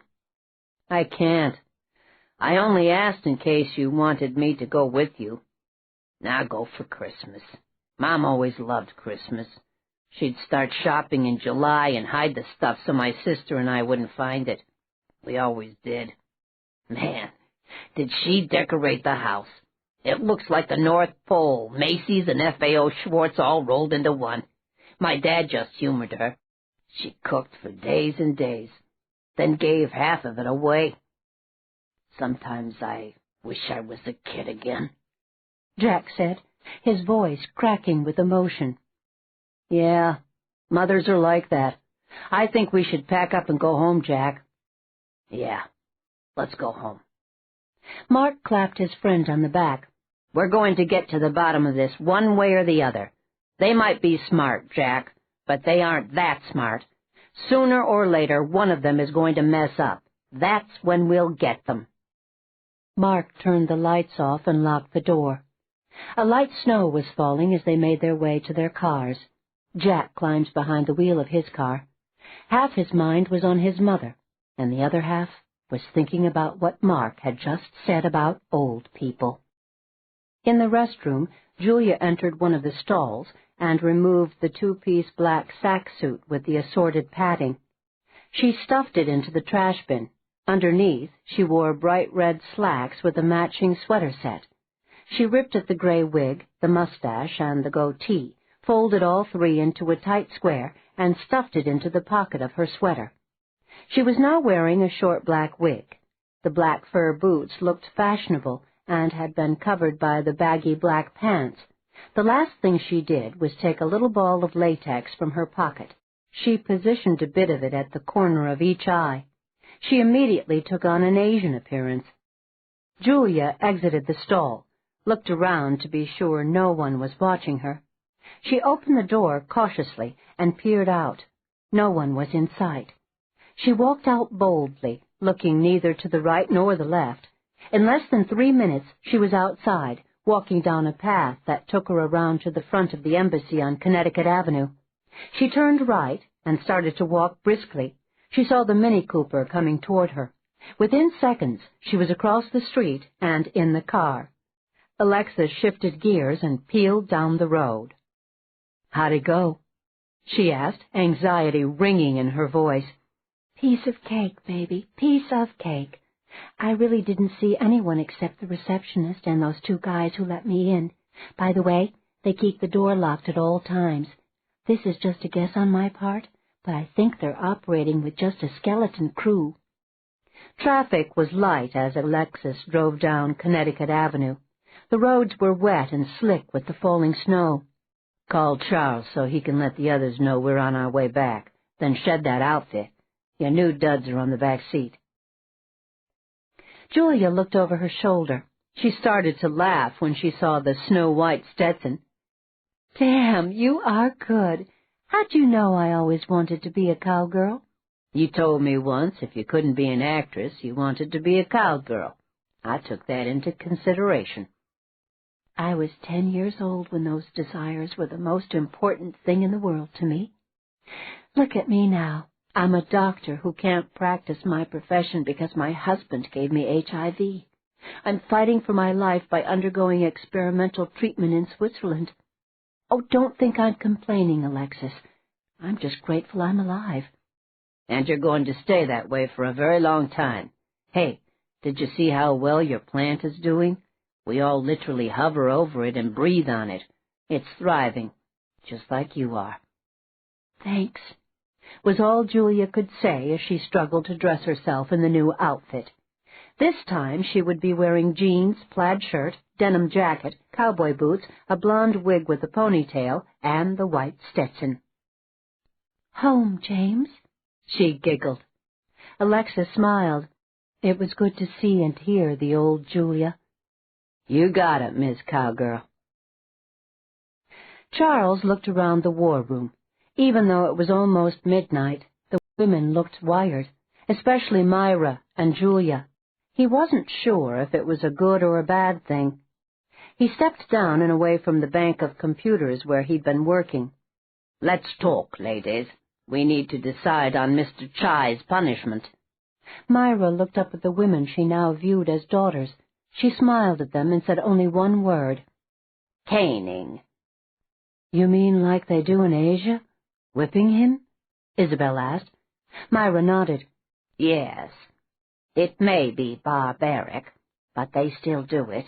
I can't. I only asked in case you wanted me to go with you. Now go for Christmas. Mom always loved Christmas. She'd start shopping in July and hide the stuff so my sister and I wouldn't find it. We always did. Man, did she decorate the house. It looks like the North Pole, Macy's and F.A.O. Schwartz all rolled into one. My dad just humored her. She cooked for days and days, then gave half of it away. Sometimes I wish I was a kid again, Jack said, his voice cracking with emotion. Yeah, mothers are like that. I think we should pack up and go home, Jack. Yeah, let's go home. Mark clapped his friend on the back. We're going to get to the bottom of this one way or the other. They might be smart, Jack, but they aren't that smart. Sooner or later, one of them is going to mess up. That's when we'll get them. Mark turned the lights off and locked the door. A light snow was falling as they made their way to their cars. Jack climbed behind the wheel of his car. Half his mind was on his mother, and the other half was thinking about what Mark had just said about old people. In the restroom, Julia entered one of the stalls and removed the two-piece black sack suit with the assorted padding. She stuffed it into the trash bin. Underneath, she wore bright red slacks with a matching sweater set. She ripped at the gray wig, the mustache, and the goatee, folded all three into a tight square, and stuffed it into the pocket of her sweater. She was now wearing a short black wig. The black fur boots looked fashionable and had been covered by the baggy black pants. The last thing she did was take a little ball of latex from her pocket. She positioned a bit of it at the corner of each eye. She immediately took on an Asian appearance. Julia exited the stall, looked around to be sure no one was watching her. She opened the door cautiously and peered out. No one was in sight. She walked out boldly, looking neither to the right nor the left. In less than 3 minutes, she was outside, walking down a path that took her around to the front of the embassy on Connecticut Avenue. She turned right and started to walk briskly. She saw the Mini Cooper coming toward her. Within seconds, she was across the street and in the car. Alexis shifted gears and peeled down the road. "How'd it go?" she asked, anxiety ringing in her voice. "Piece of cake, baby, piece of cake. I really didn't see anyone except the receptionist and those two guys who let me in. By the way, they keep the door locked at all times. This is just a guess on my part, but I think they're operating with just a skeleton crew." Traffic was light as Alexis drove down Connecticut Avenue. The roads were wet and slick with the falling snow. "Call Charles so he can let the others know we're on our way back. Then shed that outfit. Your new duds are on the back seat." Julia looked over her shoulder. She started to laugh when she saw the snow-white Stetson. "Damn, you are good. How'd you know I always wanted to be a cowgirl?" "You told me once if you couldn't be an actress, you wanted to be a cowgirl. I took that into consideration." I was 10 years old when those desires were the most important thing in the world to me. Look at me now. I'm a doctor who can't practice my profession because my husband gave me HIV. I'm fighting for my life by undergoing experimental treatment in Switzerland. Oh, don't think I'm complaining, Alexis. I'm just grateful I'm alive. And you're going to stay that way for a very long time. Hey, did you see how well your plant is doing? We all literally hover over it and breathe on it. It's thriving, just like you are. Thanks, was all Julia could say as she struggled to dress herself in the new outfit. This time she would be wearing jeans, plaid shirt, denim jacket, cowboy boots, a blonde wig with a ponytail, and the white Stetson. Home, James, she giggled. Alexis smiled. It was good to see and hear the old Julia. You got it, Miss Cowgirl. Charles looked around the war room. Even though it was almost midnight, the women looked wired, especially Myra and Julia. He wasn't sure if it was a good or a bad thing. He stepped down and away from the bank of computers where he'd been working. Let's talk, ladies. We need to decide on Mr. Chai's punishment. Myra looked up at the women she now viewed as daughters. She smiled at them and said only one word. Caning. You mean like they do in Asia? Whipping him? Isabel asked. Myra nodded. Yes. It may be barbaric, but they still do it.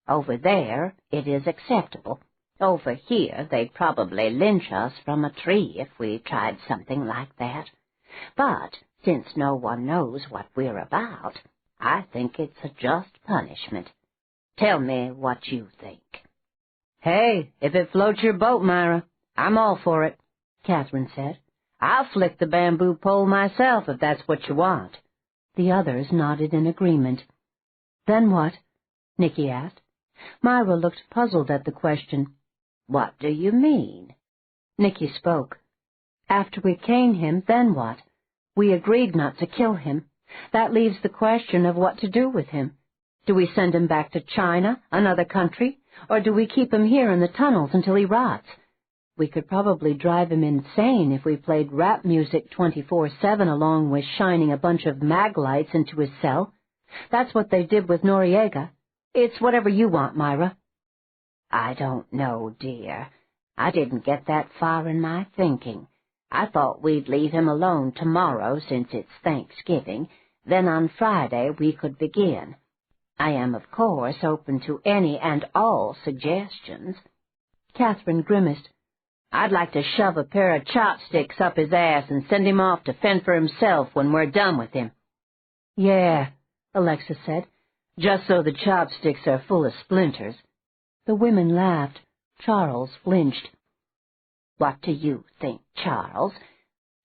Over there, it is acceptable. Over here, they'd probably lynch us from a tree if we tried something like that. But since no one knows what we're about, I think it's a just punishment. Tell me what you think. Hey, if it floats your boat, Myra, I'm all for it, Catherine said. I'll flick the bamboo pole myself if that's what you want. The others nodded in agreement. Then what? Nicky asked. Myra looked puzzled at the question. What do you mean? Nicky spoke. After we cane him, then what? We agreed not to kill him. That leaves the question of what to do with him. Do we send him back to China, another country, or do we keep him here in the tunnels until he rots? We could probably drive him insane if we played rap music 24/7 along with shining a bunch of mag lights into his cell. That's what they did with Noriega. It's whatever you want, Myra. I don't know, dear. I didn't get that far in my thinking. I thought we'd leave him alone tomorrow since it's Thanksgiving. Then on Friday we could begin. I am, of course, open to any and all suggestions. Catherine grimaced. I'd like to shove a pair of chopsticks up his ass and send him off to fend for himself when we're done with him. Yeah, Alexis said, just so the chopsticks are full of splinters. The women laughed. Charles flinched. What do you think, Charles?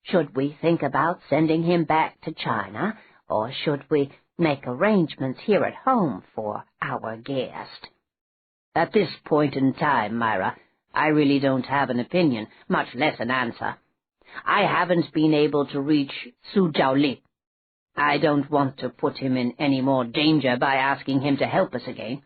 Should we think about sending him back to China, or should we make arrangements here at home for our guest? At this point in time, Myra, I really don't have an opinion, much less an answer. I haven't been able to reach Su Jiaoli. I don't want to put him in any more danger by asking him to help us again.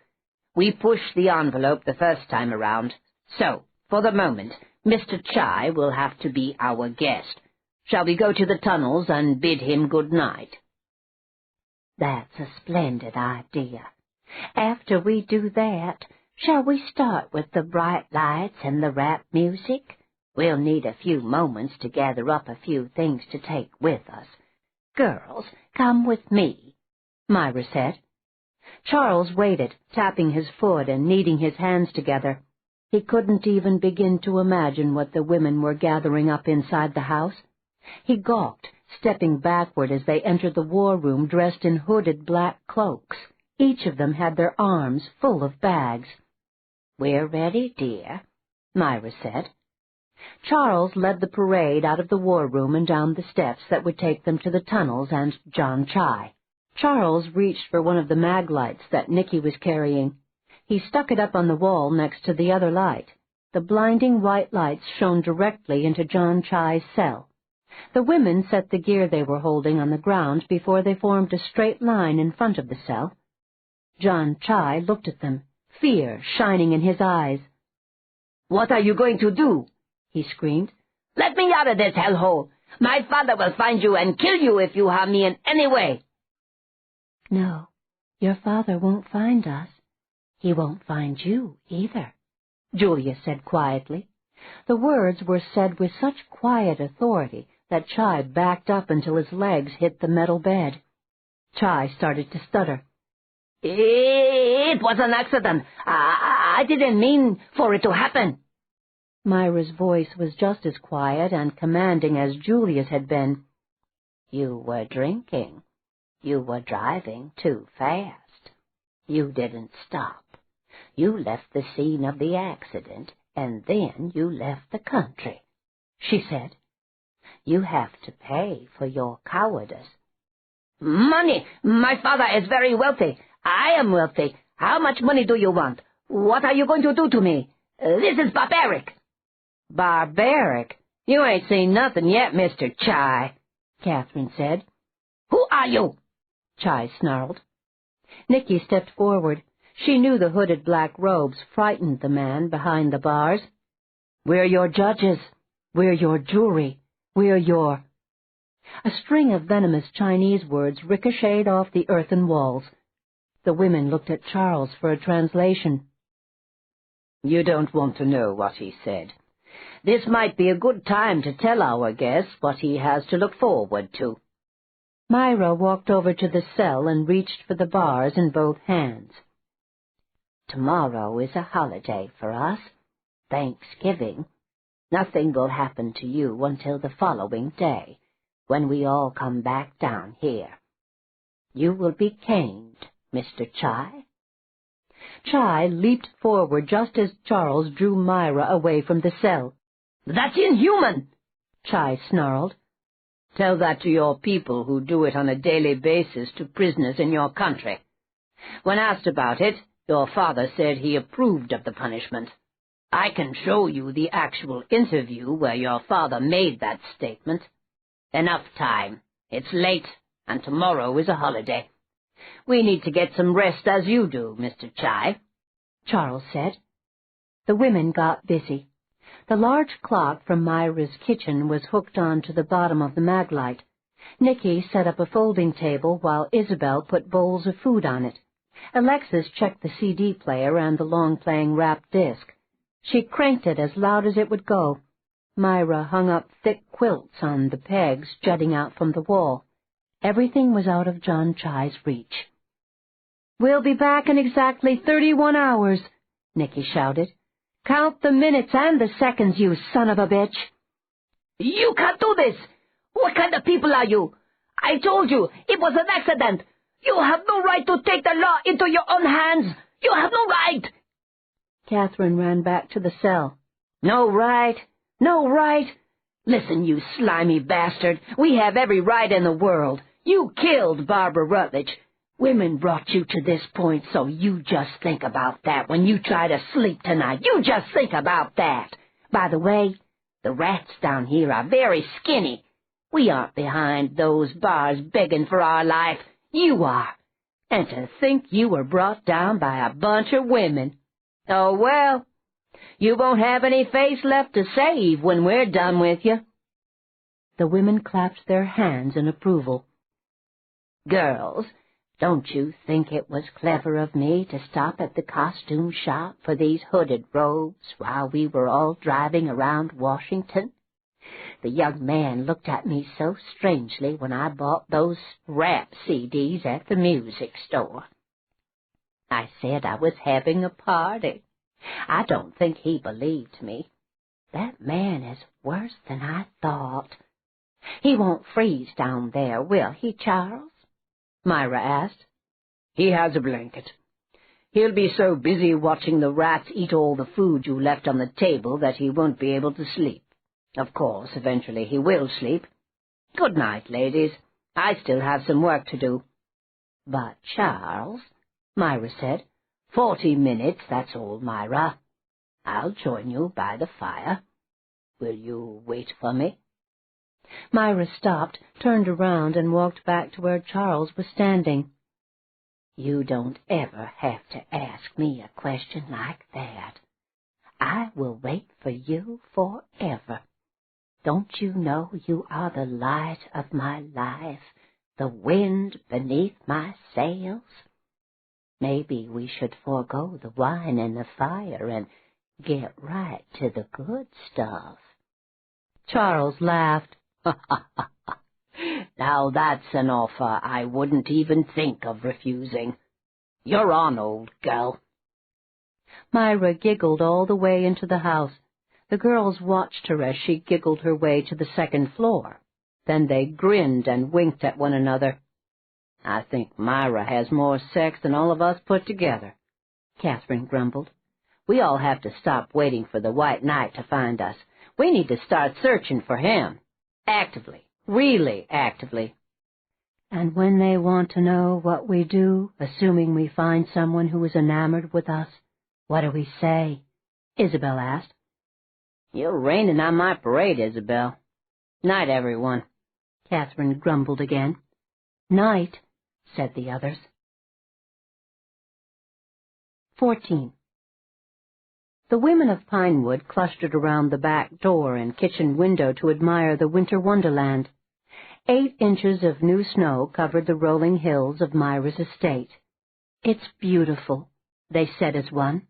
We pushed the envelope the first time around, so, for the moment, Mr. Chai will have to be our guest. Shall we go to the tunnels and bid him good night? That's a splendid idea. After we do that, shall we start with the bright lights and the rap music? We'll need a few moments to gather up a few things to take with us. Girls, come with me, Myra said. Charles waited, tapping his foot and kneading his hands together. He couldn't even begin to imagine what the women were gathering up inside the house. He gawked, stepping backward as they entered the war room dressed in hooded black cloaks. Each of them had their arms full of bags. "We're ready, dear," Myra said. Charles led the parade out of the war room and down the steps that would take them to the tunnels and John Chai. Charles reached for one of the mag lights that Nicky was carrying. He stuck it up on the wall next to the other light. The blinding white lights shone directly into John Chai's cell. The women set the gear they were holding on the ground before they formed a straight line in front of the cell. John Chai looked at them, fear shining in his eyes. "What are you going to do?" he screamed. "Let me out of this hellhole! My father will find you and kill you if you harm me in any way!" No, your father won't find us. He won't find you either, Julia said quietly. The words were said with such quiet authority that Chai backed up until his legs hit the metal bed. Chai started to stutter. "It was an accident. I didn't mean for it to happen." Myra's voice was just as quiet and commanding as Julia's had been. "You were drinking. You were driving too fast. You didn't stop. You left the scene of the accident, and then you left the country," she said. "You have to pay for your cowardice." "Money! My father is very wealthy. I am wealthy. How much money do you want? What are you going to do to me? This is barbaric." "Barbaric? You ain't seen nothing yet, Mr. Chai," Catherine said. "Who are you?" Chai snarled. Nicky stepped forward. She knew the hooded black robes frightened the man behind the bars. "We're your judges. We're your jury. We're your—" A string of venomous Chinese words ricocheted off the earthen walls. The women looked at Charles for a translation. "You don't want to know what he said. This might be a good time to tell our guest what he has to look forward to." Myra walked over to the cell and reached for the bars in both hands. "Tomorrow is a holiday for us. Thanksgiving. Nothing will happen to you until the following day, when we all come back down here. You will be caned, Mr. Chai." Chai leaped forward just as Charles drew Myra away from the cell. "That's inhuman!" Chai snarled. "Tell that to your people who do it on a daily basis to prisoners in your country. When asked about it, your father said he approved of the punishment. I can show you the actual interview where your father made that statement. Enough time. It's late, and tomorrow is a holiday. We need to get some rest as you do, Mr. Chai," Charles said. The women got busy. The large clock from Myra's kitchen was hooked on to the bottom of the maglite. Nicky set up a folding table while Isabel put bowls of food on it. Alexis checked the CD player and the long-playing rap disc. She cranked it as loud as it would go. Myra hung up thick quilts on the pegs jutting out from the wall. Everything was out of John Chai's reach. "We'll be back in exactly 31 hours, Nicky shouted. "Count the minutes and the seconds, you son of a bitch." "You can't do this! What kind of people are you? I told you, it was an accident! You have no right to take the law into your own hands! You have no right!" Catherine ran back to the cell. "No right? No right? Listen, you slimy bastard, we have every right in the world. You killed Barbara Rutledge. Women brought you to this point, so you just think about that when you try to sleep tonight. You just think about that. By the way, the rats down here are very skinny. We aren't behind those bars begging for our life. You are. And to think you were brought down by a bunch of women. Oh, well, you won't have any face left to save when we're done with you." The women clapped their hands in approval. "Girls, don't you think it was clever of me to stop at the costume shop for these hooded robes while we were all driving around Washington? The young man looked at me so strangely when I bought those rap CDs at the music store. I said I was having a party. I don't think he believed me. That man is worse than I thought. He won't freeze down there, will he, Charles?" Myra asked. "He has a blanket. He'll be so busy watching the rats eat all the food you left on the table that he won't be able to sleep. Of course, eventually he will sleep. Good night, ladies. I still have some work to do." "But, Charles," Myra said. 40 minutes, that's all, Myra. I'll join you by the fire. Will you wait for me?" Myra stopped, turned around, and walked back to where Charles was standing. You don't ever have to ask me a question like that. I will wait for you forever. Don't you know you are the light of my life, the wind beneath my sails? Maybe we should forego the wine and the fire and get right to the good stuff. Charles laughed. Now that's an offer I wouldn't even think of refusing. You're on, old gal. Myra giggled all the way into the house. The girls watched her as she giggled her way to the second floor. Then they grinned and winked at one another. I think Myra has more sex than all of us put together, Catherine grumbled. We all have to stop waiting for the white knight to find us. We need to start searching for him. Actively. Really actively. And when they want to know what we do, assuming we find someone who is enamored with us, what do we say? Isabel asked. You're raining on my parade, Isabel. Night, everyone. Catherine grumbled again. Night, said the others. 14. The women of Pinewood clustered around the back door and kitchen window to admire the winter wonderland. 8 inches of new snow covered the rolling hills of Myra's estate. It's beautiful, they said as one.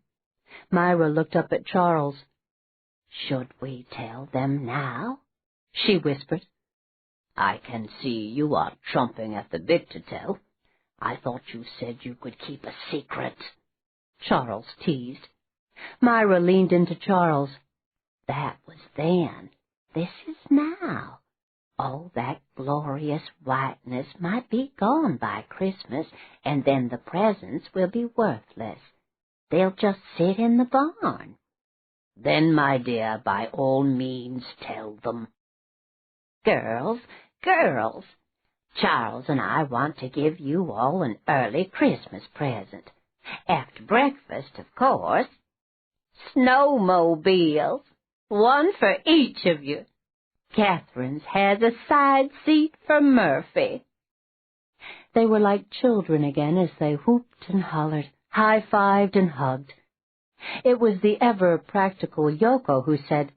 Myra looked up at Charles. Should we tell them now? She whispered. I can see you are chomping at the bit to tell. I thought you said you could keep a secret. Charles teased. Myra leaned into Charles. That was then. This is now. All that glorious whiteness might be gone by Christmas, and then the presents will be worthless. They'll just sit in the barn. Then, my dear, by all means tell them. Girls, Charles and I want to give you all an early Christmas present. After breakfast, of course. Snowmobiles, one for each of you. Catherine's has a side seat for Murphy. They were like children again as they whooped and hollered, high-fived and hugged. It was the ever-practical Yoko who said,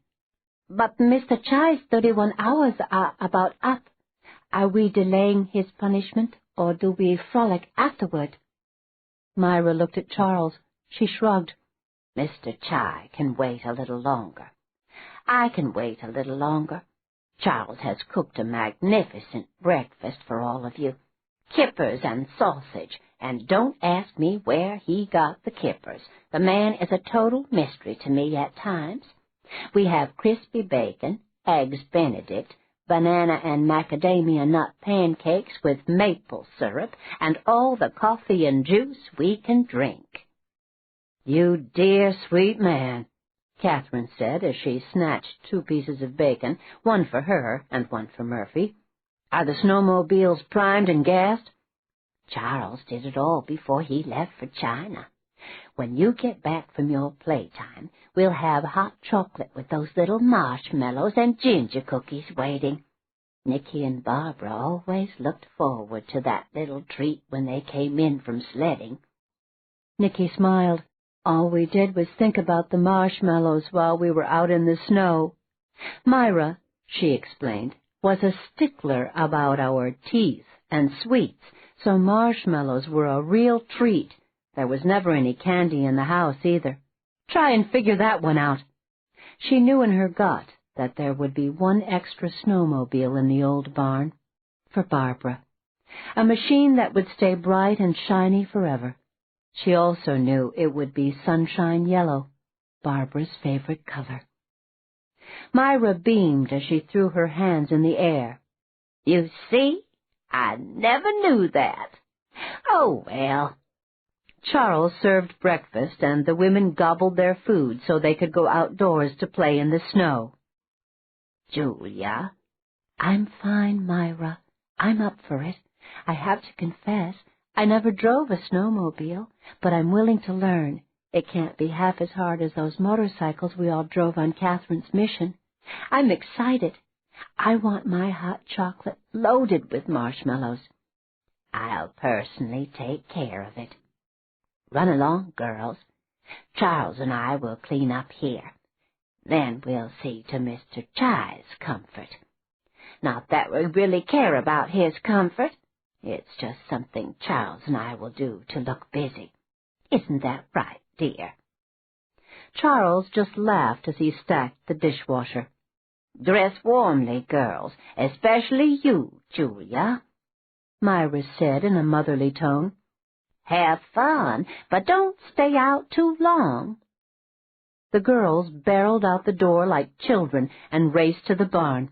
"But Mr. Chai's 31 hours are about up. Are we delaying his punishment, or do we frolic afterward?" Myra looked at Charles. She shrugged. Mr. Chai can wait a little longer. I can wait a little longer. Charles has cooked a magnificent breakfast for all of you. Kippers and sausage, and don't ask me where he got the kippers. The man is a total mystery to me at times. We have crispy bacon, eggs Benedict, banana and macadamia nut pancakes with maple syrup, and all the coffee and juice we can drink. You dear, sweet man, Catherine said as she snatched 2 pieces of bacon, one for her and one for Murphy. Are the snowmobiles primed and gassed? Charles did it all before he left for China. When you get back from your playtime, we'll have hot chocolate with those little marshmallows and ginger cookies waiting. Nicky and Barbara always looked forward to that little treat when they came in from sledding. Nicky smiled. All we did was think about the marshmallows while we were out in the snow. Myra, she explained, was a stickler about our teeth and sweets, so marshmallows were a real treat. There was never any candy in the house either. Try and figure that one out. She knew in her gut that there would be one extra snowmobile in the old barn for Barbara, a machine that would stay bright and shiny forever. She also knew it would be sunshine yellow, Barbara's favorite color. Myra beamed as she threw her hands in the air. You see? I never knew that. Oh, well. Charles served breakfast, and the women gobbled their food so they could go outdoors to play in the snow. Julia? I'm fine, Myra. I'm up for it. I have to confess, I never drove a snowmobile, but I'm willing to learn. It can't be half as hard as those motorcycles we all drove on Catherine's mission. I'm excited. I want my hot chocolate loaded with marshmallows. I'll personally take care of it. Run along, girls. Charles and I will clean up here. Then we'll see to Mr. Chai's comfort. Not that we really care about his comfort. It's just something Charles and I will do to look busy. Isn't that right, dear? Charles just laughed as he stacked the dishwasher. Dress warmly, girls, especially you, Julia, Myra said in a motherly tone. Have fun, but don't stay out too long. The girls barreled out the door like children and raced to the barn.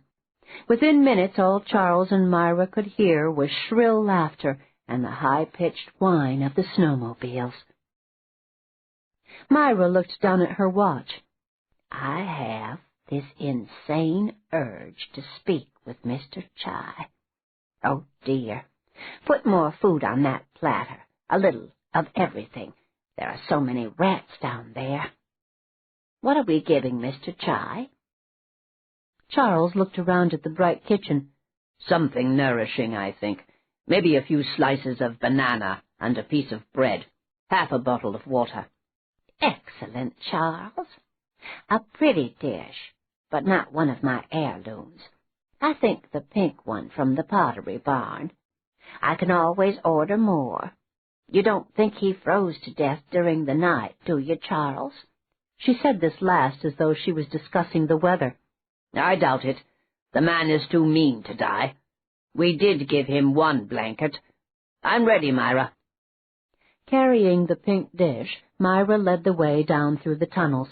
Within minutes, all Charles and Myra could hear was shrill laughter and the high-pitched whine of the snowmobiles. Myra looked down at her watch. I have this insane urge to speak with Mr. Chai. Oh, dear. Put more food on that platter. A little of everything. There are so many rats down there. What are we giving Mr. Chai? Charles looked around at the bright kitchen. Something nourishing, I think. Maybe a few slices of banana and a piece of bread. Half a bottle of water. Excellent, Charles. A pretty dish, but not one of my heirlooms. I think the pink one from the pottery barn. I can always order more. You don't think he froze to death during the night, do you, Charles? She said this last as though she was discussing the weather. I doubt it. The man is too mean to die. We did give him one blanket. I'm ready, Myra. Carrying the pink dish, Myra led the way down through the tunnels.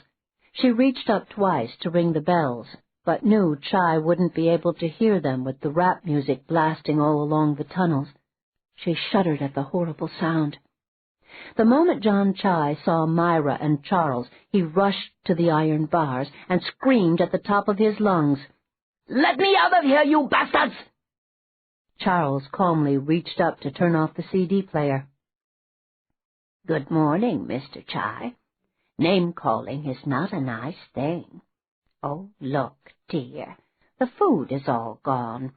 She reached up twice to ring the bells, but knew Chai wouldn't be able to hear them with the rap music blasting all along the tunnels. She shuddered at the horrible sound. The moment John Chai saw Myra and Charles, he rushed to the iron bars and screamed at the top of his lungs, "Let me out of here, you bastards!" Charles calmly reached up to turn off the CD player. Good morning, Mr. Chai. Name-calling is not a nice thing. Oh, look, dear, the food is all gone.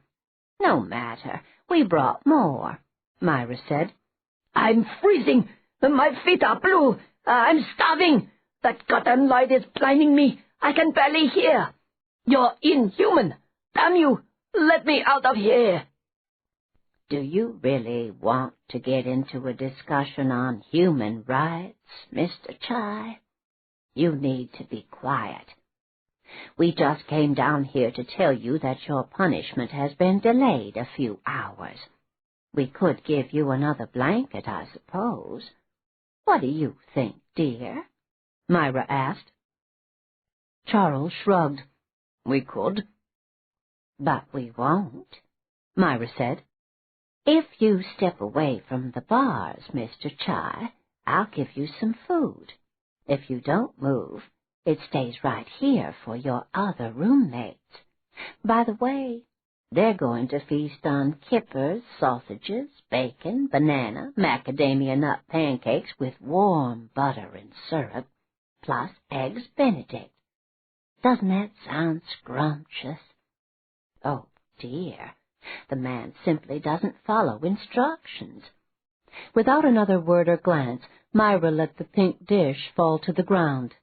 No matter, we brought more, Myra said. I'm freezing. My feet are blue. I'm starving. That goddamn light is blinding me. I can barely hear. You're inhuman. Damn you. Let me out of here. Do you really want to get into a discussion on human rights, Mr. Chai? You need to be quiet. We just came down here to tell you that your punishment has been delayed a few hours. We could give you another blanket, I suppose. What do you think, dear? Myra asked. Charles shrugged. We could. But we won't, Myra said. If you step away from the bars, Mr. Chai, I'll give you some food. If you don't move, it stays right here for your other roommates. By the way, they're going to feast on kippers, sausages, bacon, banana, macadamia nut pancakes with warm butter and syrup, plus eggs Benedict. Doesn't that sound scrumptious? Oh, dear, the man simply doesn't follow instructions. Without another word or glance, Myra let the pink dish fall to the ground.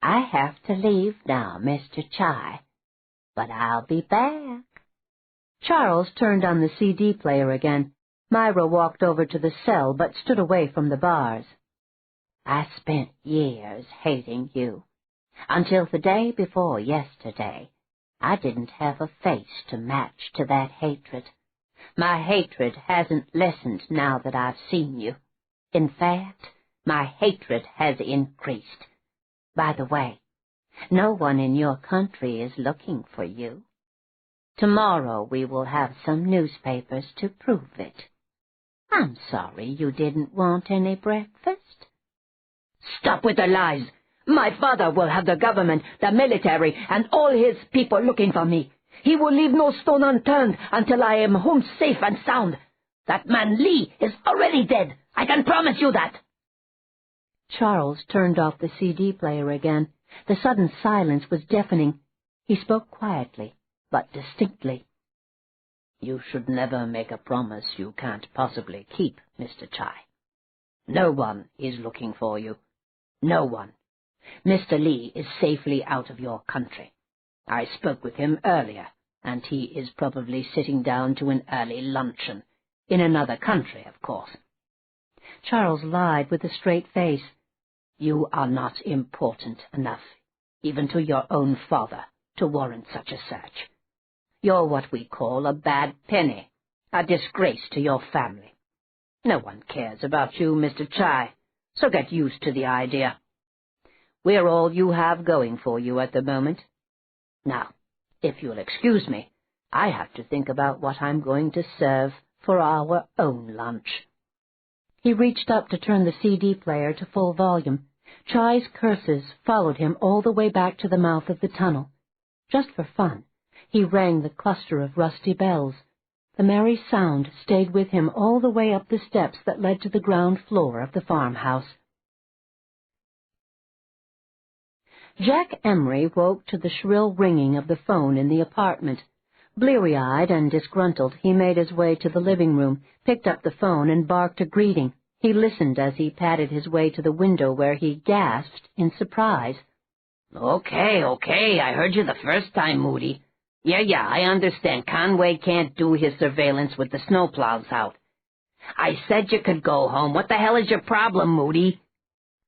I have to leave now, Mr. Chai, but I'll be back. Charles turned on the CD player again. Myra walked over to the cell, but stood away from the bars. I spent years hating you. Until the day before yesterday, I didn't have a face to match to that hatred. My hatred hasn't lessened now that I've seen you. In fact, my hatred has increased. By the way, no one in your country is looking for you. Tomorrow we will have some newspapers to prove it. I'm sorry you didn't want any breakfast. Stop with the lies. My father will have the government, the military, and all his people looking for me. He will leave no stone unturned until I am home safe and sound. That man Lee is already dead. I can promise you that. Charles turned off the CD player again. The sudden silence was deafening. He spoke quietly, but distinctly. You should never make a promise you can't possibly keep, Mr. Chai. No one is looking for you. No one. Mr. Li is safely out of your country. I spoke with him earlier, and he is probably sitting down to an early luncheon. In another country, of course. Charles lied with a straight face. You are not important enough, even to your own father, to warrant such a search. You're what we call a bad penny, a disgrace to your family. No one cares about you, Mr. Chai, so get used to the idea. We're all you have going for you at the moment. Now, if you'll excuse me, I have to think about what I'm going to serve for our own lunch. He reached up to turn the CD player to full volume. Chai's curses followed him all the way back to the mouth of the tunnel. Just for fun, he rang the cluster of rusty bells. The merry sound stayed with him all the way up the steps that led to the ground floor of the farmhouse. Jack Emery woke to the shrill ringing of the phone in the apartment. Bleary-eyed and disgruntled, he made his way to the living room, picked up the phone, and barked a greeting. He listened as he padded his way to the window, where he gasped in surprise. Okay, I heard you the first time, Moody. Yeah, I understand. Conway can't do his surveillance with the snowplows out. I said you could go home. What the hell is your problem, Moody?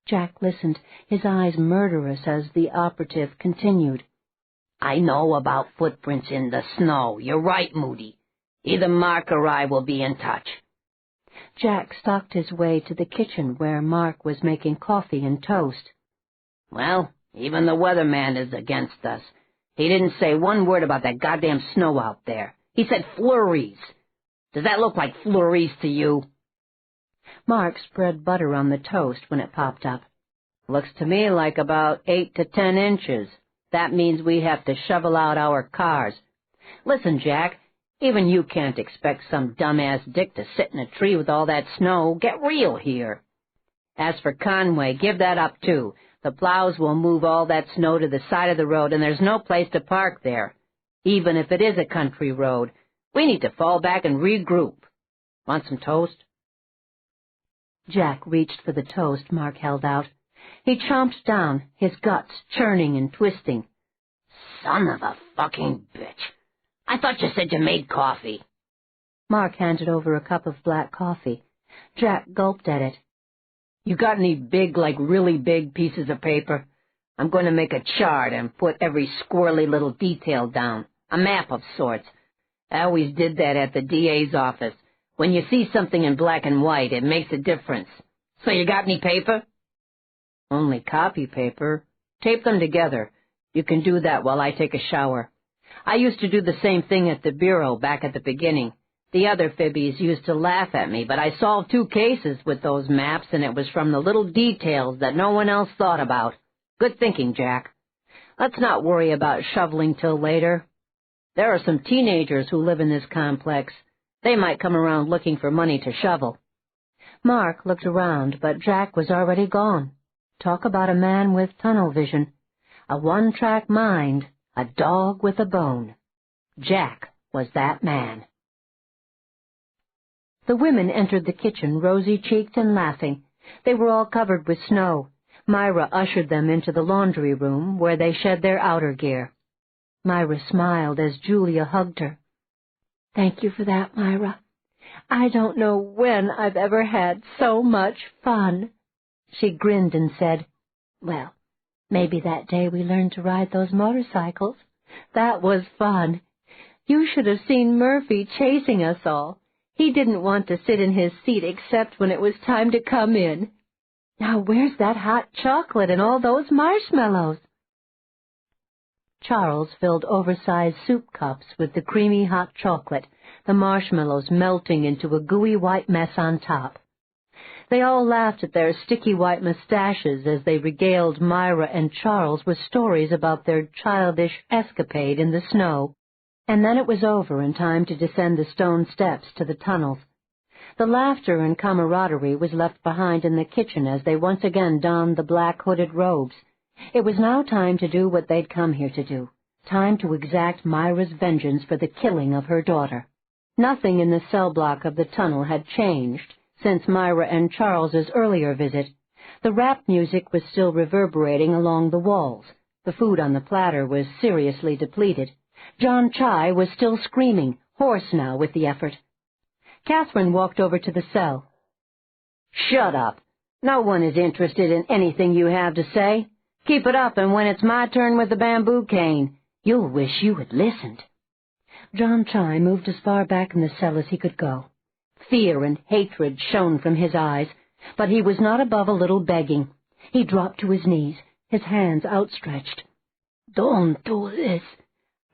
Jack listened, his eyes murderous as the operative continued. I know about footprints in the snow. You're right, Moody. Either Mark or I will be in touch. Jack stalked his way to the kitchen, where Mark was making coffee and toast. Well, even the weatherman is against us. He didn't say one word about that goddamn snow out there. He said flurries. Does that look like flurries to you? Mark spread butter on the toast when it popped up. Looks to me like about 8 to 10 inches. That means we have to shovel out our cars. Listen, Jack, even you can't expect some dumbass dick to sit in a tree with all that snow. Get real here. As for Conway, give that up, too. The plows will move all that snow to the side of the road, and there's no place to park there. Even if it is a country road, we need to fall back and regroup. Want some toast? Jack reached for the toast Mark held out. He chomped down, his guts churning and twisting. Son of a fucking bitch. I thought you said you made coffee. Mark handed over a cup of black coffee. Jack gulped at it. You got any big, like really big pieces of paper? I'm going to make a chart and put every squirrely little detail down. A map of sorts. I always did that at the DA's office. When you see something in black and white, it makes a difference. So you got any paper? Only copy paper. Tape them together. You can do that while I take a shower. I used to do the same thing at the bureau back at the beginning. The other fibbies used to laugh at me, but I solved 2 cases with those maps, and it was from the little details that no one else thought about. Good thinking, Jack. Let's not worry about shoveling till later. There are some teenagers who live in this complex. They might come around looking for money to shovel. Mark looked around, but Jack was already gone. Talk about a man with tunnel vision. A one-track mind, a dog with a bone. Jack was that man. The women entered the kitchen, rosy-cheeked and laughing. They were all covered with snow. Myra ushered them into the laundry room, where they shed their outer gear. Myra smiled as Julia hugged her. "Thank you for that, Myra. I don't know when I've ever had so much fun." She grinned and said, "Well, maybe that day we learned to ride those motorcycles. That was fun. You should have seen Murphy chasing us all. He didn't want to sit in his seat except when it was time to come in. Now where's that hot chocolate and all those marshmallows?" Charles filled oversized soup cups with the creamy hot chocolate, the marshmallows melting into a gooey white mess on top. They all laughed at their sticky white mustaches as they regaled Myra and Charles with stories about their childish escapade in the snow. And then it was over and time to descend the stone steps to the tunnels. The laughter and camaraderie was left behind in the kitchen as they once again donned the black hooded robes. It was now time to do what they'd come here to do, time to exact Myra's vengeance for the killing of her daughter. Nothing in the cell block of the tunnel had changed since Myra and Charles's earlier visit. The rap music was still reverberating along the walls. The food on the platter was seriously depleted. John Chai was still screaming, hoarse now with the effort. Catherine walked over to the cell. "Shut up. No one is interested in anything you have to say. Keep it up, and when it's my turn with the bamboo cane, you'll wish you had listened." John Chai moved as far back in the cell as he could go. Fear and hatred shone from his eyes, but he was not above a little begging. He dropped to his knees, his hands outstretched. "Don't do this.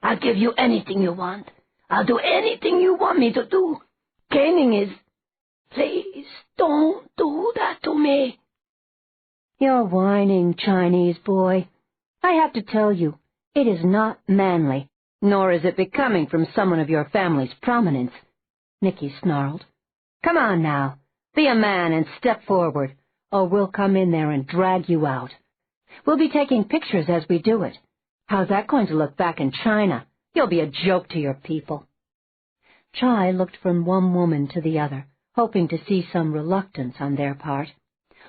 I'll give you anything you want. I'll do anything you want me to do. Caning is... Please, don't do that to me." "You're whining, Chinese boy. I have to tell you, it is not manly, nor is it becoming from someone of your family's prominence," Nicky snarled. "Come on now, be a man and step forward, or we'll come in there and drag you out. We'll be taking pictures as we do it. How's that going to look back in China? You'll be a joke to your people." Chai looked from one woman to the other, hoping to see some reluctance on their part.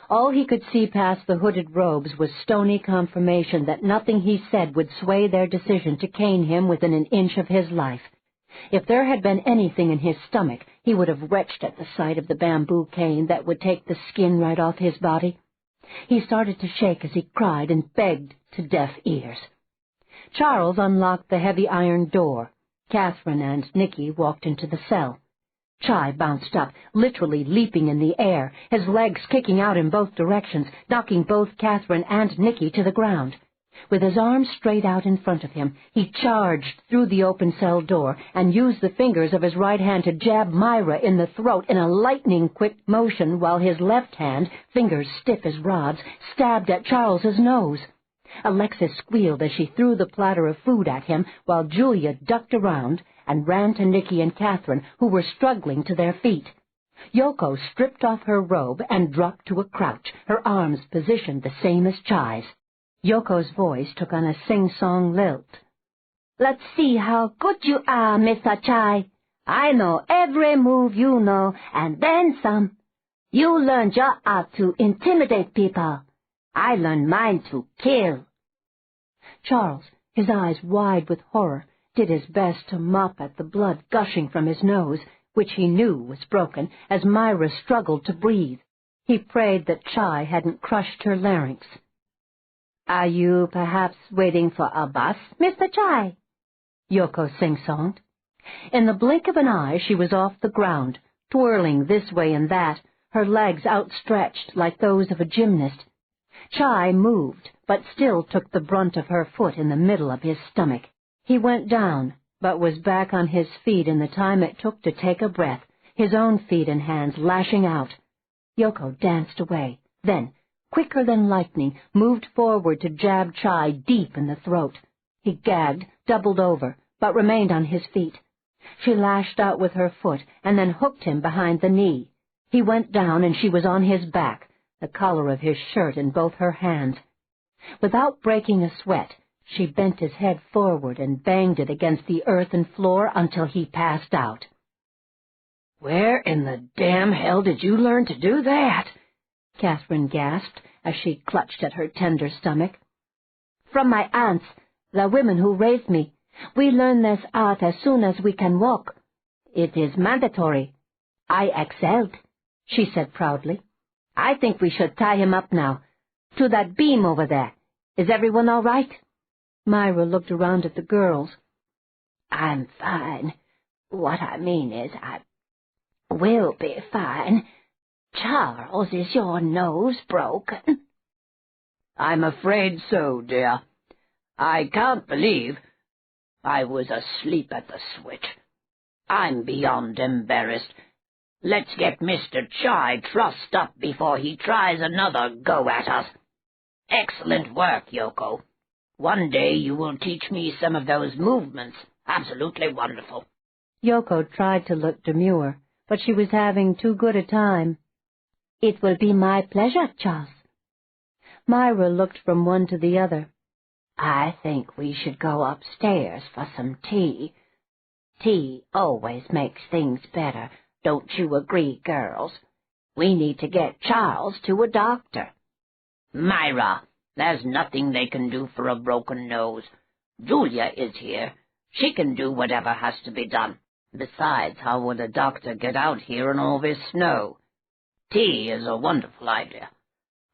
All he could see past the hooded robes was stony confirmation that nothing he said would sway their decision to cane him within an inch of his life. If there had been anything in his stomach, he would have retched at the sight of the bamboo cane that would take the skin right off his body. He started to shake as he cried and begged to deaf ears. Charles unlocked the heavy iron door. Catherine and Nicky walked into the cell. Chai bounced up, literally leaping in the air, his legs kicking out in both directions, knocking both Catherine and Nicky to the ground. With his arms straight out in front of him, he charged through the open cell door and used the fingers of his right hand to jab Myra in the throat in a lightning-quick motion while his left hand, fingers stiff as rods, stabbed at Charles's nose. Alexis squealed as she threw the platter of food at him, while Julia ducked around and ran to Nicky and Catherine, who were struggling to their feet. Yoko stripped off her robe and dropped to a crouch, her arms positioned the same as Chai's. Yoko's voice took on a sing-song lilt. "Let's see how good you are, Mr. Chai. I know every move you know, and then some. You learned your art to intimidate people. I learned mine to kill." Charles, his eyes wide with horror, did his best to mop at the blood gushing from his nose, which he knew was broken, as Myra struggled to breathe. He prayed that Chai hadn't crushed her larynx. "Are you perhaps waiting for a bus, Mr. Chai?" Yoko sing-songed. In the blink of an eye she was off the ground, twirling this way and that, her legs outstretched like those of a gymnast. Chai moved, but still took the brunt of her foot in the middle of his stomach. He went down, but was back on his feet in the time it took to take a breath, his own feet and hands lashing out. Yoko danced away, then, quicker than lightning, moved forward to jab Chai deep in the throat. He gagged, doubled over, but remained on his feet. She lashed out with her foot and then hooked him behind the knee. He went down and she was on his back, the collar of his shirt in both her hands. Without breaking a sweat, she bent his head forward and banged it against the earthen floor until he passed out. "Where in the damn hell did you learn to do that?" Catherine gasped as she clutched at her tender stomach. "From my aunts, the women who raised me. We learn this art as soon as we can walk. It is mandatory. I excelled," she said proudly. "I think we should tie him up now. To that beam over there. Is everyone all right?" Myra looked around at the girls. "I'm fine. What I mean is I will be fine. Charles, is your nose broken?" "I'm afraid so, dear. I can't believe I was asleep at the switch. I'm beyond embarrassed. Let's get Mr. Chai trussed up before he tries another go at us. Excellent work, Yoko. One day you will teach me some of those movements. Absolutely wonderful." Yoko tried to look demure, but she was having too good a time. "It will be my pleasure, Charles." Myra looked from one to the other. "I think we should go upstairs for some tea. Tea always makes things better. Don't you agree, girls? We need to get Charles to a doctor. Myra, there's nothing they can do for a broken nose. Julia is here. She can do whatever has to be done. Besides, how would a doctor get out here in all this snow? Tea is a wonderful idea.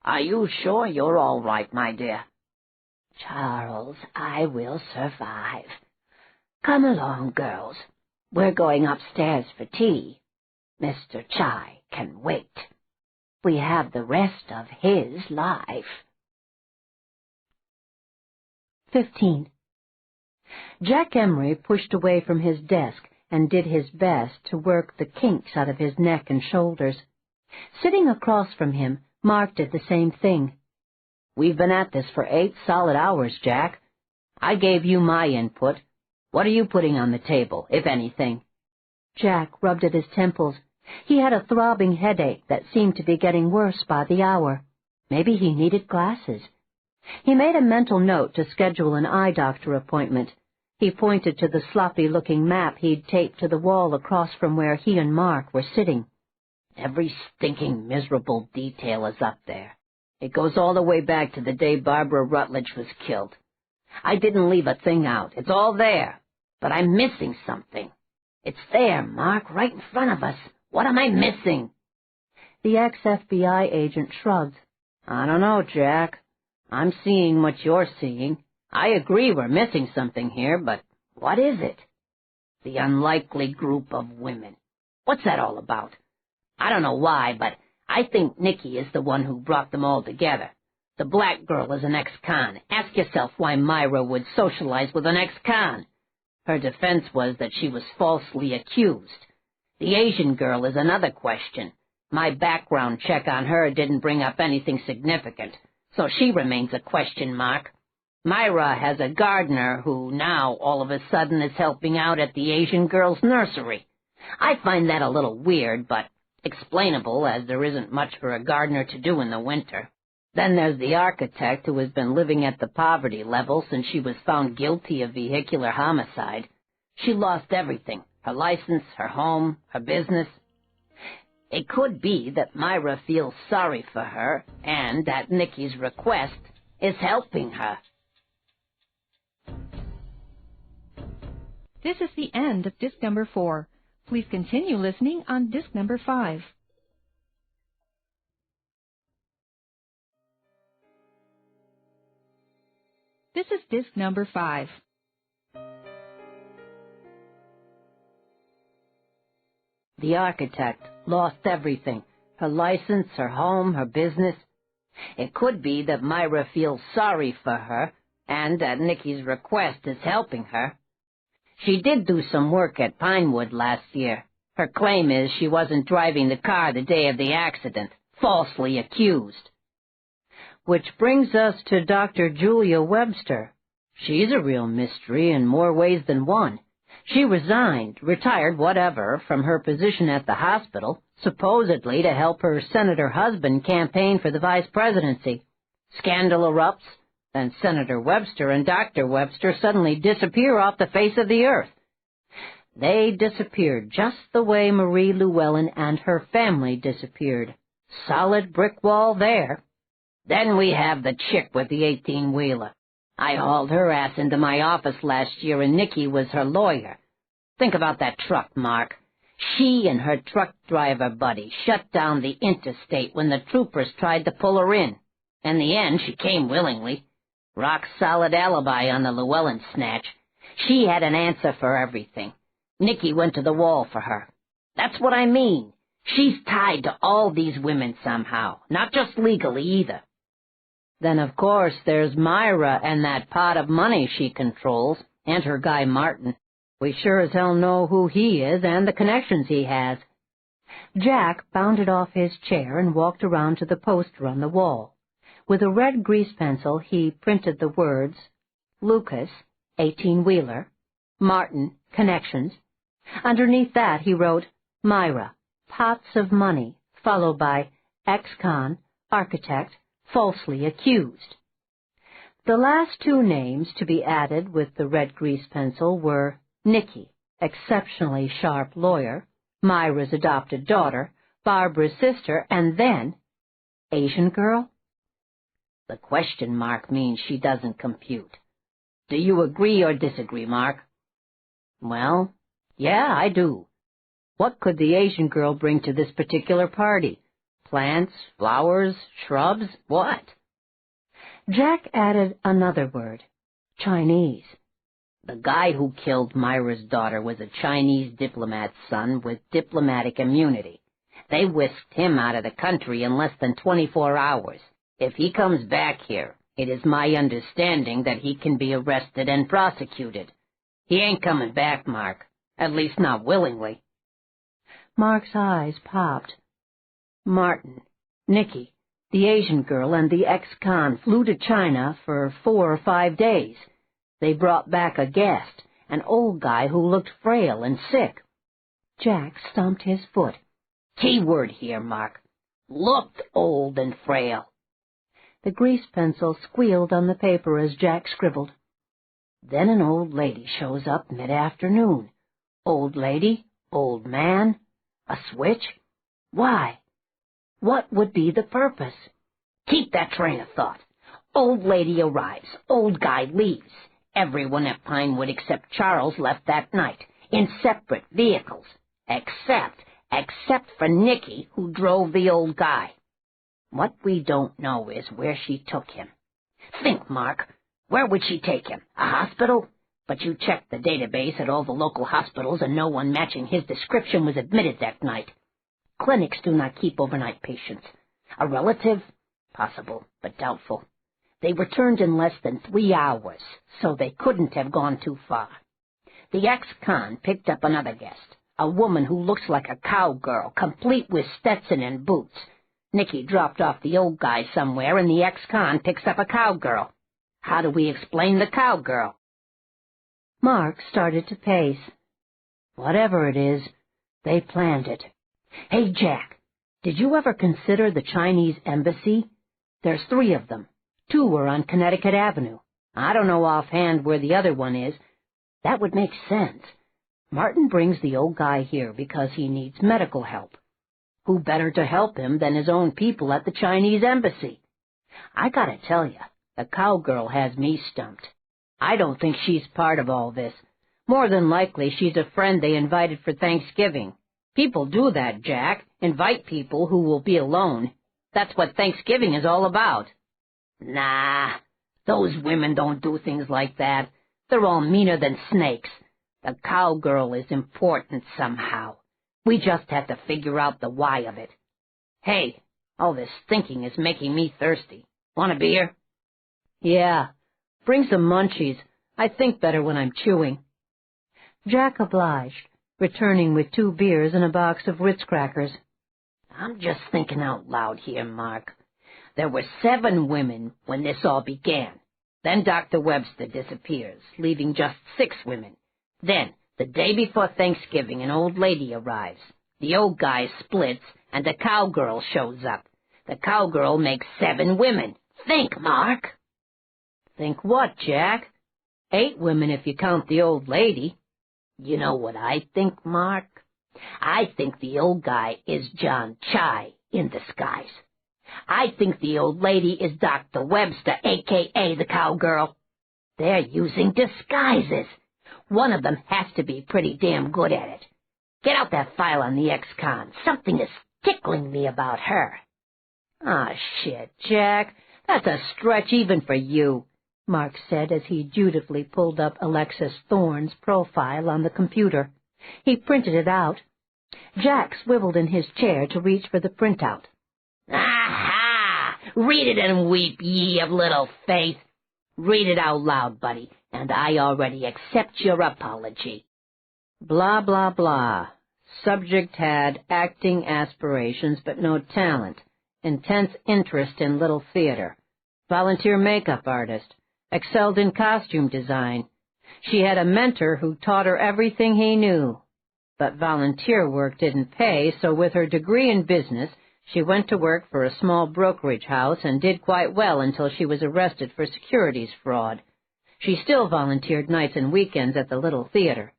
Are you sure you're all right, my dear? Charles, I will survive. Come along, girls. We're going upstairs for tea. Mr. Chai can wait. We have the rest of his life. 15. Jack Emery pushed away from his desk and did his best to work the kinks out of his neck and shoulders. Sitting across from him, Mark did the same thing. We've been at this for 8 solid hours, Jack. I gave you my input. What are you putting on the table, if anything? Jack rubbed at his temples. He had a throbbing headache that seemed to be getting worse by the hour. Maybe he needed glasses. He made a mental note to schedule an eye doctor appointment. He pointed to the sloppy-looking map he'd taped to the wall across from where he and Mark were sitting. Every stinking miserable detail is up there. It goes all the way back to the day Barbara Rutledge was killed. I didn't leave a thing out. It's all there. But I'm missing something. It's there, Mark, right in front of us. What am I missing? The ex-FBI agent shrugged. I don't know, Jack. I'm seeing what you're seeing. I agree we're missing something here, but what is it? The unlikely group of women. What's that all about? I don't know why, but I think Nikki is the one who brought them all together. The black girl is an ex-con. Ask yourself why Myra would socialize with an ex-con. Her defense was that she was falsely accused. The Asian girl is another question. My background check on her didn't bring up anything significant, so she remains a question mark. Myra has a gardener who now, all of a sudden, is helping out at the Asian girl's nursery. I find that a little weird, but explainable, as there isn't much for a gardener to do in the winter. Then there's the architect who has been living at the poverty level since she was found guilty of vehicular homicide. She lost everything, her license, her home, her business. It could be that Myra feels sorry for her and that Nikki's request is helping her. This is the end of disc number 4. Please continue listening on disc number 5. This is disc number 5. The architect lost everything, her license, her home, her business. It could be that Myra feels sorry for her and that Nikki's request is helping her. She did do some work at Pinewood last year. Her claim is she wasn't driving the car the day of the accident, falsely accused. Which brings us to Dr. Julia Webster. She's a real mystery in more ways than one. She resigned, retired, whatever, from her position at the hospital, supposedly to help her senator husband campaign for the vice presidency. Scandal erupts, then Senator Webster and Dr. Webster suddenly disappear off the face of the earth. They disappeared just the way Marie Llewellyn and her family disappeared. Solid brick wall there. Then we have the chick with the 18-wheeler. I hauled her ass into my office last year, and Nikki was her lawyer. Think about that truck, Mark. She and her truck driver buddy shut down the interstate when the troopers tried to pull her in. In the end, she came willingly. Rock-solid alibi on the Llewellyn snatch. She had an answer for everything. Nikki went to the wall for her. That's what I mean. She's tied to all these women somehow, not just legally either. Then, of course, there's Myra and that pot of money she controls, and her guy Martin. We sure as hell know who he is and the connections he has. Jack bounded off his chair and walked around to the poster on the wall. With a red grease pencil, he printed the words, Lucas, 18-wheeler, Martin, connections. Underneath that, he wrote, Myra, pots of money, followed by ex-con, architect, falsely accused. The last two names to be added with the red grease pencil were Nikki, exceptionally sharp lawyer, Myra's adopted daughter, Barbara's sister, and then Asian girl? The question mark means she doesn't compute. Do you agree or disagree, Mark? Well, yeah, I do. What could the Asian girl bring to this particular party? Plants, flowers, shrubs, what? Jack added another word, Chinese. The guy who killed Myra's daughter was a Chinese diplomat's son with diplomatic immunity. They whisked him out of the country in less than 24 hours. If he comes back here, it is my understanding that he can be arrested and prosecuted. He ain't coming back, Mark. At least not willingly. Mark's eyes popped. Martin, Nicky, the Asian girl, and the ex-con flew to China for 4 or 5 days. They brought back a guest, an old guy who looked frail and sick. Jack stomped his foot. Key word here, Mark. Looked old and frail. The grease pencil squealed on the paper as Jack scribbled. Then an old lady shows up mid-afternoon. Old lady, old man, a switch? Why? What would be the purpose? Keep that train of thought. Old lady arrives, old guy leaves. Everyone at Pinewood except Charles left that night, in separate vehicles, except for Nicky, who drove the old guy. What we don't know is where she took him. Think, Mark, where would she take him? A hospital? But you checked the database at all the local hospitals and no one matching his description was admitted that night. Clinics do not keep overnight patients. A relative? Possible, but doubtful. They returned in less than 3 hours, so they couldn't have gone too far. The ex-con picked up another guest, a woman who looks like a cowgirl, complete with Stetson and boots. Nicky dropped off the old guy somewhere, and the ex-con picks up a cowgirl. How do we explain the cowgirl? Mark started to pace. Whatever it is, they planned it. Hey, Jack, did you ever consider the Chinese embassy? There's 3 of them. 2 are on Connecticut Avenue. I don't know offhand where the other one is. That would make sense. Martin brings the old guy here because he needs medical help. Who better to help him than his own people at the Chinese embassy? I gotta tell you, the cowgirl has me stumped. I don't think she's part of all this. More than likely she's a friend they invited for Thanksgiving. People do that, Jack. Invite people who will be alone. That's what Thanksgiving is all about. Nah, those women don't do things like that. They're all meaner than snakes. The cowgirl is important somehow. We just have to figure out the why of it. Hey, all this thinking is making me thirsty. Want a beer? Yeah, bring some munchies. I think better when I'm chewing. Jack obliged, returning with 2 beers and a box of Ritz crackers. I'm just thinking out loud here, Mark. There were 7 women when this all began. Then Dr. Webster disappears, leaving just 6 women. Then, the day before Thanksgiving, an old lady arrives. The old guy splits, and the cowgirl shows up. The cowgirl makes 7 women. Think, Mark. Think what, Jack? 8 women if you count the old lady. You know what I think, Mark? I think the old guy is John Chai in disguise. I think the old lady is Dr. Webster, a.k.a. the cowgirl. They're using disguises. One of them has to be pretty damn good at it. Get out that file on the ex-con. Something is tickling me about her. Ah, shit, Jack. That's a stretch even for you, Mark said as he dutifully pulled up Alexis Thorne's profile on the computer. He printed it out. Jack swiveled in his chair to reach for the printout. Aha! Read it and weep, ye of little faith. Read it out loud, buddy, and I already accept your apology. Blah, blah, blah. Subject had acting aspirations but no talent. Intense interest in little theater. Volunteer makeup artist. Excelled in costume design. She had a mentor who taught her everything he knew. But volunteer work didn't pay, so with her degree in business, she went to work for a small brokerage house and did quite well until she was arrested for securities fraud. She still volunteered nights and weekends at the little theater.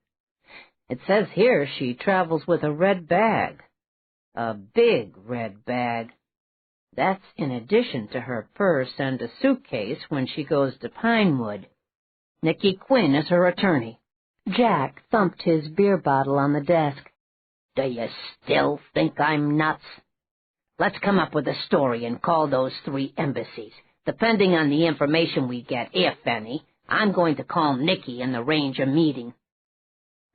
It says here she travels with a red bag. A big red bag. That's in addition to her purse and a suitcase when she goes to Pinewood. Nicky Quinn is her attorney. Jack thumped his beer bottle on the desk. Do you still think I'm nuts? Let's come up with a story and call those 3 embassies. Depending on the information we get, if any, I'm going to call Nicky and arrange a meeting.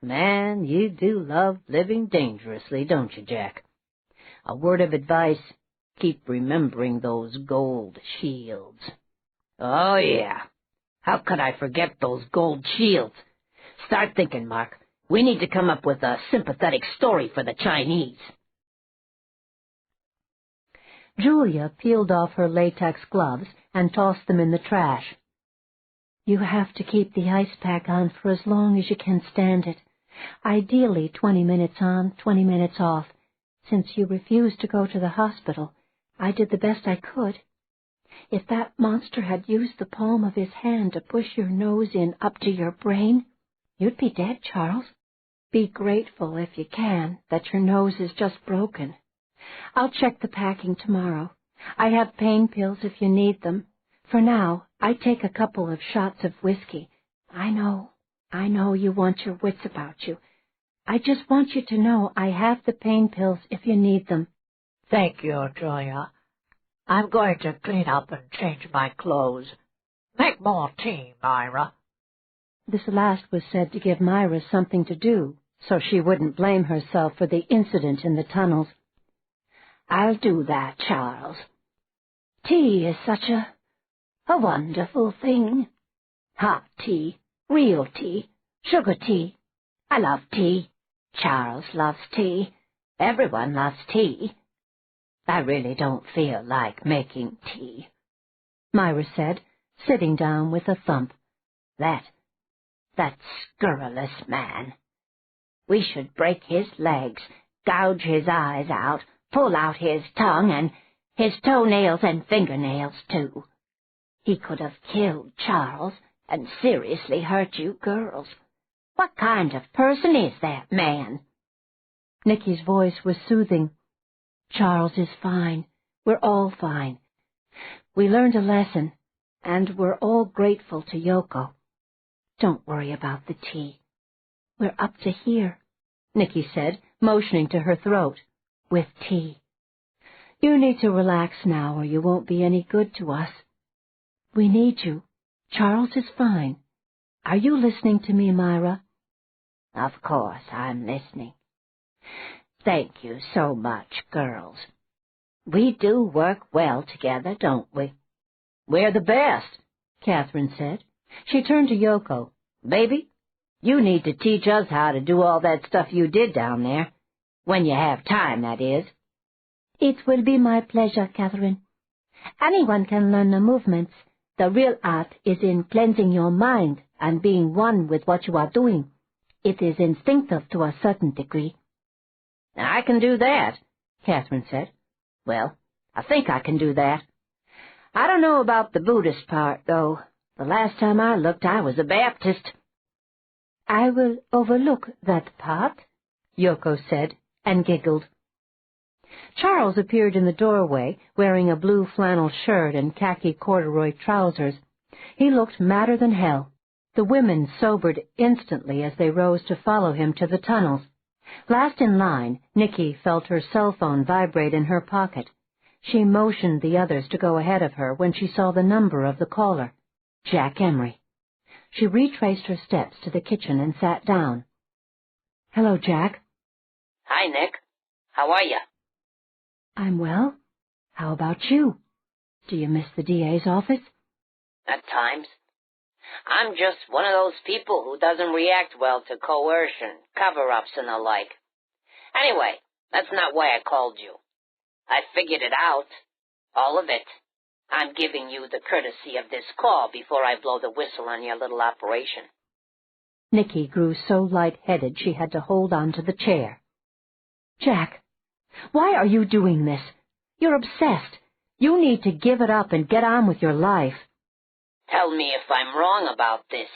Man, you do love living dangerously, don't you, Jack? A word of advice, keep remembering those gold shields. Oh, yeah. How could I forget those gold shields? Start thinking, Mark. We need to come up with a sympathetic story for the Chinese. Julia peeled off her latex gloves and tossed them in the trash. You have to keep the ice pack on for as long as you can stand it. Ideally 20 minutes on, 20 minutes off. Since you refused to go to the hospital, I did the best I could. If that monster had used the palm of his hand to push your nose in up to your brain, you'd be dead, Charles. Be grateful, if you can, that your nose is just broken. I'll check the packing tomorrow. I have pain pills if you need them. For now, I take a couple of shots of whiskey. I know you want your wits about you. I just want you to know I have the pain pills if you need them. Thank you, Julia. I'm going to clean up and change my clothes. Make more tea, Myra. This last was said to give Myra something to do, so she wouldn't blame herself for the incident in the tunnels. I'll do that, Charles. Tea is such a wonderful thing. Hot tea, real tea, sugar tea. I love tea. Charles loves tea. Everyone loves tea. I really don't feel like making tea, Myra said, sitting down with a thump. That scurrilous man. We should break his legs, gouge his eyes out, pull out his tongue and his toenails and fingernails, too. He could have killed Charles and seriously hurt you girls. What kind of person is that man? Nicky's voice was soothing. Charles is fine. We're all fine. We learned a lesson, and we're all grateful to Yoko. Don't worry about the tea. We're up to here, Nicky said, motioning to her throat, with tea. You need to relax now or you won't be any good to us. We need you. Charles is fine. Are you listening to me, Myra? Of course, I'm listening. Thank you so much, girls. We do work well together, don't we? We're the best, Catherine said. She turned to Yoko. Baby, you need to teach us how to do all that stuff you did down there. When you have time, that is. It will be my pleasure, Catherine. Anyone can learn the movements. The real art is in cleansing your mind and being one with what you are doing. It is instinctive to a certain degree. I can do that, Catherine said. Well, I think I can do that. I don't know about the Buddhist part, though. The last time I looked, I was a Baptist. I will overlook that part, Yoko said, and giggled. Charles appeared in the doorway, wearing a blue flannel shirt and khaki corduroy trousers. He looked madder than hell. The women sobered instantly as they rose to follow him to the tunnels. Last in line, Nicky felt her cell phone vibrate in her pocket. She motioned the others to go ahead of her when she saw the number of the caller, Jack Emery. She retraced her steps to the kitchen and sat down. Hello, Jack. Hi, Nick. How are you? I'm well. How about you? Do you miss the DA's office? At times. I'm just one of those people who doesn't react well to coercion, cover-ups, and the like. Anyway, that's not why I called you. I figured it out. All of it. I'm giving you the courtesy of this call before I blow the whistle on your little operation. Nicky grew so light-headed she had to hold on to the chair. Jack, why are you doing this? You're obsessed. You need to give it up and get on with your life. Tell me if I'm wrong about this.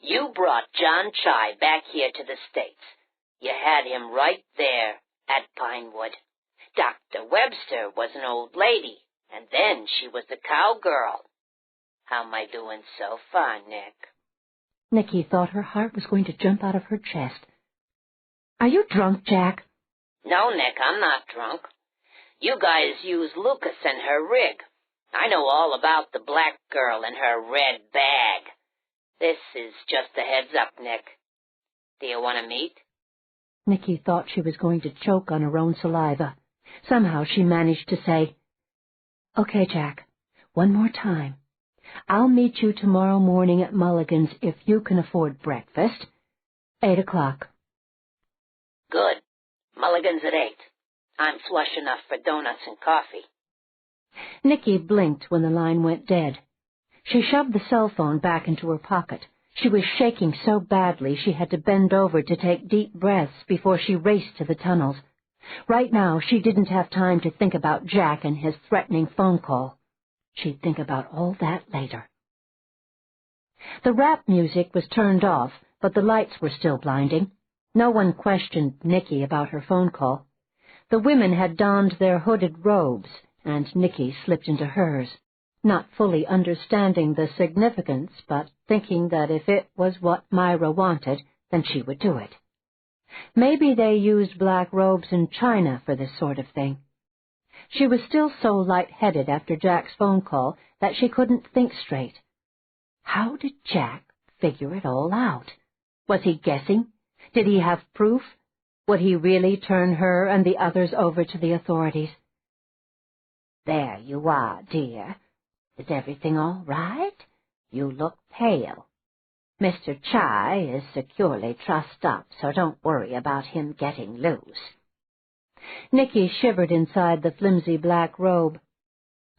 You brought John Chai back here to the States. You had him right there at Pinewood. Dr. Webster was an old lady, and then she was the cowgirl. How am I doing so far, Nick? Nicky thought her heart was going to jump out of her chest. Are you drunk, Jack? No, Nick, I'm not drunk. You guys use Lucas and her rig. I know all about the black girl and her red bag. This is just a heads up, Nick. Do you want to meet? Nicky thought she was going to choke on her own saliva. Somehow she managed to say, Okay, Jack, one more time. I'll meet you tomorrow morning at Mulligan's if you can afford breakfast. 8 o'clock. Good. Mulligan's at 8. I'm flush enough for donuts and coffee. Nicky blinked when the line went dead. She shoved the cell phone back into her pocket. She was shaking so badly she had to bend over to take deep breaths before she raced to the tunnels. Right now, she didn't have time to think about Jack and his threatening phone call. She'd think about all that later. The rap music was turned off, but the lights were still blinding. No one questioned Nicky about her phone call. The women had donned their hooded robes, and Nicky slipped into hers, not fully understanding the significance, but thinking that if it was what Myra wanted, then she would do it. Maybe they used black robes in China for this sort of thing. She was still so light-headed after Jack's phone call that she couldn't think straight. How did Jack figure it all out? Was he guessing? Did he have proof? Would he really turn her and the others over to the authorities? There you are, dear. Is everything all right? You look pale. Mr. Chai is securely trussed up, so don't worry about him getting loose. Nicky shivered inside the flimsy black robe.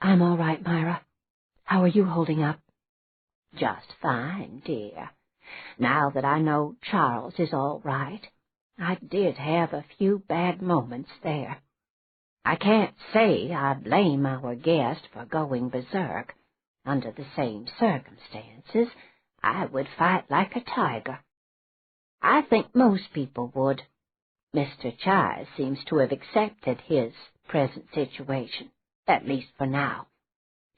I'm all right, Myra. How are you holding up? Just fine, dear. Now that I know Charles is all right, I did have a few bad moments there. I can't say I blame our guest for going berserk. Under the same circumstances, I would fight like a tiger. I think most people would. Mr. Chai seems to have accepted his present situation, at least for now.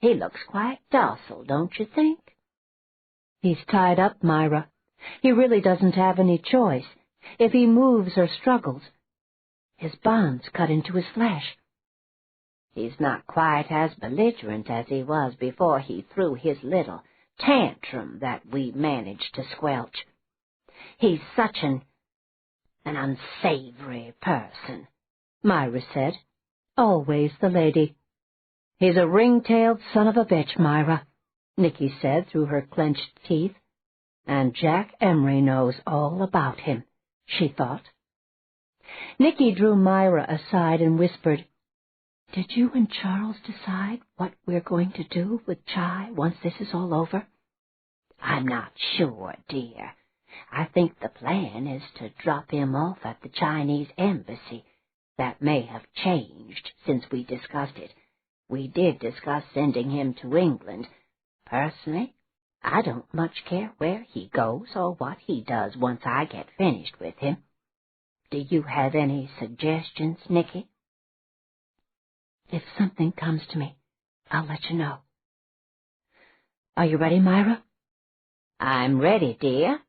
He looks quite docile, don't you think? He's tied up, Myra. He really doesn't have any choice. If he moves or struggles, his bonds cut into his flesh. He's not quite as belligerent as he was before he threw his little tantrum that we managed to squelch. He's such an unsavory person, Myra said. Always the lady. He's a ring-tailed son of a bitch, Myra, Nicky said through her clenched teeth. And Jack Emery knows all about him, she thought. Nicky drew Myra aside and whispered, Did you and Charles decide what we're going to do with Chai once this is all over? I'm not sure, dear. I think the plan is to drop him off at the Chinese embassy. That may have changed since we discussed it. We did discuss sending him to England. Personally, I don't much care where he goes or what he does once I get finished with him. Do you have any suggestions, Nicky? If something comes to me, I'll let you know. Are you ready, Myra? I'm ready, dear.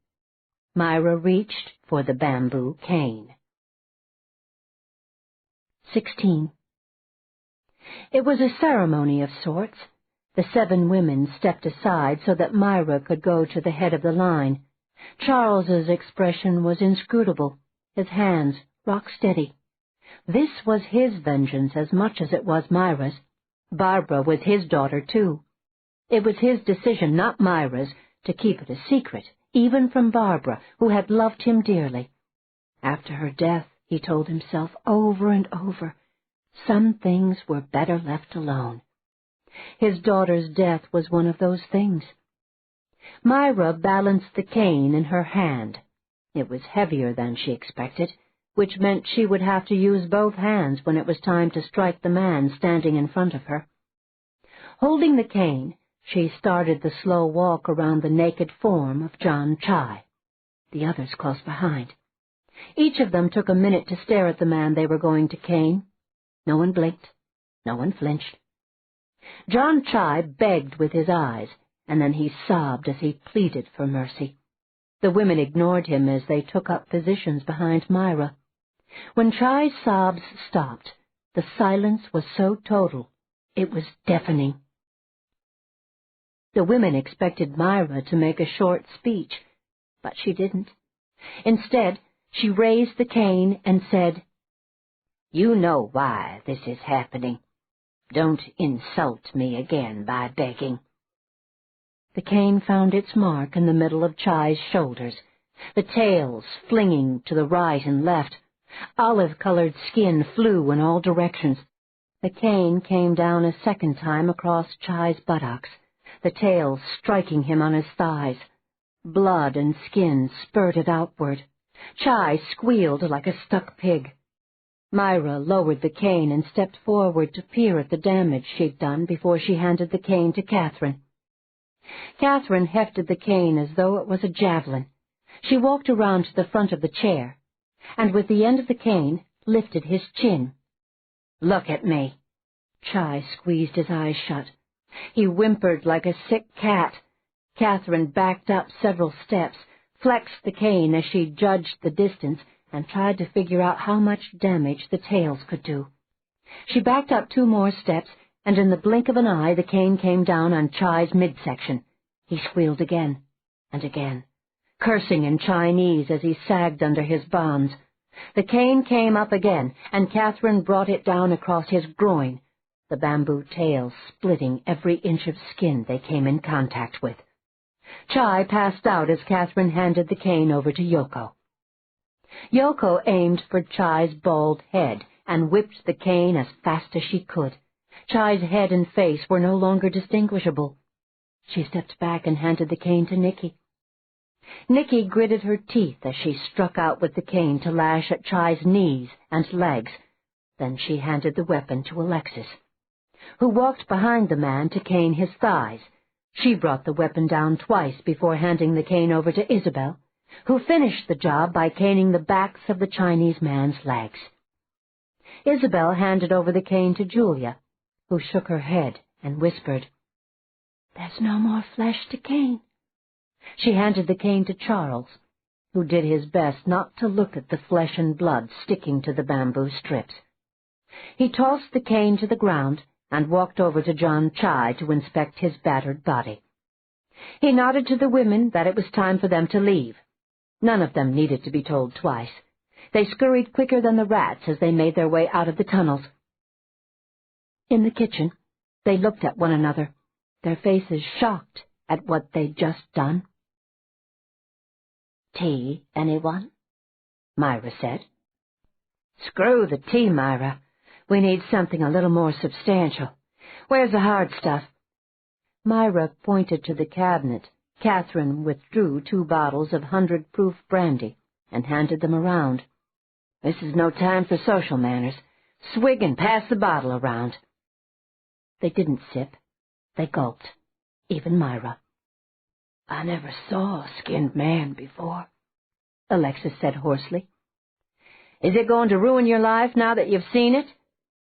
Myra reached for the bamboo cane. 16. It was a ceremony of sorts. The 7 women stepped aside so that Myra could go to the head of the line. Charles's expression was inscrutable, his hands rock steady. This was his vengeance as much as it was Myra's. Barbara was his daughter, too. It was his decision, not Myra's, to keep it a secret, even from Barbara, who had loved him dearly. After her death, he told himself over and over, some things were better left alone. His daughter's death was one of those things. Myra balanced the cane in her hand. It was heavier than she expected, which meant she would have to use both hands when it was time to strike the man standing in front of her. Holding the cane, She started the slow walk around the naked form of John Chai, the others close behind. Each of them took a minute to stare at the man they were going to cane. No one blinked. No one flinched. John Chai begged with his eyes, and then he sobbed as he pleaded for mercy. The women ignored him as they took up positions behind Myra. When Chai's sobs stopped, the silence was so total, it was deafening. The women expected Myra to make a short speech, but she didn't. Instead, she raised the cane and said, "You know why this is happening. Don't insult me again by begging." The cane found its mark in the middle of Chai's shoulders, the tails flinging to the right and left. Olive-colored skin flew in all directions. The cane came down a second time across Chai's buttocks, the tail striking him on his thighs. Blood and skin spurted outward. Chai squealed like a stuck pig. Myra lowered the cane and stepped forward to peer at the damage she'd done before she handed the cane to Catherine. Catherine hefted the cane as though it was a javelin. She walked around to the front of the chair, and with the end of the cane lifted his chin. "Look at me." Chai squeezed his eyes shut. He whimpered like a sick cat. Catherine backed up several steps, flexed the cane as she judged the distance, and tried to figure out how much damage the tails could do. She backed up 2 more steps, and in the blink of an eye the cane came down on Chai's midsection. He squealed again and again, cursing in Chinese as he sagged under his bonds. The cane came up again, and Catherine brought it down across his groin, the bamboo tails splitting every inch of skin they came in contact with. Chai passed out as Catherine handed the cane over to Yoko. Yoko aimed for Chai's bald head and whipped the cane as fast as she could. Chai's head and face were no longer distinguishable. She stepped back and handed the cane to Nikki. Nikki gritted her teeth as she struck out with the cane to lash at Chai's knees and legs. Then she handed the weapon to Alexis, who walked behind the man to cane his thighs. She brought the weapon down twice before handing the cane over to Isabel, who finished the job by caning the backs of the Chinese man's legs. Isabel handed over the cane to Julia, who shook her head and whispered, "There's no more flesh to cane." She handed the cane to Charles, who did his best not to look at the flesh and blood sticking to the bamboo strips. He tossed the cane to the ground and walked over to John Chai to inspect his battered body. He nodded to the women that it was time for them to leave. None of them needed to be told twice. They scurried quicker than the rats as they made their way out of the tunnels. In the kitchen, they looked at one another, their faces shocked at what they'd just done. "Tea, anyone?" Myra said. "Screw the tea, Myra. We need something a little more substantial. Where's the hard stuff?" Myra pointed to the cabinet. Catherine withdrew 2 bottles of 100-proof brandy and handed them around. "This is no time for social manners. Swig and pass the bottle around." They didn't sip. They gulped, even Myra. "I never saw a skinned man before," Alexis said hoarsely. "Is it going to ruin your life now that you've seen it?"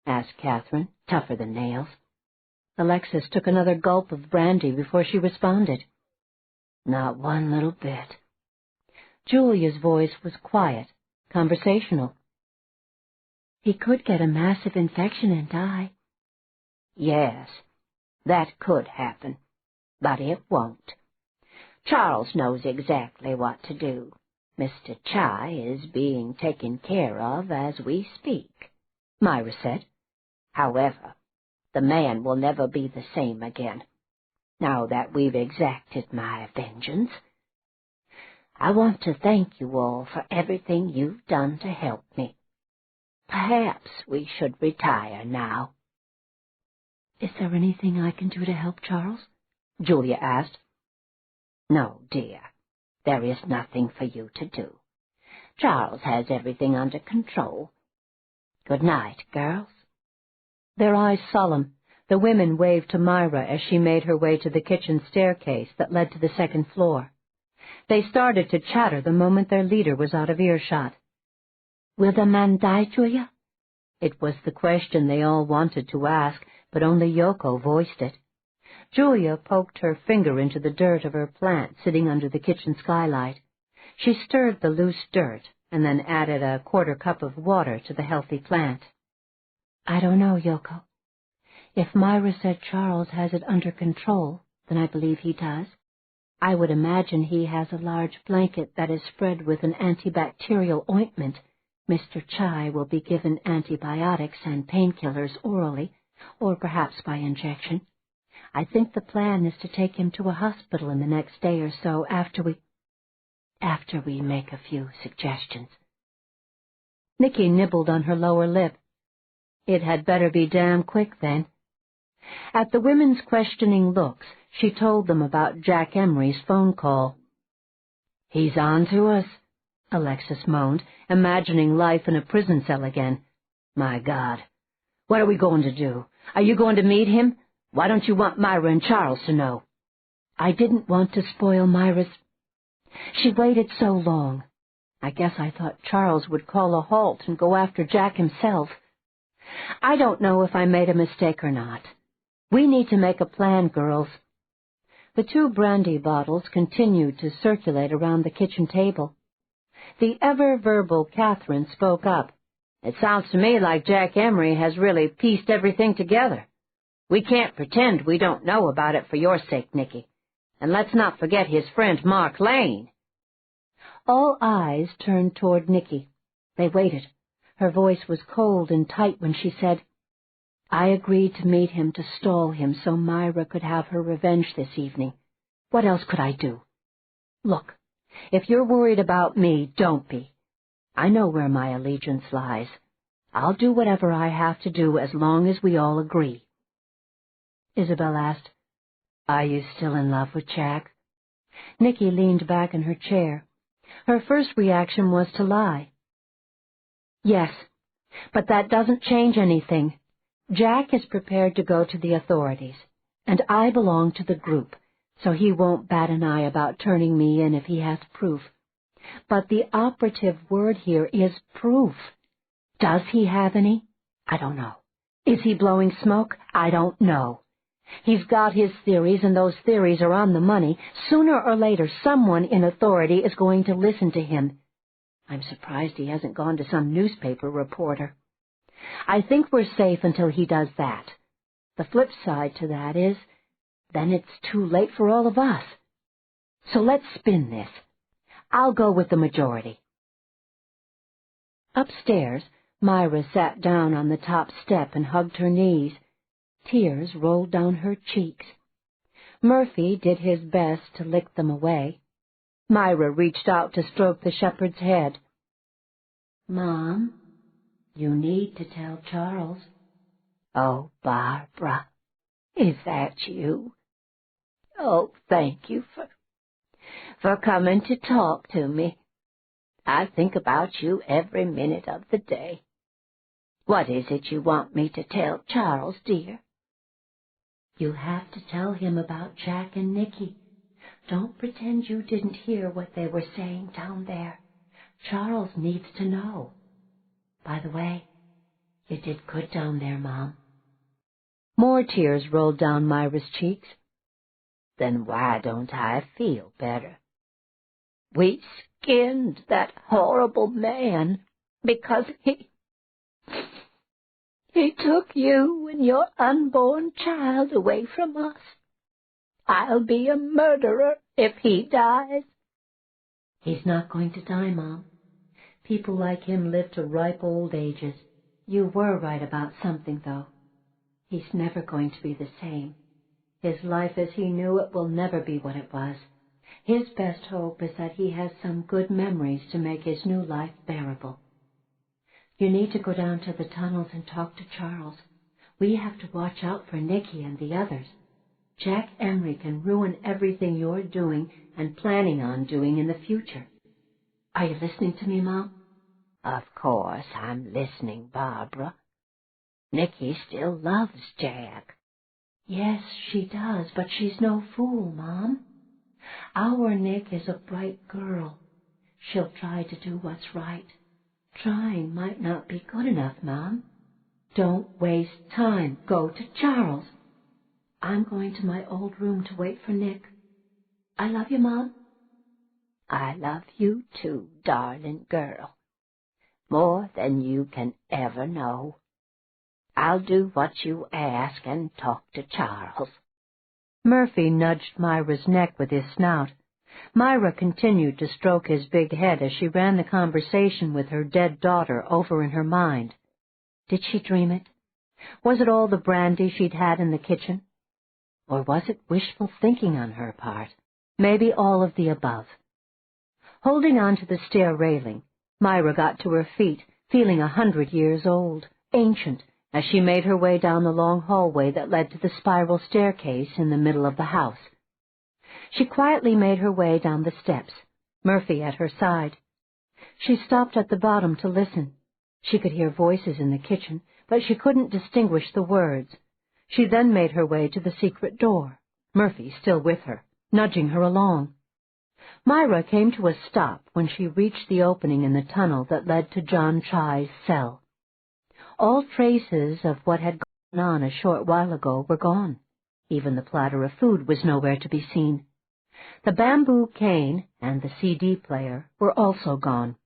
asked Catherine, tougher than nails. Alexis took another gulp of brandy before she responded. "Not one little bit." Julia's voice was quiet, conversational. "He could get a massive infection and die." "Yes, that could happen, but it won't. Charles knows exactly what to do. Mr. Chai is being taken care of as we speak," Myra said. "However, the man will never be the same again, now that we've exacted my vengeance. I want to thank you all for everything you've done to help me. Perhaps we should retire now." "Is there anything I can do to help Charles?" Julia asked. "No, dear, there is nothing for you to do. Charles has everything under control. Good night, girls." Their eyes solemn, The women waved to Myra as she made her way to the kitchen staircase that led to the second floor. They started to chatter the moment their leader was out of earshot. "Will the man die, Julia?" It was the question they all wanted to ask, but only Yoko voiced it. Julia poked her finger into the dirt of her plant sitting under the kitchen skylight. She stirred the loose dirt and then added a quarter cup of water to the healthy plant. "I don't know, Yoko. If Myra said Charles has it under control, then I believe he does. I would imagine he has a large blanket that is spread with an antibacterial ointment. Mr. Chai will be given antibiotics and painkillers orally, or perhaps by injection. I think the plan is to take him to a hospital in the next day or so after we make a few suggestions." Nicky nibbled on her lower lip. It had better be damn quick, then. At the women's questioning looks, she told them about Jack Emery's phone call. "He's on to us," Alexis moaned, imagining life in a prison cell again. "My God. What are we going to do? Are you going to meet him? Why don't you want Myra and Charles to know?" "I didn't want to spoil Myra's. She waited so long. I guess I thought Charles would call a halt and go after Jack himself. I don't know if I made a mistake or not. We need to make a plan, girls." The 2 brandy bottles continued to circulate around the kitchen table. The ever-verbal Catherine spoke up. "It sounds to me like Jack Emery has really pieced everything together. We can't pretend we don't know about it for your sake, Nicky. And let's not forget his friend Mark Lane." All eyes turned toward Nicky. They waited. Her voice was cold and tight when she said, "I agreed to meet him to stall him so Myra could have her revenge this evening. What else could I do? Look, if you're worried about me, don't be. I know where my allegiance lies. I'll do whatever I have to do as long as we all agree." Isabel asked, "Are you still in love with Jack?" Nicky leaned back in her chair. Her first reaction was to lie. "Yes, but that doesn't change anything. Jack is prepared to go to the authorities, and I belong to the group, so he won't bat an eye about turning me in if he has proof. But the operative word here is proof. Does he have any? I don't know. Is he blowing smoke? I don't know. He's got his theories, and those theories are on the money. Sooner or later, someone in authority is going to listen to him. I'm surprised he hasn't gone to some newspaper reporter. I think we're safe until he does that. The flip side to that is, then it's too late for all of us. So let's spin this. I'll go with the majority." Upstairs, Myra sat down on the top step and hugged her knees. Tears rolled down her cheeks. Murphy did his best to lick them away. Myra reached out to stroke the shepherd's head. "Mom, you need to tell Charles." "Oh, Barbara, is that you? Oh, thank you for coming to talk to me. I think about you every minute of the day. What is it you want me to tell Charles, dear?" "You have to tell him about Jack and Nicky. Don't pretend you didn't hear what they were saying down there. Charles needs to know. By the way, you did good down there, Mom." More tears rolled down Myra's cheeks. Then why don't I feel better? We skinned that horrible man because he took you and your unborn child away from us. I'll be a murderer if he dies." "He's not going to die, Mom. People like him live to ripe old ages. You were right about something, though. He's never going to be the same. His life as he knew it will never be what it was. His best hope is that he has some good memories to make his new life bearable. You need to go down to the tunnels and talk to Charles. We have to watch out for Nicky and the others. Jack Emery can ruin everything you're doing and planning on doing in the future. Are you listening to me, Mom?" "Of course I'm listening, Barbara. Nicky still loves Jack. Yes, she does, but she's no fool, Mom. Our Nick is a bright girl. She'll try to do what's right. Trying might not be good enough, Mom. Don't waste time. Go to Charles. I'm going to my old room to wait for Nick. I love you, Mom. I love you too, darling girl. More than you can ever know. I'll do what you ask and talk to Charles. Murphy nudged Myra's neck with his snout. Myra continued to stroke his big head as she ran the conversation with her dead daughter over in her mind. Did she dream it? Was it all the brandy she'd had in the kitchen? Or was it wishful thinking on her part? Maybe all of the above. Holding on to the stair railing, Myra got to her feet, feeling 100 years old, ancient, as she made her way down the long hallway that led to the spiral staircase in the middle of the house. She quietly made her way down the steps, Murphy at her side. She stopped at the bottom to listen. She could hear voices in the kitchen, but she couldn't distinguish the words. She then made her way to the secret door, Murphy still with her, nudging her along. Myra came to a stop when she reached the opening in the tunnel that led to John Chai's cell. All traces of what had gone on a short while ago were gone. Even the platter of food was nowhere to be seen. The bamboo cane and the CD player were also gone.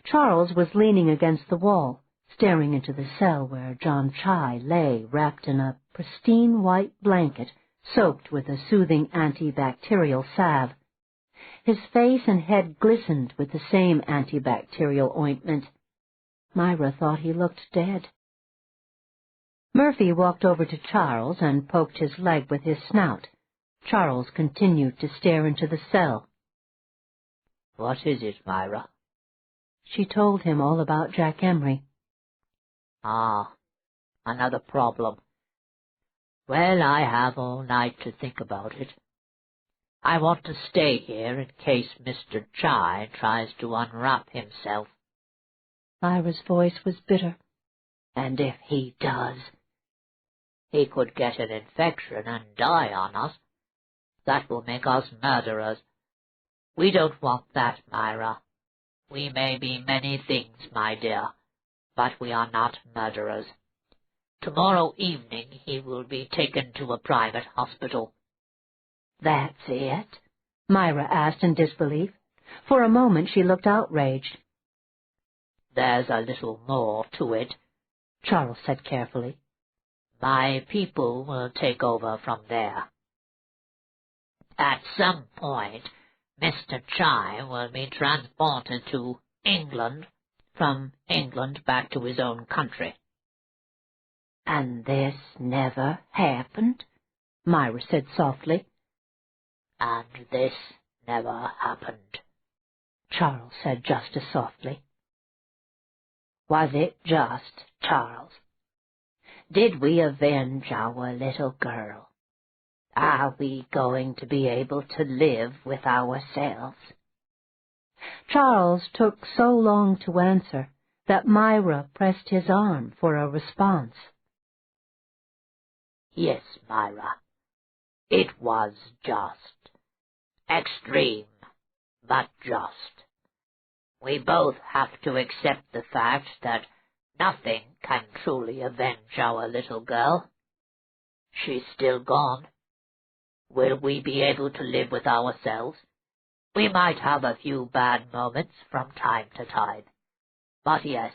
Charles was leaning against the wall, staring into the cell where John Chai lay wrapped in a pristine white blanket soaked with a soothing antibacterial salve. His face and head glistened with the same antibacterial ointment. Myra thought he looked dead. Murphy walked over to Charles and poked his leg with his snout. Charles continued to stare into the cell. What is it, Myra? She told him all about Jack Emery. Ah, another problem. Well, I have all night to think about it. I want to stay here in case Mr. Chai tries to unwrap himself. Myra's voice was bitter. And if he does, he could get an infection and die on us. That will make us murderers. We don't want that, Myra. We may be many things, my dear, but we are not murderers. Tomorrow evening he will be taken to a private hospital. That's it? Myra asked in disbelief. For a moment she looked outraged. There's a little more to it, Charles said carefully. My people will take over from there. At some point, Mr. Chai will be transported to England, from England back to his own country. And this never happened? Myra said softly. And this never happened, Charles said just as softly. Was it just, Charles? Did we avenge our little girl? Are we going to be able to live with ourselves? Charles took so long to answer that Myra pressed his arm for a response. Yes, Myra, it was just. Extreme, but just. We both have to accept the fact that nothing can truly avenge our little girl. She's still gone. Will we be able to live with ourselves? We might have a few bad moments from time to time. But yes,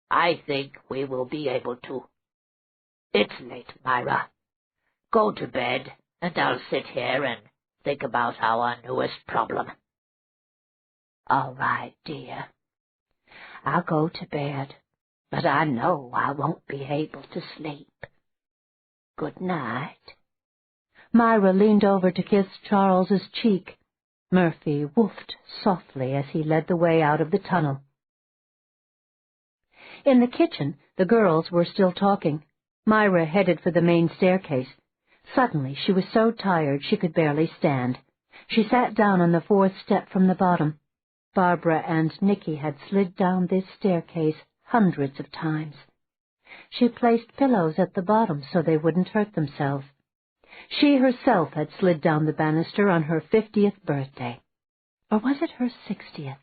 I think we will be able to. It's late, Myra. Go to bed, and I'll sit here and think about our newest problem. All right, dear. I'll go to bed, but I know I won't be able to sleep. Good night. Myra leaned over to kiss Charles's cheek. Murphy woofed softly as he led the way out of the tunnel. In the kitchen, the girls were still talking. Myra headed for the main staircase. Suddenly, she was so tired she could barely stand. She sat down on the fourth step from the bottom. Barbara and Nicky had slid down this staircase hundreds of times. She placed pillows at the bottom so they wouldn't hurt themselves. She herself had slid down the banister on her 50th birthday. Or was it her 60th?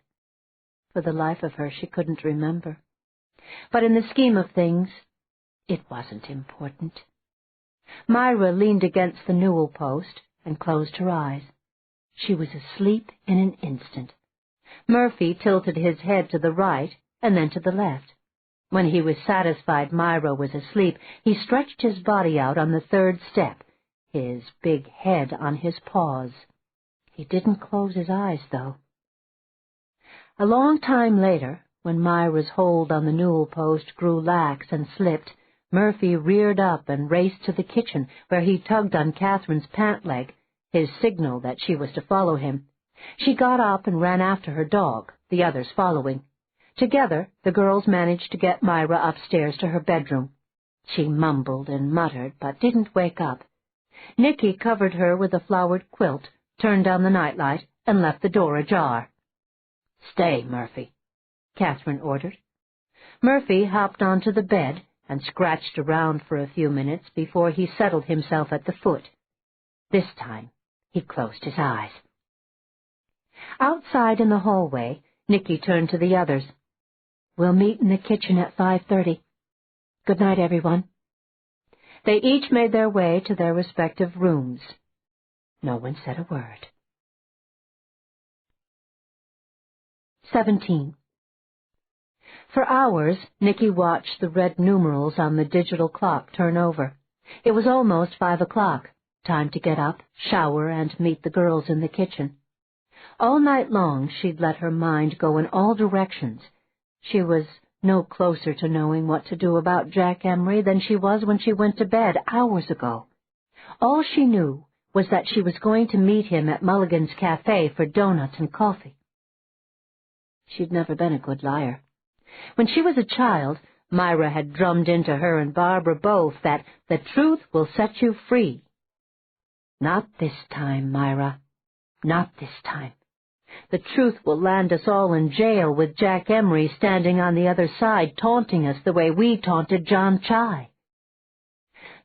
For the life of her, she couldn't remember. But in the scheme of things, it wasn't important. Myra leaned against the newel post and closed her eyes. She was asleep in an instant. Murphy tilted his head to the right and then to the left. When he was satisfied Myra was asleep, he stretched his body out on the third step, his big head on his paws. He didn't close his eyes, though. A long time later, when Myra's hold on the newel post grew lax and slipped, Murphy reared up and raced to the kitchen, where he tugged on Catherine's pant leg, his signal that she was to follow him. She got up and ran after her dog, the others following. Together, the girls managed to get Myra upstairs to her bedroom. She mumbled and muttered, but didn't wake up. Nicky covered her with a flowered quilt, turned down the nightlight, and left the door ajar. "Stay, Murphy," Catherine ordered. Murphy hopped onto the bed and scratched around for a few minutes before he settled himself at the foot. This time, he closed his eyes. Outside in the hallway, Nicky turned to the others. "We'll meet in the kitchen at 5:30. Good night, everyone." They each made their way to their respective rooms. No one said a word. 17. For hours, Nicky watched the red numerals on the digital clock turn over. It was almost 5 o'clock, time to get up, shower, and meet the girls in the kitchen. All night long she'd let her mind go in all directions. She was no closer to knowing what to do about Jack Emery than she was when she went to bed hours ago. All she knew was that she was going to meet him at Mulligan's Cafe for donuts and coffee. She'd never been a good liar. When she was a child, Myra had drummed into her and Barbara both that the truth will set you free. Not this time, Myra. Not this time. The truth will land us all in jail with Jack Emery standing on the other side taunting us the way we taunted John Chai.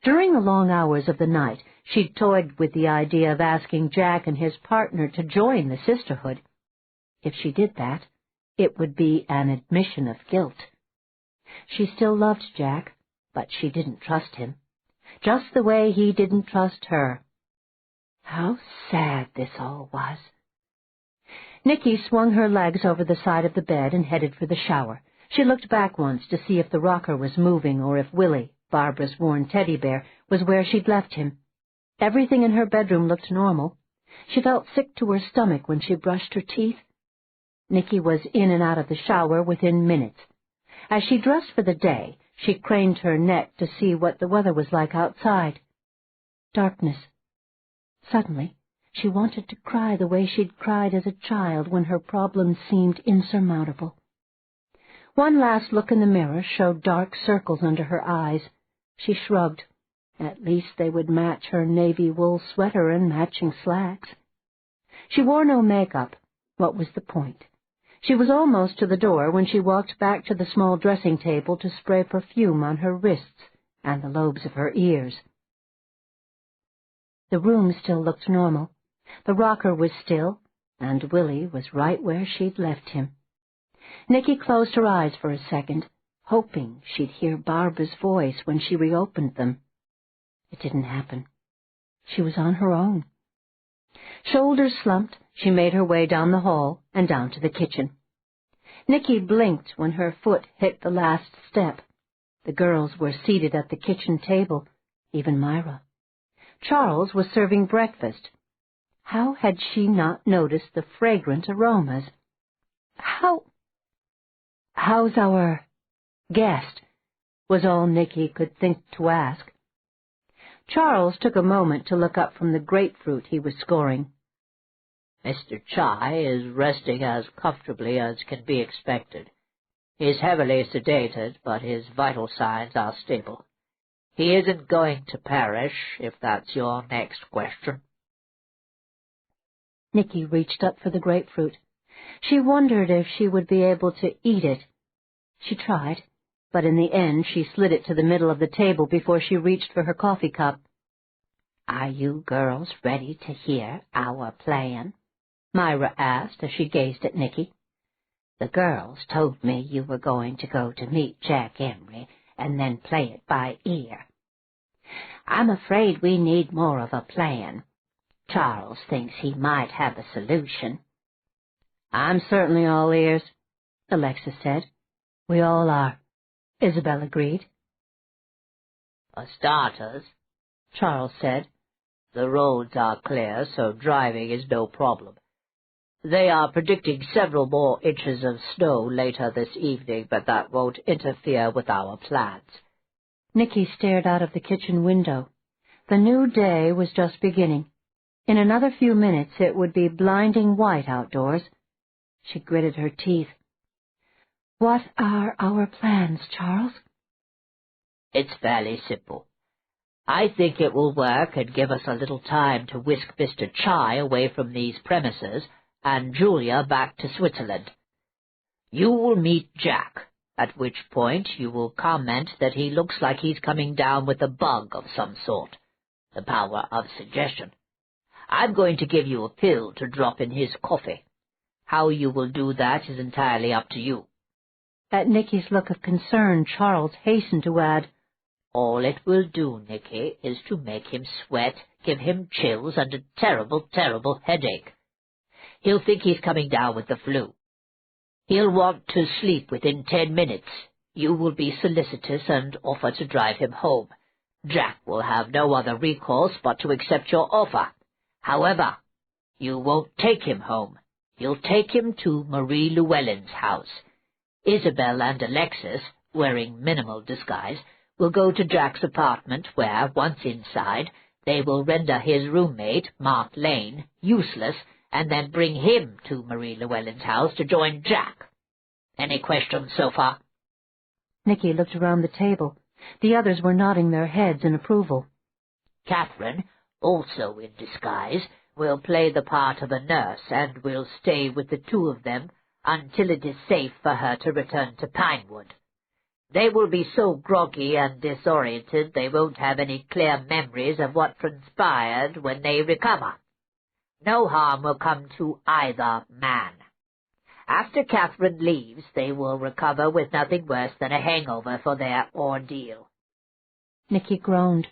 During the long hours of the night, she'd toyed with the idea of asking Jack and his partner to join the Sisterhood. If she did that, it would be an admission of guilt. She still loved Jack, but she didn't trust him, just the way he didn't trust her. How sad this all was. Nicky swung her legs over the side of the bed and headed for the shower. She looked back once to see if the rocker was moving or if Willie, Barbara's worn teddy bear, was where she'd left him. Everything in her bedroom looked normal. She felt sick to her stomach when she brushed her teeth. Nicky was in and out of the shower within minutes. As she dressed for the day, she craned her neck to see what the weather was like outside. Darkness. Suddenly, she wanted to cry the way she'd cried as a child when her problems seemed insurmountable. One last look in the mirror showed dark circles under her eyes. She shrugged. At least they would match her navy wool sweater and matching slacks. She wore no makeup. What was the point? She was almost to the door when she walked back to the small dressing table to spray perfume on her wrists and the lobes of her ears. The room still looked normal. The rocker was still, and Willie was right where she'd left him. Nicky closed her eyes for a second, hoping she'd hear Barbara's voice when she reopened them. It didn't happen. She was on her own. Shoulders slumped, she made her way down the hall and down to the kitchen. Nicky blinked when her foot hit the last step. The girls were seated at the kitchen table, even Myra. Charles was serving breakfast. How had she not noticed the fragrant aromas? How's our guest? Was all Nicky could think to ask. Charles took a moment to look up from the grapefruit he was scoring. Mr. Chai is resting as comfortably as can be expected. He is heavily sedated, but his vital signs are stable. He isn't going to perish, if that's your next question. Nicky reached up for the grapefruit. She wondered if she would be able to eat it. She tried, but in the end she slid it to the middle of the table before she reached for her coffee cup. "Are you girls ready to hear our plan?" Myra asked as she gazed at Nicky. "The girls told me you were going to go to meet Jack Emery and then play it by ear. I'm afraid we need more of a plan. Charles thinks he might have a solution." "I'm certainly all ears," Alexis said. "We all are," Isabel agreed. "For starters," Charles said, "the roads are clear, so driving is no problem. They are predicting several more inches of snow later this evening, but that won't interfere with our plans." Nicky stared out of the kitchen window. The new day was just beginning. In another few minutes it would be blinding white outdoors. She gritted her teeth. "What are our plans, Charles?" "It's fairly simple. I think it will work and give us a little time to whisk Mr. Chai away from these premises and Julia back to Switzerland. You will meet Jack, at which point you will comment that he looks like he's coming down with a bug of some sort, the power of suggestion. I'm going to give you a pill to drop in his coffee. How you will do that is entirely up to you." At Nicky's look of concern, Charles hastened to add, "All it will do, Nicky, is to make him sweat, give him chills, and a terrible, terrible headache. He'll think he's coming down with the flu. He'll want to sleep within 10 minutes. You will be solicitous and offer to drive him home. Jack will have no other recourse but to accept your offer. However, you won't take him home. You'll take him to Marie Llewellyn's house. Isabel and Alexis, wearing minimal disguise, will go to Jack's apartment where, once inside, they will render his roommate, Mark Lane, useless, and then bring him to Marie Llewellyn's house to join Jack. Any questions so far?" Nicky looked around the table. The others were nodding their heads in approval. "Catherine, also in disguise, will play the part of a nurse and will stay with the two of them until it is safe for her to return to Pinewood. They will be so groggy and disoriented they won't have any clear memories of what transpired when they recover. No harm will come to either man. After Catherine leaves, they will recover with nothing worse than a hangover for their ordeal." Nicky groaned.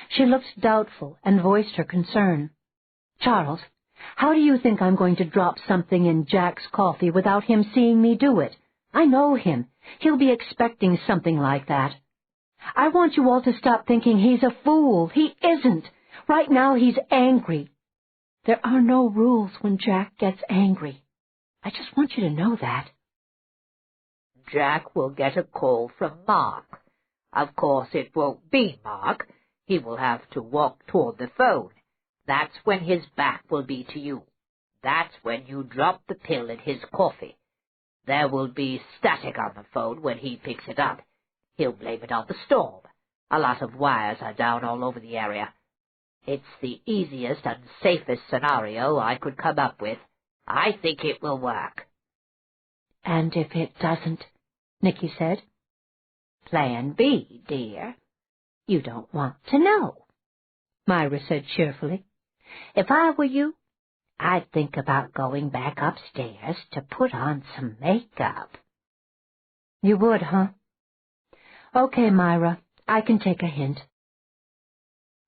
She looked doubtful and voiced her concern. "Charles, how do you think I'm going to drop something in Jack's coffee without him seeing me do it? I know him. He'll be expecting something like that. I want you all to stop thinking he's a fool. He isn't. Right now he's angry. There are no rules when Jack gets angry. I just want you to know that." "Jack will get a call from Mark. Of course it won't be Mark. He will have to walk toward the phone. That's when his back will be to you. That's when you drop the pill in his coffee. There will be static on the phone when he picks it up. He'll blame it on the storm. A lot of wires are down all over the area. It's the easiest and safest scenario I could come up with. I think it will work." "And if it doesn't?" Nicky said. "Plan B, dear. You don't want to know," Myra said cheerfully. "If I were you, I'd think about going back upstairs to put on some makeup." "You would, huh? Okay, Myra, I can take a hint."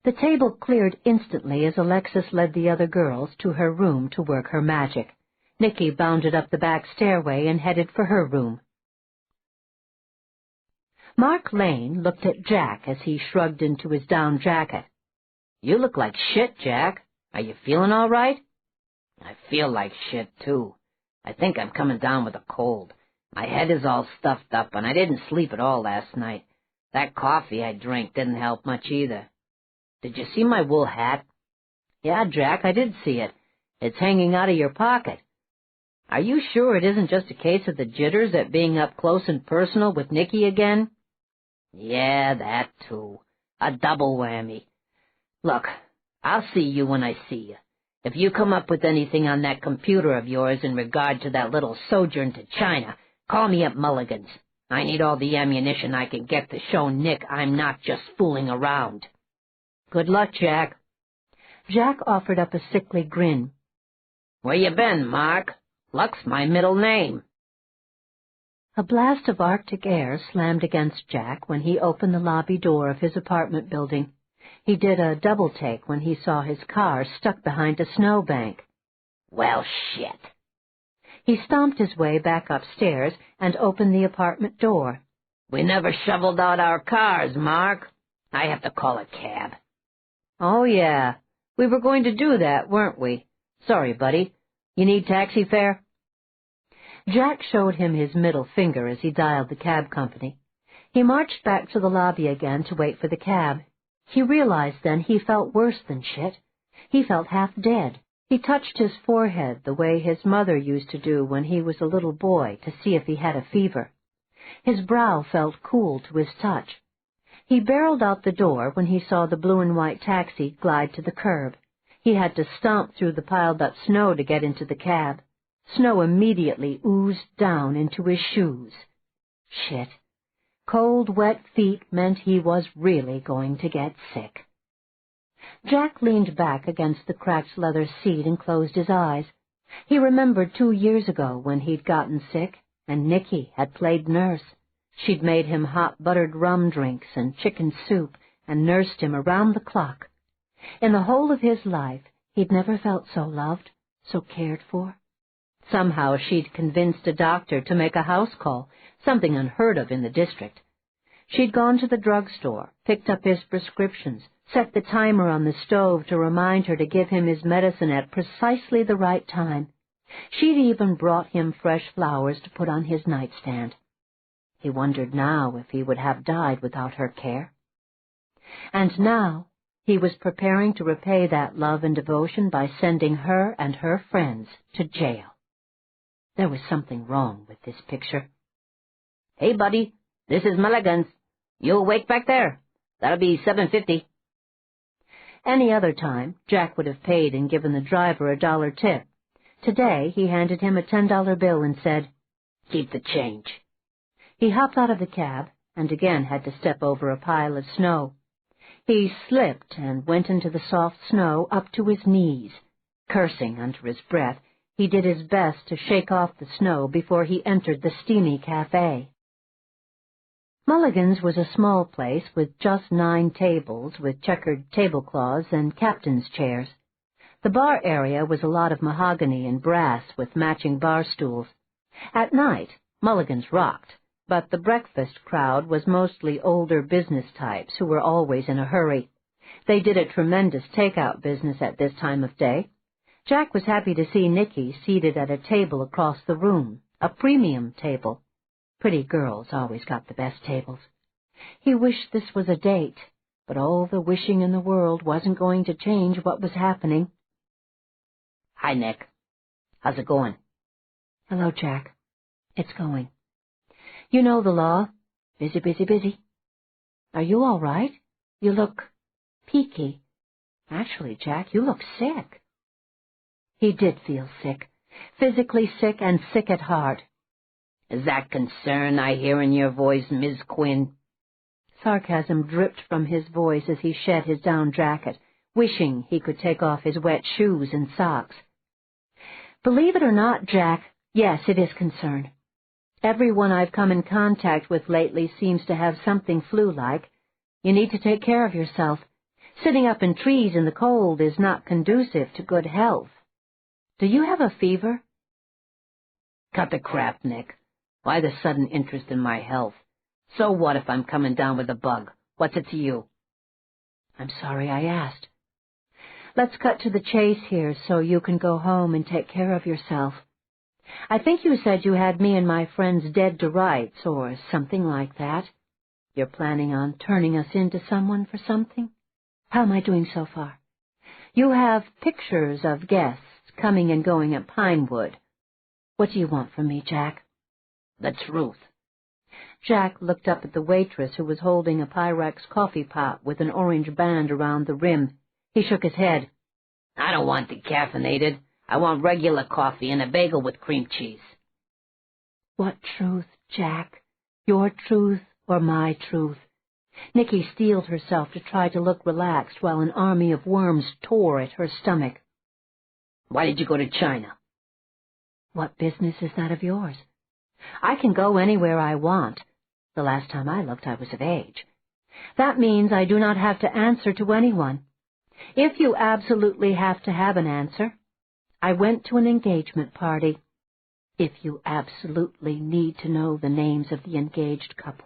The table cleared instantly as Alexis led the other girls to her room to work her magic. Nicky bounded up the back stairway and headed for her room. Mark Lane looked at Jack as he shrugged into his down jacket. "You look like shit, Jack. Are you feeling all right?" "I feel like shit, too. I think I'm coming down with a cold. My head is all stuffed up, and I didn't sleep at all last night. That coffee I drank didn't help much either. Did you see my wool hat?" "Yeah, Jack, I did see it. It's hanging out of your pocket. Are you sure it isn't just a case of the jitters at being up close and personal with Nicky again?" "Yeah, that too. A double whammy. Look, I'll see you when I see you. If you come up with anything on that computer of yours in regard to that little sojourn to China, call me at Mulligan's. I need all the ammunition I can get to show Nick I'm not just fooling around." "Good luck, Jack." Jack offered up a sickly grin. "Where you been, Mark? Luck's my middle name." A blast of Arctic air slammed against Jack when he opened the lobby door of his apartment building. He did a double-take when he saw his car stuck behind a snowbank. Well, shit. He stomped his way back upstairs and opened the apartment door. "We never shoveled out our cars, Mark. I have to call a cab." "Oh, yeah. We were going to do that, weren't we? Sorry, buddy. You need taxi fare?" Jack showed him his middle finger as he dialed the cab company. He marched back to the lobby again to wait for the cab. He realized then he felt worse than shit. He felt half dead. He touched his forehead the way his mother used to do when he was a little boy to see if he had a fever. His brow felt cool to his touch. He barreled out the door when he saw the blue and white taxi glide to the curb. He had to stomp through the piled-up snow to get into the cab. Snow immediately oozed down into his shoes. Shit. Cold, wet feet meant he was really going to get sick. Jack leaned back against the cracked leather seat and closed his eyes. He remembered 2 years ago when he'd gotten sick, and Nicky had played nurse. She'd made him hot buttered rum drinks and chicken soup and nursed him around the clock. In the whole of his life, he'd never felt so loved, so cared for. Somehow she'd convinced a doctor to make a house call, something unheard of in the district. She'd gone to the drugstore, picked up his prescriptions, set the timer on the stove to remind her to give him his medicine at precisely the right time. She'd even brought him fresh flowers to put on his nightstand. He wondered now if he would have died without her care. And now he was preparing to repay that love and devotion by sending her and her friends to jail. There was something wrong with this picture. "Hey, buddy, this is Mulligan's. You awake back there? That'll be $7.50. Any other time, Jack would have paid and given the driver a $1 tip. Today, he handed him a $10 bill and said, "Keep the change." He hopped out of the cab and again had to step over a pile of snow. He slipped and went into the soft snow up to his knees. Cursing under his breath, he did his best to shake off the snow before he entered the steamy cafe. Mulligan's was a small place with just 9 tables with checkered tablecloths and captain's chairs. The bar area was a lot of mahogany and brass with matching bar stools. At night, Mulligan's rocked, but the breakfast crowd was mostly older business types who were always in a hurry. They did a tremendous takeout business at this time of day. Jack was happy to see Nicky seated at a table across the room, a premium table. Pretty girls always got the best tables. He wished this was a date, but all the wishing in the world wasn't going to change what was happening. "Hi, Nick. How's it going?" "Hello, Jack. It's going. You know the law. Busy, busy, busy. Are you all right? You look peaky. Actually, Jack, you look sick." He did feel sick, physically sick and sick at heart. "Is that concern I hear in your voice, Miss Quinn?" Sarcasm dripped from his voice as he shed his down jacket, wishing he could take off his wet shoes and socks. "Believe it or not, Jack, yes, it is concern. Everyone I've come in contact with lately seems to have something flu-like. You need to take care of yourself. Sitting up in trees in the cold is not conducive to good health. Do you have a fever?" "Cut the crap, Nick. Why the sudden interest in my health? So what if I'm coming down with a bug? What's it to you?" "I'm sorry I asked. Let's cut to the chase here so you can go home and take care of yourself. I think you said you had me and my friends dead to rights or something like that. You're planning on turning us into someone for something? How am I doing so far? You have pictures of guests coming and going at Pinewood. What do you want from me, Jack?" "The truth." Jack looked up at the waitress who was holding a Pyrex coffee pot with an orange band around the rim. He shook his head. "I don't want decaffeinated. I want regular coffee and a bagel with cream cheese." "What truth, Jack? Your truth or my truth? Nicky steeled herself to try to look relaxed while an army of worms tore at her stomach. Why did you go to China? What business is that of yours? I can go anywhere I want. The last time I looked, I was of age. That means I do not have to answer to anyone. If you absolutely have to have an answer, I went to an engagement party. If you absolutely need to know the names of the engaged couple,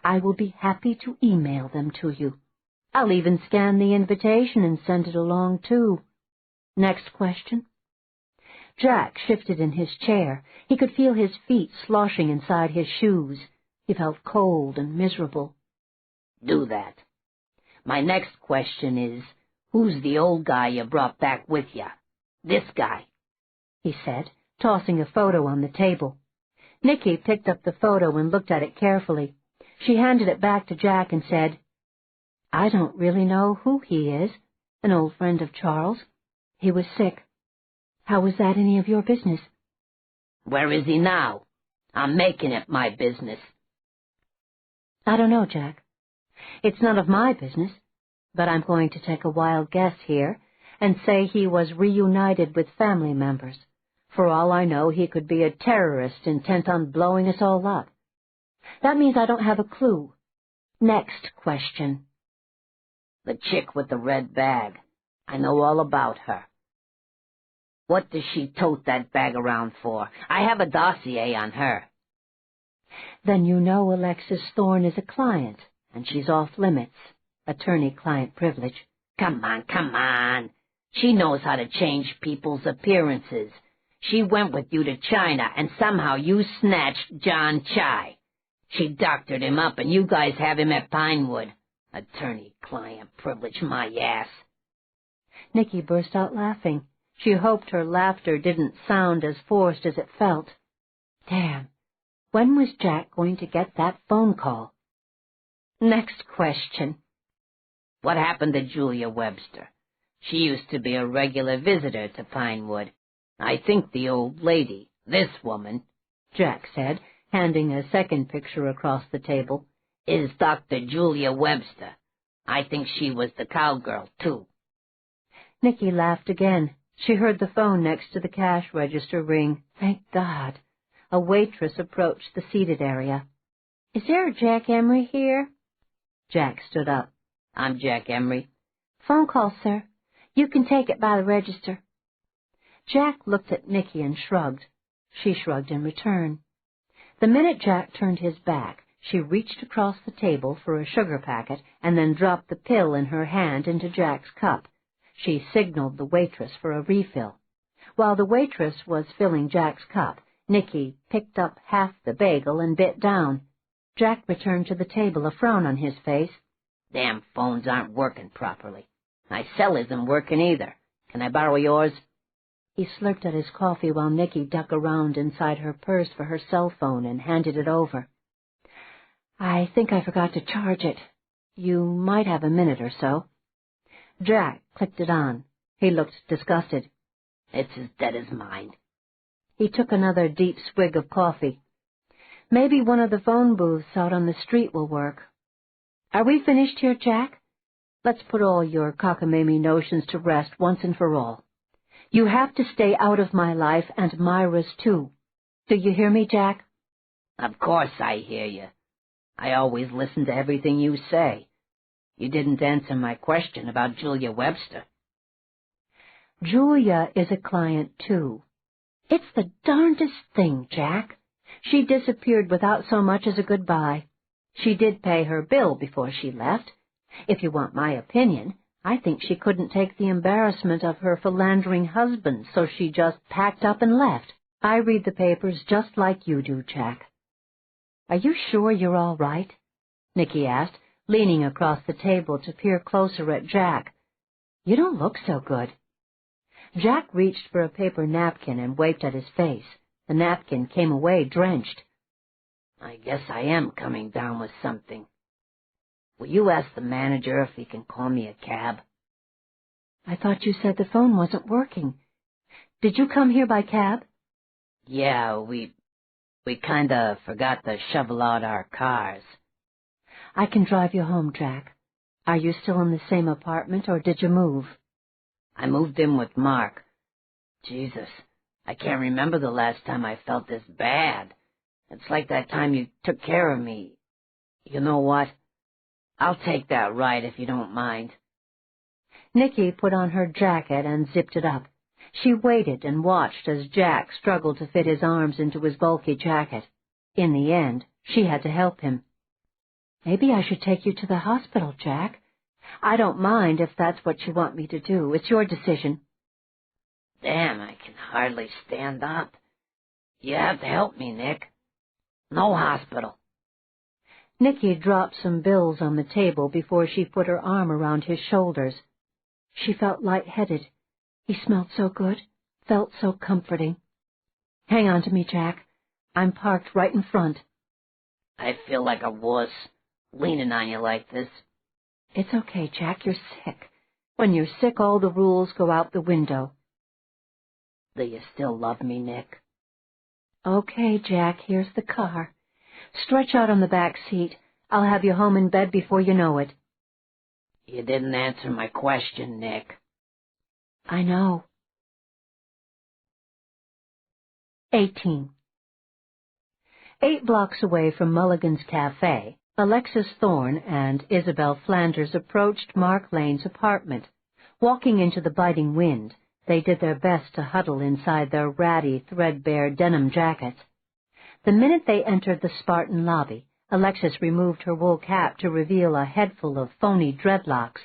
I will be happy to email them to you. I'll even scan the invitation and send it along, too. Next question. Jack shifted in his chair. He could feel his feet sloshing inside his shoes. He felt cold and miserable. Do that. My next question is, who's the old guy you brought back with you? This guy, he said, tossing a photo on the table. Nicky picked up the photo and looked at it carefully. She handed it back to Jack and said, I don't really know who he is. An old friend of Charles. He was sick. How was that any of your business? Where is he now? I'm making it my business. I don't know, Jack. It's none of my business, but I'm going to take a wild guess here and say he was reunited with family members. For all I know, he could be a terrorist intent on blowing us all up. That means I don't have a clue. Next question. The chick with the red bag. I know all about her. What does she tote that bag around for? I have a dossier on her. Then you know Alexis Thorne is a client, and she's off limits. Attorney-client privilege. Come on. She knows how to change people's appearances. She went with you to China, and somehow you snatched John Chai. She doctored him up, and you guys have him at Pinewood. Attorney-client privilege, my ass. Nicky burst out laughing. She hoped her laughter didn't sound as forced as it felt. Damn, when was Jack going to get that phone call? Next question. What happened to Julia Webster? She used to be a regular visitor to Pinewood. I think the old lady, this woman, Jack said, handing a second picture across the table, is Dr. Julia Webster. I think she was the cowgirl, too. Nicky laughed again. She heard the phone next to the cash register ring. Thank God. A waitress approached the seated area. Is there a Jack Emery here? Jack stood up. I'm Jack Emery. Phone call, sir. You can take it by the register. Jack looked at Nicky and shrugged. She shrugged in return. The minute Jack turned his back, she reached across the table for a sugar packet and then dropped the pill in her hand into Jack's cup. She signaled the waitress for a refill. While the waitress was filling Jack's cup, Nicky picked up half the bagel and bit down. Jack returned to the table, a frown on his face. Damn phones aren't working properly. My cell isn't working either. Can I borrow yours? He slurped at his coffee while Nicky dug around inside her purse for her cell phone and handed it over. I think I forgot to charge it. You might have a minute or so. Jack clicked it on. He looked disgusted. It's as dead as mine. He took another deep swig of coffee. Maybe one of the phone booths out on the street will work. Are we finished here, Jack? Let's put all your cockamamie notions to rest once and for all. You have to stay out of my life and Myra's too. Do you hear me, Jack? Of course I hear you. I always listen to everything you say. You didn't answer my question about Julia Webster. Julia is a client, too. It's the darndest thing, Jack. She disappeared without so much as a goodbye. She did pay her bill before she left. If you want my opinion, I think she couldn't take the embarrassment of her philandering husband, so she just packed up and left. I read the papers just like you do, Jack. Are you sure you're all right? Nicky asked, leaning across the table to peer closer at Jack. You don't look so good. Jack reached for a paper napkin and wiped at his face. The napkin came away drenched. I guess I am coming down with something. Will you ask the manager if he can call me a cab? I thought you said the phone wasn't working. Did you come here by cab? Yeah, we kinda forgot to shovel out our cars. I can drive you home, Jack. Are you still in the same apartment, or did you move? I moved in with Mark. Jesus, I can't remember the last time I felt this bad. It's like that time you took care of me. You know what? I'll take that ride if you don't mind. Nicky put on her jacket and zipped it up. She waited and watched as Jack struggled to fit his arms into his bulky jacket. In the end, she had to help him. Maybe I should take you to the hospital, Jack. I don't mind if that's what you want me to do. It's your decision. Damn, I can hardly stand up. You have to help me, Nick. No hospital. Nicky dropped some bills on the table before she put her arm around his shoulders. She felt lightheaded. He smelled so good, felt so comforting. Hang on to me, Jack. I'm parked right in front. I feel like a wuss, leaning on you like this. It's okay, Jack, you're sick. When you're sick, all the rules go out the window. Do you still love me, Nick? Okay, Jack, here's the car. Stretch out on the back seat. I'll have you home in bed before you know it. You didn't answer my question, Nick. I know. 18. 8 blocks away from Mulligan's Cafe, Alexis Thorne and Isabel Flanders approached Mark Lane's apartment. Walking into the biting wind, they did their best to huddle inside their ratty, threadbare denim jackets. The minute they entered the Spartan lobby, Alexis removed her wool cap to reveal a headful of phony dreadlocks.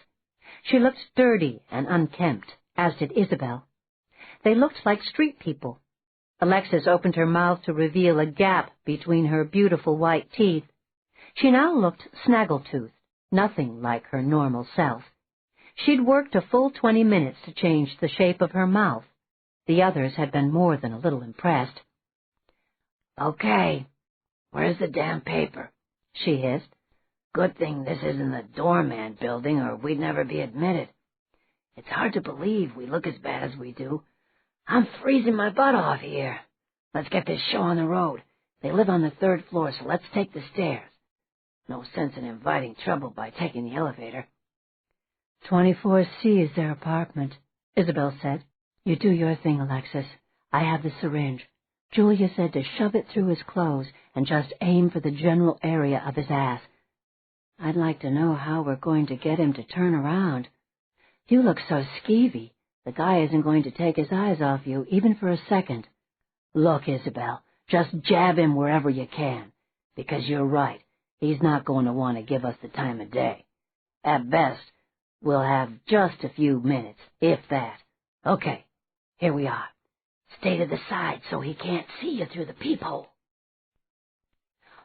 She looked dirty and unkempt, as did Isabel. They looked like street people. Alexis opened her mouth to reveal a gap between her beautiful white teeth. She now looked snaggletooth, nothing like her normal self. She'd worked a full 20 minutes to change the shape of her mouth. The others had been more than a little impressed. Okay, where's the damn paper? She hissed. Good thing this isn't the doorman building, or we'd never be admitted. It's hard to believe we look as bad as we do. I'm freezing my butt off here. Let's get this show on the road. They live on the 3rd floor, so let's take the stairs. No sense in inviting trouble by taking the elevator. 24C is their apartment, Isabel said. You do your thing, Alexis. I have the syringe. Julia said to shove it through his clothes and just aim for the general area of his ass. I'd like to know how we're going to get him to turn around. You look so skeevy. The guy isn't going to take his eyes off you, even for a second. Look, Isabel, just jab him wherever you can, because you're right. He's not going to want to give us the time of day. At best, we'll have just a few minutes, if that. Okay, here we are. Stay to the side so he can't see you through the peephole.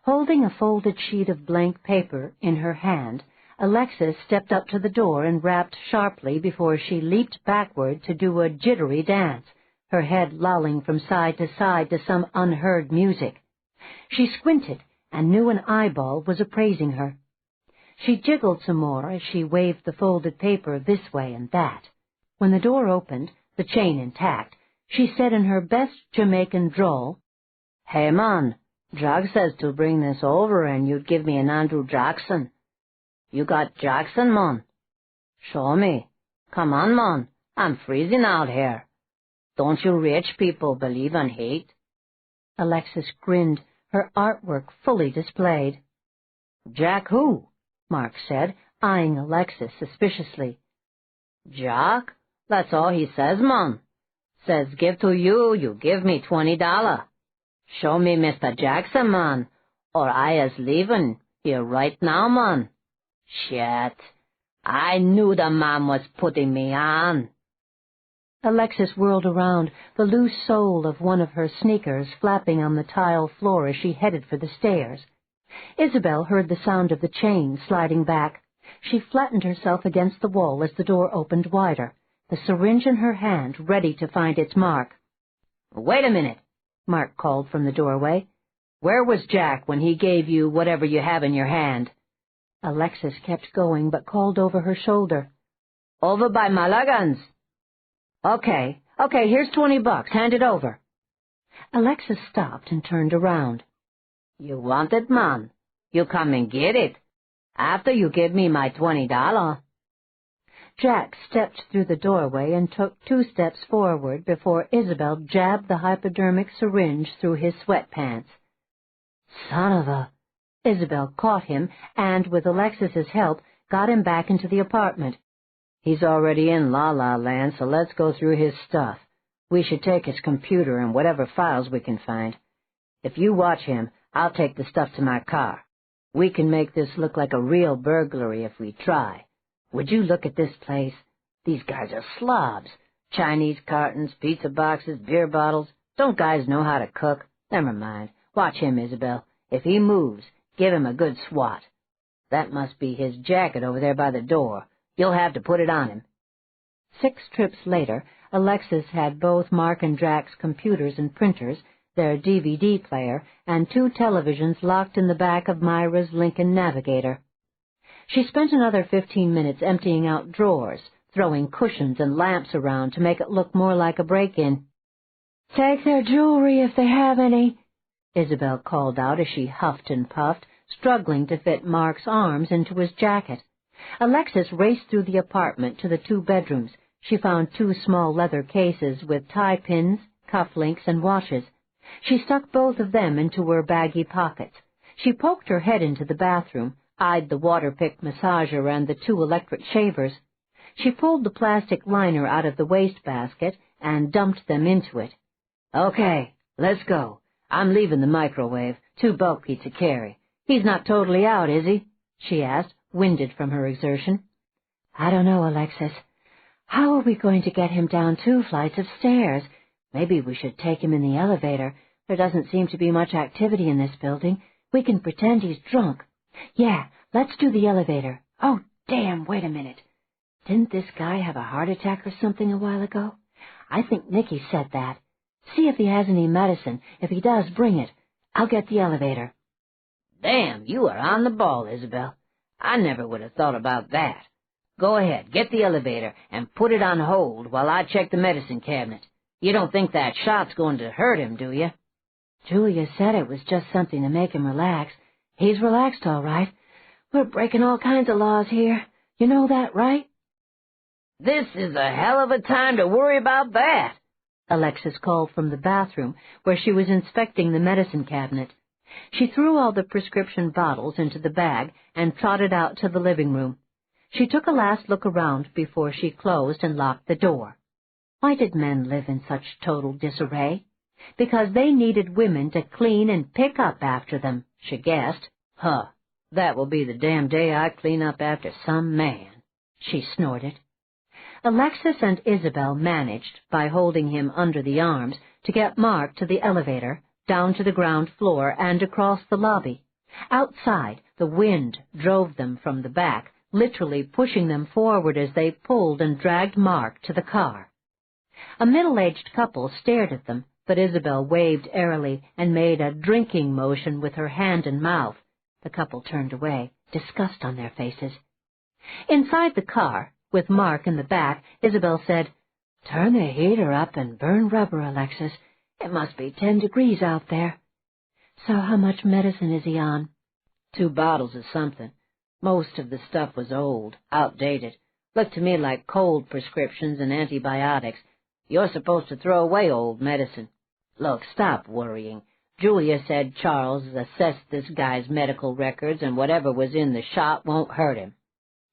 Holding a folded sheet of blank paper in her hand, Alexis stepped up to the door and rapped sharply before she leaped backward to do a jittery dance, her head lolling from side to some unheard music. She squinted and knew an eyeball was appraising her. She jiggled some more as she waved the folded paper this way and that. When the door opened, the chain intact, she said in her best Jamaican drawl, "Hey, man, Jack says to bring this over and you'd give me an Andrew Jackson. You got Jackson, man? Show me. Come on, man. I'm freezing out here. Don't you rich people believe in hate?" Alexis grinned, her artwork fully displayed. "Jack who?" Mark said, eyeing Alexis suspiciously. "Jack? That's all he says, man. Says give to you, you give me $20. Show me Mr. Jackson, man, or I is leaving here right now, man. Shit, I knew the man was putting me on." Alexis whirled around, the loose sole of one of her sneakers flapping on the tile floor as she headed for the stairs. Isabel heard the sound of the chain sliding back. She flattened herself against the wall as the door opened wider, the syringe in her hand ready to find its mark. "Wait a minute," Mark called from the doorway. "Where was Jack when he gave you whatever you have in your hand?" Alexis kept going, but called over her shoulder. "Over by Mulligan's." Okay, here's $20. Hand it over." Alexis stopped and turned around. "You want it, man? You come and get it. After you give me my $20. Jack stepped through the doorway and took 2 steps forward before Isabel jabbed the hypodermic syringe through his sweatpants. Son of a... Isabel caught him and, with Alexis's help, got him back into the apartment. He's already in La La Land, so let's go through his stuff. We should take his computer and whatever files we can find. If you watch him, I'll take the stuff to my car. We can make this look like a real burglary if we try. Would you look at this place? These guys are slobs. Chinese cartons, pizza boxes, beer bottles. Don't guys know how to cook? Never mind. Watch him, Isabel. If he moves, give him a good swat. That must be his jacket over there by the door. You'll have to put it on him. 6 trips later, Alexis had both Mark and Jack's computers and printers, their DVD player, and 2 televisions locked in the back of Myra's Lincoln Navigator. She spent another 15 minutes emptying out drawers, throwing cushions and lamps around to make it look more like a break-in. "Take their jewelry if they have any," Isabel called out as she huffed and puffed, struggling to fit Mark's arms into his jacket. Alexis raced through the apartment to the 2 bedrooms. She found 2 small leather cases with tie pins, cufflinks, and watches. She stuck both of them into her baggy pockets. She poked her head into the bathroom, eyed the water-pick massager and the 2 electric shavers. She pulled the plastic liner out of the wastebasket and dumped them into it. Okay, let's go. I'm leaving the microwave, too bulky to carry. He's not totally out, is he? She asked, winded from her exertion. "I don't know, Alexis. How are we going to get him down 2 flights of stairs? Maybe we should take him in the elevator. There doesn't seem to be much activity in this building. We can pretend he's drunk. Yeah, let's do the elevator. Oh, damn, wait a minute. Didn't this guy have a heart attack or something a while ago? I think Nicky said that. See if he has any medicine. If he does, bring it. I'll get the elevator." Damn, you are on the ball, Isabel. I never would have thought about that. Go ahead, get the elevator, and put it on hold while I check the medicine cabinet. You don't think that shot's going to hurt him, do you? Julia said it was just something to make him relax. He's relaxed, all right. We're breaking all kinds of laws here. You know that, right? This is a hell of a time to worry about that, Alexis called from the bathroom, where she was inspecting the medicine cabinet. She threw all the prescription bottles into the bag and trotted out to the living room. She took a last look around before she closed and locked the door. Why did men live in such total disarray? Because they needed women to clean and pick up after them, she guessed. Huh, that will be the damn day I clean up after some man, she snorted. Alexis and Isabel managed, by holding him under the arms, to get Mark to the elevator, down to the ground floor and across the lobby. Outside, the wind drove them from the back, literally pushing them forward as they pulled and dragged Mark to the car. A middle-aged couple stared at them, but Isabel waved airily and made a drinking motion with her hand and mouth. The couple turned away, disgust on their faces. Inside the car, with Mark in the back, Isabel said, "Turn the heater up and burn rubber, Alexis. It must be 10 degrees out there." "So how much medicine is he on?" 2 bottles of something. Most of the stuff was old, outdated. Looked to me like cold prescriptions and antibiotics. You're supposed to throw away old medicine. Look, stop worrying. Julia said Charles assessed this guy's medical records, and whatever was in the shot won't hurt him.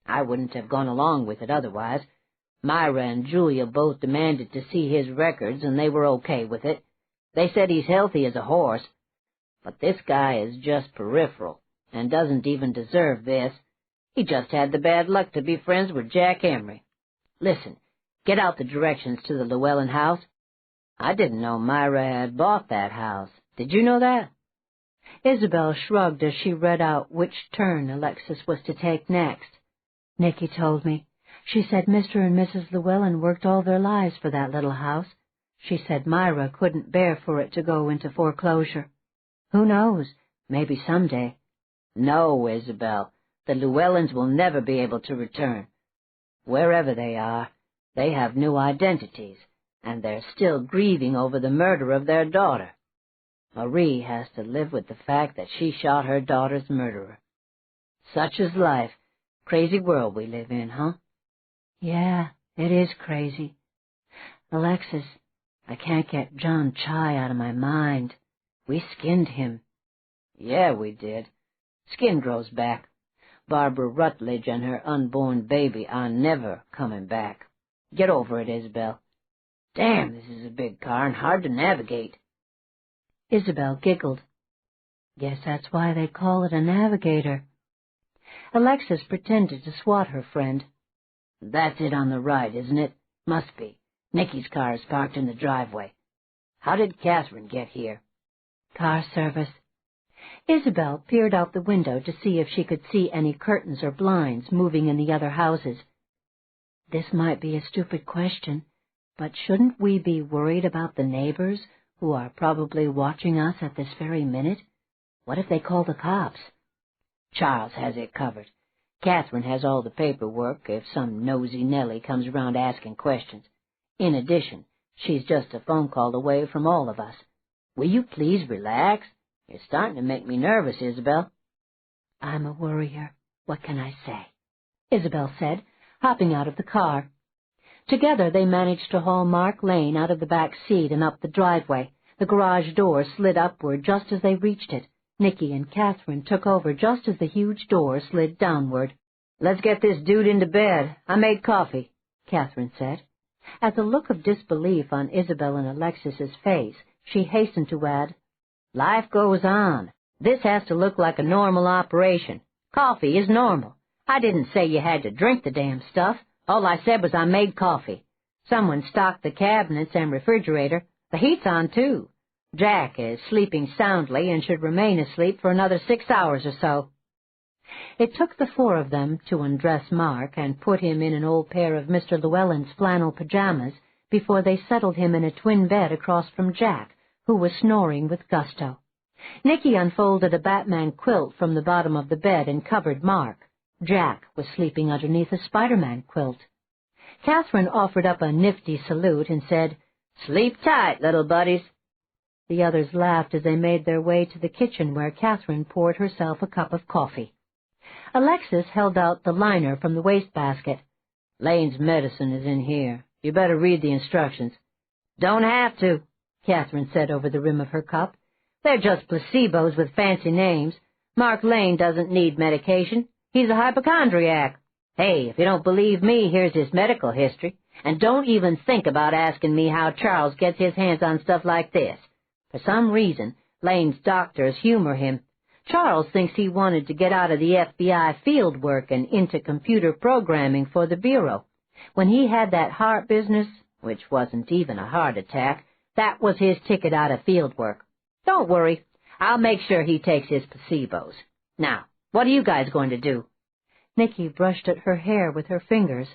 I wouldn't have gone along with it otherwise. Myra and Julia both demanded to see his records, and they were okay with it. They said he's healthy as a horse. But this guy is just peripheral, and doesn't even deserve this. He just had the bad luck to be friends with Jack Emery. Listen, get out the directions to the Llewellyn house. I didn't know Myra had bought that house. Did you know that? Isabel shrugged as she read out which turn Alexis was to take next. "Nicky told me. She said Mr. and Mrs. Llewellyn worked all their lives for that little house. She said Myra couldn't bear for it to go into foreclosure. Who knows? Maybe someday." "No, Isabel. The Llewellyns will never be able to return. Wherever they are, they have new identities, and they're still grieving over the murder of their daughter. Marie has to live with the fact that she shot her daughter's murderer." Such is life. Crazy world we live in, huh? Yeah, it is crazy. Alexis, I can't get John Chai out of my mind. We skinned him. Yeah, we did. Skin grows back. Barbara Rutledge and her unborn baby are never coming back. Get over it, Isabel. Damn, this is a big car and hard to navigate. Isabel giggled. Guess that's why they call it a navigator. Alexis pretended to swat her friend. That's it on the right, isn't it? Must be. Nicky's car is parked in the driveway. How did Catherine get here? Car service. Isabel peered out the window to see if she could see any curtains or blinds moving in the other houses. This might be a stupid question, but shouldn't we be worried about the neighbors who are probably watching us at this very minute? What if they call the cops? Charles has it covered. Catherine has all the paperwork if some nosy Nellie comes around asking questions. In addition, she's just a phone call away from all of us. Will you please relax? You're starting to make me nervous, Isabel. I'm a worrier. What can I say? Isabel said, hopping out of the car. Together they managed to haul Mark Lane out of the back seat and up the driveway. The garage door slid upward just as they reached it. Nicky and Catherine took over just as the huge door slid downward. Let's get this dude into bed. I made coffee, Catherine said. At the look of disbelief on Isabel and Alexis's face, she hastened to add, Life goes on. This has to look like a normal operation. Coffee is normal. I didn't say you had to drink the damn stuff. All I said was I made coffee. Someone stocked the cabinets and refrigerator. The heat's on, too. Jack is sleeping soundly and should remain asleep for another 6 hours or so. It took the four of them to undress Mark and put him in an old pair of Mr. Llewellyn's flannel pajamas before they settled him in a twin bed across from Jack, who was snoring with gusto. Nicky unfolded a Batman quilt from the bottom of the bed and covered Mark. Jack was sleeping underneath a Spider-Man quilt. Catherine offered up a nifty salute and said, Sleep tight, little buddies. The others laughed as they made their way to the kitchen where Catherine poured herself a cup of coffee. Alexis held out the liner from the wastebasket. Lane's medicine is in here. You better read the instructions. Don't have to, Catherine said over the rim of her cup. They're just placebos with fancy names. Mark Lane doesn't need medication. He's a hypochondriac. Hey, if you don't believe me, here's his medical history. And don't even think about asking me how Charles gets his hands on stuff like this. For some reason, Lane's doctors humor him. Charles thinks he wanted to get out of the FBI field work and into computer programming for the Bureau. When he had that heart business, which wasn't even a heart attack, that was his ticket out of field work. Don't worry, I'll make sure he takes his placebos. Now, what are you guys going to do? Nicky brushed at her hair with her fingers.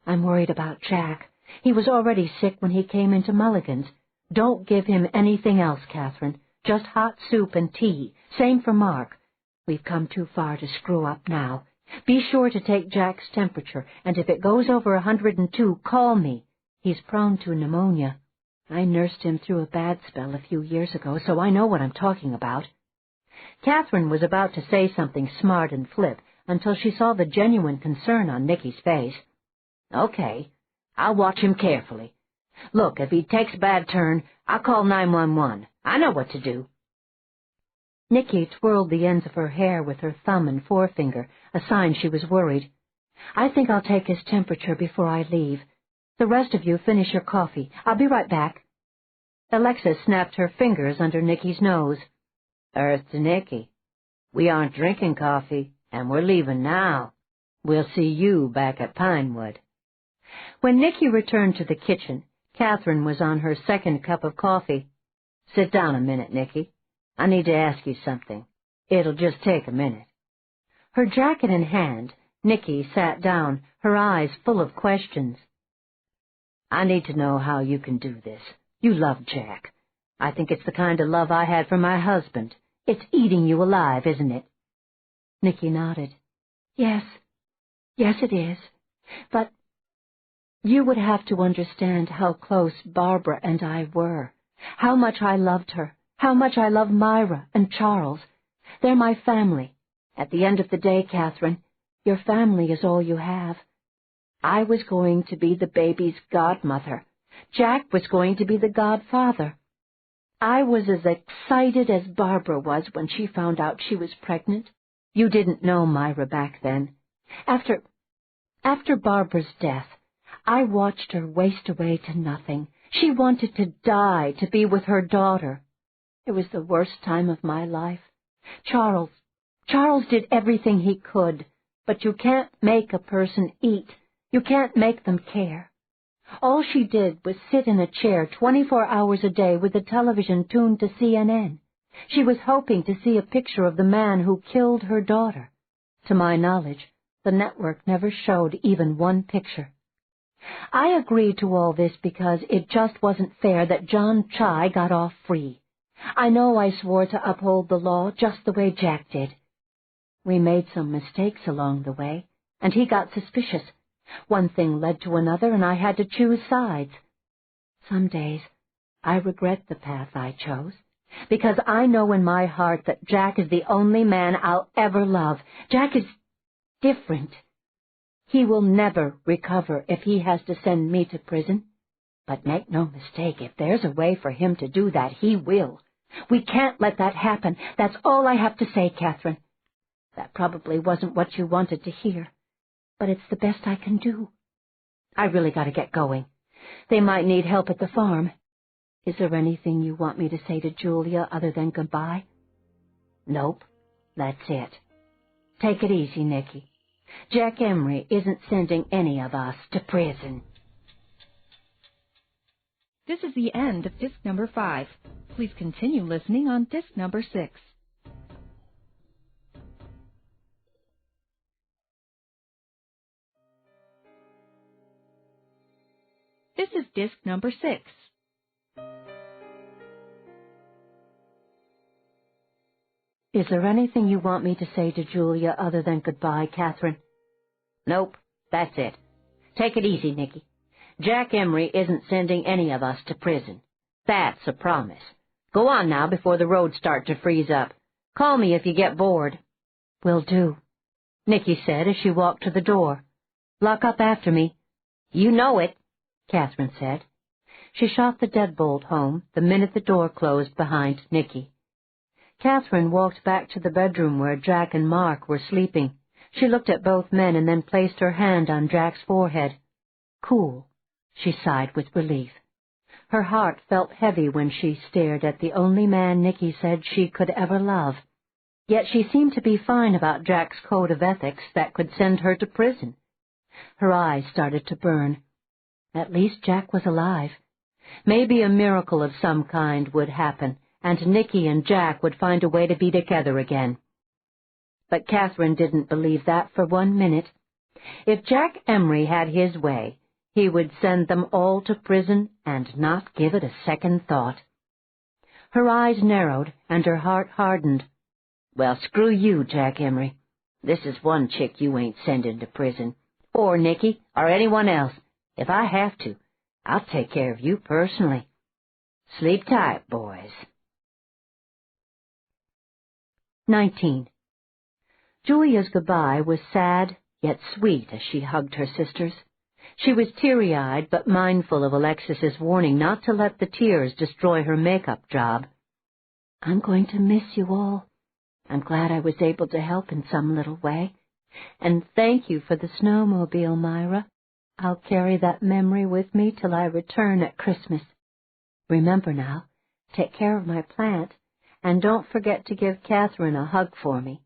I'm worried about Jack. He was already sick when he came into Mulligan's. Don't give him anything else, Catherine. Just hot soup and tea. Same for Mark. We've come too far to screw up now. Be sure to take Jack's temperature, and if it goes over 102, call me. He's prone to pneumonia. I nursed him through a bad spell a few years ago, so I know what I'm talking about. Catherine was about to say something smart and flip until she saw the genuine concern on Nicky's face. Okay, I'll watch him carefully. Look, if he takes a bad turn, I'll call 911. I know what to do. Nicky twirled the ends of her hair with her thumb and forefinger, a sign she was worried. I think I'll take his temperature before I leave. The rest of you finish your coffee. I'll be right back. Alexis snapped her fingers under Nicky's nose. Earth to Nicky. We aren't drinking coffee, and we're leaving now. We'll see you back at Pinewood. When Nicky returned to the kitchen, Catherine was on her second cup of coffee. Sit down a minute, Nicky. I need to ask you something. It'll just take a minute. Her jacket in hand, Nicky sat down, her eyes full of questions. I need to know how you can do this. You love Jack. I think it's the kind of love I had for my husband. It's eating you alive, isn't it? Nicky nodded. Yes. Yes, it is. But you would have to understand how close Barbara and I were, how much I loved her, how much I love Myra and Charles. They're my family, At the end of the day, Catherine, your family is all you have. I was going to be the baby's godmother. Jack was going to be the godfather. I was as excited as Barbara was when she found out she was pregnant. You didn't know Myra back then. After Barbara's death, I watched her waste away to nothing. She wanted to die to be with her daughter. It was the worst time of my life. Charles did everything he could, but you can't make a person eat. You can't make them care. All she did was sit in a chair 24 hours a day with the television tuned to CNN. She was hoping to see a picture of the man who killed her daughter. To my knowledge, the network never showed even one picture. I agreed to all this because it just wasn't fair that John Chai got off free. I know I swore to uphold the law just the way Jack did. We made some mistakes along the way, and he got suspicious. One thing led to another, and I had to choose sides. Some days, I regret the path I chose, because I know in my heart that Jack is the only man I'll ever love. Jack is different. He will never recover if he has to send me to prison. But make no mistake, if there's a way for him to do that, he will. We can't let that happen. That's all I have to say, Catherine. That probably wasn't what you wanted to hear, but it's the best I can do. I really got to get going. They might need help at the farm. Is there anything you want me to say to Julia other than goodbye? Nope, that's it. Take it easy, Nicky. Jack Emery isn't sending any of us to prison. This is the end of disc number 5. Please continue listening on disc number 6. This is disc number 6. Is there anything you want me to say to Julia other than goodbye, Catherine? Nope, that's it. Take it easy, Nicky. Jack Emery isn't sending any of us to prison. That's a promise. Go on now before the roads start to freeze up. Call me if you get bored. Will do, Nicky said as she walked to the door. Lock up after me. You know it, Catherine said. She shot the deadbolt home the minute the door closed behind Nicky. Catherine walked back to the bedroom where Jack and Mark were sleeping. She looked at both men and then placed her hand on Jack's forehead. Cool, she sighed with relief. Her heart felt heavy when she stared at the only man Nicky said she could ever love. Yet she seemed to be fine about Jack's code of ethics that could send her to prison. Her eyes started to burn. At least Jack was alive. Maybe a miracle of some kind would happen, and Nicky and Jack would find a way to be together again. But Catherine didn't believe that for 1 minute. If Jack Emery had his way, he would send them all to prison and not give it a second thought. Her eyes narrowed and her heart hardened. Well, screw you, Jack Emery. This is one chick you ain't sending to prison. Or Nicky, or anyone else. If I have to, I'll take care of you personally. Sleep tight, boys. 19. Julia's goodbye was sad, yet sweet as she hugged her sisters. She was teary-eyed, but mindful of Alexis's warning not to let the tears destroy her makeup job. I'm going to miss you all. I'm glad I was able to help in some little way. And thank you for the snowmobile, Myra. I'll carry that memory with me till I return at Christmas. Remember now, take care of my plant, and don't forget to give Catherine a hug for me.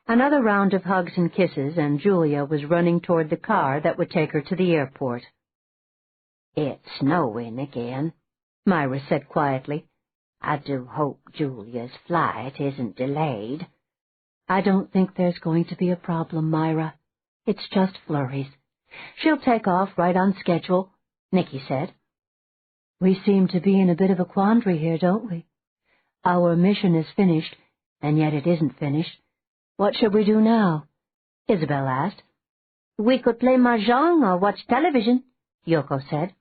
Another round of hugs and kisses, and Julia was running toward the car that would take her to the airport. It's snowing again, Myra said quietly. I do hope Julia's flight isn't delayed. I don't think there's going to be a problem, Myra. It's just flurries. She'll take off right on schedule, Nicky said. We seem to be in a bit of a quandary here, don't we? Our mission is finished, and yet it isn't finished. What should we do now? Isabel asked. We could play mahjong or watch television, Yoko said.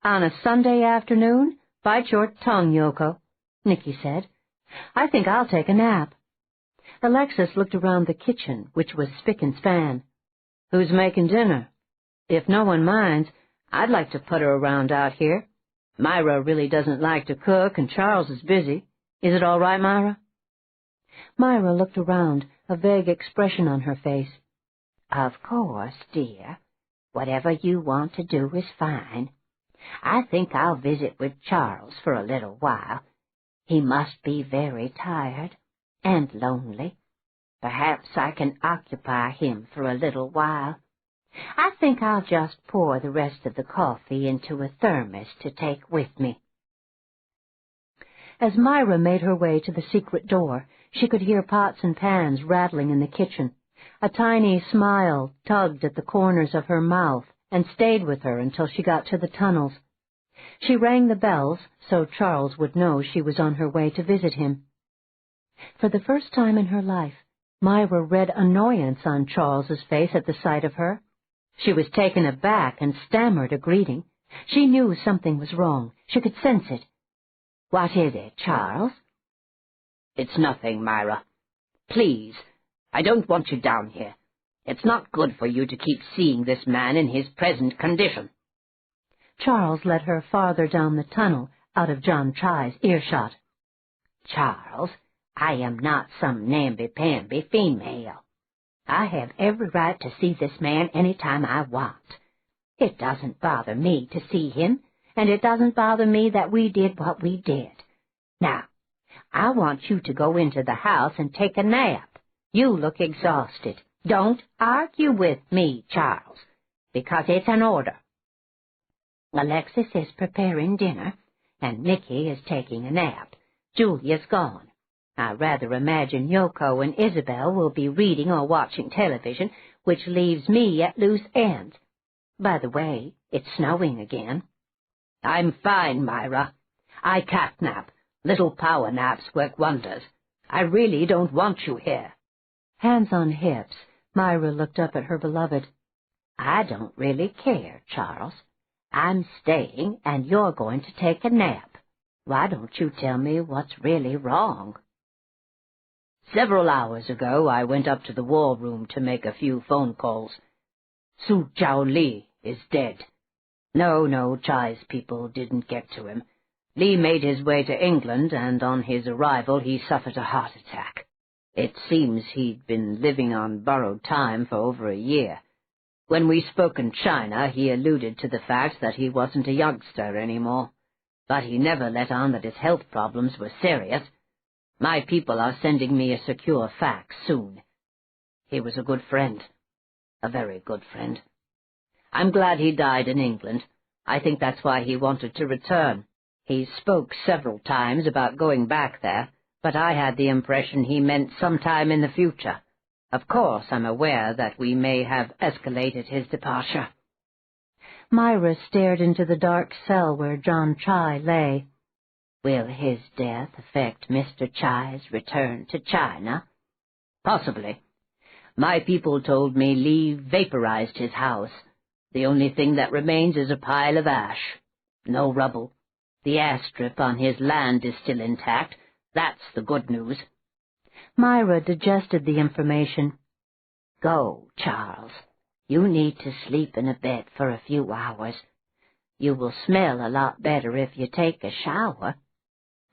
On a Sunday afternoon? Bite your tongue, Yoko, Nicky said. I think I'll take a nap. Alexis looked around the kitchen, which was spick and span. "Who's making dinner? If no one minds, I'd like to putter around out here. Myra really doesn't like to cook, and Charles is busy. Is it all right, Myra?" Myra looked around, a vague expression on her face. "Of course, dear. Whatever you want to do is fine. I think I'll visit with Charles for a little while. He must be very tired and lonely. Perhaps I can occupy him for a little while. I think I'll just pour the rest of the coffee into a thermos to take with me." As Myra made her way to the secret door, she could hear pots and pans rattling in the kitchen. A tiny smile tugged at the corners of her mouth and stayed with her until she got to the tunnels. She rang the bells so Charles would know she was on her way to visit him. For the first time in her life, Myra read annoyance on Charles's face at the sight of her. She was taken aback and stammered a greeting. She knew something was wrong. She could sense it. "What is it, Charles?" "It's nothing, Myra. Please, I don't want you down here. It's not good for you to keep seeing this man in his present condition." Charles led her farther down the tunnel, out of John Chai's earshot. "Charles, I am not some namby-pamby female. I have every right to see this man any time I want. It doesn't bother me to see him, and it doesn't bother me that we did what we did. Now, I want you to go into the house and take a nap. You look exhausted. Don't argue with me, Charles, because it's an order. Alexis is preparing dinner, and Nicky is taking a nap. Julia's gone. I rather imagine Yoko and Isabel will be reading or watching television, which leaves me at loose ends. By the way, it's snowing again." "I'm fine, Myra. I catnap. Little power naps work wonders. I really don't want you here." Hands on hips, Myra looked up at her beloved. "I don't really care, Charles. I'm staying, and you're going to take a nap. Why don't you tell me what's really wrong?" "Several hours ago, I went up to the war room to make a few phone calls. Su Chao Li is dead. No, Chai's people didn't get to him. Li made his way to England, and on his arrival he suffered a heart attack. It seems he'd been living on borrowed time for over a year. When we spoke in China, he alluded to the fact that he wasn't a youngster anymore, but he never let on that his health problems were serious. My people are sending me a secure fax soon. He was a good friend, a very good friend. I'm glad he died in England. I think that's why he wanted to return. He spoke several times about going back there, but I had the impression he meant sometime in the future. Of course, I'm aware that we may have escalated his departure." Myra stared into the dark cell where John Chai lay. "Will his death affect Mr. Chai's return to China?" "Possibly. My people told me Li vaporized his house. The only thing that remains is a pile of ash. No rubble. The airstrip on his land is still intact. That's the good news." Myra digested the information. "Go, Charles. You need to sleep in a bed for a few hours. You will smell a lot better if you take a shower.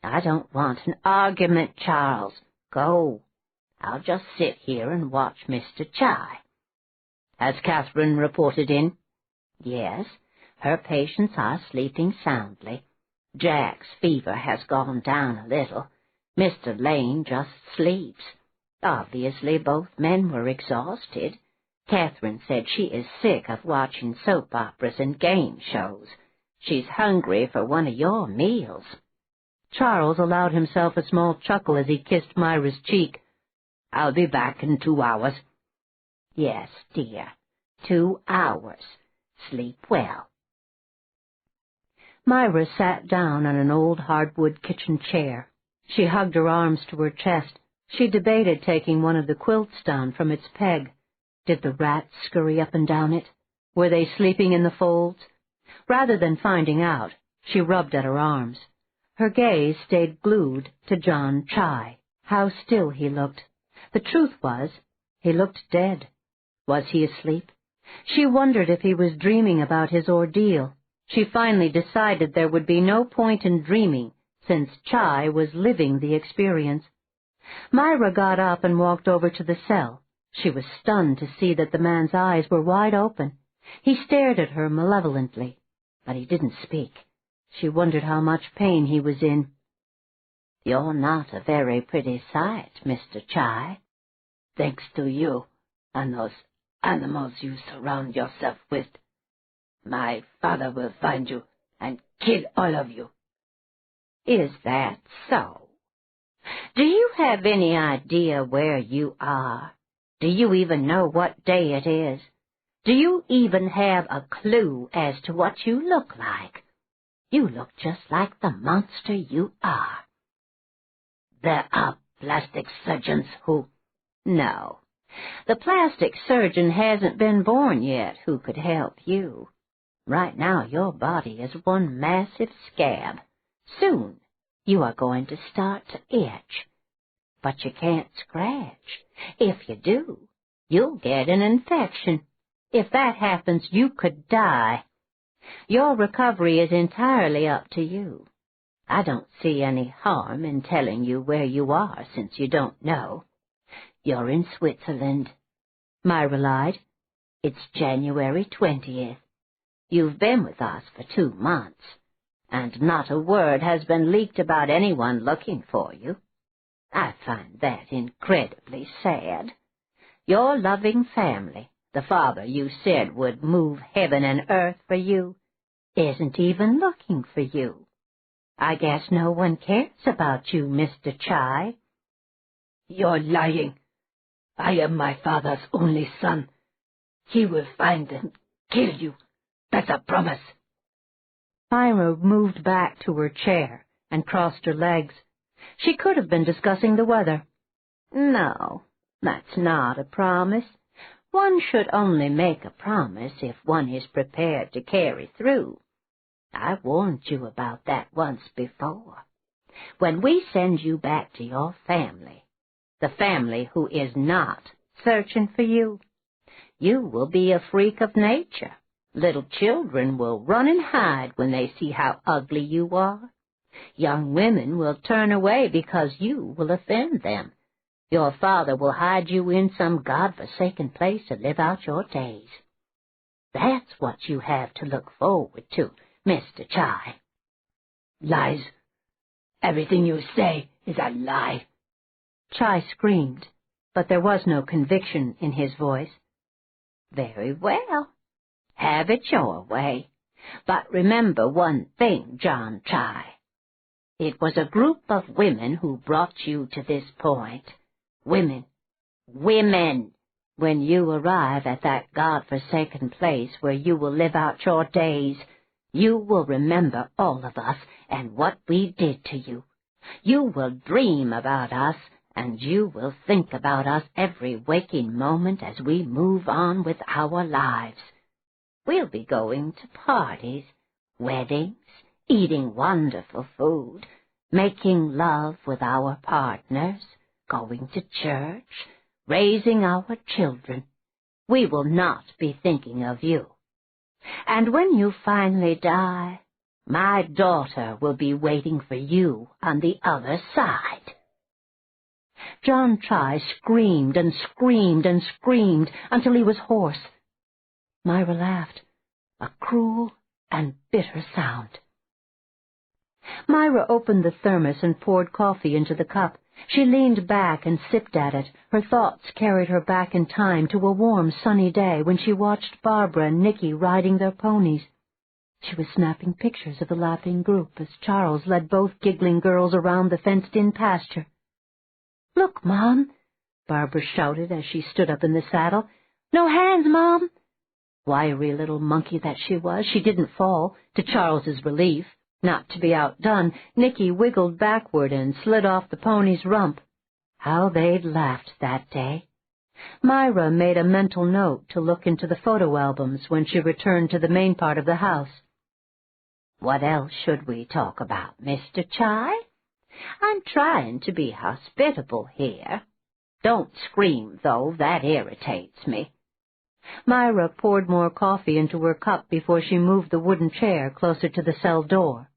I don't want an argument, Charles. Go. I'll just sit here and watch Mr. Chai." "Has Catherine reported in?" "Yes, her patients are sleeping soundly. Jack's fever has gone down a little. Mr. Lane just sleeps. Obviously, both men were exhausted. Catherine said she is sick of watching soap operas and game shows. She's hungry for one of your meals." Charles allowed himself a small chuckle as he kissed Myra's cheek. "I'll be back in 2 hours. "Yes, dear, 2 hours. Sleep well." Myra sat down on an old hardwood kitchen chair. She hugged her arms to her chest. She debated taking one of the quilts down from its peg. Did the rats scurry up and down it? Were they sleeping in the folds? Rather than finding out, she rubbed at her arms. Her gaze stayed glued to John Chai. How still he looked. The truth was, he looked dead. Was he asleep? She wondered if he was dreaming about his ordeal. She finally decided there would be no point in dreaming, since Chai was living the experience. Myra got up and walked over to the cell. She was stunned to see that the man's eyes were wide open. He stared at her malevolently, but he didn't speak. She wondered how much pain he was in. "You're not a very pretty sight, Mr. Chai. Thanks to you and those animals you surround yourself with. My father will find you and kill all of you." "Is that so? Do you have any idea where you are? Do you even know what day it is? Do you even have a clue as to what you look like? You look just like the monster you are." "There are plastic surgeons who—" "No, the plastic surgeon hasn't been born yet who could help you. Right now your body is one massive scab. Soon you are going to start to itch. But you can't scratch. If you do, you'll get an infection. If that happens, you could die. Your recovery is entirely up to you. I don't see any harm in telling you where you are since you don't know. You're in Switzerland." Myra lied. "It's January 20th. You've been with us for 2 months, and not a word has been leaked about anyone looking for you. I find that incredibly sad. Your loving family, the father you said would move heaven and earth for you, isn't even looking for you. I guess no one cares about you, Mr. Chai." "You're lying. I am my father's only son. He will find and kill you. That's a promise." Myra moved back to her chair and crossed her legs. She could have been discussing the weather. "No, that's not a promise. One should only make a promise if one is prepared to carry through. I warned you about that once before. When we send you back to your family, the family who is not searching for you, you will be a freak of nature. Little children will run and hide when they see how ugly you are. Young women will turn away because you will offend them. Your father will hide you in some God-forsaken place to live out your days. That's what you have to look forward to, Mr. Chai." "Lies. Everything you say is a lie." Chai screamed, but there was no conviction in his voice. "Very well. Have it your way. But remember one thing, John Chai. It was a group of women who brought you to this point. Women. When you arrive at that God-forsaken place where you will live out your days, you will remember all of us and what we did to you. You will dream about us, and you will think about us every waking moment as we move on with our lives. We'll be going to parties, weddings, eating wonderful food, making love with our partners, going to church, raising our children. We will not be thinking of you. And when you finally die, my daughter will be waiting for you on the other side." John Chai screamed and screamed and screamed until he was hoarse. Myra laughed, a cruel and bitter sound. Myra opened the thermos and poured coffee into the cup. She leaned back and sipped at it. Her thoughts carried her back in time to a warm, sunny day when she watched Barbara and Nicky riding their ponies. She was snapping pictures of the laughing group as Charles led both giggling girls around the fenced-in pasture. "Look, Mom!" Barbara shouted as she stood up in the saddle. "No hands, Mom!" Wiry little monkey that she was, she didn't fall, to Charles's relief. Not to be outdone, Nicky wiggled backward and slid off the pony's rump. How they'd laughed that day. Myra made a mental note to look into the photo albums when she returned to the main part of the house. "What else should we talk about, Mr. Chai? I'm trying to be hospitable here. Don't scream, though. That irritates me." Myra poured more coffee into her cup before she moved the wooden chair closer to the cell door.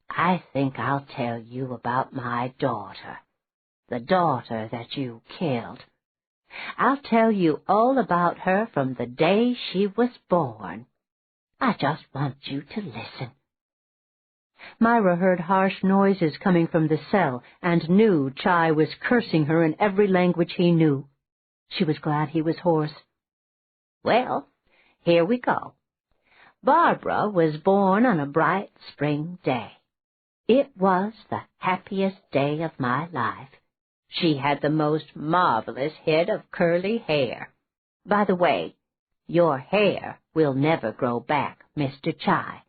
"I think I'll tell you about my daughter, the daughter that you killed. I'll tell you all about her from the day she was born. I just want you to listen." Myra heard harsh noises coming from the cell and knew Chai was cursing her in every language he knew. She was glad he was hoarse. "Well, here we go. Barbara was born on a bright spring day. It was the happiest day of my life. She had the most marvelous head of curly hair. By the way, your hair will never grow back, Mr. Chai.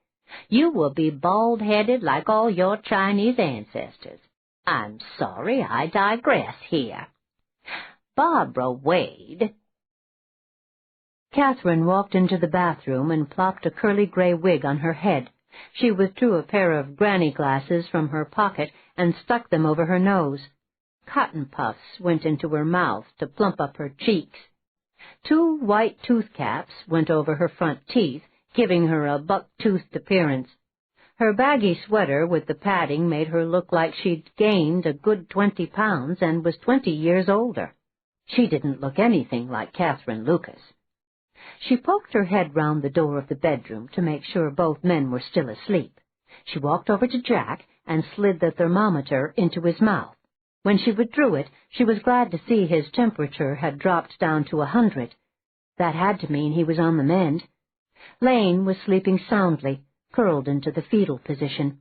You will be bald-headed like all your Chinese ancestors. I'm sorry I digress here. Barbara weighed—" Catherine walked into the bathroom and plopped a curly gray wig on her head. She withdrew a pair of granny glasses from her pocket and stuck them over her nose. Cotton puffs went into her mouth to plump up her cheeks. 2 white tooth caps went over her front teeth, giving her a buck-toothed appearance. Her baggy sweater with the padding made her look like she'd gained a good 20 pounds and was 20 years older. She didn't look anything like Catherine Lucas. She poked her head round the door of the bedroom to make sure both men were still asleep. She walked over to Jack and slid the thermometer into his mouth. When she withdrew it, she was glad to see his temperature had dropped down to 100. That had to mean he was on the mend. Lane was sleeping soundly, curled into the fetal position.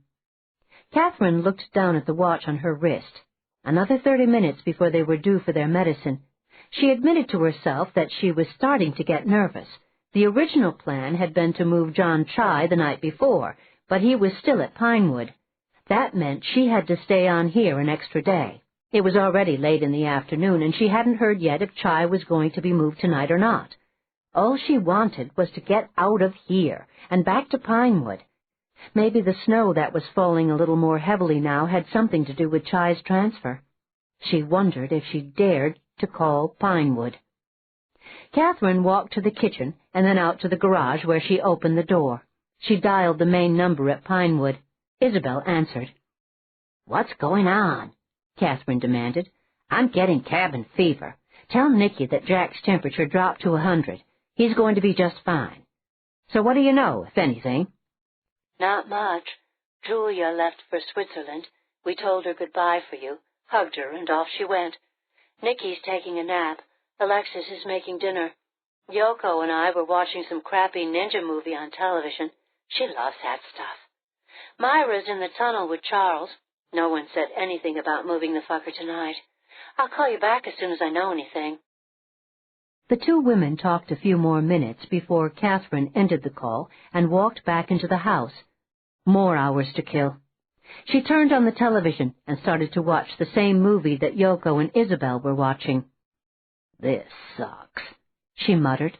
Catherine looked down at the watch on her wrist. Another 30 minutes before they were due for their medicine. She admitted to herself that she was starting to get nervous. The original plan had been to move John Chai the night before, but he was still at Pinewood. That meant she had to stay on here an extra day. It was already late in the afternoon, and she hadn't heard yet if Chai was going to be moved tonight or not. All she wanted was to get out of here and back to Pinewood. Maybe the snow that was falling a little more heavily now had something to do with Chai's transfer. She wondered if she dared to call Pinewood. Catherine walked to the kitchen and then out to the garage where she opened the door. She dialed the main number at Pinewood. Isabel answered. "What's going on?" Catherine demanded. "I'm getting cabin fever. Tell Nicky that Jack's temperature dropped to 100. He's going to be just fine. So what do you know, if anything?" "Not much. Julia left for Switzerland. We told her goodbye for you, hugged her, and off she went. Nicky's taking a nap. Alexis is making dinner. Yoko and I were watching some crappy ninja movie on television. She loves that stuff. Myra's in the tunnel with Charles. No one said anything about moving the fucker tonight. I'll call you back as soon as I know anything." The two women talked a few more minutes before Catherine ended the call and walked back into the house. More hours to kill. She turned on the television and started to watch the same movie that Yoko and Isabel were watching. "This sucks," she muttered.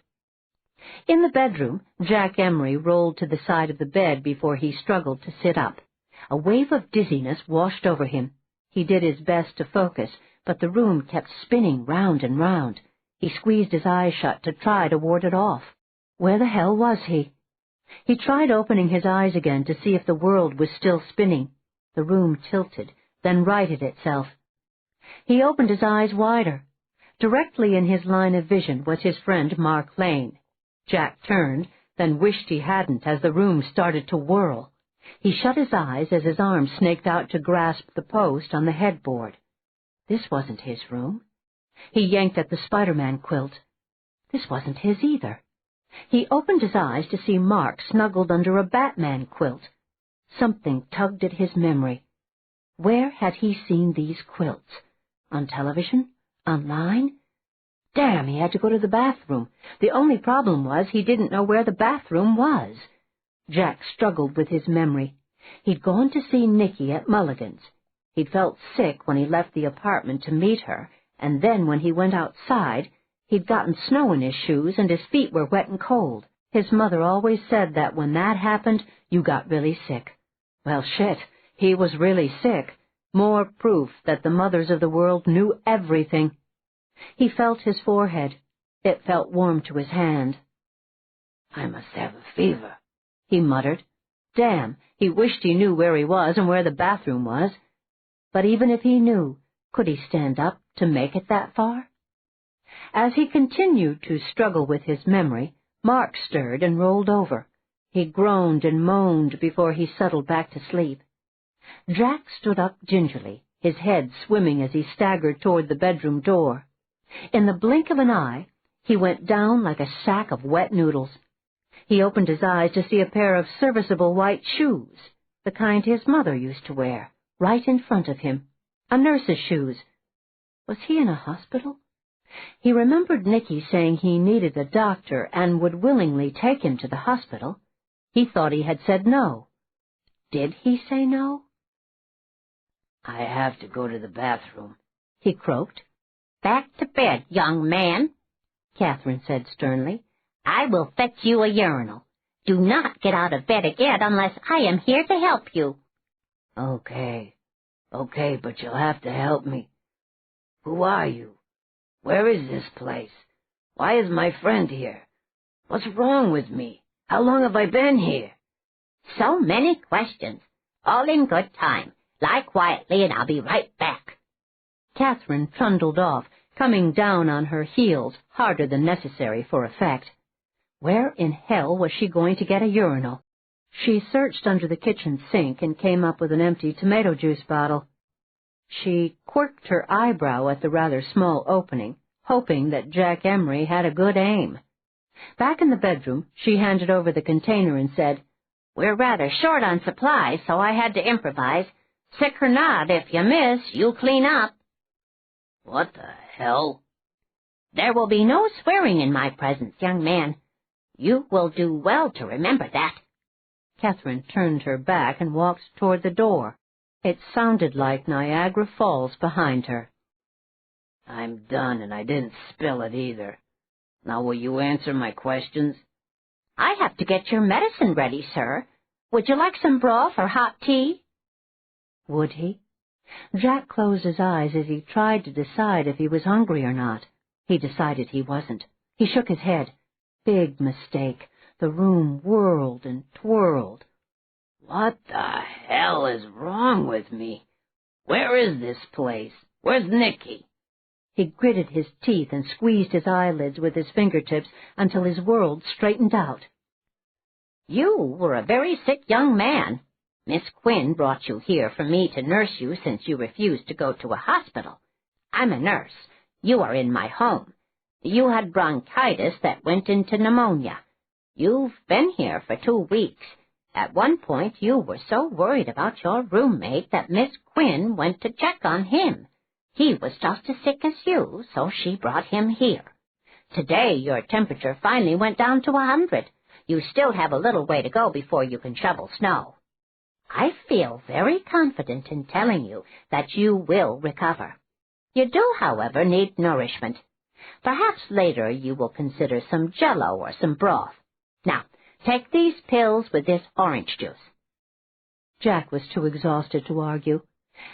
In the bedroom, Jack Emery rolled to the side of the bed before he struggled to sit up. A wave of dizziness washed over him. He did his best to focus, but the room kept spinning round and round. He squeezed his eyes shut to try to ward it off. Where the hell was he? He tried opening his eyes again to see if the world was still spinning. The room tilted, then righted itself. He opened his eyes wider. Directly in his line of vision was his friend Mark Lane. Jack turned, then wished he hadn't as the room started to whirl. He shut his eyes as his arm snaked out to grasp the post on the headboard. This wasn't his room. He yanked at the Spider-Man quilt. This wasn't his either. He opened his eyes to see Mark snuggled under a Batman quilt. Something tugged at his memory. Where had he seen these quilts? On television? Online? Damn, he had to go to the bathroom. The only problem was he didn't know where the bathroom was. Jack struggled with his memory. He'd gone to see Nicky at Mulligan's. He'd felt sick when he left the apartment to meet her, and then when he went outside, he'd gotten snow in his shoes and his feet were wet and cold. His mother always said that when that happened, you got really sick. Well, shit, he was really sick. More proof that the mothers of the world knew everything. He felt his forehead. It felt warm to his hand. "I must have a fever," he muttered. Damn, he wished he knew where he was and where the bathroom was. But even if he knew, could he stand up to make it that far? As he continued to struggle with his memory, Mark stirred and rolled over. He groaned and moaned before he settled back to sleep. Jack stood up gingerly, his head swimming as he staggered toward the bedroom door. In the blink of an eye, he went down like a sack of wet noodles. He opened his eyes to see a pair of serviceable white shoes, the kind his mother used to wear, right in front of him. A nurse's shoes. Was he in a hospital? He remembered Nicky saying he needed a doctor and would willingly take him to the hospital. He thought he had said no. Did he say no? "I have to go to the bathroom," he croaked. "Back to bed, young man," Catherine said sternly. "I will fetch you a urinal. Do not get out of bed again unless I am here to help you." Okay, but you'll have to help me. Who are you? Where is this place? Why is my friend here? What's wrong with me? How long have I been here?" "So many questions, all in good time. Lie quietly and I'll be right back." Catherine trundled off, coming down on her heels harder than necessary for effect. Where in hell was she going to get a urinal? She searched under the kitchen sink and came up with an empty tomato juice bottle. She quirked her eyebrow at the rather small opening, hoping that Jack Emery had a good aim. Back in the bedroom, she handed over the container and said, "We're rather short on supplies, so I had to improvise. Sick or not, if you miss, you clean up." "What the hell?" "There will be no swearing in my presence, young man. You will do well to remember that." Catherine turned her back and walked toward the door. It sounded like Niagara Falls behind her. "I'm done, and I didn't spill it either. Now will you answer my questions?" "I have to get your medicine ready, sir. Would you like some broth or hot tea?" Would he? Jack closed his eyes as he tried to decide if he was hungry or not. He decided he wasn't. He shook his head. Big mistake. The room whirled and twirled. "What the hell is wrong with me? Where is this place? Where's Nicky?" He gritted his teeth and squeezed his eyelids with his fingertips until his world straightened out. "You were a very sick young man. Miss Quinn brought you here for me to nurse you since you refused to go to a hospital. I'm a nurse. You are in my home. You had bronchitis that went into pneumonia. You've been here for 2 weeks. At one point you were so worried about your roommate that Miss Quinn went to check on him. He was just as sick as you, so she brought him here. Today your temperature finally went down to 100. You still have a little way to go before you can shovel snow. I feel very confident in telling you that you will recover. You do, however, need nourishment. Perhaps later you will consider some Jell-O or some broth. Now, take these pills with this orange juice." Jack was too exhausted to argue.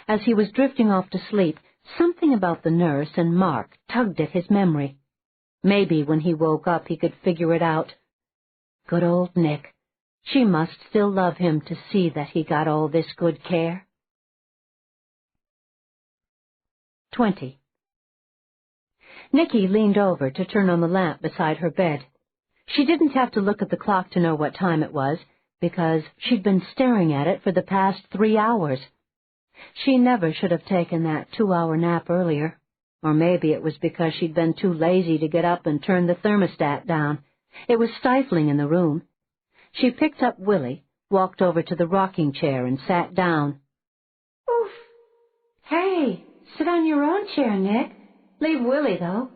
As he was drifting off to sleep, something about the nurse and Mark tugged at his memory. Maybe when he woke up he could figure it out. Good old Nick. She must still love him to see that he got all this good care. 20. Nicky leaned over to turn on the lamp beside her bed. She didn't have to look at the clock to know what time it was, because she'd been staring at it for the past 3 hours. She never should have taken that 2-hour nap earlier, or maybe it was because she'd been too lazy to get up and turn the thermostat down. It was stifling in the room. She picked up Willie, walked over to the rocking chair, and sat down. Oof! Hey, sit on your own chair, Nick. Leave Willie, though.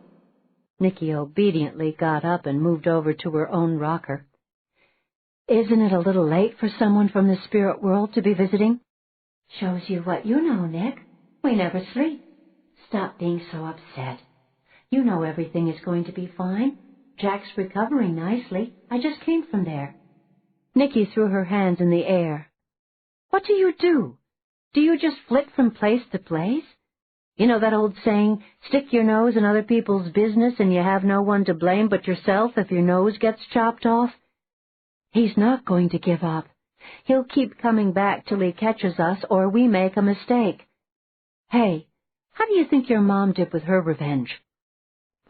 Nicky obediently got up and moved over to her own rocker. Isn't it a little late for someone from the spirit world to be visiting? Shows you what you know, Nick. We never sleep. Stop being so upset. You know everything is going to be fine. Jack's recovering nicely. I just came from there. Nicky threw her hands in the air. What do? Do you just flit from place to place? You know that old saying, stick your nose in other people's business and you have no one to blame but yourself if your nose gets chopped off? He's not going to give up. He'll keep coming back till he catches us or we make a mistake. Hey, how do you think your mom did with her revenge?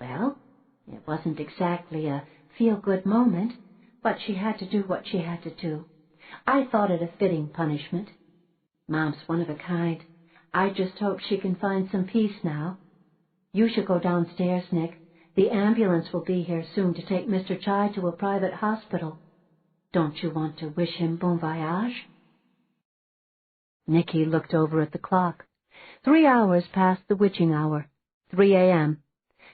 Well, it wasn't exactly a feel-good moment, but she had to do what she had to do. I thought it a fitting punishment. Mom's one of a kind. I just hope she can find some peace now. You should go downstairs, Nick. The ambulance will be here soon to take Mr. Chai to a private hospital. Don't you want to wish him bon voyage? Nicky looked over at the clock. 3 hours past the witching hour, 3 a.m.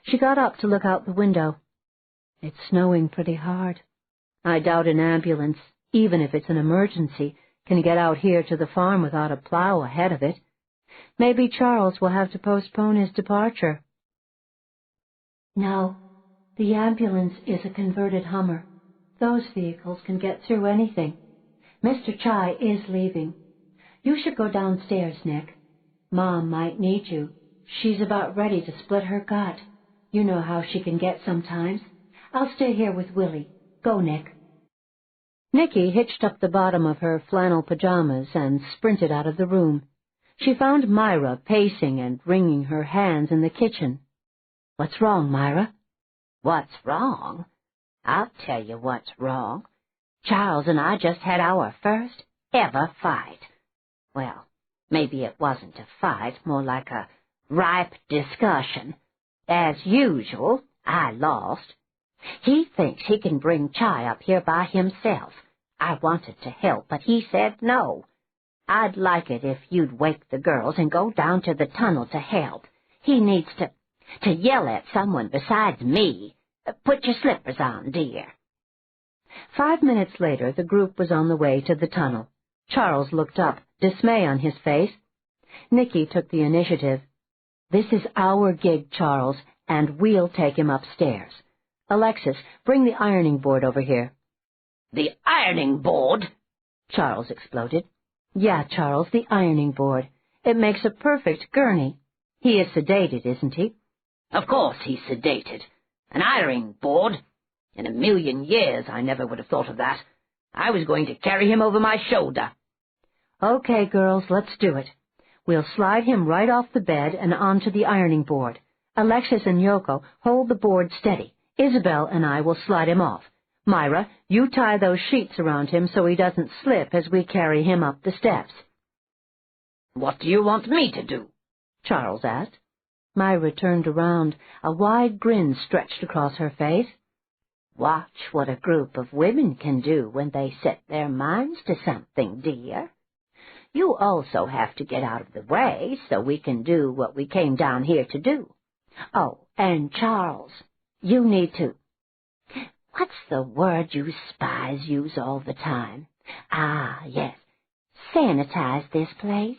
She got up to look out the window. It's snowing pretty hard. I doubt an ambulance, even if it's an emergency, can get out here to the farm without a plow ahead of it. Maybe Charles will have to postpone his departure. No, the ambulance is a converted Hummer. Those vehicles can get through anything. Mr. Chai is leaving. You should go downstairs, Nick. Mom might need you. She's about ready to split her gut. You know how she can get sometimes. I'll stay here with Willie. Go, Nick. Nicky hitched up the bottom of her flannel pajamas and sprinted out of the room. She found Myra pacing and wringing her hands in the kitchen. What's wrong, Myra? What's wrong? I'll tell you what's wrong. Charles and I just had our first ever fight. Well, maybe it wasn't a fight, more like a ripe discussion. As usual, I lost. He thinks he can bring Chai up here by himself. I wanted to help, but he said no. I'd like it if you'd wake the girls and go down to the tunnel to help. He needs to yell at someone besides me. Put your slippers on, dear. 5 minutes later, the group was on the way to the tunnel. Charles looked up, dismay on his face. Nicky took the initiative. This is our gig, Charles, and we'll take him upstairs. Alexis, bring the ironing board over here. The ironing board? Charles exploded. Yeah, Charles, the ironing board. It makes a perfect gurney. He is sedated, isn't he? Of course he's sedated. An ironing board? In a million years I never would have thought of that. I was going to carry him over my shoulder. Okay, girls, let's do it. We'll slide him right off the bed and onto the ironing board. Alexis and Yoko hold the board steady. Isabel and I will slide him off. Myra, you tie those sheets around him so he doesn't slip as we carry him up the steps. What do you want me to do? Charles asked. Myra turned around. A wide grin stretched across her face. Watch what a group of women can do when they set their minds to something, dear. You also have to get out of the way so we can do what we came down here to do. Oh, and Charles, you need to... What's the word you spies use all the time? Ah, yes. Sanitize this place.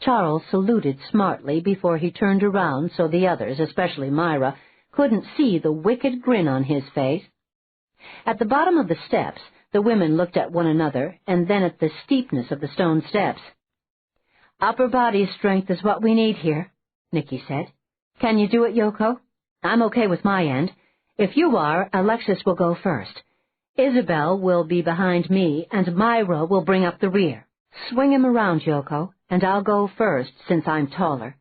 Charles saluted smartly before he turned around so the others, especially Myra, couldn't see the wicked grin on his face. At the bottom of the steps, the women looked at one another and then at the steepness of the stone steps. Upper body strength is what we need here, Nicky said. Can you do it, Yoko? I'm okay with my end. If you are, Alexis will go first. Isabel will be behind me, and Myra will bring up the rear. Swing him around, Yoko, and I'll go first since I'm taller.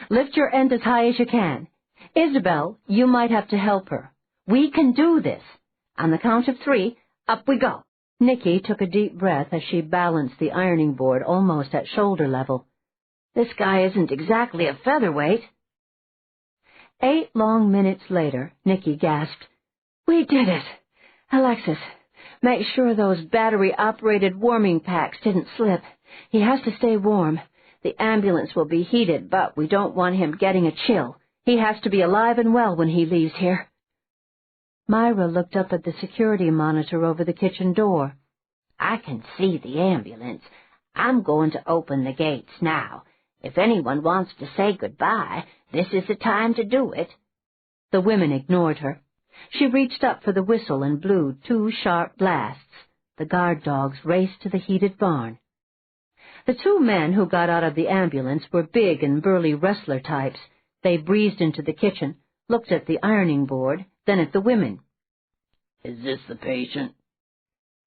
Lift your end as high as you can. Isabel, you might have to help her. We can do this. On the count of 3, up we go. Nicky took a deep breath as she balanced the ironing board almost at shoulder level. This guy isn't exactly a featherweight. 8 long minutes later, Nicky gasped, We did it! Alexis, make sure those battery-operated warming packs didn't slip. He has to stay warm. The ambulance will be heated, but we don't want him getting a chill. He has to be alive and well when he leaves here. Myra looked up at the security monitor over the kitchen door. I can see the ambulance. I'm going to open the gates now. If anyone wants to say goodbye, this is the time to do it. The women ignored her. She reached up for the whistle and blew 2 sharp blasts. The guard dogs raced to the heated barn. The two men who got out of the ambulance were big and burly wrestler types. They breezed into the kitchen, looked at the ironing board, then at the women. Is this the patient?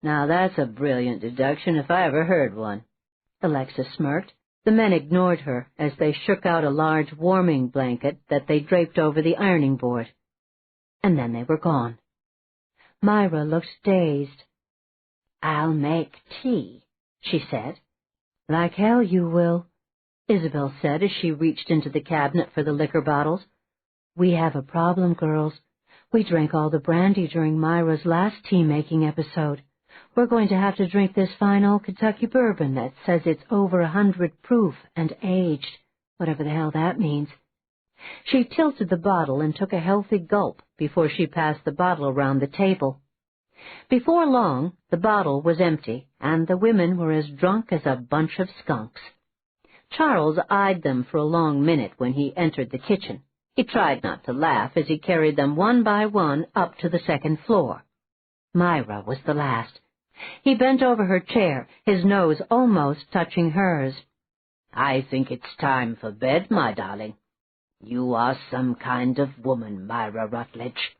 Now that's a brilliant deduction if I ever heard one. Alexis smirked. The men ignored her as they shook out a large warming blanket that they draped over the ironing board. And then they were gone. Myra looked dazed. I'll make tea, she said. Like hell you will, Isabel said as she reached into the cabinet for the liquor bottles. We have a problem, girls. We drank all the brandy during Myra's last tea-making episode. We're going to have to drink this fine old Kentucky bourbon that says it's over 100 proof and aged, whatever the hell that means. She tilted the bottle and took a healthy gulp before she passed the bottle around the table. Before long, the bottle was empty, and the women were as drunk as a bunch of skunks. Charles eyed them for a long minute when he entered the kitchen. He tried not to laugh as he carried them one by one up to the second floor. Myra was the last. He bent over her chair, his nose almost touching hers. I think it's time for bed, my darling. You are some kind of woman, Myra Rutledge.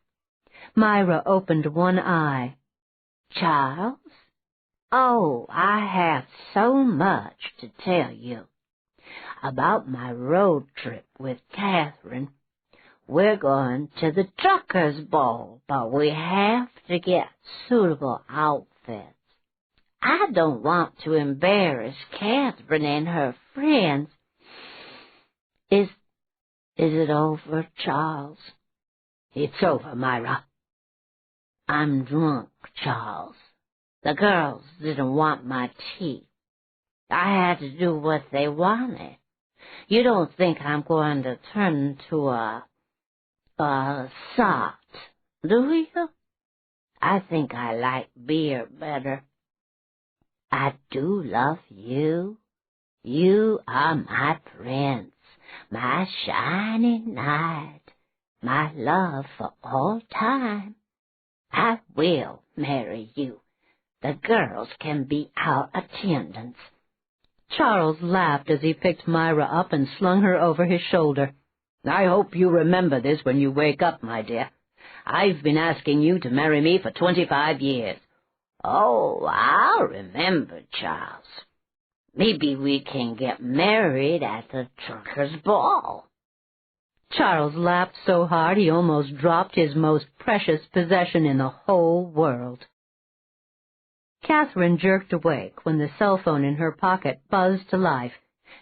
Myra opened one eye. Charles? Oh, I have so much to tell you. About my road trip with Catherine. We're going to the truckers' ball, but we have to get suitable outfits. I don't want to embarrass Catherine and her friends. Is it over, Charles? It's over, Myra. I'm drunk, Charles. The girls didn't want my tea. I had to do what they wanted. You don't think I'm going to turn into a sot, do you? I think I like beer better. I do love you. You are my prince, my shining knight, my love for all time. I will marry you. The girls can be our attendants. Charles laughed as he picked Myra up and slung her over his shoulder. I hope you remember this when you wake up, my dear. I've been asking you to marry me for 25 years. Oh, I'll remember, Charles. Maybe we can get married at the truckers' ball. Charles laughed so hard he almost dropped his most precious possession in the whole world. Catherine jerked awake when the cell phone in her pocket buzzed to life.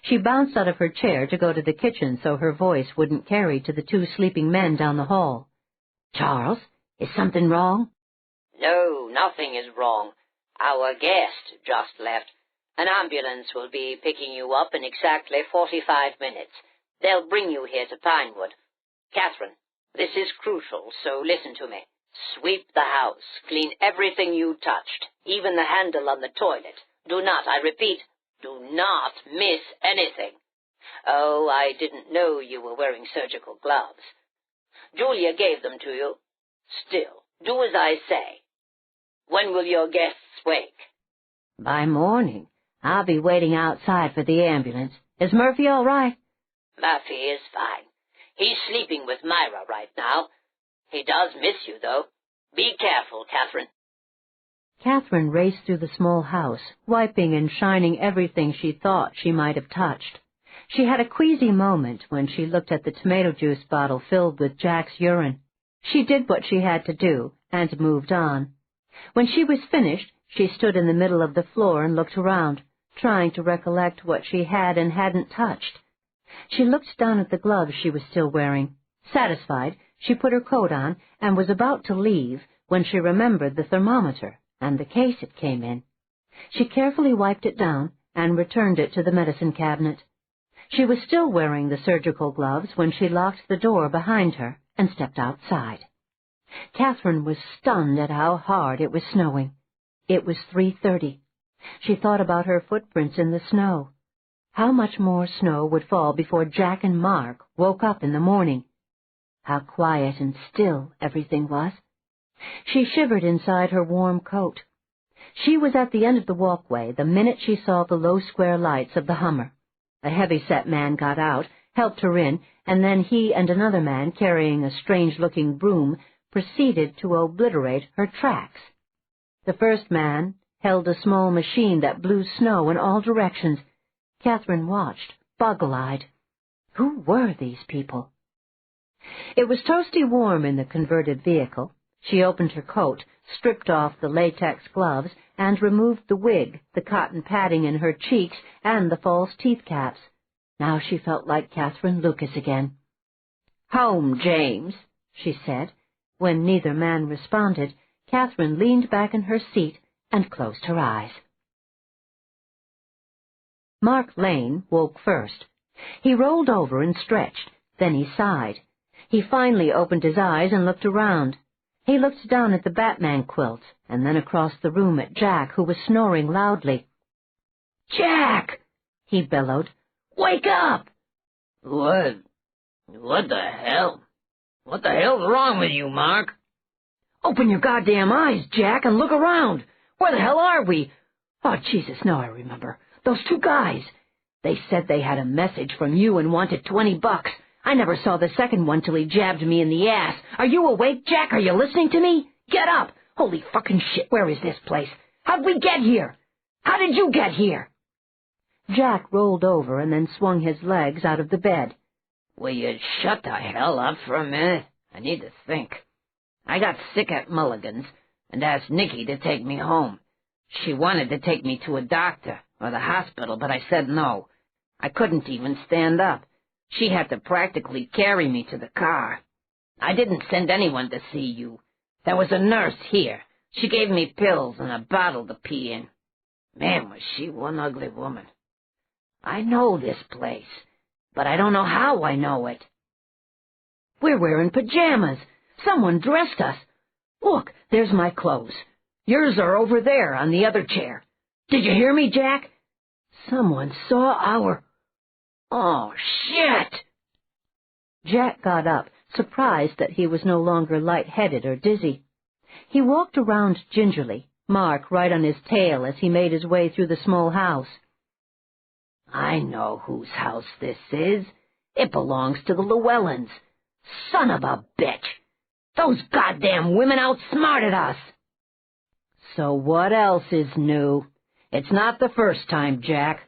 She bounced out of her chair to go to the kitchen so her voice wouldn't carry to the two sleeping men down the hall. Charles, is something wrong? No, nothing is wrong. Our guest just left. An ambulance will be picking you up in exactly 45 minutes. They'll bring you here to Pinewood. Catherine, this is crucial, so listen to me. Sweep the house, clean everything you touched, even the handle on the toilet. Do not, I repeat, do not miss anything. Oh, I didn't know you were wearing surgical gloves. Julia gave them to you. Still, do as I say. When will your guests wake? By morning. I'll be waiting outside for the ambulance. Is Murphy all right? Murphy is fine. He's sleeping with Myra right now. He does miss you, though. Be careful, Catherine. Catherine raced through the small house, wiping and shining everything she thought she might have touched. She had a queasy moment when she looked at the tomato juice bottle filled with Jack's urine. She did what she had to do and moved on. When she was finished, she stood in the middle of the floor and looked around, trying to recollect what she had and hadn't touched. She looked down at the gloves she was still wearing. Satisfied, she put her coat on and was about to leave when she remembered the thermometer and the case it came in. She carefully wiped it down and returned it to the medicine cabinet. She was still wearing the surgical gloves when she locked the door behind her and stepped outside. Catherine was stunned at how hard it was snowing. It was 3:30. She thought about her footprints in the snow. How much more snow would fall before Jack and Mark woke up in the morning? How quiet and still everything was. She shivered inside her warm coat. She was at the end of the walkway the minute she saw the low square lights of the Hummer. A heavy-set man got out, helped her in, and then he and another man, carrying a strange-looking broom, proceeded to obliterate her tracks. The first man held a small machine that blew snow in all directions. Catherine watched, boggle-eyed. Who were these people? It was toasty warm in the converted vehicle. She opened her coat, stripped off the latex gloves, and removed the wig, the cotton padding in her cheeks, and the false teeth caps. Now she felt like Catherine Lucas again. "Home, James," she said. When neither man responded, Catherine leaned back in her seat and closed her eyes. Mark Lane woke first. He rolled over and stretched. Then he sighed. He finally opened his eyes and looked around. He looked down at the Batman quilt, and then across the room at Jack, who was snoring loudly. "Jack!" he bellowed. "Wake up!" What the hell? What the hell's wrong with you, Mark? "Open your goddamn eyes, Jack, and look around. Where the hell are we? Oh, Jesus, now I remember. Those two guys. They said they had a message from you and wanted $20. I never saw the second one till he jabbed me in the ass. Are you awake, Jack? Are you listening to me? Get up! Holy fucking shit, where is this place? How'd we get here? How did you get here?" Jack rolled over and then swung his legs out of the bed. Will you shut the hell up for a minute? I need to think. I got sick at Mulligan's and asked Nikki to take me home. She wanted to take me to a doctor or the hospital, but I said no. I couldn't even stand up. She had to practically carry me to the car. I didn't send anyone to see you. There was a nurse here. She gave me pills and a bottle to pee in. Man, was she one ugly woman. I know this place, but I don't know how I know it. We're wearing pajamas. Someone dressed us. Look, there's my clothes. Yours are over there on the other chair. Did you hear me, Jack? Someone saw our... Oh, shit! Jack got up, surprised that he was no longer light-headed or dizzy. He walked around gingerly, Mark right on his tail as he made his way through the small house. I know whose house this is. It belongs to the Llewellyns. Son of a bitch! Those goddamn women outsmarted us! So what else is new? It's not the first time, Jack.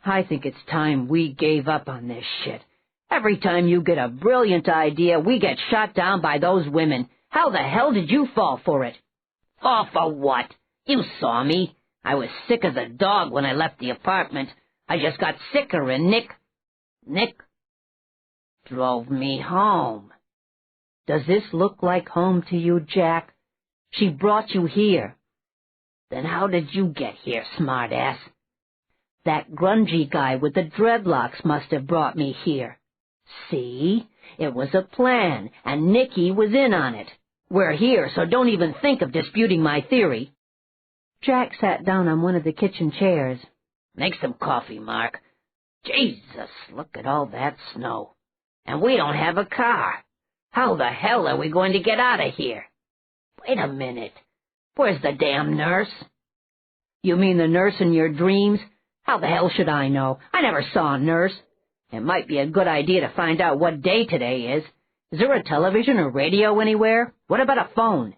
I think it's time we gave up on this shit. Every time you get a brilliant idea, we get shot down by those women. How the hell did you fall for it? Fall for what? You saw me. I was sick as a dog when I left the apartment. I just got sicker, and Nick drove me home. Does this look like home to you, Jack? She brought you here. Then how did you get here, smartass? That grungy guy with the dreadlocks must have brought me here. See? It was a plan, and Nicky was in on it. We're here, so don't even think of disputing my theory. Jack sat down on one of the kitchen chairs. Make some coffee, Mark. Jesus, look at all that snow. And we don't have a car. How the hell are we going to get out of here? Wait a minute. Where's the damn nurse? You mean the nurse in your dreams? How the hell should I know? I never saw a nurse. It might be a good idea to find out what day today is. Is there a television or radio anywhere? What about a phone?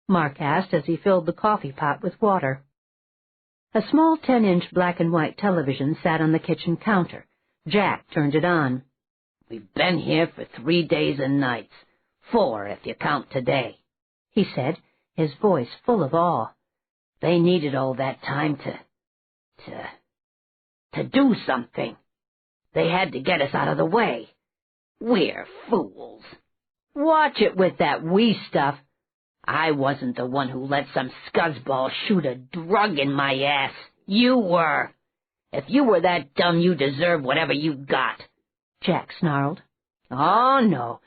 Mark asked as he filled the coffee pot with water. A small 10-inch black-and-white television sat on the kitchen counter. Jack turned it on. We've been here for 3 days and nights. 4 if you count today, he said, his voice full of awe. They needed all that time to do something. They had to get us out of the way. We're fools. Watch it with that we stuff. I wasn't the one who let some scuzzball shoot a drug in my ass. You were. If you were that dumb, you deserve whatever you got, Jack snarled. Oh, no.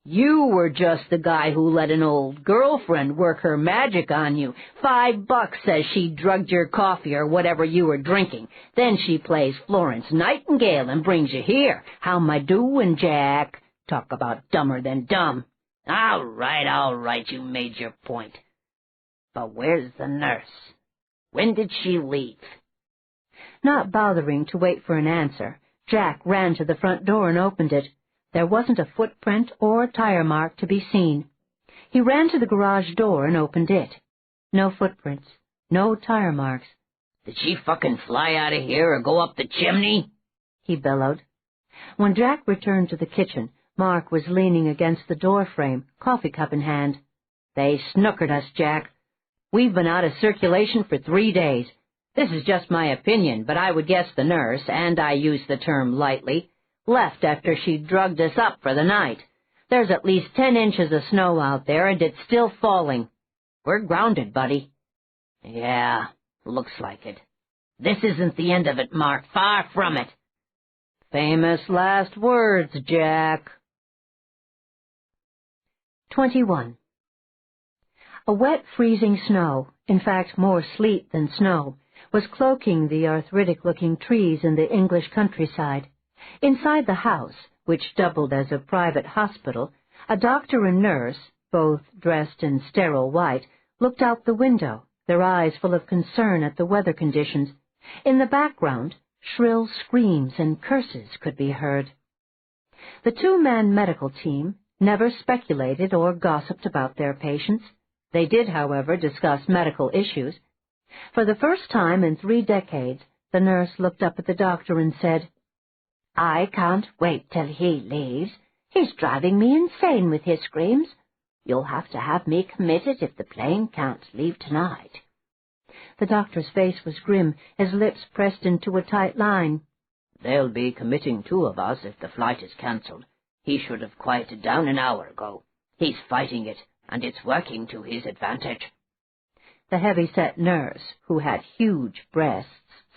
You were just the guy who let an old girlfriend work her magic on you. $5 says she drugged your coffee or whatever you were drinking. Then she plays Florence Nightingale and brings you here. How am I doing, Jack? Talk about dumber than dumb. All right, you made your point. But where's the nurse? When did she leave? Not bothering to wait for an answer, Jack ran to the front door and opened it. There wasn't a footprint or tire mark to be seen. He ran to the garage door and opened it. No footprints, no tire marks. Did she fucking fly out of here or go up the chimney? He bellowed. When Jack returned to the kitchen, Mark was leaning against the door frame, coffee cup in hand. They snookered us, Jack. We've been out of circulation for 3 days. This is just my opinion, but I would guess the nurse, and I use the term lightly, left after she drugged us up for the night. There's at least 10 inches of snow out there, and it's still falling. We're grounded, buddy. Yeah, looks like it. This isn't the end of it, Mark. Far from it. Famous last words, Jack. 21. A wet, freezing snow, in fact more sleet than snow, was cloaking the arthritic-looking trees in the English countryside. Inside the house, which doubled as a private hospital, a doctor and nurse, both dressed in sterile white, looked out the window, their eyes full of concern at the weather conditions. In the background, shrill screams and curses could be heard. The two-man medical team never speculated or gossiped about their patients. They did, however, discuss medical issues. For the first time in 3 decades, the nurse looked up at the doctor and said, "I can't wait till he leaves. He's driving me insane with his screams. You'll have to have me committed if the plane can't leave tonight." The doctor's face was grim, his lips pressed into a tight line. "They'll be committing 2 of us if the flight is cancelled. He should have quieted down an hour ago. He's fighting it, and it's working to his advantage." The heavy-set nurse, who had huge breasts,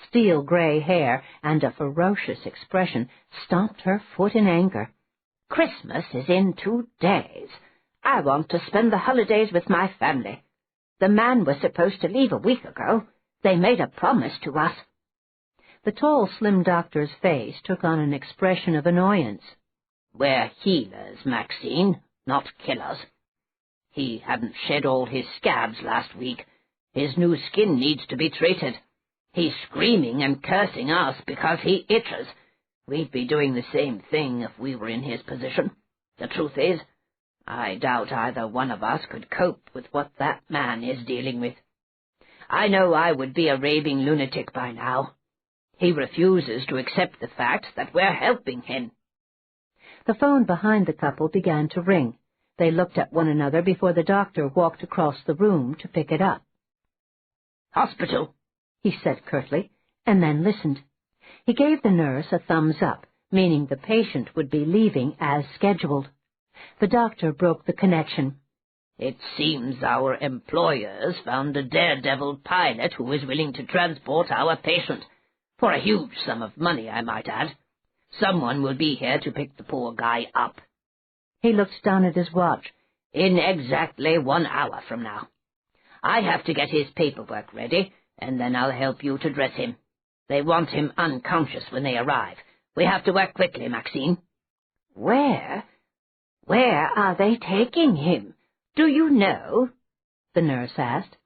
steel-gray hair, and a ferocious expression, stomped her foot in anger. "Christmas is in 2 days. I want to spend the holidays with my family. The man was supposed to leave a week ago. They made a promise to us." The tall, slim doctor's face took on an expression of annoyance. "We're healers, Maxine, not killers. He hadn't shed all his scabs last week. His new skin needs to be treated. He's screaming and cursing us because he itches. We'd be doing the same thing if we were in his position. The truth is, I doubt either one of us could cope with what that man is dealing with. I know I would be a raving lunatic by now. He refuses to accept the fact that we're helping him." The phone behind the couple began to ring. They looked at one another before the doctor walked across the room to pick it up. "Hospital," he said curtly, and then listened. He gave the nurse a thumbs up, meaning the patient would be leaving as scheduled. The doctor broke the connection. "It seems our employers found a daredevil pilot who is willing to transport our patient. For a huge sum of money, I might add. Someone will be here to pick the poor guy up." He looked down at his watch. "In exactly 1 hour from now. I have to get his paperwork ready, and then I'll help you to dress him. They want him unconscious when they arrive. We have to work quickly, Maxine." Where are they taking him? Do you know?" the nurse asked.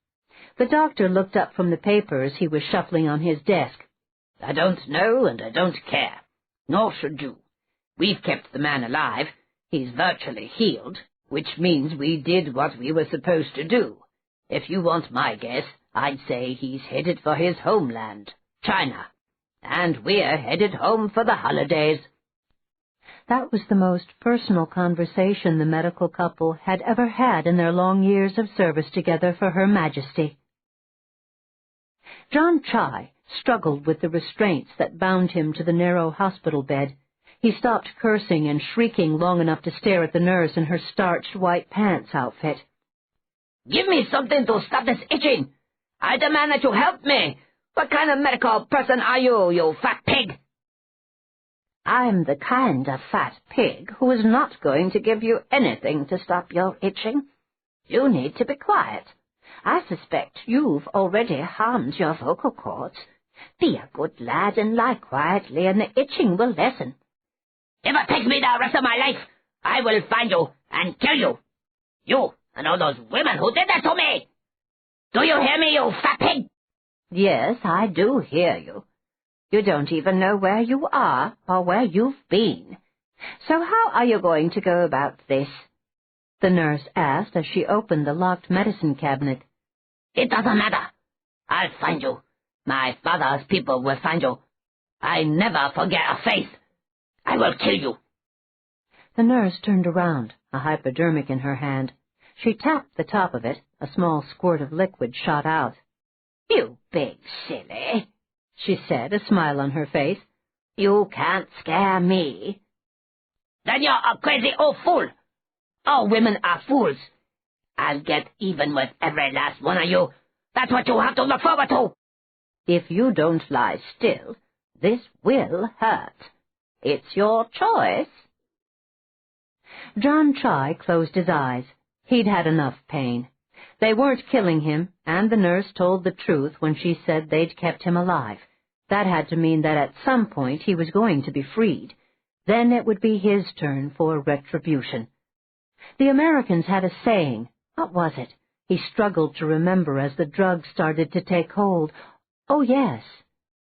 The doctor looked up from the papers he was shuffling on his desk. "I don't know, and I don't care. Nor should you. We've kept the man alive. He's virtually healed, which means we did what we were supposed to do. If you want my guess, I'd say he's headed for his homeland, China. And we're headed home for the holidays." That was the most personal conversation the medical couple had ever had in their long years of service together for Her Majesty. John Chai struggled with the restraints that bound him to the narrow hospital bed. He stopped cursing and shrieking long enough to stare at the nurse in her starched white pants outfit. "Give me something to stop this itching! I demand that you help me! What kind of medical person are you, you fat pig?" "I'm the kind of fat pig who is not going to give you anything to stop your itching. You need to be quiet. I suspect you've already harmed your vocal cords. Be a good lad and lie quietly, and the itching will lessen." "If it takes me the rest of my life, I will find you and kill you. You and all those women who did that to me. Do you hear me, you fat pig?" Yes, I do hear you. You don't even know where you are or where you've been. So how are you going to go about this? The nurse asked as she opened the locked medicine cabinet. It doesn't matter. I'll find you. My father's people will find you. I never forget a face. I will kill you. The nurse turned around, a hypodermic in her hand. She tapped the top of it. A small squirt of liquid shot out. You big silly, she said, a smile on her face. You can't scare me. Then you're a crazy old fool. All women are fools. I'll get even with every last one of you. That's what you have to look forward to. If you don't lie still, this will hurt. It's your choice. John Chai closed his eyes. He'd had enough pain. They weren't killing him, and the nurse told the truth when she said they'd kept him alive. That had to mean that at some point he was going to be freed. Then it would be his turn for retribution. The Americans had a saying. What was it? He struggled to remember as the drug started to take hold. Oh, yes.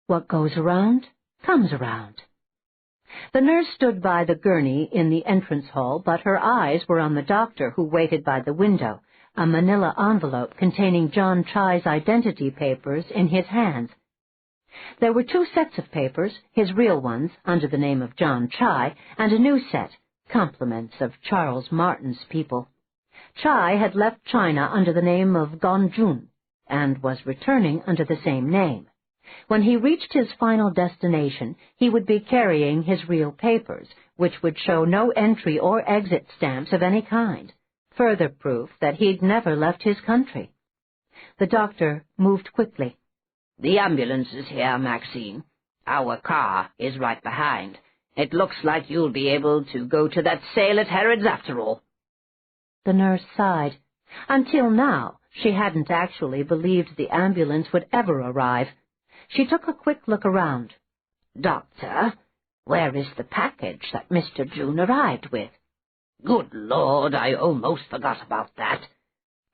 What goes around, comes around. The nurse stood by the gurney in the entrance hall, but her eyes were on the doctor who waited by the window, a manila envelope containing John Chai's identity papers in his hands. There were 2 sets of papers, his real ones, under the name of John Chai, and a new set, compliments of Charles Martin's people. Chai had left China under the name of Gonjun, and was returning under the same name. When he reached his final destination, he would be carrying his real papers, which would show no entry or exit stamps of any kind, further proof that he'd never left his country. The doctor moved quickly. The ambulance is here, Maxine. Our car is right behind. It looks like you'll be able to go to that sale at Harrod's after all. The nurse sighed. Until now, she hadn't actually believed the ambulance would ever arrive. She took a quick look around. Doctor, where is the package that Mr. June arrived with? Good Lord, I almost forgot about that.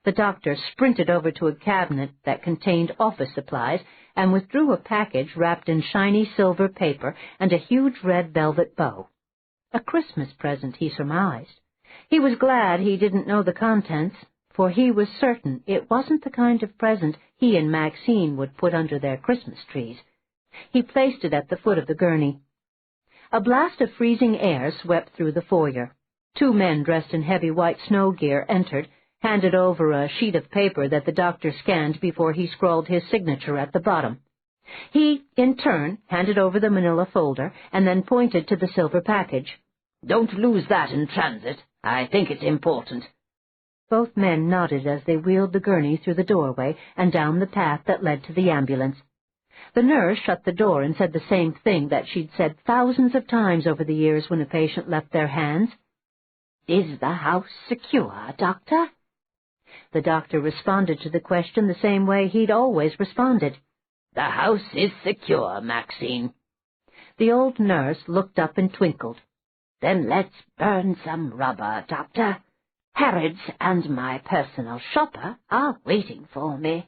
The doctor sprinted over to a cabinet that contained office supplies and withdrew a package wrapped in shiny silver paper and a huge red velvet bow. A Christmas present, he surmised. He was glad he didn't know the contents, for he was certain it wasn't the kind of present he and Maxine would put under their Christmas trees. He placed it at the foot of the gurney. A blast of freezing air swept through the foyer. 2 men dressed in heavy white snow gear entered, handed over a sheet of paper that the doctor scanned before he scrawled his signature at the bottom. He, in turn, handed over the manila folder and then pointed to the silver package. Don't lose that in transit. I think it's important. Both men nodded as they wheeled the gurney through the doorway and down the path that led to the ambulance. The nurse shut the door and said the same thing that she'd said thousands of times over the years when a patient left their hands. Is the house secure, Doctor? The doctor responded to the question the same way he'd always responded. The house is secure, Maxine. The old nurse looked up and twinkled. Then let's burn some rubber, Doctor. Harrod's and my personal shopper are waiting for me.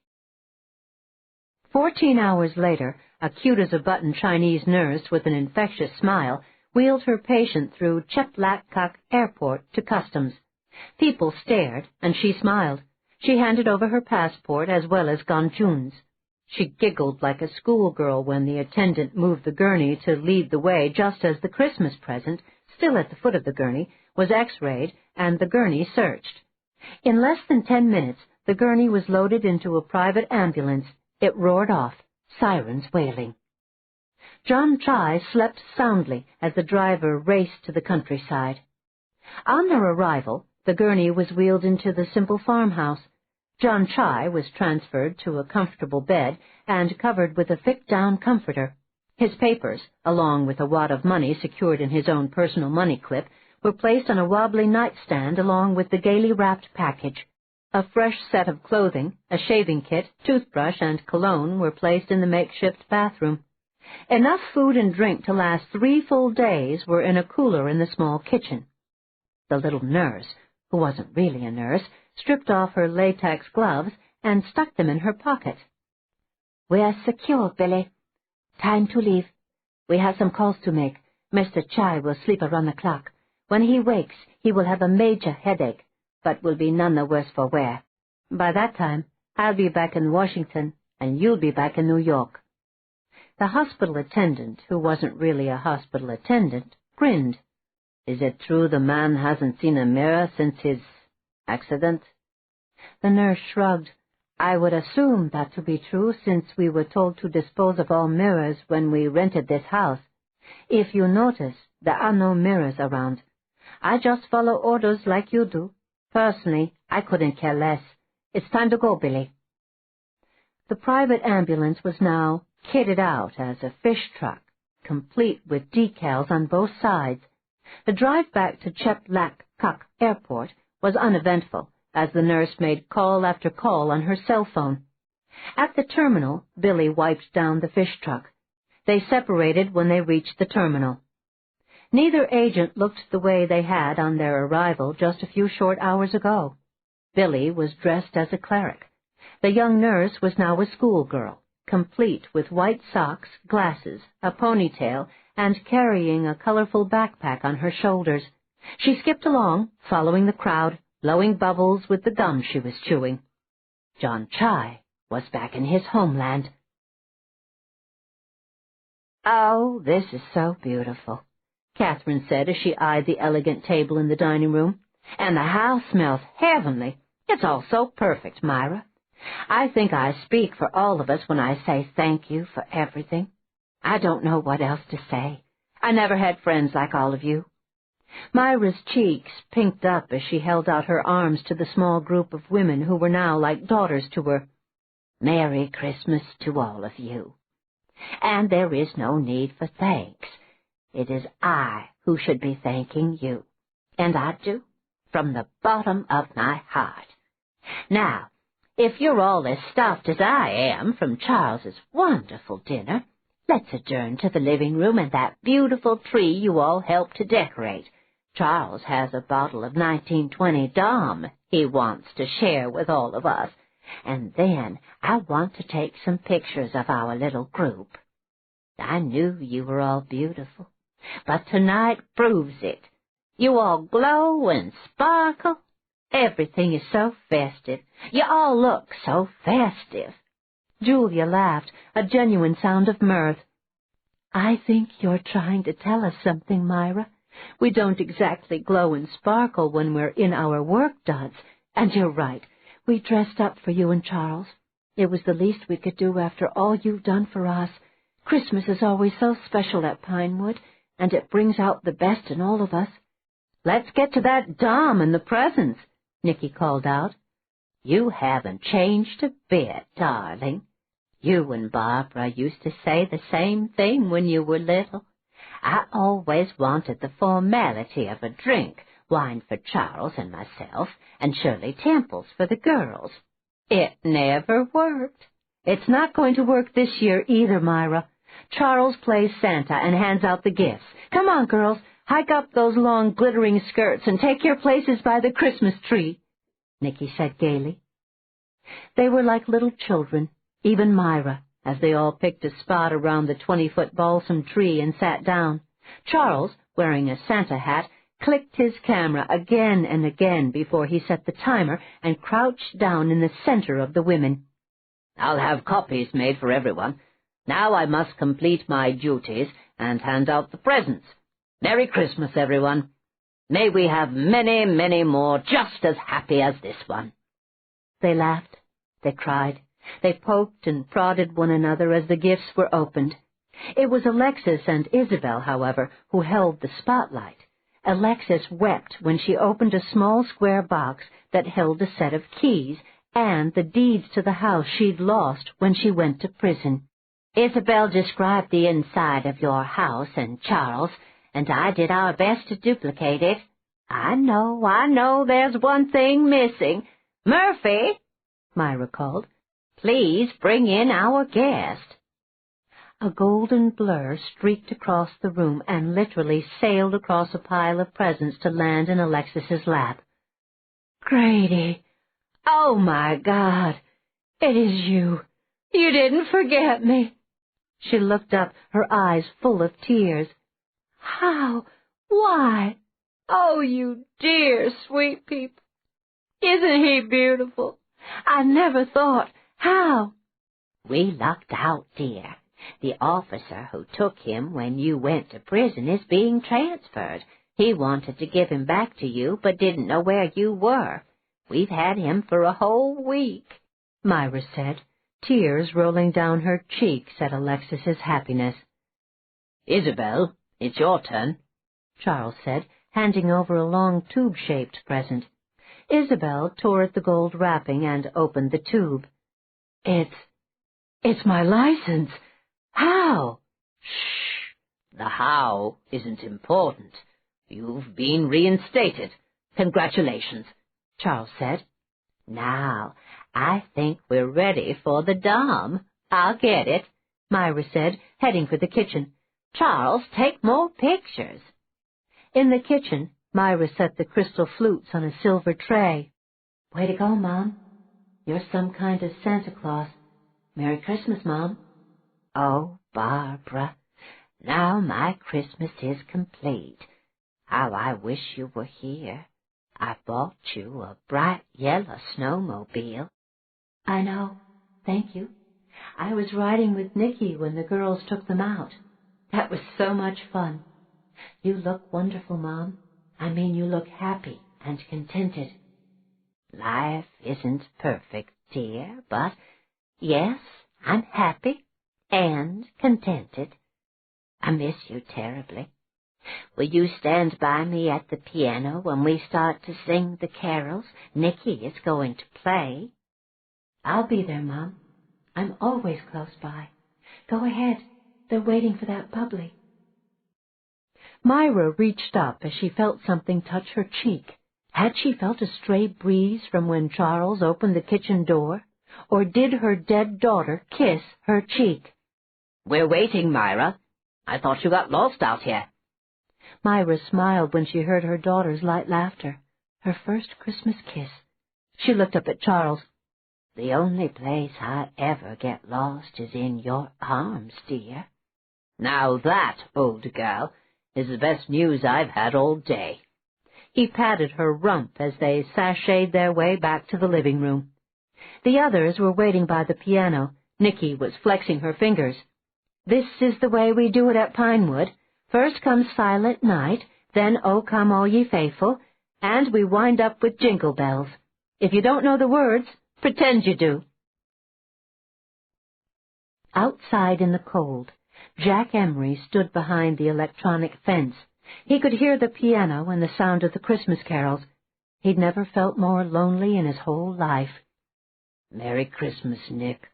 14 hours later, a cute-as-a-button Chinese nurse with an infectious smile wheeled her patient through Cheplatkak Airport to customs. People stared, and she smiled. She handed over her passport as well as Gonjun's. She giggled like a schoolgirl when the attendant moved the gurney to lead the way just as the Christmas present, still at the foot of the gurney, was x-rayed and the gurney searched. In less than 10 minutes, the gurney was loaded into a private ambulance. It roared off, sirens wailing. John Chai slept soundly as the driver raced to the countryside. On their arrival, the gurney was wheeled into the simple farmhouse. John Chai was transferred to a comfortable bed and covered with a thick-down comforter. His papers, along with a wad of money secured in his own personal money clip, were placed on a wobbly nightstand along with the gaily wrapped package. A fresh set of clothing, a shaving kit, toothbrush, and cologne were placed in the makeshift bathroom. Enough food and drink to last 3 full days were in a cooler in the small kitchen. The little nurse, who wasn't really a nurse, stripped off her latex gloves and stuck them in her pocket. We're secure, Billy. Time to leave. We have some calls to make. Mr. Chai will sleep around the clock. When he wakes, he will have a major headache, but will be none the worse for wear. By that time, I'll be back in Washington, and you'll be back in New York. The hospital attendant, who wasn't really a hospital attendant, grinned. Is it true the man hasn't seen a mirror since his accident? The nurse shrugged. I would assume that to be true, since we were told to dispose of all mirrors when we rented this house. If you notice, there are no mirrors around. I just follow orders like you do. Personally, I couldn't care less. It's time to go, Billy. The private ambulance was now kitted out as a fish truck, complete with decals on both sides. The drive back to Cheplak-Kuk Airport was uneventful, as the nurse made call after call on her cell phone. At the terminal, Billy wiped down the fish truck. They separated when they reached the terminal. Neither agent looked the way they had on their arrival just a few short hours ago. Billy was dressed as a cleric. The young nurse was now a schoolgirl, complete with white socks, glasses, a ponytail, and carrying a colorful backpack on her shoulders. She skipped along, following the crowd, blowing bubbles with the gum she was chewing. John Chai was back in his homeland. "Oh, this is so beautiful," Catherine said as she eyed the elegant table in the dining room. "And the house smells heavenly. It's all so perfect, Myra. I think I speak for all of us when I say thank you for everything. I don't know what else to say. I never had friends like all of you." Myra's cheeks pinked up as she held out her arms to the small group of women who were now like daughters to her. "Merry Christmas to all of you. And there is no need for thanks. It is I who should be thanking you, and I do, from the bottom of my heart. Now, if you're all as stuffed as I am from Charles's wonderful dinner, let's adjourn to the living room and that beautiful tree you all helped to decorate. Charles has a bottle of 1920 Dom he wants to share with all of us, and then I want to take some pictures of our little group. I knew you were all beautiful, but tonight proves it. You all glow and sparkle. Everything is so festive. You all look so festive." Julia laughed, a genuine sound of mirth. "I think you're trying to tell us something, Myra. We don't exactly glow and sparkle when we're in our work duds, and you're right. We dressed up for you and Charles. It was the least we could do after all you've done for us. Christmas is always so special at Pinewood, and it brings out the best in all of us." "Let's get to that Dom and the presents," Nicky called out. "You haven't changed a bit, darling. You and Barbara used to say the same thing when you were little. I always wanted the formality of a drink, wine for Charles and myself, and Shirley Temples for the girls. It never worked. It's not going to work this year either, Myra. Charles plays Santa and hands out the gifts. Come on, girls, hike up those long glittering skirts and take your places by the Christmas tree," Nicky said gaily. They were like little children, even Myra, as they all picked a spot around the 20-foot balsam tree and sat down. Charles, wearing a Santa hat, clicked his camera again and again before he set the timer and crouched down in the center of the women. "I'll have copies made for everyone. Now I must complete my duties and hand out the presents. Merry Christmas, everyone. May we have many, many more just as happy as this one." They laughed. They cried. They poked and prodded one another as the gifts were opened. It was Alexis and Isabel, however, who held the spotlight. Alexis wept when she opened a small square box that held a set of keys and the deeds to the house she'd lost when she went to prison. "Isabel described the inside of your house and Charles, and I did our best to duplicate it. I know, there's one thing missing. Murphy," Myra called, "please bring in our guest." A golden blur streaked across the room and literally sailed across a pile of presents to land in Alexis's lap. "Grady! Oh, my God! It is you! You didn't forget me." She looked up, her eyes full of tears. "How? Why? Oh, you dear, sweet people. Isn't he beautiful? I never thought. How?" "We lucked out, dear. The officer who took him when you went to prison is being transferred. He wanted to give him back to you, but didn't know where you were. We've had him for a whole week," Myra said, tears rolling down her cheeks at Alexis's happiness. "Isabel, it's your turn," Charles said, handing over a long tube-shaped present. Isabel tore at the gold wrapping and opened the tube. It's my license. How?" "Shh! The how isn't important. You've been reinstated. Congratulations," Charles said. "Now, I think we're ready for the dame. I'll get it," Myra said, heading for the kitchen. "Charles, take more pictures." In the kitchen, Myra set the crystal flutes on a silver tray. "Way to go, Mom. You're some kind of Santa Claus. Merry Christmas, Mom." "Oh, Barbara, now my Christmas is complete. How I wish you were here. I bought you a bright yellow snowmobile." "I know. Thank you. I was riding with Nicky when the girls took them out. That was so much fun. You look wonderful, Mom. I mean, you look happy and contented." "Life isn't perfect, dear, but yes, I'm happy and contented. I miss you terribly. Will you stand by me at the piano when we start to sing the carols Nicky is going to play?" "I'll be there, Mom. I'm always close by. Go ahead. They're waiting for that bubbly." Myra reached up as she felt something touch her cheek. Had she felt a stray breeze from when Charles opened the kitchen door? Or did her dead daughter kiss her cheek? "We're waiting, Myra. I thought you got lost out here." Myra smiled when she heard her daughter's light laughter. Her first Christmas kiss. She looked up at Charles. "The only place I ever get lost is in your arms, dear." "Now that, old girl, is the best news I've had all day." He patted her rump as they sashayed their way back to the living room. The others were waiting by the piano. Nicky was flexing her fingers. "This is the way we do it at Pinewood. First comes Silent Night, then O Come All Ye Faithful, and we wind up with Jingle Bells. If you don't know the words, pretend you do." Outside in the cold, Jack Emery stood behind the electronic fence. He could hear the piano and the sound of the Christmas carols. He'd never felt more lonely in his whole life. "Merry Christmas, Nick,"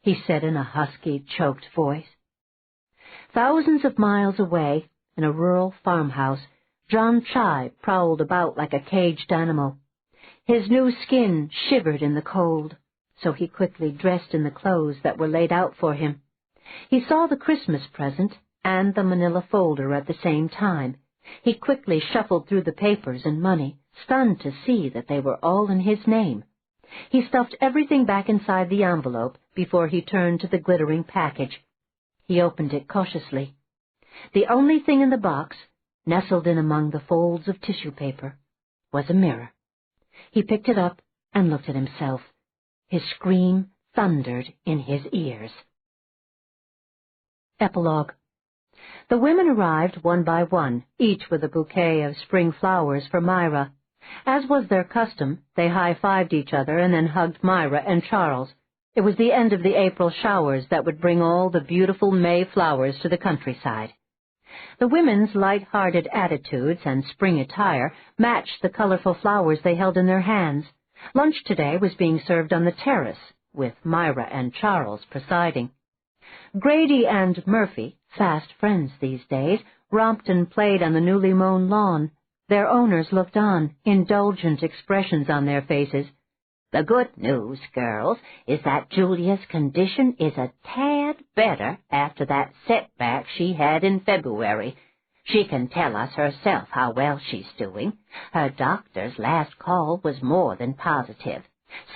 he said in a husky, choked voice. Thousands of miles away, in a rural farmhouse, John Chai prowled about like a caged animal. His new skin shivered in the cold, so he quickly dressed in the clothes that were laid out for him. He saw the Christmas present and the manila folder at the same time. He quickly shuffled through the papers and money, stunned to see that they were all in his name. He stuffed everything back inside the envelope before he turned to the glittering package. He opened it cautiously. The only thing in the box, nestled in among the folds of tissue paper, was a mirror. He picked it up and looked at himself. His scream thundered in his ears. Epilogue. The women arrived one by one, each with a bouquet of spring flowers for Myra. As was their custom, they high-fived each other and then hugged Myra and Charles. It was the end of the April showers that would bring all the beautiful May flowers to the countryside. The women's light-hearted attitudes and spring attire matched the colorful flowers they held in their hands. Lunch today was being served on the terrace, with Myra and Charles presiding. Grady and Murphy, fast friends these days, romped and played on the newly mown lawn. Their owners looked on, indulgent expressions on their faces. "The good news, girls, is that Julia's condition is a tad better after that setback she had in February. She can tell us herself how well she's doing. Her doctor's last call was more than positive.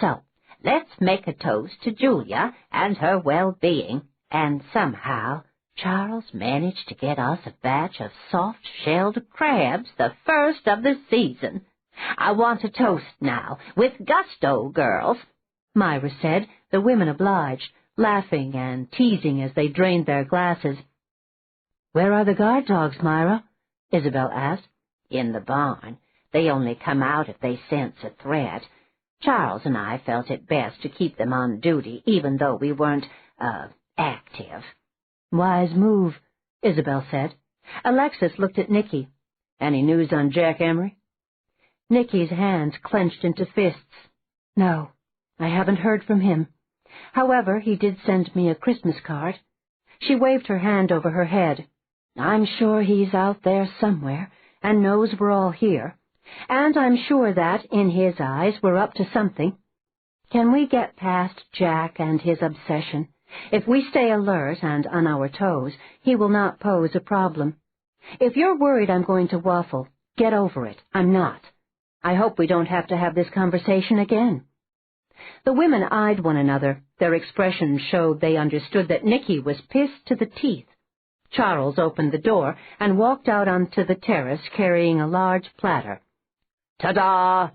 So, let's make a toast to Julia and her well-being, and somehow Charles managed to get us a batch of soft-shelled crabs, the first of the season. I want a toast now, with gusto, girls, Myra said. The women obliged, laughing and teasing as they drained their glasses. "Where are the guard dogs, Myra?" Isabel asked. "In the barn. They only come out if they sense a threat. Charles and I felt it best to keep them on duty, even though we weren't, active." "Wise move," Isabel said. Alexis looked at Nicky. "Any news on Jack Emery?" Nicky's hands clenched into fists. "No, I haven't heard from him. However, he did send me a Christmas card." She waved her hand over her head. "I'm sure he's out there somewhere and knows we're all here, and I'm sure that, in his eyes, we're up to something. Can we get past Jack and his obsession? If we stay alert and on our toes, he will not pose a problem. If you're worried I'm going to waffle, get over it. I'm not. I hope we don't have to have this conversation again." The women eyed one another. Their expressions showed they understood that Nicky was pissed to the teeth. Charles opened the door and walked out onto the terrace carrying a large platter. "Ta-da!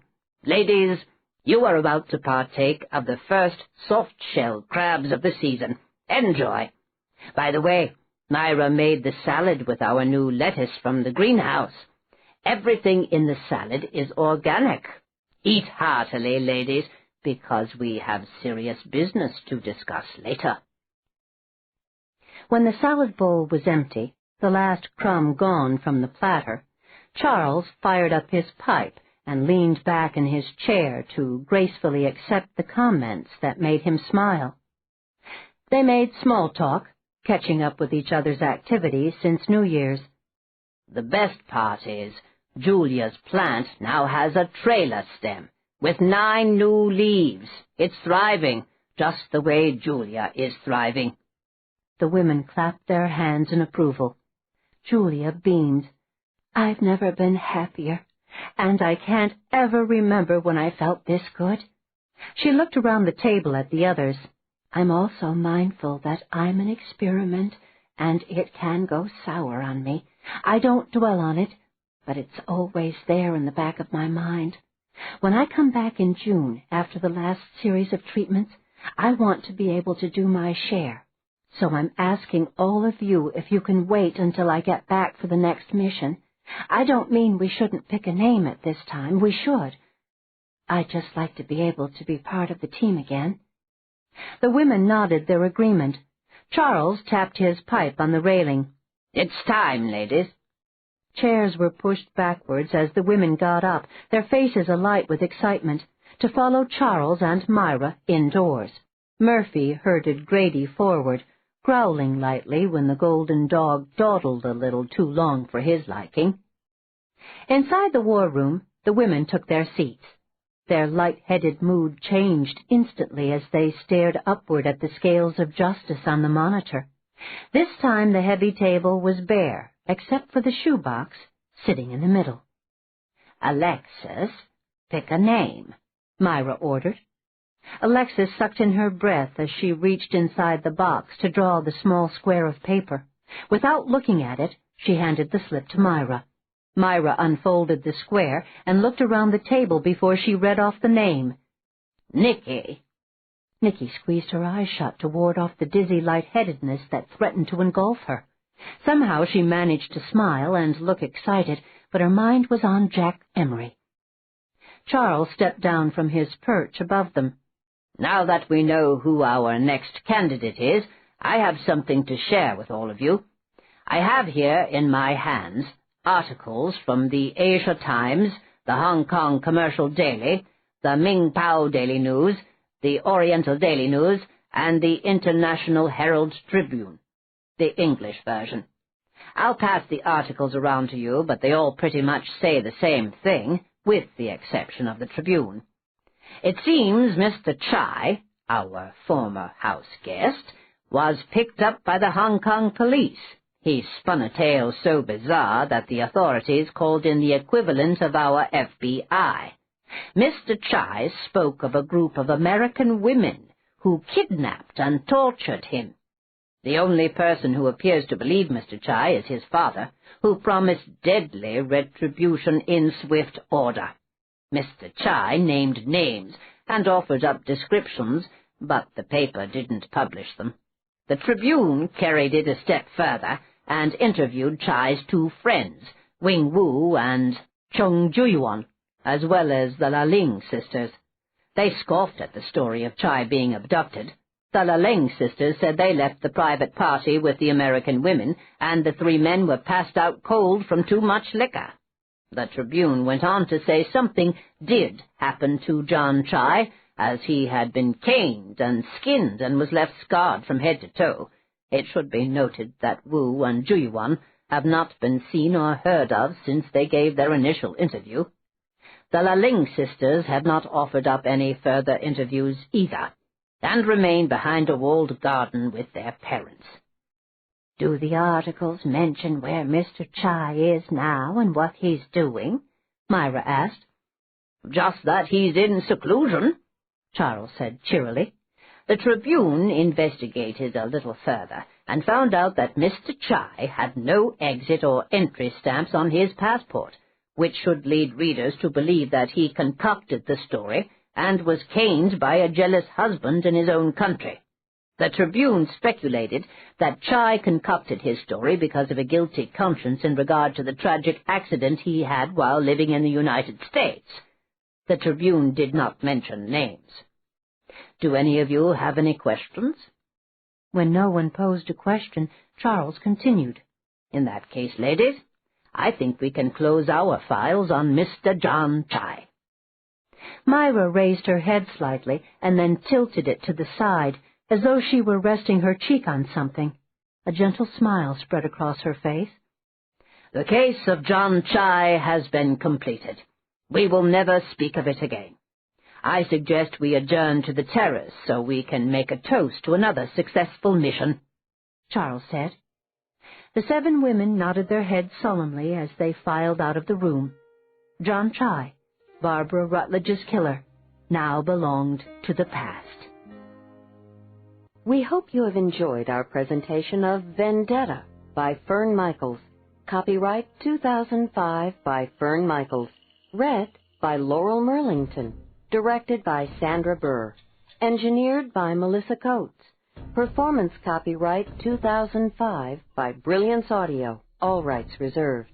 Ladies, you are about to partake of the first soft-shell crabs of the season. Enjoy. By the way, Myra made the salad with our new lettuce from the greenhouse. Everything in the salad is organic. Eat heartily, ladies, because we have serious business to discuss later." When the salad bowl was empty, the last crumb gone from the platter, Charles fired up his pipe and leaned back in his chair to gracefully accept the comments that made him smile. They made small talk, catching up with each other's activities since New Year's. "The best part is, Julia's plant now has a trailer stem, with 9 new leaves. It's thriving, just the way Julia is thriving." The women clapped their hands in approval. Julia beamed. "I've never been happier, and I can't ever remember when I felt this good." She looked around the table at the others. "I'm also mindful that I'm an experiment, and it can go sour on me. I don't dwell on it, but it's always there in the back of my mind. When I come back in June, after the last series of treatments, I want to be able to do my share. So I'm asking all of you if you can wait until I get back for the next mission. I don't mean we shouldn't pick a name at this time. We should. I'd just like to be able to be part of the team again." The women nodded their agreement. Charles tapped his pipe on the railing. "It's time, ladies." Chairs were pushed backwards as the women got up, their faces alight with excitement, to follow Charles and Myra indoors. Murphy herded Grady forward, growling lightly when the golden dog dawdled a little too long for his liking. Inside the war room, the women took their seats. Their light-headed mood changed instantly as they stared upward at the scales of justice on the monitor. This time the heavy table was bare, except for the shoebox sitting in the middle. "Alexis, pick a name," Myra ordered. Alexis sucked in her breath as she reached inside the box to draw the small square of paper. Without looking at it, she handed the slip to Myra. Myra unfolded the square and looked around the table before she read off the name. "Nicky." Nicky squeezed her eyes shut to ward off the dizzy lightheadedness that threatened to engulf her. Somehow she managed to smile and look excited, but her mind was on Jack Emery. Charles stepped down from his perch above them. "Now that we know who our next candidate is, I have something to share with all of you. I have here in my hands articles from the Asia Times, the Hong Kong Commercial Daily, the Ming-Pao Daily News, the Oriental Daily News, and the International Herald Tribune, the English version. I'll pass the articles around to you, but they all pretty much say the same thing, with the exception of the Tribune. It seems Mr. Chai, our former house guest, was picked up by the Hong Kong police. He spun a tale so bizarre that the authorities called in the equivalent of our FBI. Mr. Chai spoke of a group of American women who kidnapped and tortured him. The only person who appears to believe Mr. Chai is his father, who promised deadly retribution in swift order. Mr. Chai named names and offered up descriptions, but the paper didn't publish them. The Tribune carried it a step further and interviewed Chai's two friends, Wing Wu and Chung Juyuan, as well as the Laling sisters. They scoffed at the story of Chai being abducted. The Laling sisters said they left the private party with the American women, and the three men were passed out cold from too much liquor. The Tribune went on to say something did happen to John Chai, as he had been caned and skinned and was left scarred from head to toe. It should be noted that Wu and Juyuan have not been seen or heard of since they gave their initial interview. The Laling sisters had not offered up any further interviews either, and remained behind a walled garden with their parents. Do the articles mention where Mr. Chai is now and what he's doing? Myra asked. Just that he's in seclusion, Charles said cheerily. The Tribune investigated a little further and found out that Mr. Chai had no exit or entry stamps on his passport, which should lead readers to believe that he concocted the story and was caned by a jealous husband in his own country. The Tribune speculated that Chai concocted his story because of a guilty conscience in regard to the tragic accident he had while living in the United States. The Tribune did not mention names. Do any of you have any questions? When no one posed a question, Charles continued. In that case, ladies, I think we can close our files on Mr. John Chai. Myra raised her head slightly and then tilted it to the side, as though she were resting her cheek on something. A gentle smile spread across her face. The case of John Chai has been completed. We will never speak of it again. I suggest we adjourn to the terrace so we can make a toast to another successful mission, Charles said. The 7 women nodded their heads solemnly as they filed out of the room. John Chai, Barbara Rutledge's killer, now belonged to the past. We hope you have enjoyed our presentation of Vendetta by Fern Michaels. Copyright 2005 by Fern Michaels. Read by Laurel Merlington. Directed by Sandra Burr. Engineered by Melissa Coates. Performance copyright 2005 by Brilliance Audio. All rights reserved.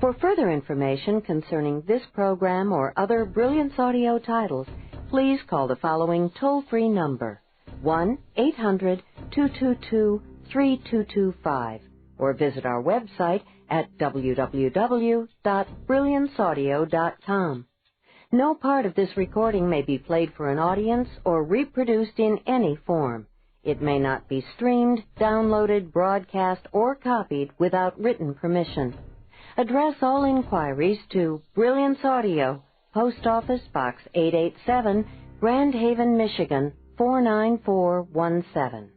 For further information concerning this program or other Brilliance Audio titles, please call the following toll-free number, 1-800-222-3225, or visit our website at www.brillianceaudio.com. No part of this recording may be played for an audience or reproduced in any form. It may not be streamed, downloaded, broadcast, or copied without written permission. Address all inquiries to Brilliance Audio, Post Office Box 887, Grand Haven, Michigan 49417.